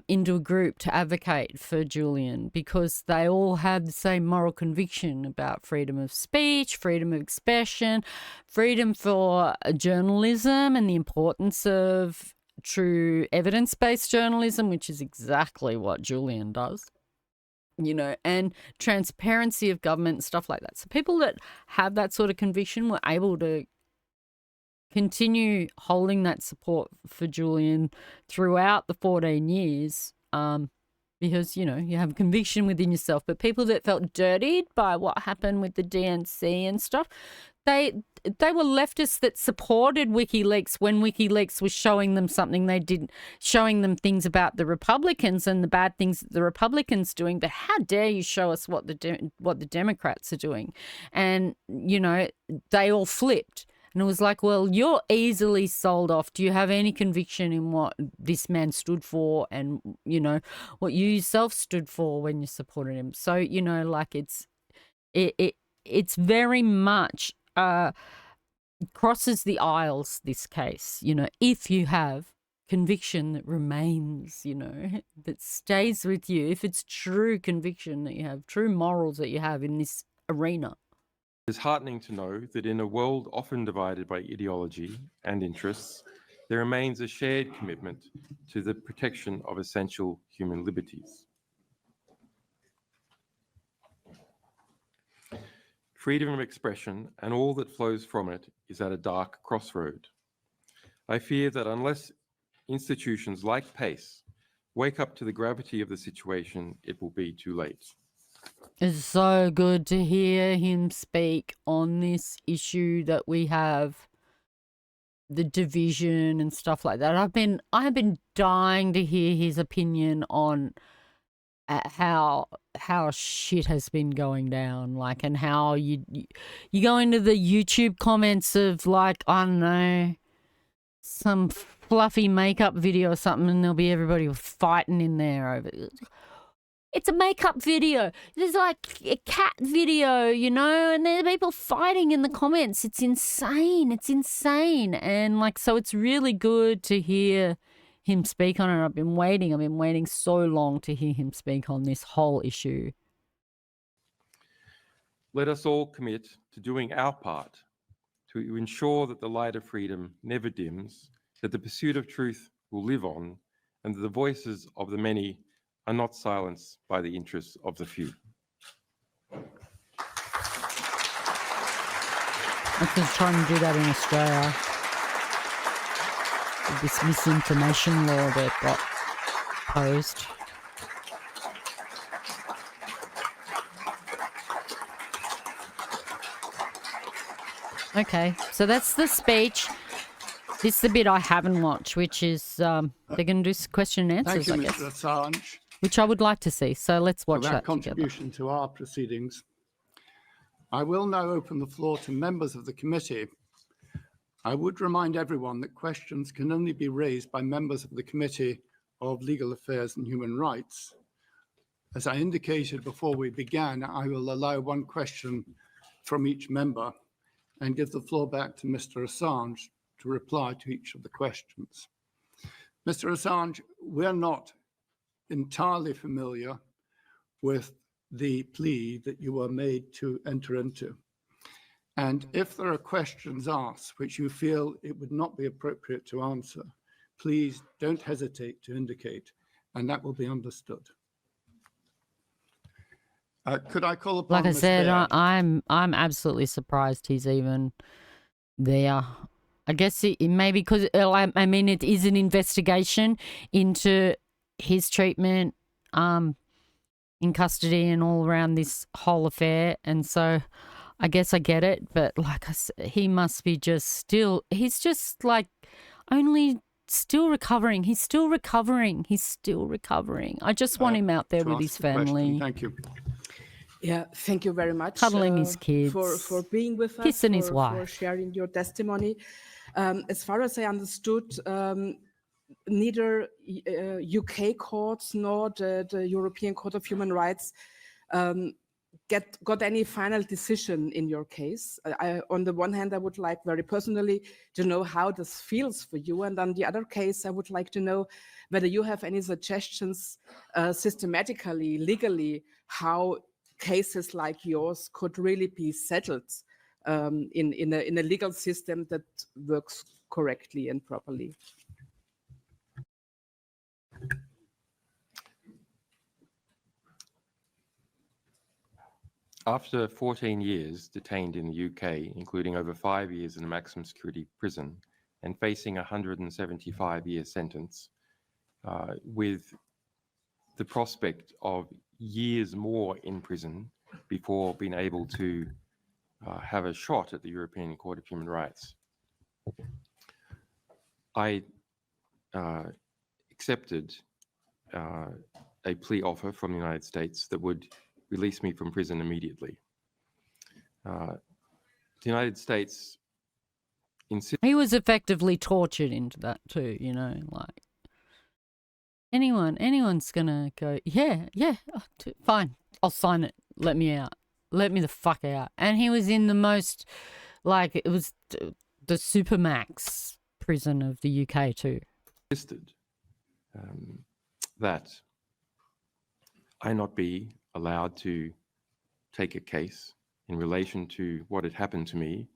into a group to advocate for Julian, because they all have the same moral conviction about freedom of speech, freedom of expression, freedom for journalism, and the importance of true evidence-based journalism, which is exactly what Julian does. You know, and transparency of government and stuff like that. So people that have that sort of conviction were able to continue holding that support for Julian throughout the 14 years, because, you know, you have conviction within yourself. But people that felt dirtied by what happened with the DNC and stuff, they were leftists that supported WikiLeaks when WikiLeaks was showing them something they didn't, showing them things about the Republicans and the bad things that the Republicans doing. But how dare you show us what the Democrats are doing? And, you know, they all flipped. And it was like, well, you're easily sold off. Do you have any conviction in what this man stood for and, you know, what you yourself stood for when you supported him? So, you know, like it's very much crosses the aisles, this case, you know, if you have conviction that remains, you know, that stays with you, if it's true conviction that you have, true morals that you have in this arena. It is heartening to know that in a world often divided by ideology and interests, there remains a shared commitment to the protection of essential human liberties. Freedom of expression and all that flows from it is at a dark crossroad. I fear that unless institutions like PACE wake up to the gravity of the situation, it will be too late. It's so good to hear him speak on this issue that we have, the division and stuff like that. I have been dying to hear his opinion on how shit has been going down, like, and how you go into the YouTube comments of, like, I don't know, some fluffy makeup video or something, and there'll be everybody fighting in there over it. It's a makeup video. There's like a cat video, you know, and there are people fighting in the comments. It's insane. It's insane. And like, so it's really good to hear him speak on it. I've been waiting so long to hear him speak on this whole issue. Let us all commit to doing our part to ensure that the light of freedom never dims, that the pursuit of truth will live on, and that the voices of the many are not silenced by the interests of the few. I'm just trying to do that in Australia. With this misinformation law that got posed. Okay, so that's the speech. This is the bit I haven't watched, which is they're going to do question and answers, Thank you, I guess. Mr. Assange, Which I would like to see. So let's watch for that that together. contribution to our proceedings. I will now open the floor to members of the committee. I would remind everyone that questions can only be raised by members of the Committee of Legal Affairs and Human Rights. As I indicated before we began, I will allow one question from each member and give the floor back to Mr. Assange to reply to each of the questions. Mr. Assange, we're not entirely familiar with the plea that you were made to enter into. And if there are questions asked which you feel it would not be appropriate to answer, please don't hesitate to indicate, and that will be understood. Could I call upon Like I Ms. said, Baird? I'm absolutely surprised he's even there. I guess it maybe because I mean it is an investigation into his treatment in custody and all around this whole affair, and so I guess I get it. But like I said, he must be he's just like only still recovering. He's still recovering. He's still recovering. I just want him out there with his family. Thank you. Yeah, thank you very much. Cuddling his kids. For being with us, kissing his wife. for sharing your testimony. As far as I understood, neither UK courts nor the European Court of Human Rights got any final decision in your case. On the one hand, I would like very personally to know how this feels for you, and on the other case, I would like to know whether you have any suggestions systematically, legally, how cases like yours could really be settled in a legal system that works correctly and properly. After 14 years detained in the UK, including over 5 years in a maximum security prison, and facing a 175-year sentence, with the prospect of years more in prison before being able to have a shot at the European Court of Human Rights, I accepted a plea offer from the United States that would release me from prison immediately. The United States insisted. He was effectively tortured into that too, you know, like anyone's gonna go, yeah, fine, I'll sign it, let me out, let me the fuck out. And he was in the most, like, it was the supermax prison of the UK too. Insisted that I not be allowed to take a case in relation to what had happened to me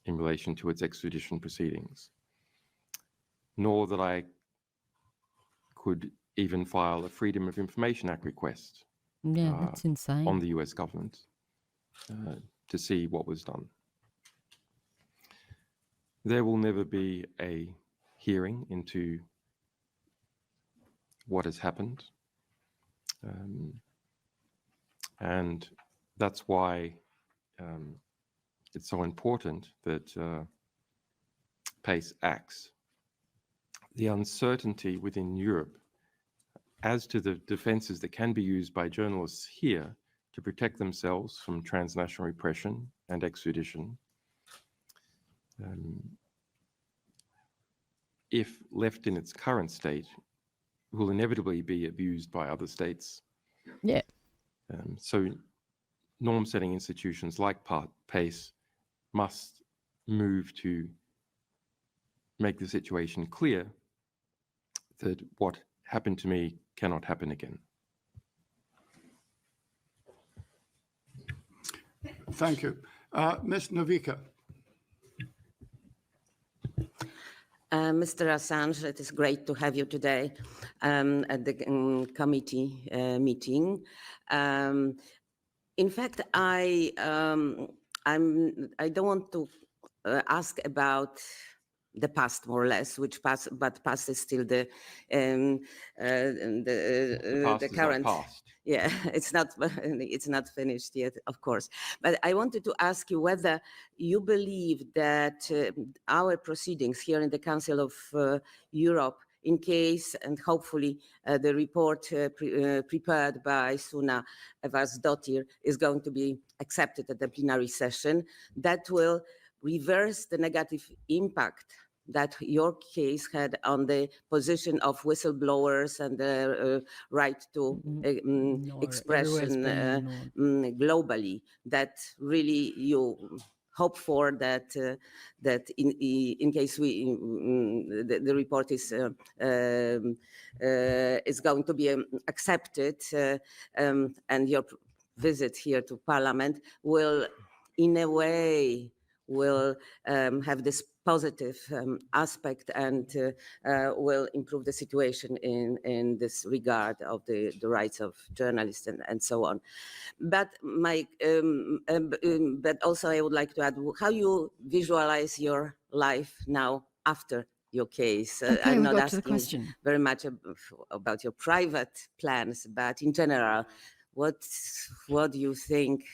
in relation to its extradition proceedings, nor that I could even file a Freedom of Information Act request that's insane. on the US government to see what was done. There will never be a hearing into what has happened. And that's why it's so important that PACE acts. The uncertainty within Europe as to the defenses that can be used by journalists here to protect themselves from transnational repression and extradition, if left in its current state, will inevitably be abused by other states. Yeah. So norm-setting institutions like PACE must move to make the situation clear that what happened to me cannot happen again. Thank you. Ms. Novica. Mr. Assange, it is great to have you today at the committee meeting. In fact, I don't want to ask about the past, more or less, but past is still the current. Past. Yeah, it's not finished yet, of course. But I wanted to ask you whether you believe that our proceedings here in the Council of Europe, in case and hopefully the report prepared by Suna Evarsdottir is going to be accepted at the plenary session, that will reverse the negative impact that your case had on the position of whistleblowers and the right to expression globally, that really you hope for, that that in case the report is going to be accepted, and your visit here to Parliament will, in a way, will have this positive aspect and will improve the situation in this regard of the rights of journalists and so on. But but also I would like to add how you visualize your life now after your case. I'm not asking very much about your private plans, but in general, what do you think?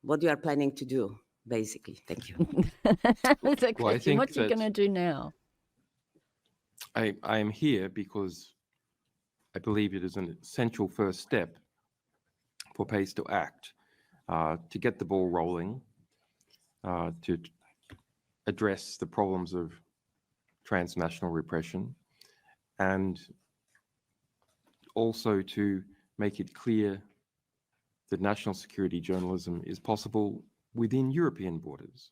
What you are planning to do? Basically, thank you. That's a question. What are you going to do now? I am here because I believe it is an essential first step for PACE to act, to get the ball rolling, to address the problems of transnational repression, and also to make it clear that national security journalism is possible within European borders.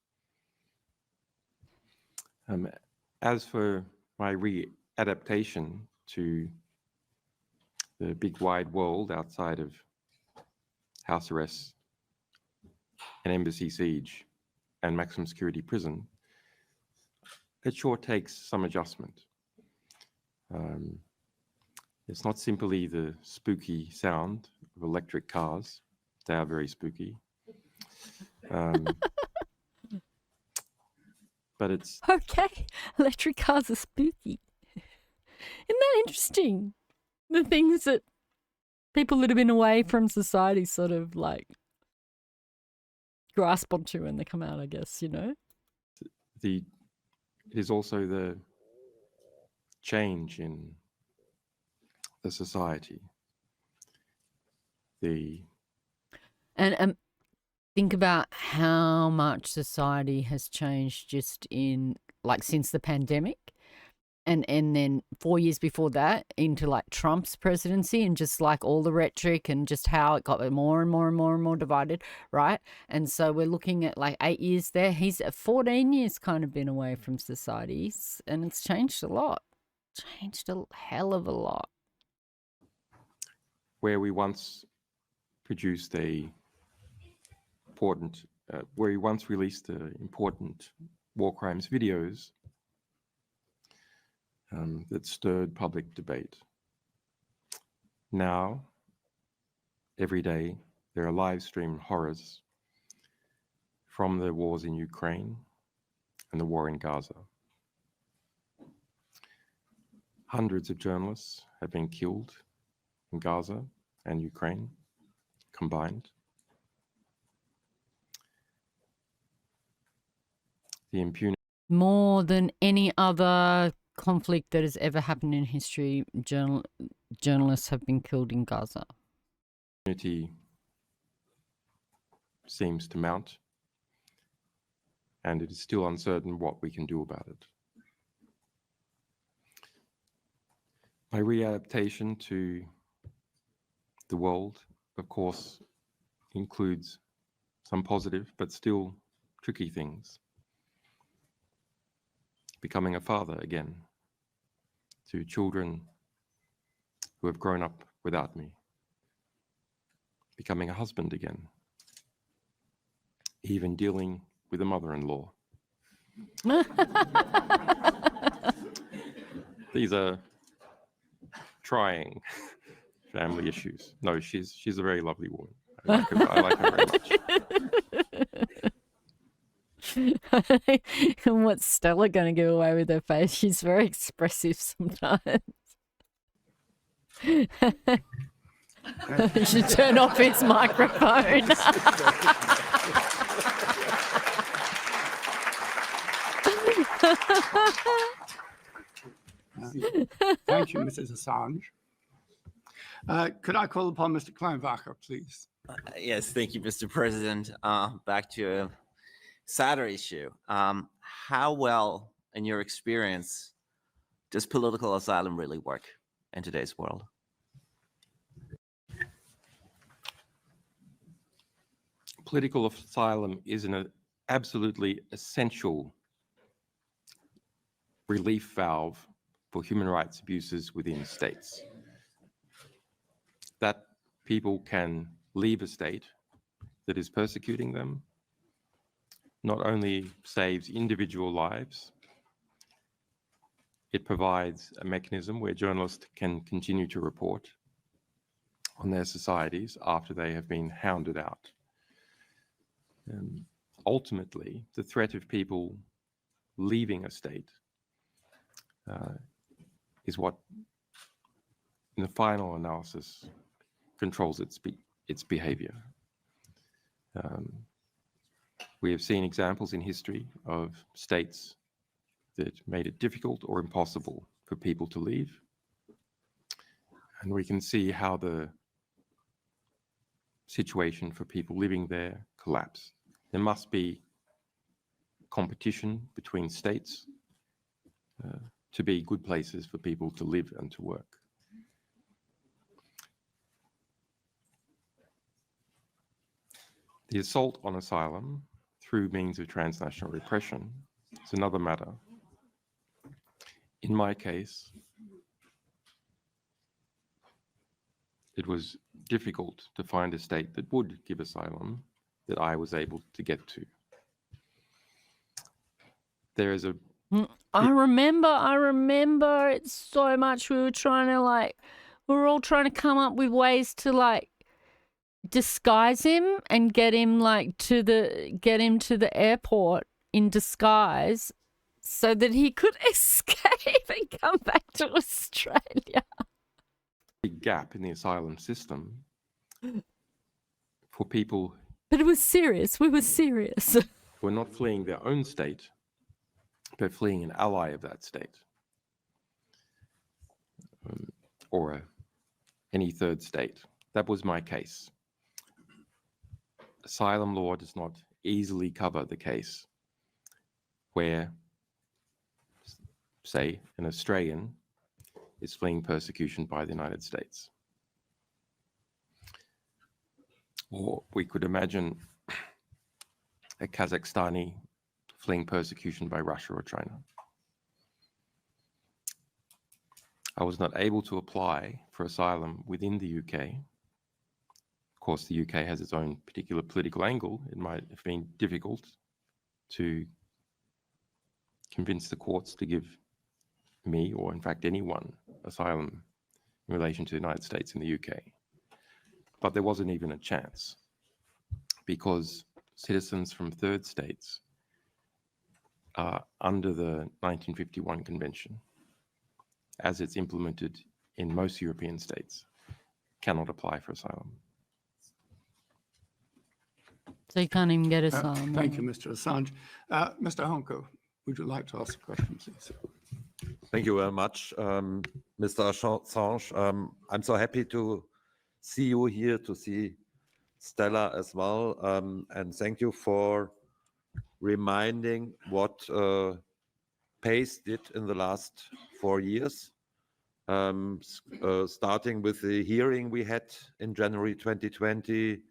As for my readaptation to the big wide world outside of house arrest and embassy siege and maximum security prison, it sure takes some adjustment. It's not simply the spooky sound of electric cars. They are very spooky. But it's okay. Electric cars are spooky. Isn't that interesting? The things that people that have been away from society sort of like grasp onto when they come out, I guess, you know? It is also the change in the society. And think about how much society has changed just in like since the pandemic, and then 4 years before that into like Trump's presidency, and just like all the rhetoric and just how it got more and more and more and more divided, right? And so we're looking at like 8 years there. He's 14 years kind of been away from societies, and it's changed a lot. Changed a hell of a lot. Where we once produced where we once released important war crimes videos that stirred public debate. Now, every day, there are live stream horrors from the wars in Ukraine and the war in Gaza. Hundreds of journalists have been killed in Gaza and Ukraine combined. The impunity. More than any other conflict that has ever happened in history, journalists have been killed in Gaza. Impunity seems to mount, and it is still uncertain what we can do about it. My readaptation to the world, of course, includes some positive but still tricky things. Becoming a father again to children who have grown up without me. Becoming a husband again. Even dealing with a mother-in-law. These are trying family issues. No, she's a very lovely woman. I like her very much. And what's Stella going to give away with her face? She's very expressive sometimes. You should turn off his microphone. Thank you, Mrs. Assange. Could I call upon Mr. Kleinwacher, please? Yes, thank you, Mr. President. Back to a sadder issue. How well, in your experience, does political asylum really work in today's world? Political asylum is an absolutely essential relief valve for human rights abuses within states. That people can leave a state that is persecuting them not only saves individual lives, it provides a mechanism where journalists can continue to report on their societies after they have been hounded out. Ultimately, the threat of people leaving a state is what, in the final analysis, controls its behavior. We have seen examples in history of states that made it difficult or impossible for people to leave. And we can see how the situation for people living there collapsed. There must be competition between states to be good places for people to live and to work. The assault on asylum through means of transnational repression is another matter. In my case, it was difficult to find a state that would give asylum that I was able to get to. There is a... I remember it so much. We were all trying to come up with ways to disguise him and get him to the airport in disguise so that he could escape and come back to Australia. Big gap in the asylum system for people. But it was serious. We were serious. Who are not fleeing their own state, but fleeing an ally of that state, or any third state. That was my case. Asylum law does not easily cover the case where, say, an Australian is fleeing persecution by the United States. Or we could imagine a Kazakhstani fleeing persecution by Russia or China. I was not able to apply for asylum within the UK. Of course, the UK has its own particular political angle. It might have been difficult to convince the courts to give me, or in fact anyone, asylum in relation to the United States in the UK. But there wasn't even a chance, because citizens from third states are under the 1951 Convention, as it's implemented in most European states, cannot apply for asylum. So you can't even get asylum. Thank you, Mr. Assange. Mr. Honko, would you like to ask a question, please? Thank you very much, Mr. Assange. I'm so happy to see you here, to see Stella as well, and thank you for reminding what PACE did in the last 4 years, starting with the hearing we had in January 2020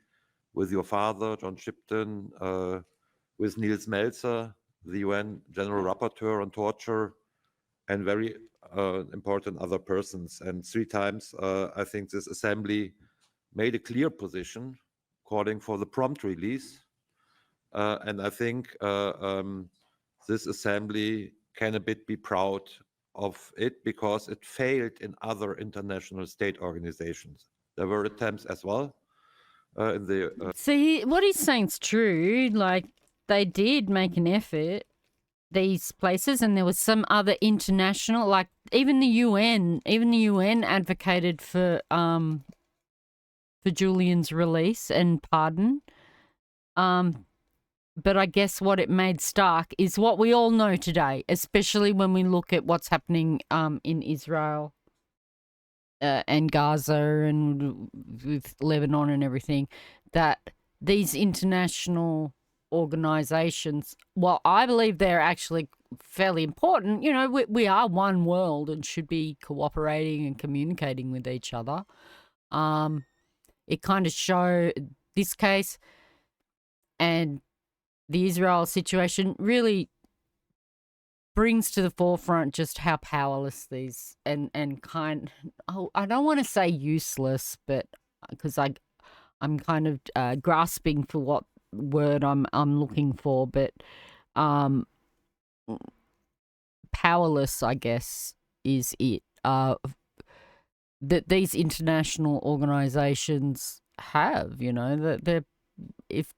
with your father, John Shipton, with Niels Melzer, the UN General Rapporteur on torture, and very important other persons. And 3 times, I think this assembly made a clear position calling for the prompt release. And I think this assembly can a bit be proud of it because it failed in other international state organizations. There were attempts as well in the See, what he's saying's true. Like, they did make an effort, these places, and there was some other international, like even the UN advocated for Julian's release and pardon. But I guess what it made stark is what we all know today, especially when we look at what's happening in Israel and Gaza and with Lebanon and everything, that these international organizations, well, I believe they're actually fairly important. You know, we are one world and should be cooperating and communicating with each other. It kind of showed this case and the Israel situation really brings to the forefront just how powerless these and I don't want to say useless, but because I'm kind of grasping for what word I'm looking for, but powerless, I guess, is it. That these international organizations have, you know, that they're if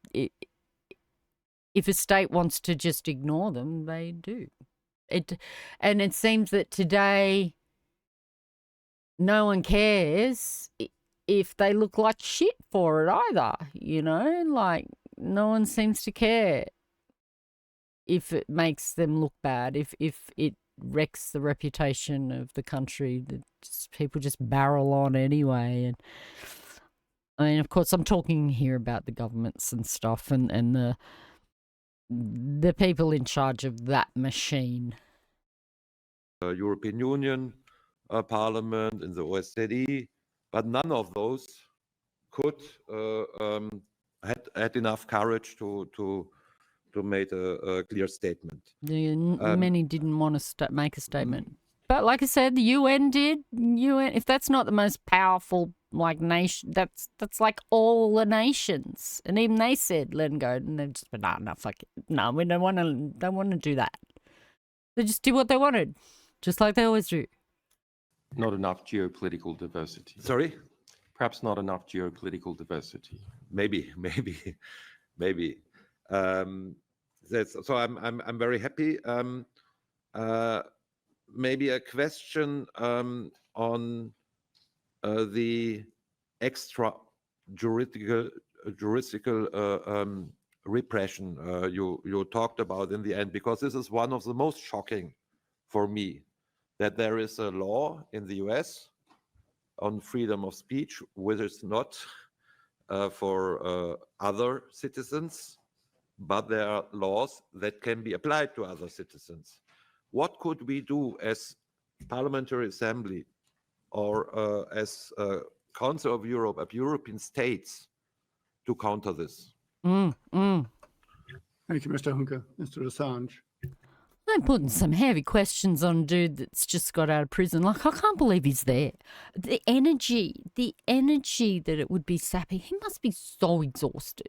a state wants to just ignore them, they do. And it seems that today no one cares if they look like shit for it either, you know? Like, no one seems to care if it makes them look bad, if it wrecks the reputation of the country. People just barrel on anyway. And I mean, of course, I'm talking here about the governments and stuff and the people in charge of that machine. European Union Parliament, in the OSCE, but none of those could had enough courage to make a clear statement. Many didn't want to make a statement. But like I said, the UN did. UN, if that's not the most powerful like nation, that's like all the nations, and even they said let them go, and they just been no, fuck it, no, we don't want to do that. They just did what they wanted, just like they always do. Not enough geopolitical diversity. Sorry? Perhaps not enough geopolitical diversity. Maybe. So I'm very happy. Maybe a question on the extra juridical repression you talked about in the end, because this is one of the most shocking for me, that there is a law in the US on freedom of speech, which is not for other citizens, but there are laws that can be applied to other citizens. What could we do as Parliamentary Assembly or as Council of Europe, of European states, to counter this? Thank you, Mr. Hunke. Mr. Assange. I'm putting some heavy questions on a dude that's just got out of prison. Like, I can't believe he's there. The energy that it would be sapping, he must be so exhausted.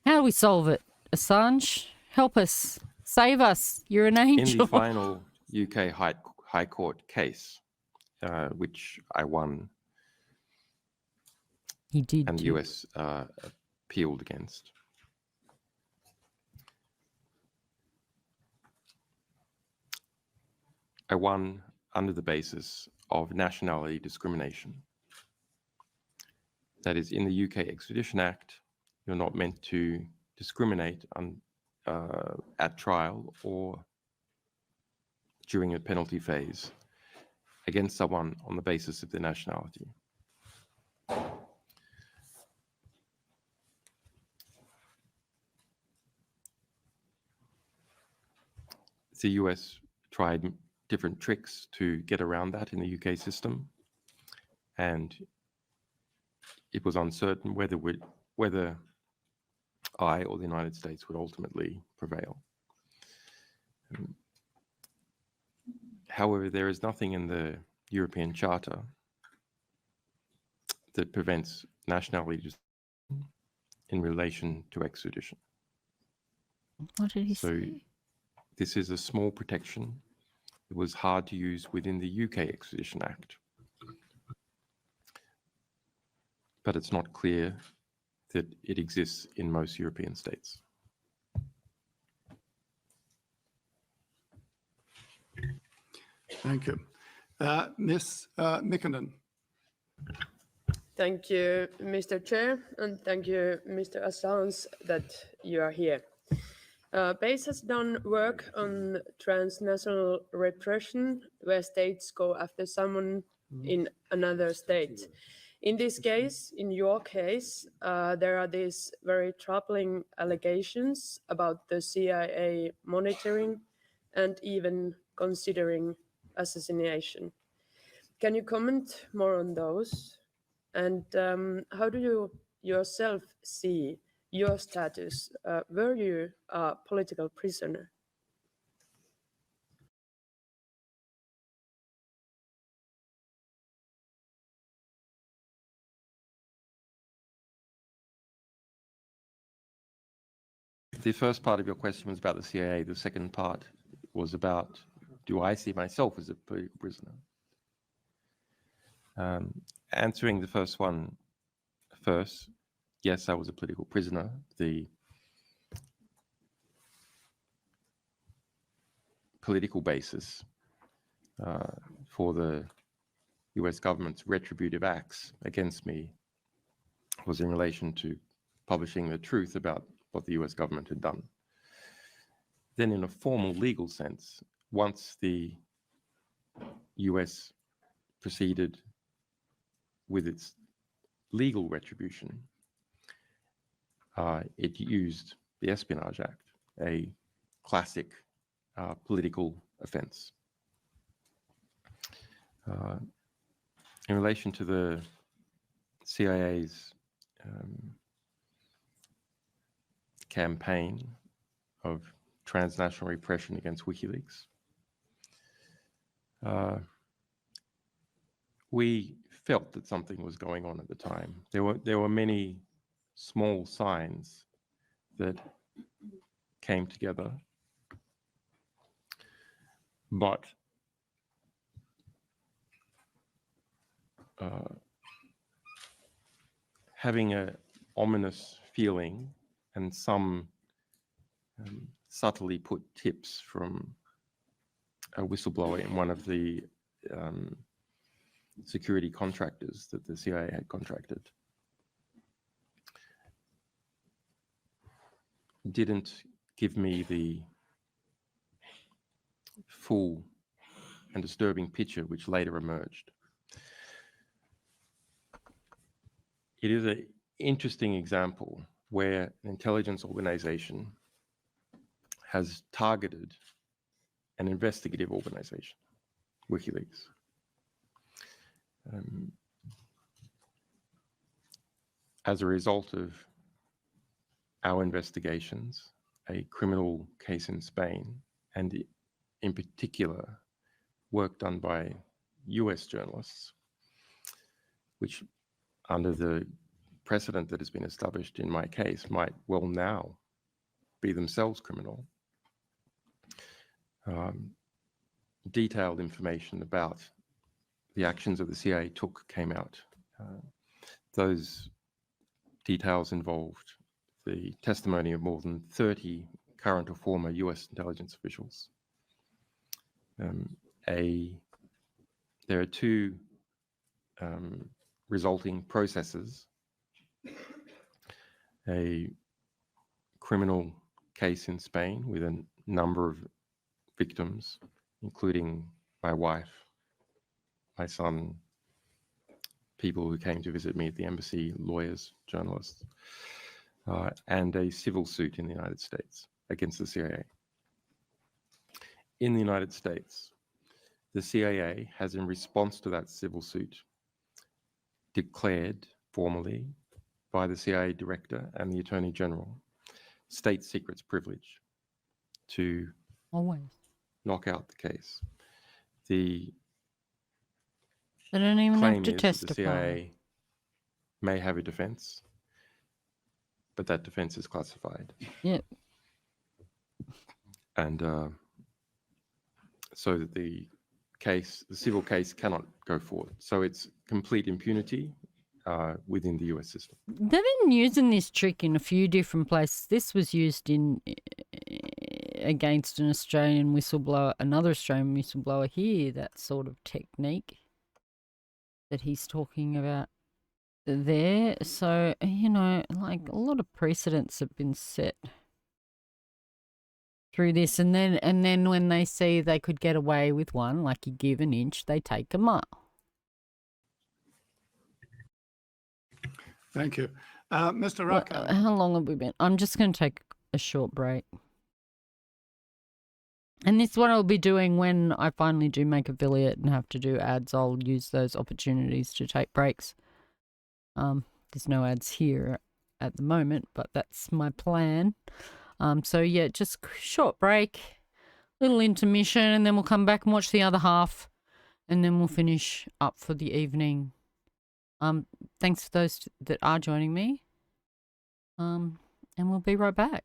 How do we solve it? Assange, help us. Save us. You're an angel. In the final UK High Court case, which I won, he did, and the US appealed against, I won under the basis of nationality discrimination. That is, in the UK Extradition Act, you're not meant to discriminate at trial or during a penalty phase against someone on the basis of their nationality. The US tried different tricks to get around that in the UK system, and it was uncertain whether I or the United States would ultimately prevail. However, there is nothing in the European Charter that prevents nationality in relation to extradition. What did he say? This is a small protection. It was hard to use within the UK Extradition Act. But it's not clear that it exists in most European states. Thank you. Ms. Mikkonen. Thank you, Mr. Chair, and thank you, Mr. Assange, that you are here. BASE has done work on transnational repression, where states go after someone in another state. In this case, in your case, there are these very troubling allegations about the CIA monitoring and even considering assassination. Can you comment more on those? And how do you yourself see your status? Were you a political prisoner? The first part of your question was about the CIA. The second part was about, do I see myself as a political prisoner? Answering the first one first, yes, I was a political prisoner. The political basis for the US government's retributive acts against me was in relation to publishing the truth about what the US government had done. Then in a formal legal sense, once the US proceeded with its legal retribution, it used the Espionage Act, a classic political offense. In relation to the CIA's campaign of transnational repression against WikiLeaks, we felt that something was going on at the time. There were many small signs that came together, but having an ominous feeling and some subtly put tips from a whistleblower in one of the security contractors that the CIA had contracted didn't give me the full and disturbing picture which later emerged. It is an interesting example where an intelligence organization has targeted an investigative organization, WikiLeaks. As a result of our investigations, a criminal case in Spain, and in particular, work done by US journalists, which under the precedent that has been established in my case might well now be themselves criminal. Detailed information about the actions of the CIA came out. Those details involved the testimony of more than 30 current or former US intelligence officials. There are two resulting processes: a criminal case in Spain with a number of victims, including my wife, my son, people who came to visit me at the embassy, lawyers, journalists, and a civil suit in the United States against the CIA. In the United States, the CIA has, in response to that civil suit, declared formally by the CIA director and the Attorney General state secrets privilege to knock out the case. They don't even claim have to is testify. that the CIA may have a defense, but that defense is classified. Yep. And so that the civil case cannot go forward. So it's complete impunity within the US system. They've been using this trick in a few different places. This was used against an Australian whistleblower, another Australian whistleblower here, that sort of technique that he's talking about there. So, like a lot of precedents have been set through this, and then when they see they could get away with one, like you give an inch, they take a mile. Thank you. Mr. Rucker. How long have we been? I'm just going to take a short break. And this is what I'll be doing when I finally do make affiliate and have to do ads. I'll use those opportunities to take breaks. There's no ads here at the moment, but that's my plan. So yeah, just short break, little intermission, and then we'll come back and watch the other half, and then we'll finish up for the evening. Thanks for those that are joining me. And we'll be right back.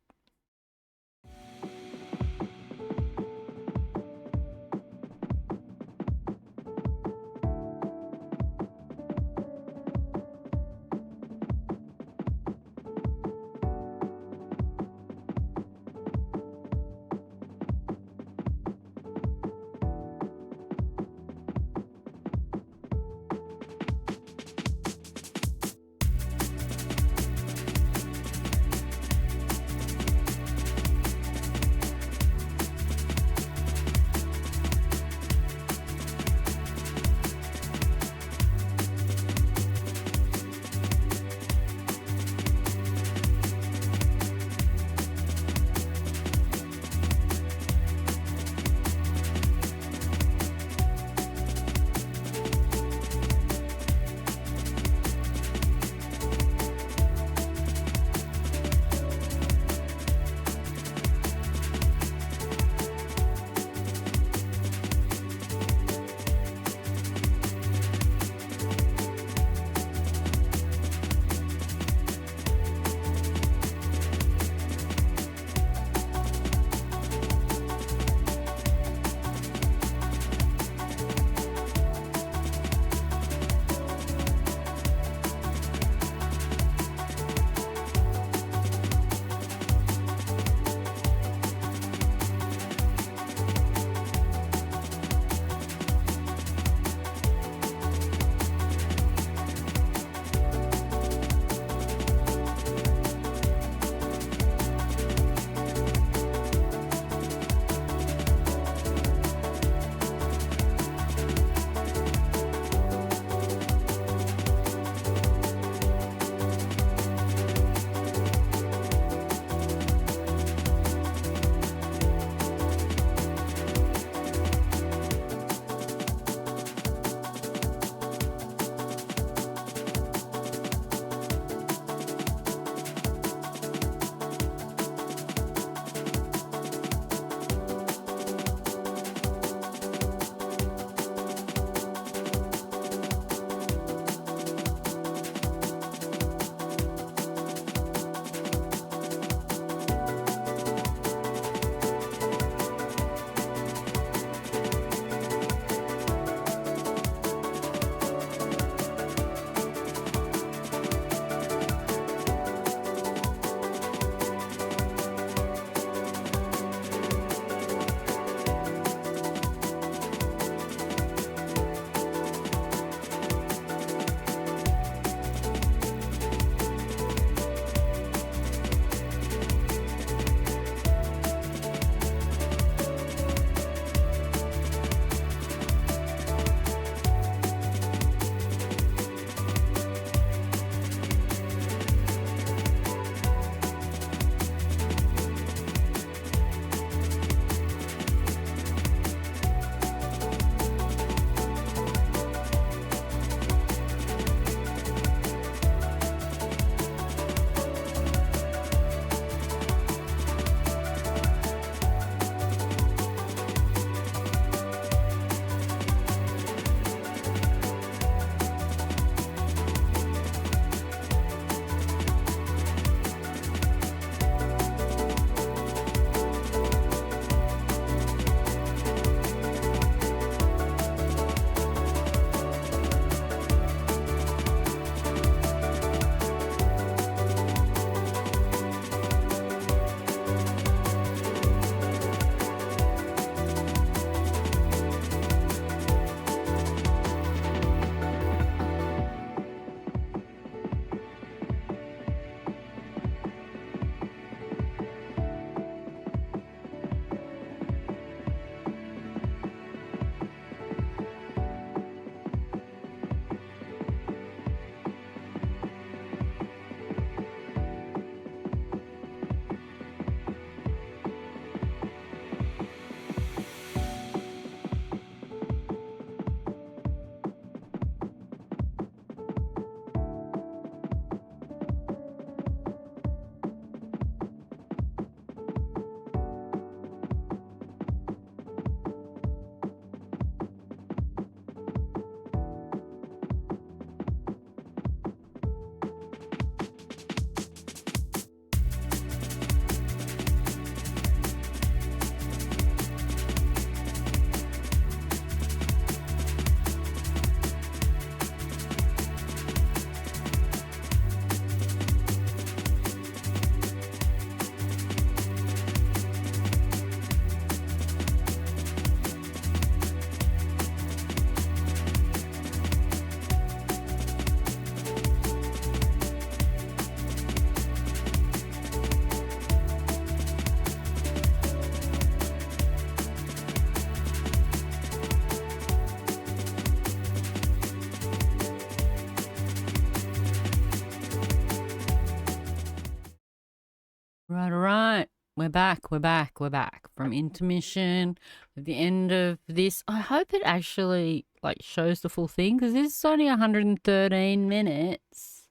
All right. We're back from intermission at the end of this. I hope it actually shows the full thing because this is only 113 minutes.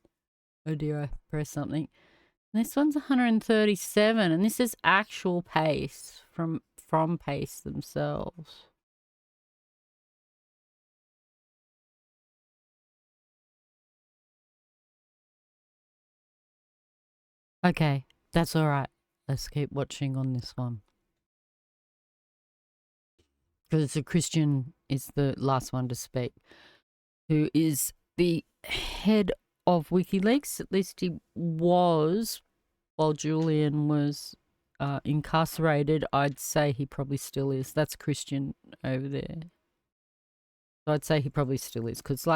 Oh dear, I pressed something. This one's 137 and this is actual pace from Pace themselves. Okay, that's all right. Let's keep watching on this one. Because the Christian is the last one to speak, who is the head of WikiLeaks. At least he was while Julian was incarcerated. I'd say he probably still is. That's Christian over there. So I'd say he probably still is. Because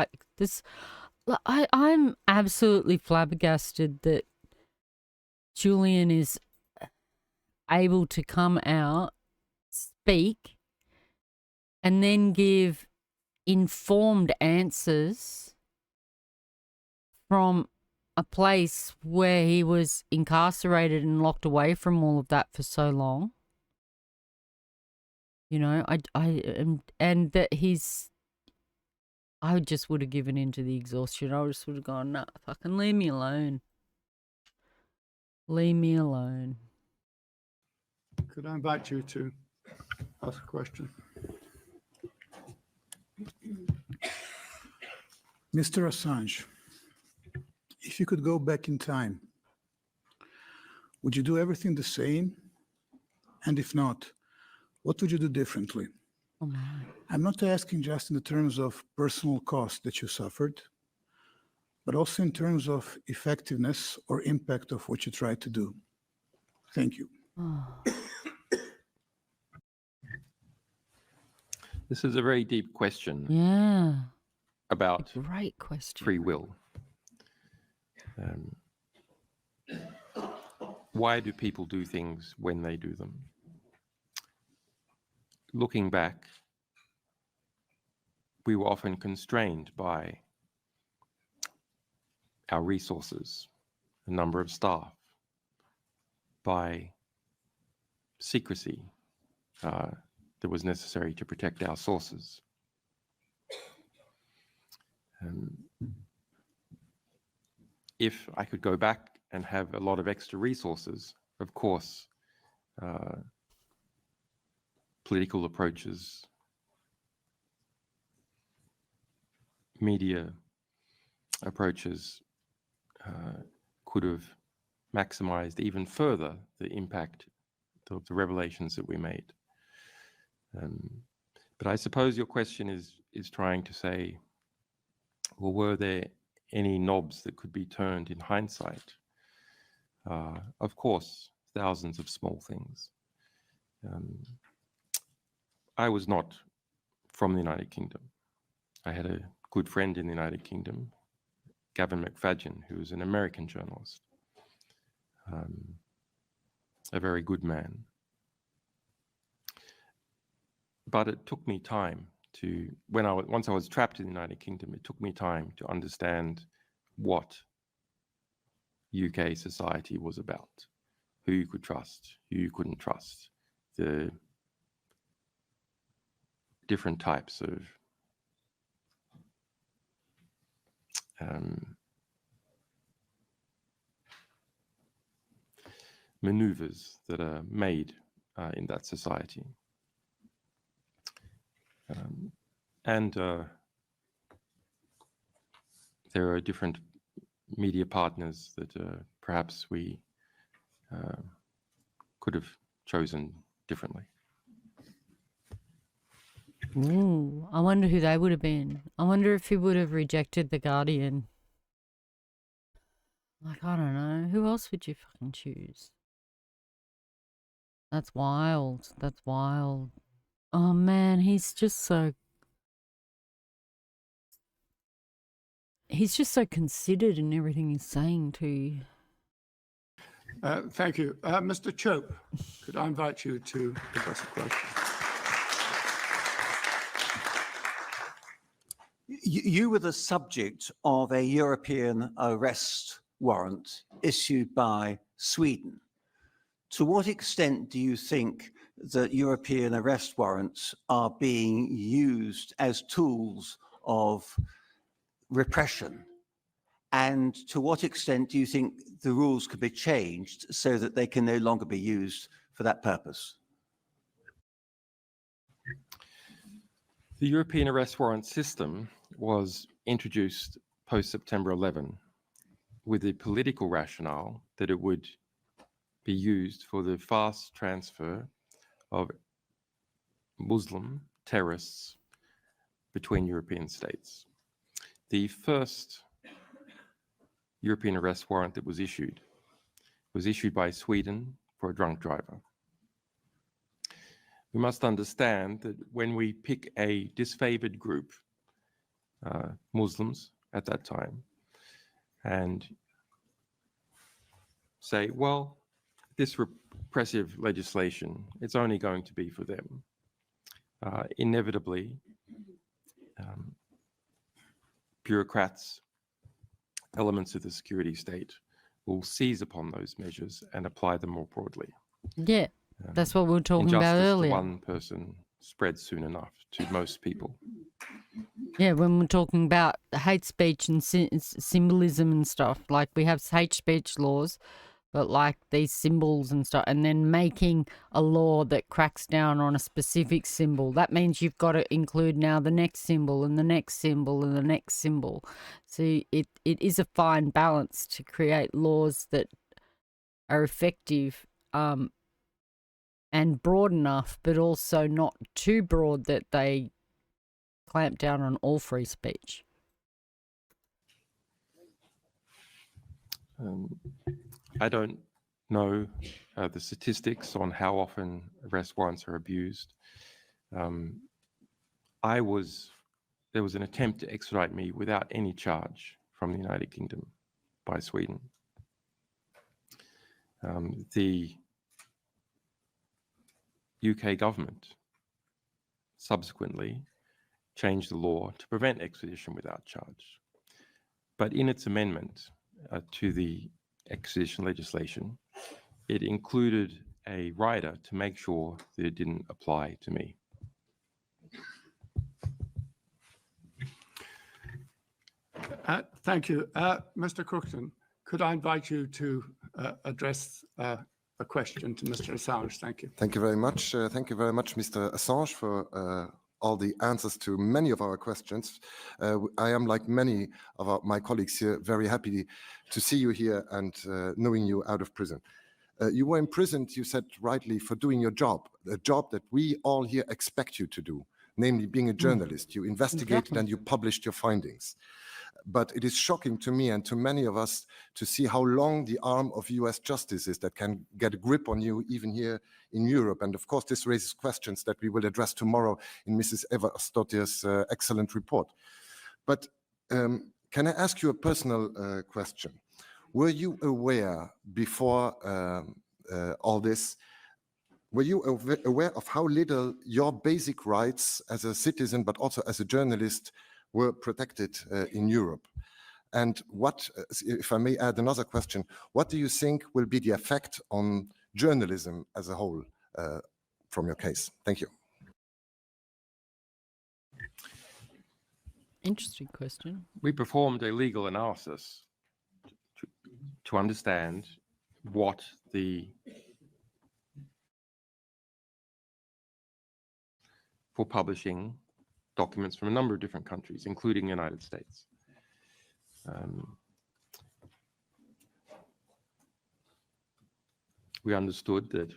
I'm absolutely flabbergasted that Julian is able to come out, speak, and then give informed answers from a place where he was incarcerated and locked away from all of that for so long. You know, and that I just would have given in to the exhaustion. I just would have gone, nah, fucking leave me alone. Leave me alone. Could I invite you to ask a question? Mr. Assange, if you could go back in time, would you do everything the same? And if not, what would you do differently? Oh my. I'm not asking just in the terms of personal cost that you suffered, but also in terms of effectiveness or impact of what you tried to do. Thank you. Oh. This is a very deep question. Yeah. About great question. Free will. Why do people do things when they do them? Looking back, we were often constrained by our resources, the number of staff, by secrecy that was necessary to protect our sources. If I could go back and have a lot of extra resources, of course, political approaches, media approaches could have maximized even further the impact of the revelations that we made. But I suppose your question is trying to say, well, were there any knobs that could be turned in hindsight? Of course, thousands of small things. I was not from the United Kingdom. I had a good friend in the United Kingdom, Gavin McFadden, who was an American journalist, a very good man. But it took me time to, once I was trapped in the United Kingdom, it took me time to understand what UK society was about, who you could trust, who you couldn't trust, the different types of maneuvers that are made in that society. And there are different media partners that perhaps we could have chosen differently. Ooh, I wonder who they would have been. I wonder if he would have rejected The Guardian. Like, I don't know. Who else would you fucking choose? That's wild. That's wild. Oh, man, he's just so considered in everything he's saying too. Thank you. Mr. Chope, could I invite you to address a question? You were the subject of a European arrest warrant issued by Sweden. To what extent do you think that European arrest warrants are being used as tools of repression? And to what extent do you think the rules could be changed so that they can no longer be used for that purpose? The European arrest warrant system was introduced post-September 11 with the political rationale that it would be used for the fast transfer of Muslim terrorists between European states. The first European arrest warrant that was issued by Sweden for a drunk driver. We must understand that when we pick a disfavored group, Muslims at that time, and say, well, this repressive legislation, it's only going to be for them. Inevitably, bureaucrats, elements of the security state will seize upon those measures and apply them more broadly. Yeah, that's what we were talking about Injustice earlier. to one person spreads soon enough to most people. Yeah, when we're talking about hate speech and symbolism and stuff, like we have hate speech laws, but like these symbols and stuff, and then making a law that cracks down on a specific symbol, that means you've got to include now the next symbol and the next symbol and the next symbol. So it is a fine balance to create laws that are effective and broad enough, but also not too broad that they clamp down on all free speech. I don't know the statistics on how often arrest warrants are abused. There was an attempt to extradite me without any charge from the United Kingdom by Sweden. The UK government subsequently changed the law to prevent extradition without charge. But in its amendment to the extradition legislation, it included a rider to make sure that it didn't apply to me. Thank you. Mr. Crookton, could I invite you to address a question to Mr. Assange? Thank you. Thank you very much. Thank you very much, Mr. Assange, for all the answers to many of our questions. I am, like many of my colleagues here, very happy to see you here and knowing you out of prison. You were imprisoned, you said rightly, for doing your job, a job that we all here expect you to do, namely being a journalist. You investigated and you published your findings. But it is shocking to me and to many of us to see how long the arm of US justice is that can get a grip on you even here in Europe. And of course, this raises questions that we will address tomorrow in Mrs. Eva Stottir's excellent report. But can I ask you a personal question? Were you aware before all this, were you aware of how little your basic rights as a citizen, but also as a journalist, were protected in Europe? And what, if I may add another question, what do you think will be the effect on journalism as a whole from your case? Thank you. Interesting question. We performed a legal analysis to understand what for publishing documents from a number of different countries, including the United States. We understood that,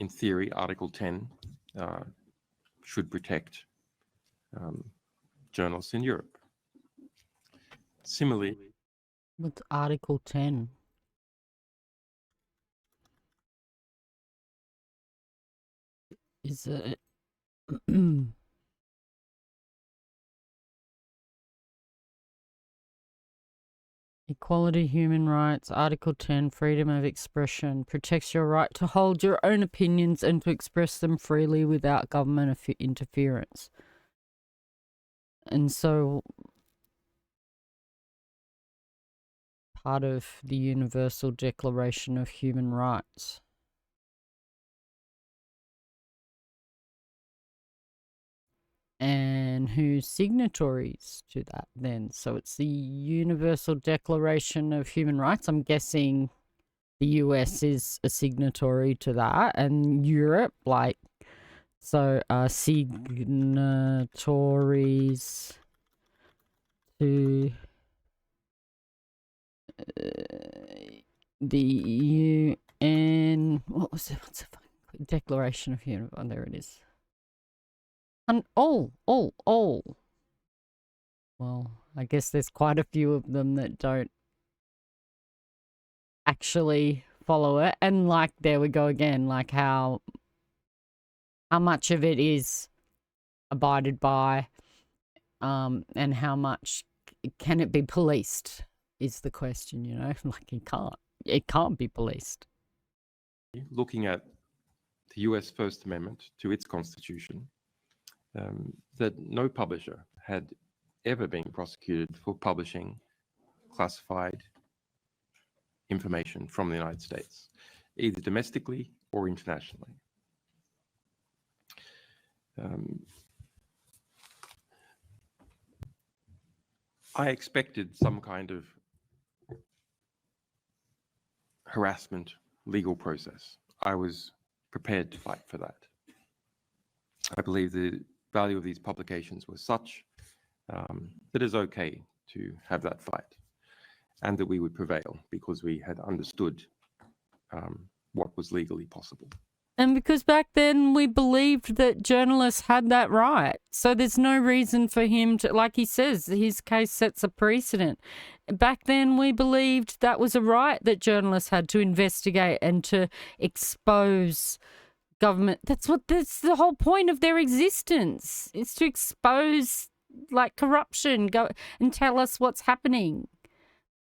in theory, Article 10 should protect journalists in Europe. Similarly, what's Article 10? Is it equality, human rights, Article 10, freedom of expression, protects your right to hold your own opinions and to express them freely without government interference. And so part of the Universal Declaration of Human Rights. And who's signatories to that then? So it's the Universal Declaration of Human Rights. I'm guessing the US is a signatory to that, and Europe, like, so signatories to the UN. What was it? What's the fucking Declaration of Human? Oh, there it is. And all. Well, I guess there's quite a few of them that don't actually follow it, and like there we go again, like how much of it is abided by, and how much can it be policed is the question, you know. Like it can't be policed. Looking at the US First Amendment to its constitution, that no publisher had ever been prosecuted for publishing classified information from the United States, either domestically or internationally. I expected some kind of harassment legal process. I was prepared to fight for that. I believe the value of these publications was such that it's okay to have that fight, and that we would prevail because we had understood what was legally possible. And because back then we believed that journalists had that right. So there's no reason for him to, like he says, his case sets a precedent. Back then we believed that was a right that journalists had to investigate and to expose government. That's the whole point of their existence, is to expose like corruption, go and tell us what's happening.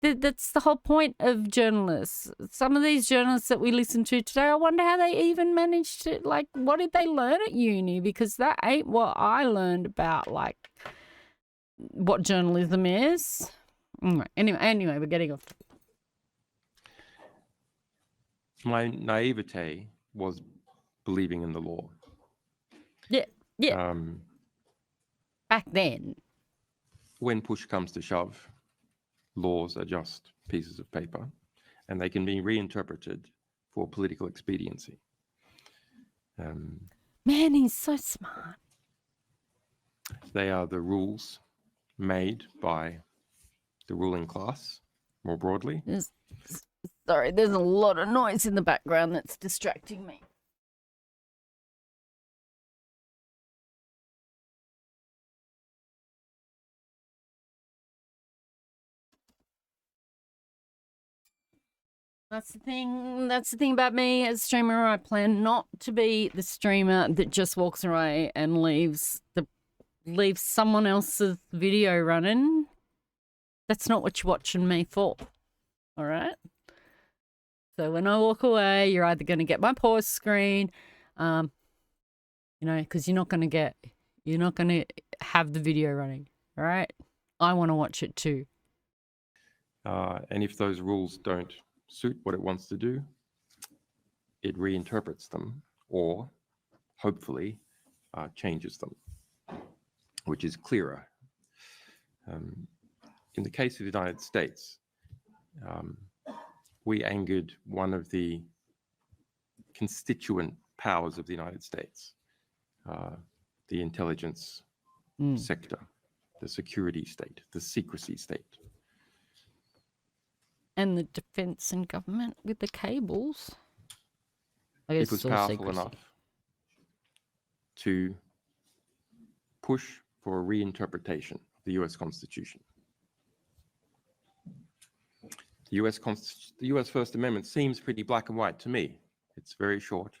That's the whole point of journalists. Some of these journalists that we listen to today, I wonder how they even managed to, like, what did they learn at uni? Because that ain't what I learned about, like, what journalism is. Anyway, we're getting off. My naivete was believing in the law. Yeah. Back then. When push comes to shove, laws are just pieces of paper, and they can be reinterpreted for political expediency. Man, he's so smart. They are the rules made by the ruling class, more broadly. Sorry, there's a lot of noise in the background that's distracting me. That's the thing about me as a streamer. I plan not to be the streamer that just walks away and leaves someone else's video running. That's not what you're watching me for. All right? So when I walk away, you're either going to get my pause screen, you know, because you're not going to have the video running. All right? I want to watch it too. And if those rules don't suit what it wants to do, it reinterprets them or hopefully changes them, which is clearer. In the case of the United States, we angered one of the constituent powers of the United States, the intelligence sector, the security state, the secrecy state. And the defense and government with the cables. I guess It was powerful enough to push for a reinterpretation of the US Constitution. The US First Amendment seems pretty black and white to me. It's very short.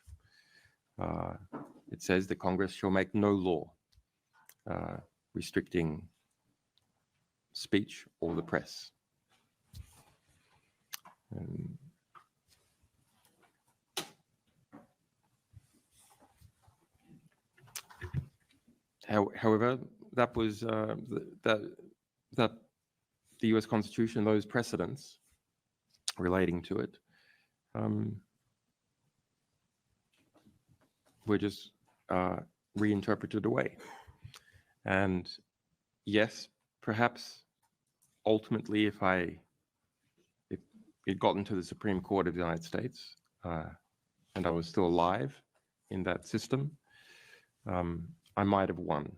It says the Congress shall make no law restricting speech or the press. However, that was that the U.S. Constitution, those precedents relating to it, were just reinterpreted away. And yes, perhaps ultimately, if it got into the Supreme Court of the United States and I was still alive in that system, I might have won,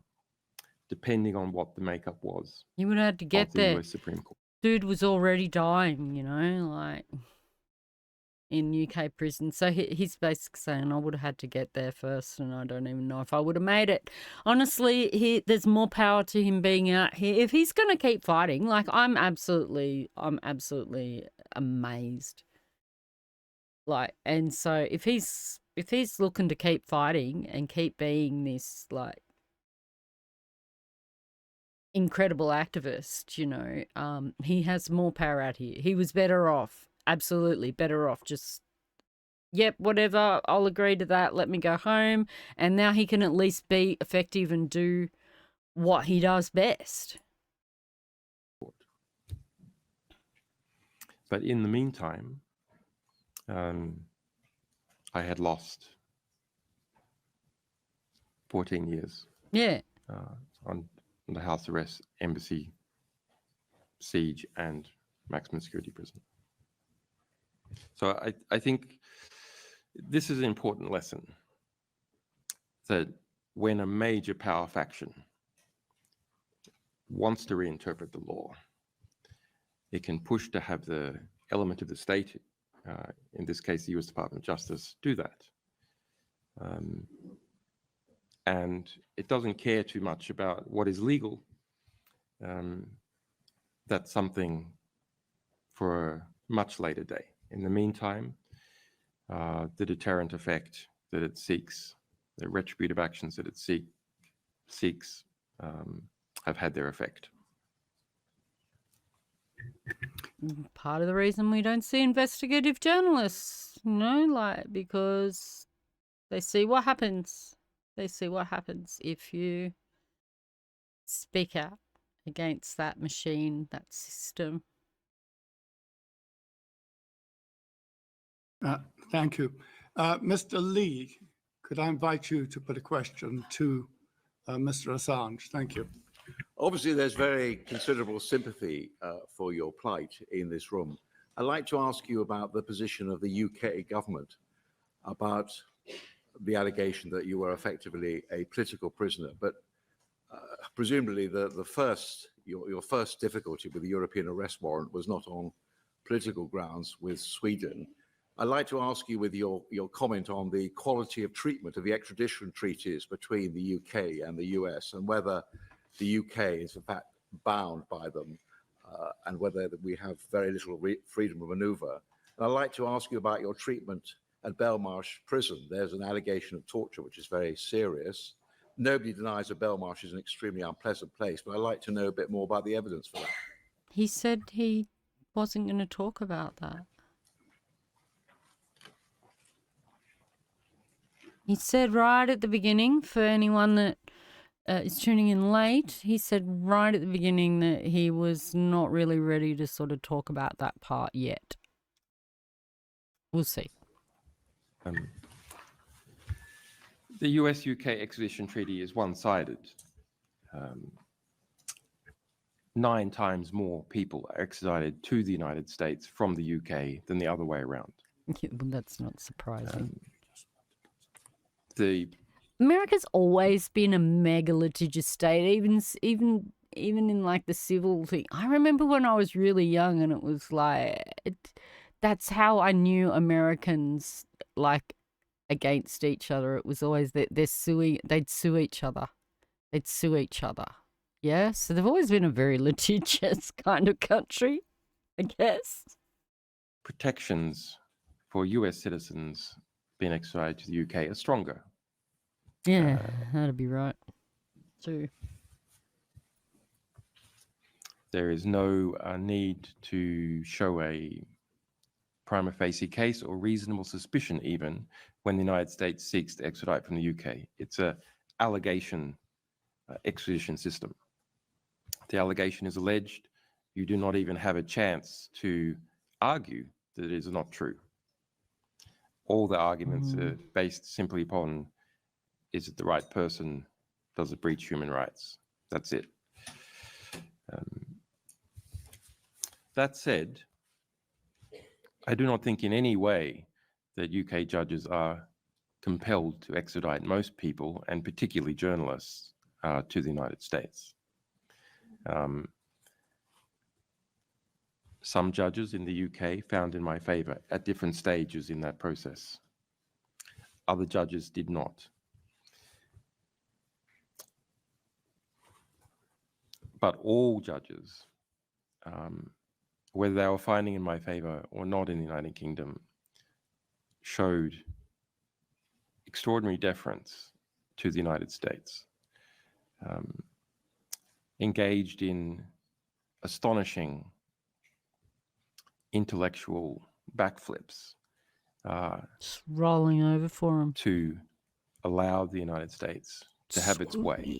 depending on what the makeup was. He would have had to of get the there. US Supreme Court. Dude was already dying, you know, like in UK prison. So he's basically saying I would have had to get there first, and I don't even know if I would have made it. Honestly, there's more power to him being out here. If he's going to keep fighting, like I'm absolutely amazed. Like, and so if he's looking to keep fighting and keep being this like incredible activist, you know, he has more power out here. He was better off, absolutely better off. Just, yep, whatever, I'll agree to that. Let me go home. And now he can at least be effective and do what he does best. But in the meantime, I had lost 14 years. Yeah. On the house arrest, embassy, siege, and maximum security prison. So I think this is an important lesson, that when a major power faction wants to reinterpret the law, it can push to have the element of the state, in this case the US Department of Justice, do that. And it doesn't care too much about what is legal. That's something for a much later day. In the meantime, the deterrent effect that it seeks, the retributive actions that it seeks, have had their effect. Part of the reason we don't see investigative journalists, you know, like, because they see what happens. They see what happens if you speak out against that machine, that system. Thank you. Mr. Lee, could I invite you to put a question to Mr. Assange? Thank you. Obviously, there's very considerable sympathy for your plight in this room. I'd like to ask you about the position of the UK government about the allegation that you were effectively a political prisoner. But presumably, your first difficulty with the European arrest warrant was not on political grounds with Sweden. I'd like to ask you with your comment on the quality of treatment of the extradition treaties between the UK and the US, and whether the UK is in fact bound by them, and whether we have very little freedom of maneuver. And I'd like to ask you about your treatment at Belmarsh prison. There's an allegation of torture, which is very serious. Nobody denies that Belmarsh is an extremely unpleasant place, but I'd like to know a bit more about the evidence for that. He said he wasn't going to talk about that. He said right at the beginning, for anyone that is tuning in late, he said right at the beginning that he was not really ready to sort of talk about that part yet. We'll see. The US-UK extradition treaty is one-sided. 9 times more people are extradited to the United States from the UK than the other way around. Yeah, well, that's not surprising. America's always been a mega litigious state, even in like the civil thing. I remember when I was really young, and it was like that's how I knew Americans like against each other. It was always that they'd sue each other. They'd sue each other. Yeah, so they've always been a very litigious kind of country, I guess. Protections for US citizens being extradited to the UK are stronger. Yeah, that'd be right. True. There is no need to show a prima facie case or reasonable suspicion even when the United States seeks to extradite from the UK. It's a allegation extradition system. The allegation is alleged. You do not even have a chance to argue that it is not true. All the arguments are based simply upon, is it the right person? Does it breach human rights? That's it. That said, I do not think in any way that UK judges are compelled to extradite most people, and particularly journalists, to the United States. Some judges in the UK found in my favour at different stages in that process. Other judges did not. But all judges, whether they were finding in my favour or not in the United Kingdom, showed extraordinary deference to the United States, engaged in astonishing intellectual backflips, just rolling over for them to allow the United States to have its way.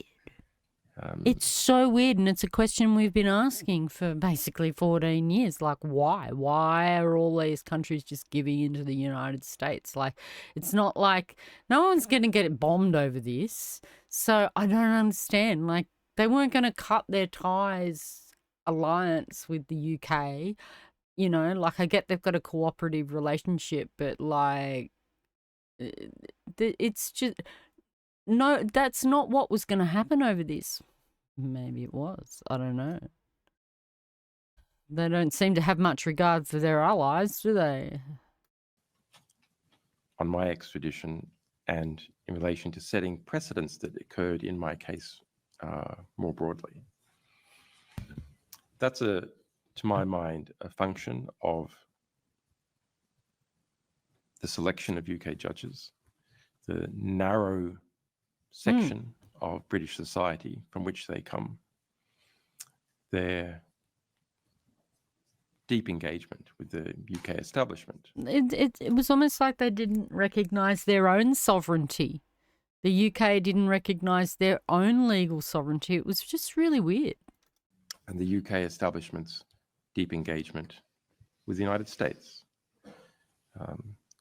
It's so weird, and it's a question we've been asking for basically 14 years. Like, why? Why are all these countries just giving into the United States? Like, it's not like no one's going to get bombed over this. So I don't understand. Like, they weren't going to cut their ties alliance with the UK. You know, like, I get they've got a cooperative relationship, but like, it's just... No, that's not what was going to happen over this. Maybe it was. I don't know. They don't seem to have much regard for their allies, do they? On my extradition and in relation to setting precedents that occurred in my case more broadly. That's, to my mind, a function of the selection of UK judges, the narrow section of British society from which they come, their deep engagement with the UK establishment. It was almost like they didn't recognise their own sovereignty. The UK didn't recognise their own legal sovereignty. It was just really weird. And the UK establishment's deep engagement with the United States,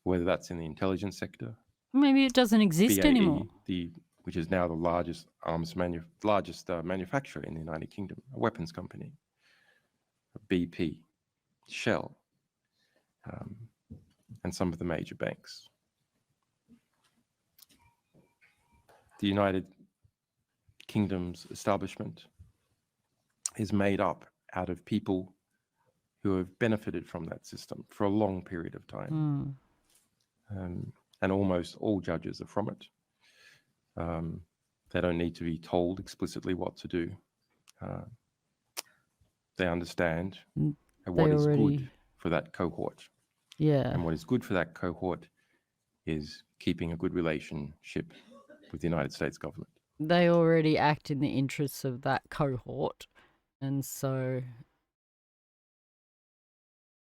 whether that's in the intelligence sector. Maybe it doesn't exist BAE, anymore. Which is now the largest manufacturer in the United Kingdom, a weapons company, BP, Shell, and some of the major banks. The United Kingdom's establishment is made up out of people who have benefited from that system for a long period of time. And almost all judges are from it. They don't need to be told explicitly what to do. They understand what is good for that cohort. Yeah. And what is good for that cohort is keeping a good relationship with the United States government. They already act in the interests of that cohort. And so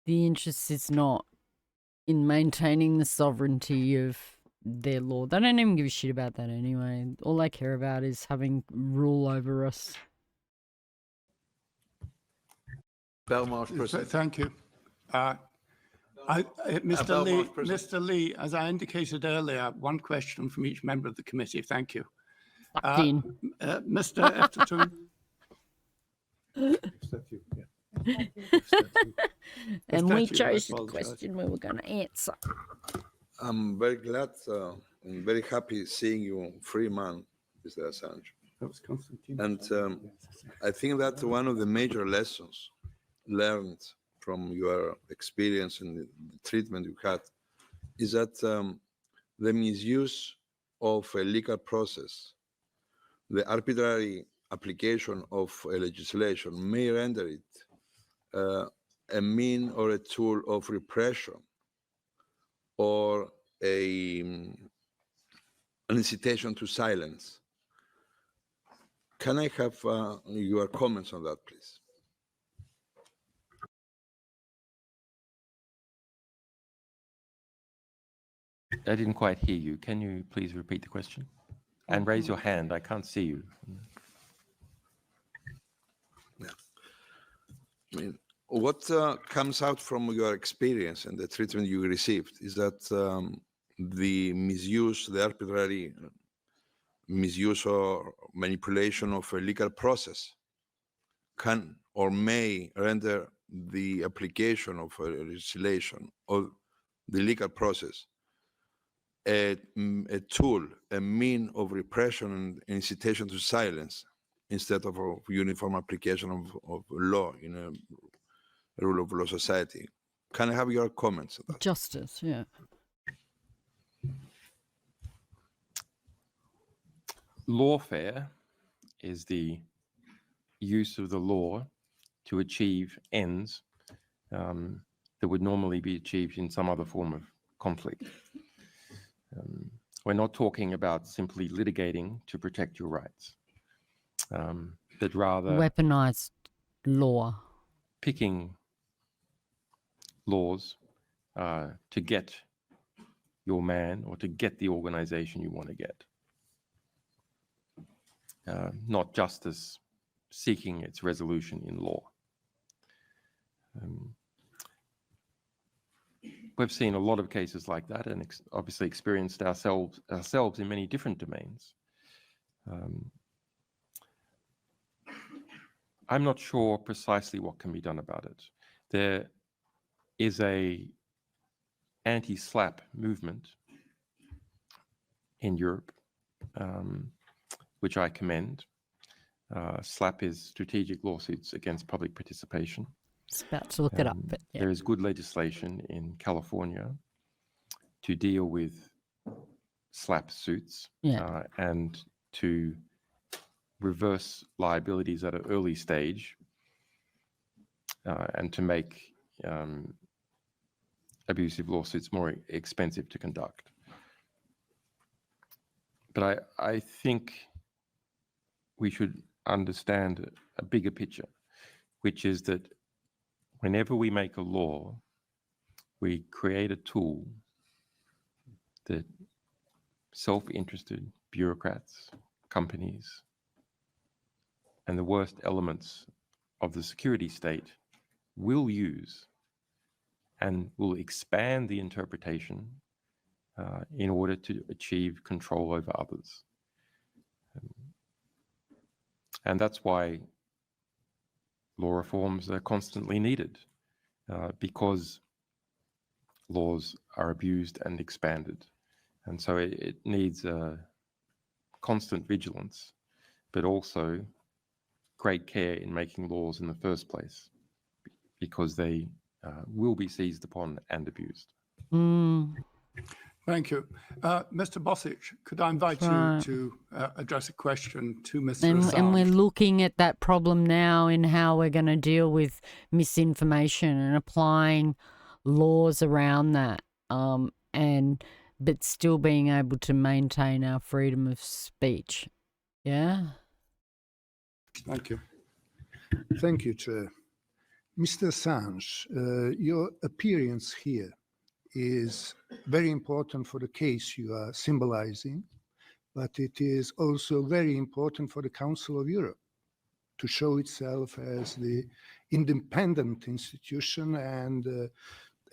the interest is not in maintaining the sovereignty of their law. They don't even give a shit about that anyway. All they care about is having rule over us. Belmarsh, President. Thank you. Mr. Lee, as I indicated earlier, one question from each member of the committee. Thank you. Mr. Efterton. And we chose the question we were going to answer. I'm very glad and very happy seeing you free man, Mr. Assange. That was Constantine. And I think that one of the major lessons learned from your experience and the treatment you had is that the misuse of a legal process, the arbitrary application of a legislation may render it a mean or a tool of repression or an incitation to silence. Can I have your comments on that, please? I didn't quite hear you. Can you please repeat the question? And raise your hand. I can't see you. Yeah. I mean, what comes out from your experience and the treatment you received is that the misuse, the arbitrary misuse or manipulation of a legal process can or may render the application of a legislation or the legal process a tool, a mean of repression and incitation to silence instead of a uniform application of law in a rule of law society. Can I have your comments on that? Justice, yeah. Lawfare is the use of the law to achieve ends that would normally be achieved in some other form of conflict. We're not talking about simply litigating to protect your rights, but rather Weaponized law. picking laws to get your man or to get the organization you want to get. Not justice seeking its resolution in law. We've seen a lot of cases like that and obviously experienced ourselves in many different domains. I'm not sure precisely what can be done about it. There is a anti-SLAPP movement in Europe, which I commend. SLAPP is strategic lawsuits against public participation. Just about to look it up. But yeah. There is good legislation in California to deal with SLAPP suits and to reverse liabilities at an early stage and to make abusive lawsuits more expensive to conduct. But I think we should understand a bigger picture, which is that whenever we make a law, we create a tool that self-interested bureaucrats, companies, and the worst elements of the security state will use and will expand the interpretation in order to achieve control over others. And that's why law reforms are constantly needed, because laws are abused and expanded. And so it needs constant vigilance, but also great care in making laws in the first place, because they will be seized upon and abused. Thank you. Mr. Bosic, could I invite you to address a question to Mr. Assange? And we're looking at that problem now in how we're going to deal with misinformation and applying laws around that, but still being able to maintain our freedom of speech. Yeah? Thank you. Thank you, Chair. Mr. Assange, your appearance here is very important for the case you are symbolizing, but it is also very important for the Council of Europe to show itself as the independent institution and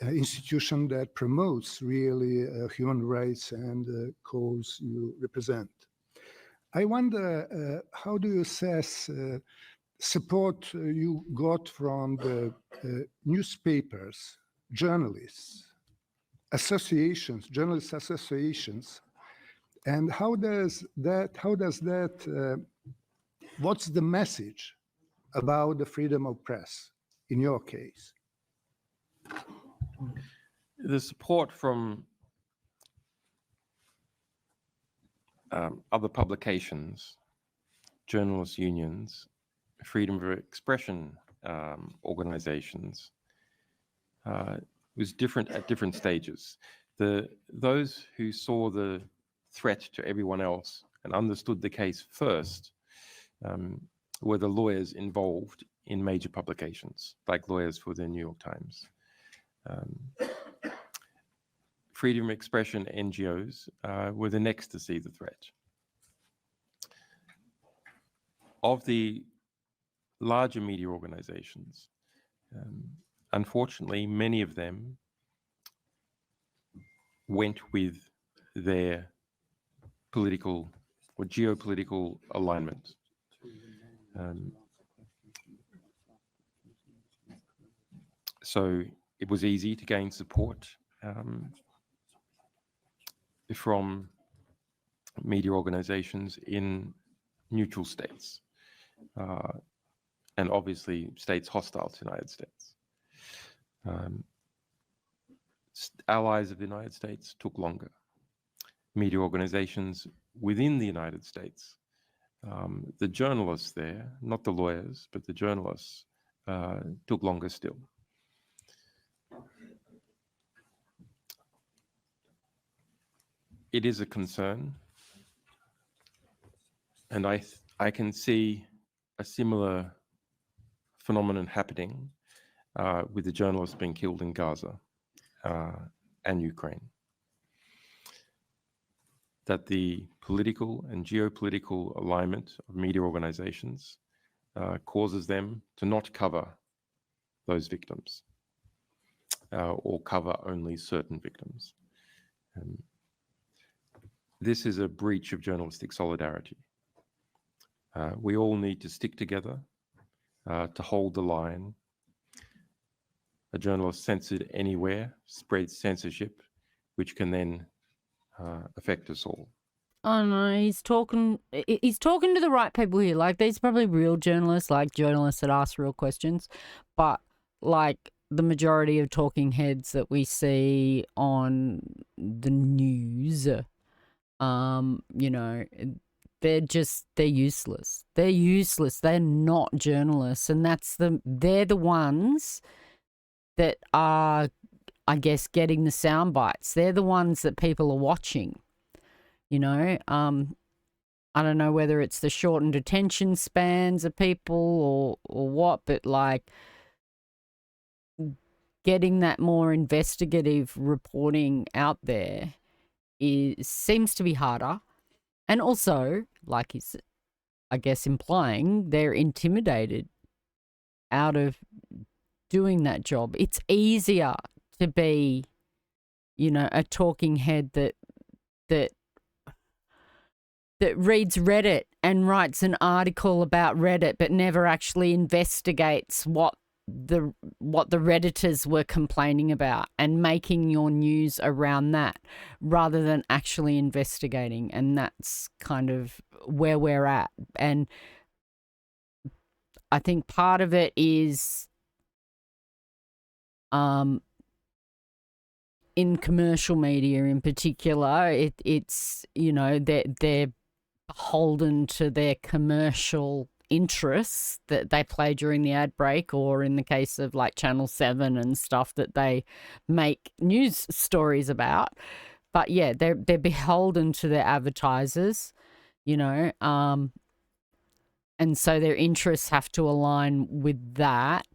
institution that promotes really human rights and the cause you represent. I wonder, how do you assess support you got from the newspapers, journalists, associations, journalist associations, and how does that, what's the message about the freedom of press in your case? The support from other publications, journalist unions, freedom of expression organizations was different at different stages. Those who saw the threat to everyone else and understood the case first were the lawyers involved in major publications, like lawyers for the New York Times. Freedom of expression NGOs were the next to see the threat. Of the larger media organizations, unfortunately, many of them went with their political or geopolitical alignment. So it was easy to gain support from media organizations in neutral states, and obviously states hostile to the United States. Allies of the United States took longer. Media organizations within the United States, the journalists there, not the lawyers, but the journalists, took longer still. It is a concern, and I can see a similar phenomenon happening with the journalists being killed in Gaza and Ukraine. That the political and geopolitical alignment of media organizations causes them to not cover those victims or cover only certain victims. This is a breach of journalistic solidarity. We all need to stick together to hold the line. A journalist censored anywhere spreads censorship, which can then affect us all. Oh no, he's talking to the right people here. Like, these are probably real journalists, like journalists that ask real questions, but like the majority of talking heads that we see on the news, you know, they're useless. They're useless. They're not journalists, and they're the ones that are, I guess, getting the sound bites. They're the ones that people are watching. You know, I don't know whether it's the shortened attention spans of people or what, but like getting that more investigative reporting out there seems to be harder. And also, like he's, I guess, implying, they're intimidated out of doing that job. It's easier to be, you know, a talking head that reads Reddit and writes an article about Reddit but never actually investigates what the Redditors were complaining about and making your news around that rather than actually investigating. And that's kind of where we're at. And I think part of it is in commercial media in particular, it's, you know, they're beholden to their commercial interests that they play during the ad break, or in the case of like Channel 7 and stuff that they make news stories about. But yeah, they're beholden to their advertisers, you know, and so their interests have to align with that.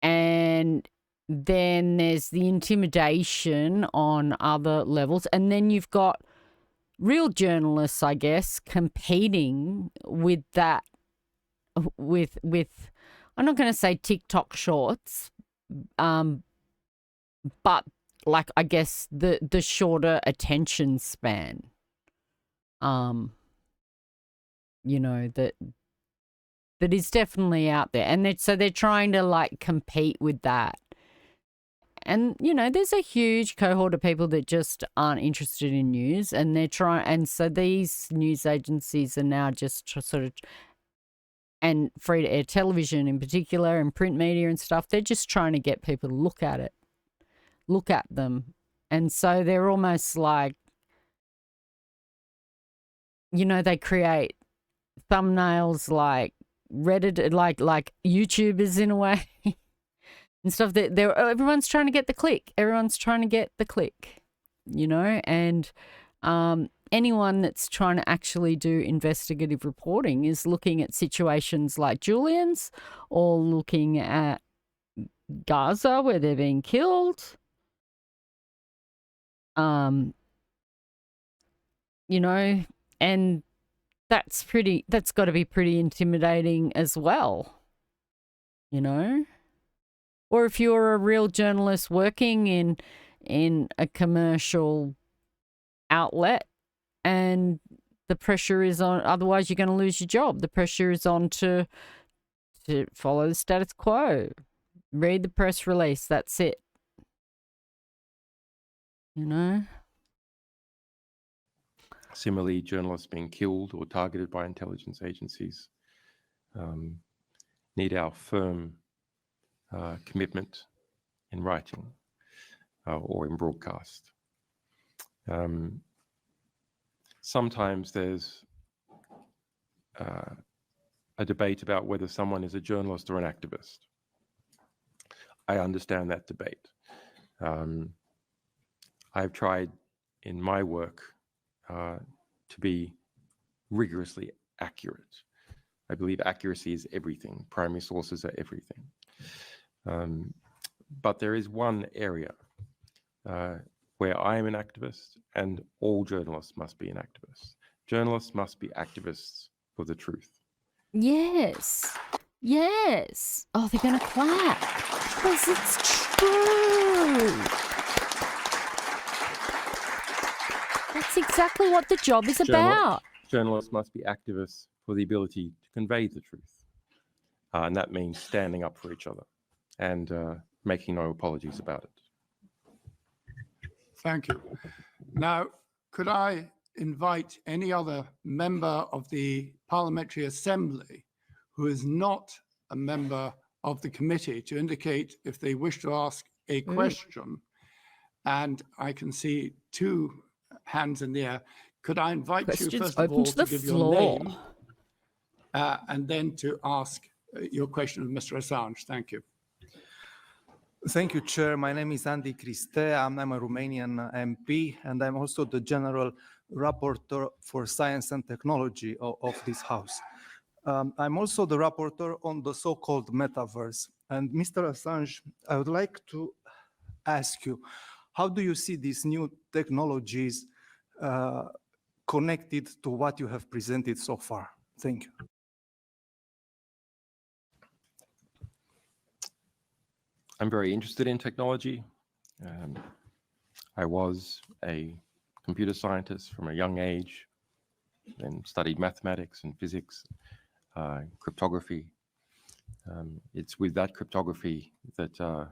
And then there's the intimidation on other levels, and then you've got real journalists, I guess, competing with that, with I'm not going to say TikTok shorts, but like, I guess the shorter attention span, you know, that is definitely out there, and they're trying to like compete with that. And, you know, there's a huge cohort of people that just aren't interested in news, and and so these news agencies are now just sort of, and free-to-air television in particular and print media and stuff, they're just trying to get people to look at them. And so they're almost like, you know, they create thumbnails like Reddit, like YouTubers in a way. And stuff that everyone's trying to get the click. Everyone's trying to get the click, you know, and anyone that's trying to actually do investigative reporting is looking at situations like Julian's, or looking at Gaza where they're being killed. You know, and that's got to be pretty intimidating as well, you know. Or if you're a real journalist working in a commercial outlet and The pressure is on, otherwise you're going to lose your job. The pressure is on to follow the status quo. Read the press release, that's it. You know? Similarly, journalists being killed or targeted by intelligence agencies need our firm commitment in writing or in broadcast. Sometimes there's a debate about whether someone is a journalist or an activist. I understand that debate. I've tried in my work to be rigorously accurate. I believe accuracy is everything. Primary sources are everything. But there is one area where I am an activist and all journalists must be an activist. Journalists must be activists for the truth. Yes. Yes. Oh, they're going to clap. Because it's true. That's exactly what the job is about. Journalists must be activists for the ability to convey the truth. And that means standing up for each other and making no apologies about it. Thank you. Now, could I invite any other member of the Parliamentary Assembly who is not a member of the committee to indicate if they wish to ask a question? And I can see 2 hands in the air. Could I invite you, first of all, to give your name and then to ask your question of Mr. Assange? Thank you. Thank you, Chair. My name is Andy Cristea. I'm a Romanian MP, and I'm also the General Rapporteur for Science and Technology of this House. I'm also the rapporteur on the so-called metaverse. And Mr. Assange, I would like to ask you, how do you see these new technologies connected to what you have presented so far? Thank you. I'm very interested in technology. I was a computer scientist from a young age, then studied mathematics and physics, cryptography. It's with that cryptography that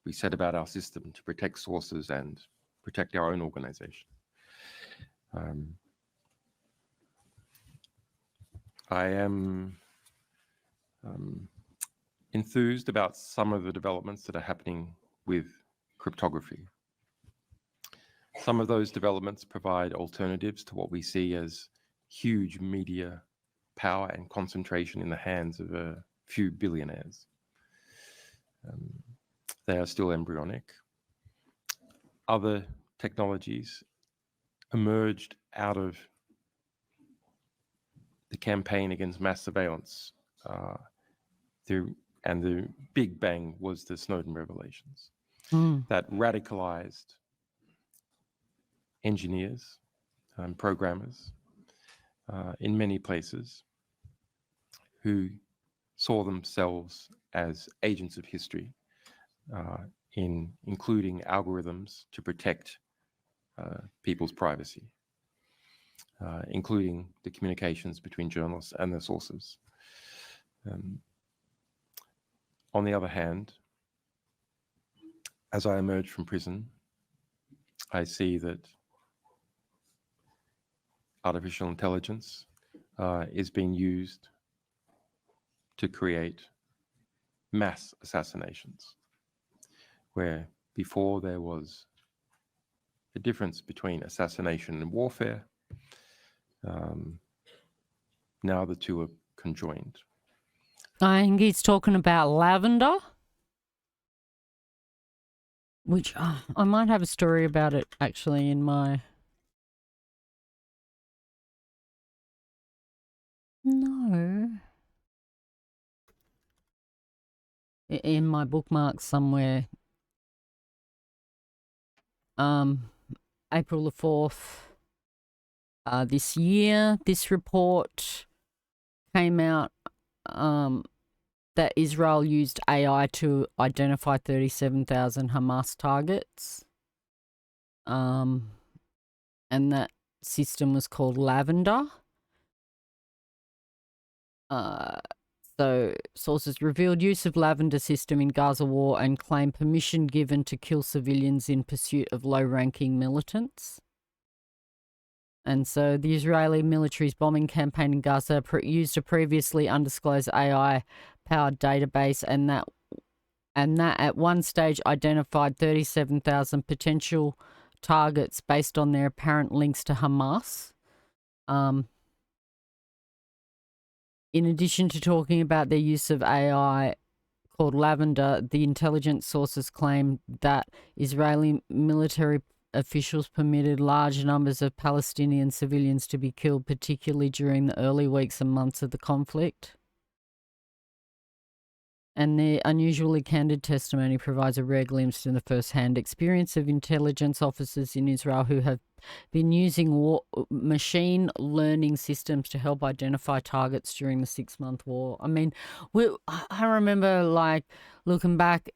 we set about our system to protect sources and protect our own organization. I am enthused about some of the developments that are happening with cryptography. Some of those developments provide alternatives to what we see as huge media power and concentration in the hands of a few billionaires. They are still embryonic. Other technologies emerged out of the campaign against mass surveillance. And the big bang was the Snowden revelations that radicalized engineers and programmers in many places who saw themselves as agents of history in including algorithms to protect people's privacy, including the communications between journalists and their sources. On the other hand, as I emerge from prison, I see that artificial intelligence is being used to create mass assassinations, where before there was a difference between assassination and warfare. Now the two are conjoined. I think he's talking about lavender, which I might have a story about it actually in my... No. In my bookmarks somewhere. April the 4th this year, this report came out that Israel used AI to identify 37,000 Hamas targets. And that system was called Lavender. So sources revealed use of Lavender system in Gaza war and claim permission given to kill civilians in pursuit of low-ranking militants. And so the Israeli military's bombing campaign in Gaza used a previously undisclosed AI-powered database, and that at one stage identified 37,000 potential targets based on their apparent links to Hamas. In addition to talking about their use of AI called Lavender, the intelligence sources claim that Israeli military officials permitted large numbers of Palestinian civilians to be killed, particularly during the early weeks and months of the conflict. And their unusually candid testimony provides a rare glimpse into the first-hand experience of intelligence officers in Israel who have been using machine learning systems to help identify targets during the 6-month war. I mean, I remember like looking back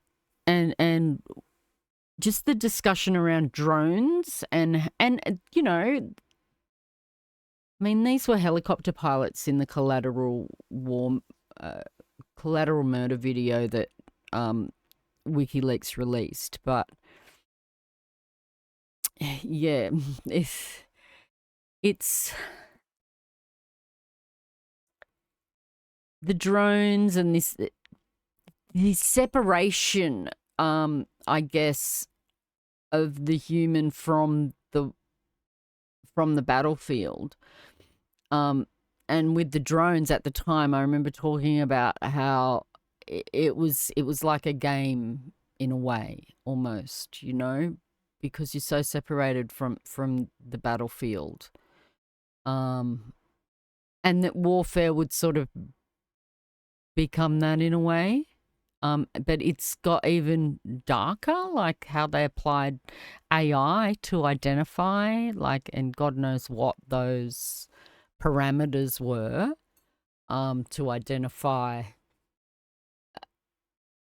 and just the discussion around drones and you know, I mean, these were helicopter pilots in the collateral murder video that WikiLeaks released, but yeah, it's the drones and this separation, I guess, of the human from the battlefield. And with the drones at the time, I remember talking about how it was like a game in a way, almost, you know, because you're so separated from the battlefield. And that warfare would sort of become that in a way. But it's got even darker, like how they applied AI to identify, like, and God knows what those parameters were, to identify,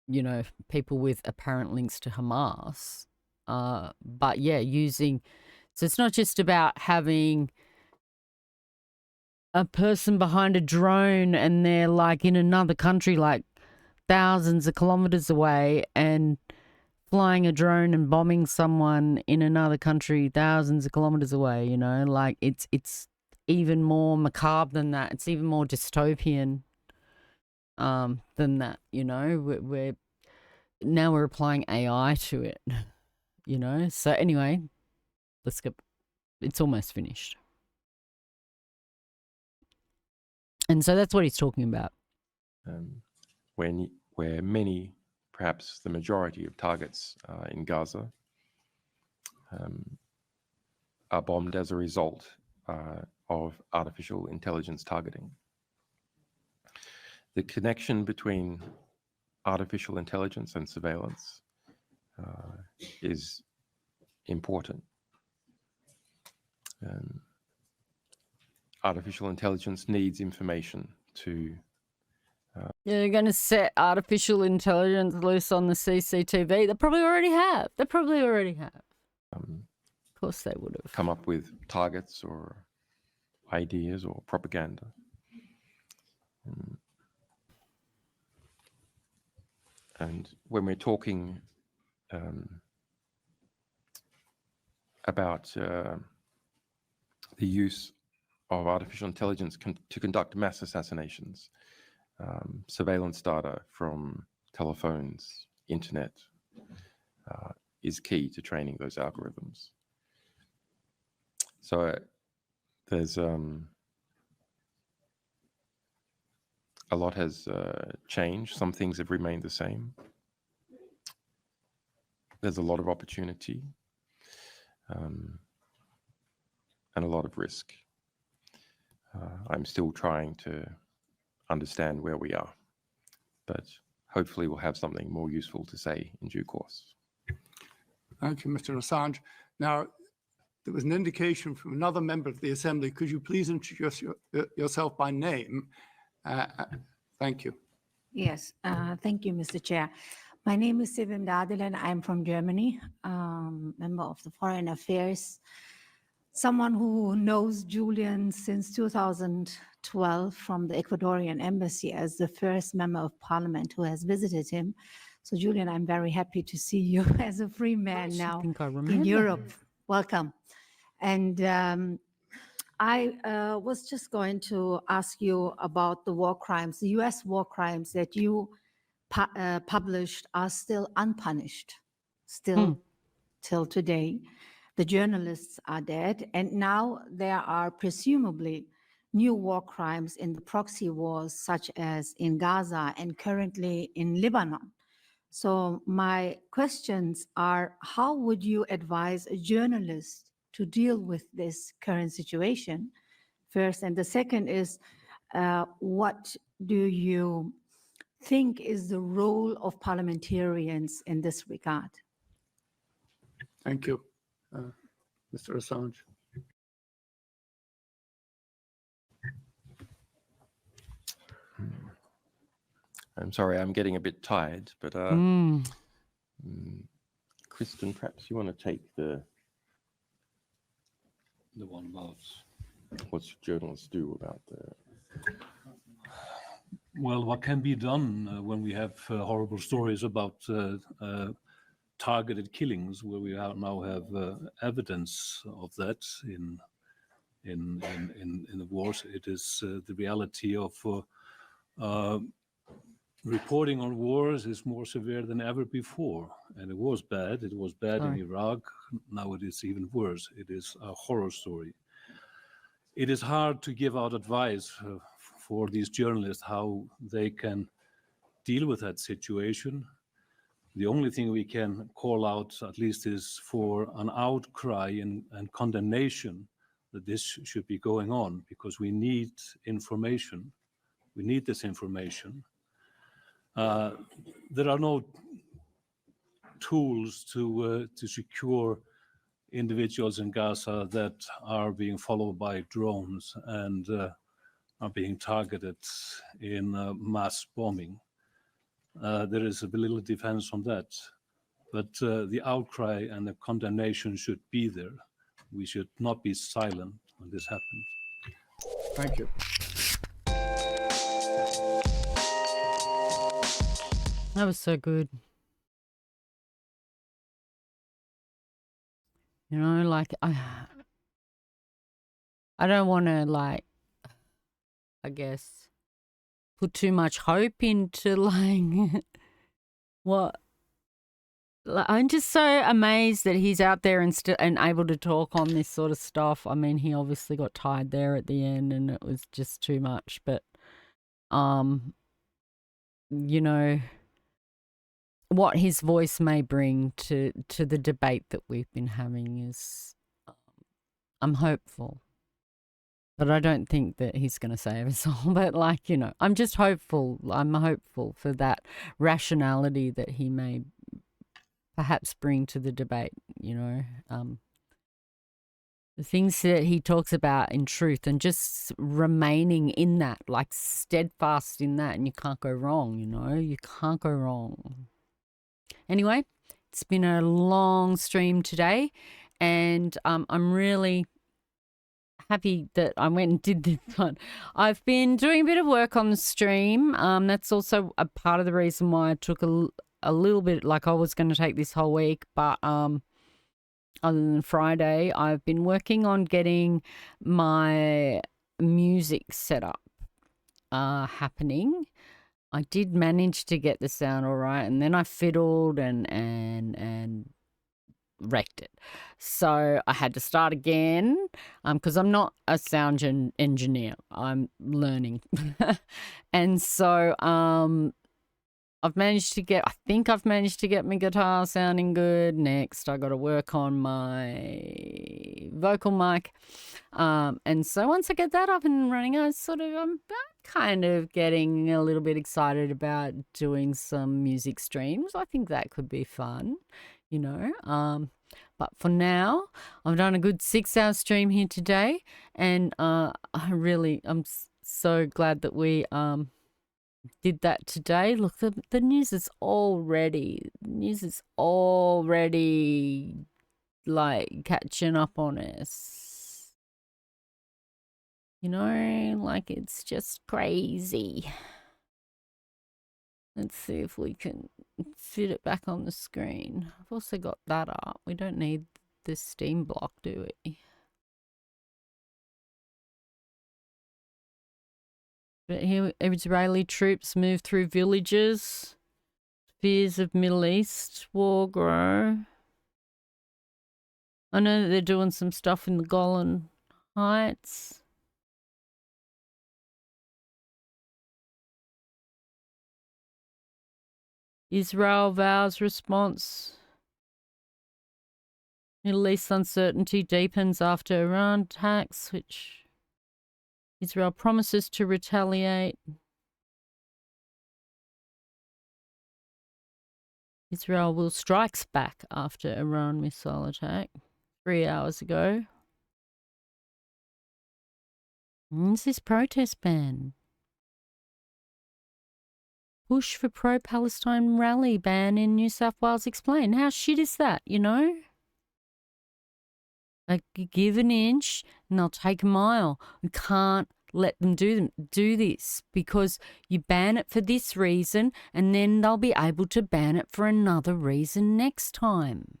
you know, people with apparent links to Hamas. But yeah, so it's not just about having a person behind a drone and they're like in another country, like thousands of kilometers away, and flying a drone and bombing someone in another country thousands of kilometers away, you know, like it's even more macabre than that. It's even more dystopian than that, you know. We're applying AI to it, you know. So anyway, let's go. It's almost finished. And so that's what he's talking about. Where many, perhaps the majority of targets in Gaza are bombed as a result of artificial intelligence targeting. The connection between artificial intelligence and surveillance is important. Artificial intelligence needs information to... Yeah, they're going to set artificial intelligence loose on the CCTV. They probably already have. Of course they would have. Come up with targets or ideas or propaganda. And when we're talking about the use of artificial intelligence to conduct mass assassinations, surveillance data from telephones, internet, is key to training those algorithms. So there's a lot has changed. Some things have remained the same. There's a lot of opportunity and a lot of risk. I'm still trying to understand where we are, but hopefully we'll have something more useful to say in due course. Thank you, Mr. Assange. Now, there was an indication from another member of the Assembly. Could you please introduce yourself by name? Thank you. Yes, thank you, Mr. Chair. My name is Sibim Dadil and I'm from Germany, member of the Foreign Affairs someone who knows Julian since 2012 from the Ecuadorian embassy as the first member of parliament who has visited him. So Julian, I'm very happy to see you as a free man now think I in remember. Europe. Welcome. And I was just going to ask you about the war crimes. The US war crimes that you published are still unpunished, still till today. The journalists are dead, and now there are presumably new war crimes in the proxy wars, such as in Gaza and currently in Lebanon. So my questions are, how would you advise a journalist to deal with this current situation? First, and the second is, what do you think is the role of parliamentarians in this regard? Thank you. Mr. Assange. I'm sorry, I'm getting a bit tired, but Kristen, perhaps you want to take the one about what journalists do about the... Well, what can be done when we have horrible stories about targeted killings, where we now have evidence of that in the wars? It is the reality of reporting on wars is more severe than ever before, and it was bad. It was bad in Iraq. Now it is even worse. It is a horror story. It is hard to give out advice for these journalists how they can deal with that situation. The only thing we can call out, at least, is for an outcry and condemnation that this should be going on, because we need information. We need this information. There are no tools to secure individuals in Gaza that are being followed by drones and are being targeted in mass bombing. There is a little defense on that, but the outcry and the condemnation should be there. We should not be silent when this happens. Thank you. That was so good. You know, like, I don't want to, like, I guess, put too much hope into, like, what. Like, I'm just so amazed that he's out there and able to talk on this sort of stuff. I mean, he obviously got tired there at the end, and it was just too much. But, you know, what his voice may bring to the debate that we've been having is, I'm hopeful. But I don't think that he's going to save us all. But, like, you know, I'm just hopeful. I'm hopeful for that rationality that he may perhaps bring to the debate, you know. The things that he talks about in truth, and just remaining in that, like steadfast in that, and you can't go wrong, you know. You can't go wrong. Anyway, it's been a long stream today, and I'm really happy that I went and did this one. I've been doing a bit of work on the stream. That's also a part of the reason why I took a little bit, like I was going to take this whole week, but other than Friday, I've been working on getting my music set up happening. I did manage to get the sound all right, and then I fiddled and wrecked it. So I had to start again because I'm not a sound engineer. I'm learning. And so I think I've managed to get my guitar sounding good. Next, I got to work on my vocal mic. And so once I get that up and running, I'm kind of getting a little bit excited about doing some music streams. I think that could be fun, you know. But for now, I've done a good 6-hour stream here today, and I'm so glad that we did that today. Look, the news is already like catching up on us. You know, like it's just crazy. Let's see if we can fit it back on the screen. I've also got that up. We don't need this steam block, do we? But here, Israeli troops move through villages. Fears of Middle East war grow. I know that they're doing some stuff in the Golan Heights. Israel vows response. Middle East uncertainty deepens after Iran attacks, which Israel promises to retaliate. Israel will strikes back after Iran missile attack 3 hours ago. When's this protest ban? Push for pro-Palestine rally ban in New South Wales explained. How shit is that, you know? Like, you give an inch and they'll take a mile. We can't let them do this because you ban it for this reason and then they'll be able to ban it for another reason next time.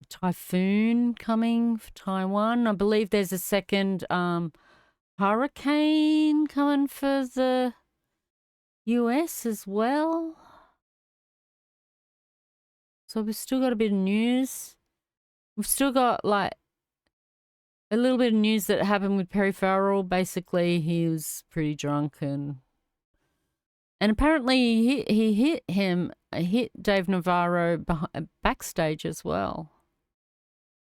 Typhoon coming for Taiwan. I believe there's a second hurricane coming for the US as well. So we've still got a bit of news. We've still got like a little bit of news that happened with Perry Farrell. Basically, he was pretty drunk and apparently he hit Dave Navarro backstage as well.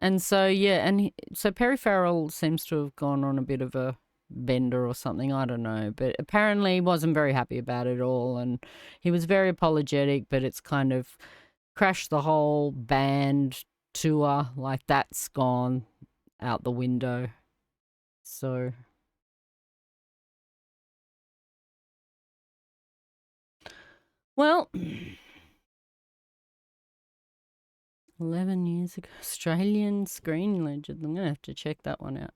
And so, yeah, so Perry Farrell seems to have gone on a bit of a bender or something, I don't know. But apparently he wasn't very happy about it all. And he was very apologetic, but it's kind of crashed the whole band tour. Like, that's gone out the window. So, well, 11 years ago, Australian screen legend. I'm going to have to check that one out.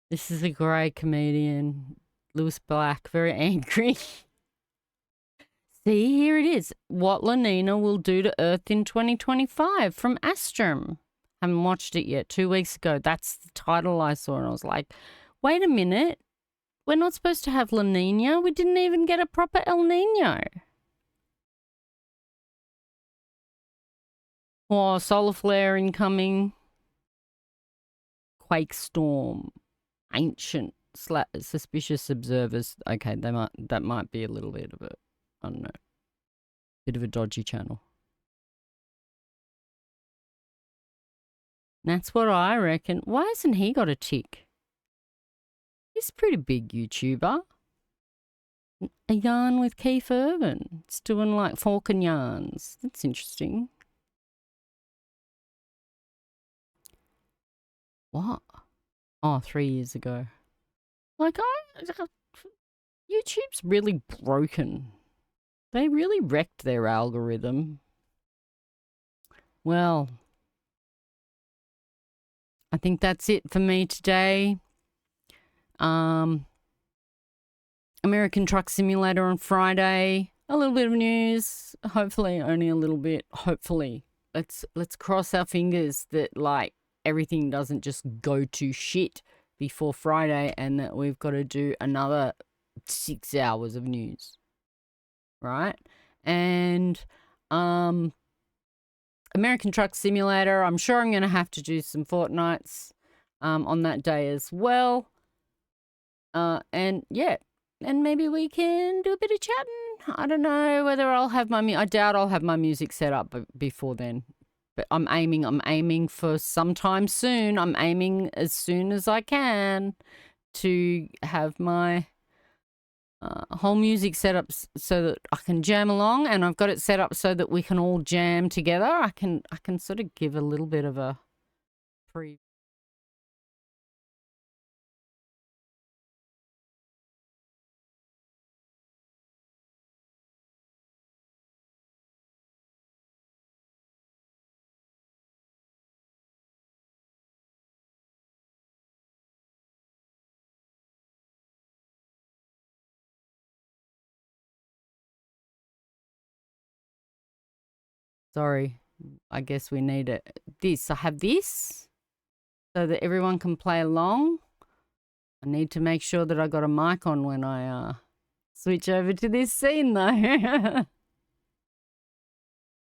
This is a great comedian, Lewis Black, very angry. See, here it is. What La Nina will do to Earth in 2025 from Astrum. Haven't watched it yet. 2 weeks ago. That's the title I saw, and I was like, wait a minute. We're not supposed to have La Nina. We didn't even get a proper El Nino. Oh, solar flare incoming. Quake storm. Ancient suspicious observers. Okay, that might be a little bit of a, I don't know, bit of a dodgy channel. That's what I reckon. Why hasn't he got a tick? He's a pretty big YouTuber. A yarn with Keith Urban. It's doing like Falcon yarns. That's interesting. What? Oh, 3 years ago. Like, YouTube's really broken. They really wrecked their algorithm. Well, I think that's it for me today. American Truck Simulator on Friday. A little bit of news. Hopefully, only a little bit. Hopefully. Let's cross our fingers that like everything doesn't just go to shit before Friday and that we've got to do another 6 hours of news. Right? And American Truck Simulator, I'm sure I'm going to have to do some fortnights on that day as well. And yeah, and maybe we can do a bit of chatting. I don't know whether I'll have I doubt I'll have my music set up before then. But I'm aiming for sometime soon. I'm aiming as soon as I can to have my whole music set up so that I can jam along, and I've got it set up so that we can all jam together. I can sort of give a little bit of a preview. Sorry, I guess we need this. I have this so that everyone can play along. I need to make sure that I got a mic on when I switch over to this scene though.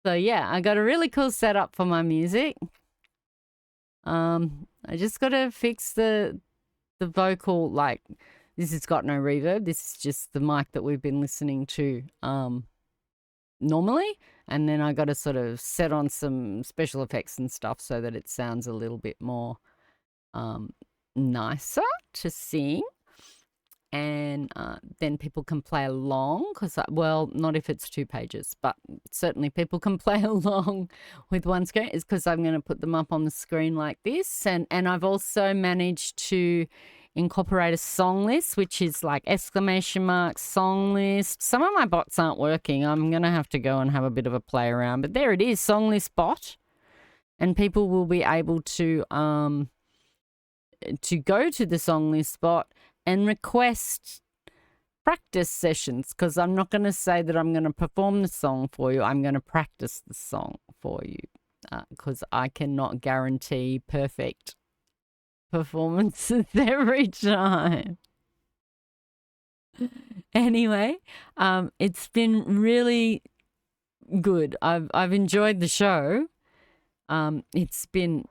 So yeah, I got a really cool setup for my music. I just got to fix the vocal, like this has got no reverb. This is just the mic that we've been listening to normally, and then I got to sort of set on some special effects and stuff so that it sounds a little bit more nicer to sing. And then people can play along because, well, not if it's 2 pages, but certainly people can play along with one screen. Is because I'm going to put them up on the screen like this. And I've also managed to incorporate a song list, which is like exclamation mark song list. Some of my bots aren't working. I'm going to have to go and have a bit of a play around. But there it is, song list bot. And people will be able to go to the song list bot and request practice sessions, because I'm not going to say that I'm going to perform the song for you. I'm going to practice the song for you because I cannot guarantee perfect performances every time. Anyway, it's been really good. I've enjoyed the show. It's been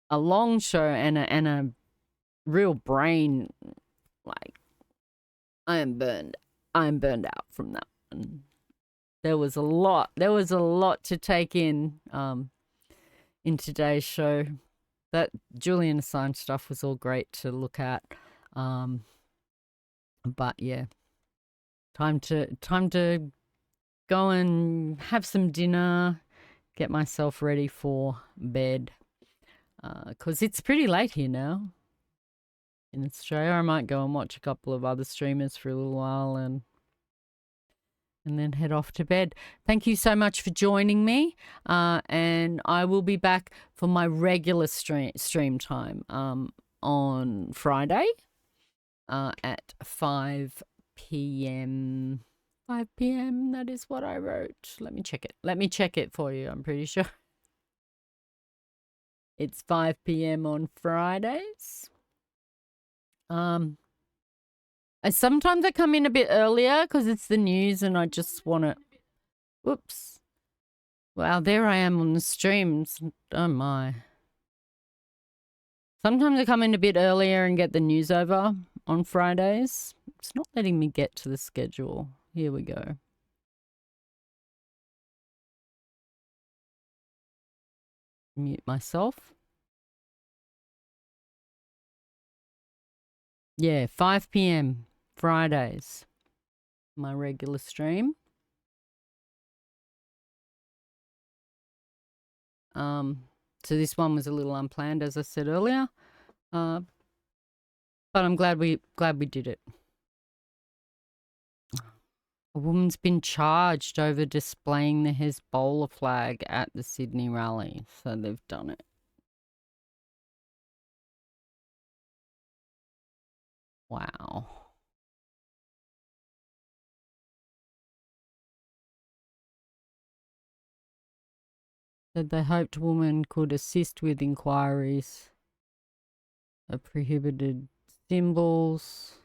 a long show and a real brain, like I'm burned out from that one. There was a lot to take in today's show. That Julian Assange stuff was all great to look at. But yeah, time to go and have some dinner, get myself ready for bed. 'Cause it's pretty late here now in Australia. I might go and watch a couple of other streamers for a little while and then head off to bed. Thank you so much for joining me. And I will be back for my regular stream time on Friday at 5 p.m. 5 p.m. That is what I wrote. Let me check it for you. I'm pretty sure. It's 5 p.m. on Fridays. Sometimes I come in a bit earlier because it's the news and I just want to... Whoops. Wow, there I am on the streams. Oh, my. Sometimes I come in a bit earlier and get the news over on Fridays. It's not letting me get to the schedule. Here we go. Mute myself. Yeah, 5 p.m. Fridays. My regular stream. So this one was a little unplanned, as I said earlier. But I'm glad we did it. A woman's been charged over displaying the Hezbollah flag at the Sydney rally, so they've done it. Wow. Said they hoped woman could assist with inquiries of prohibited symbols.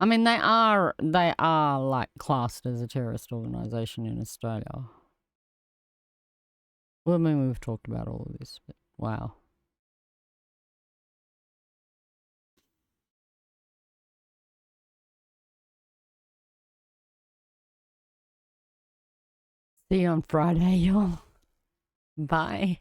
I mean, they are like classed as a terrorist organisation in Australia. Well, I mean, we've talked about all of this, but wow. See you on Friday, y'all. Bye.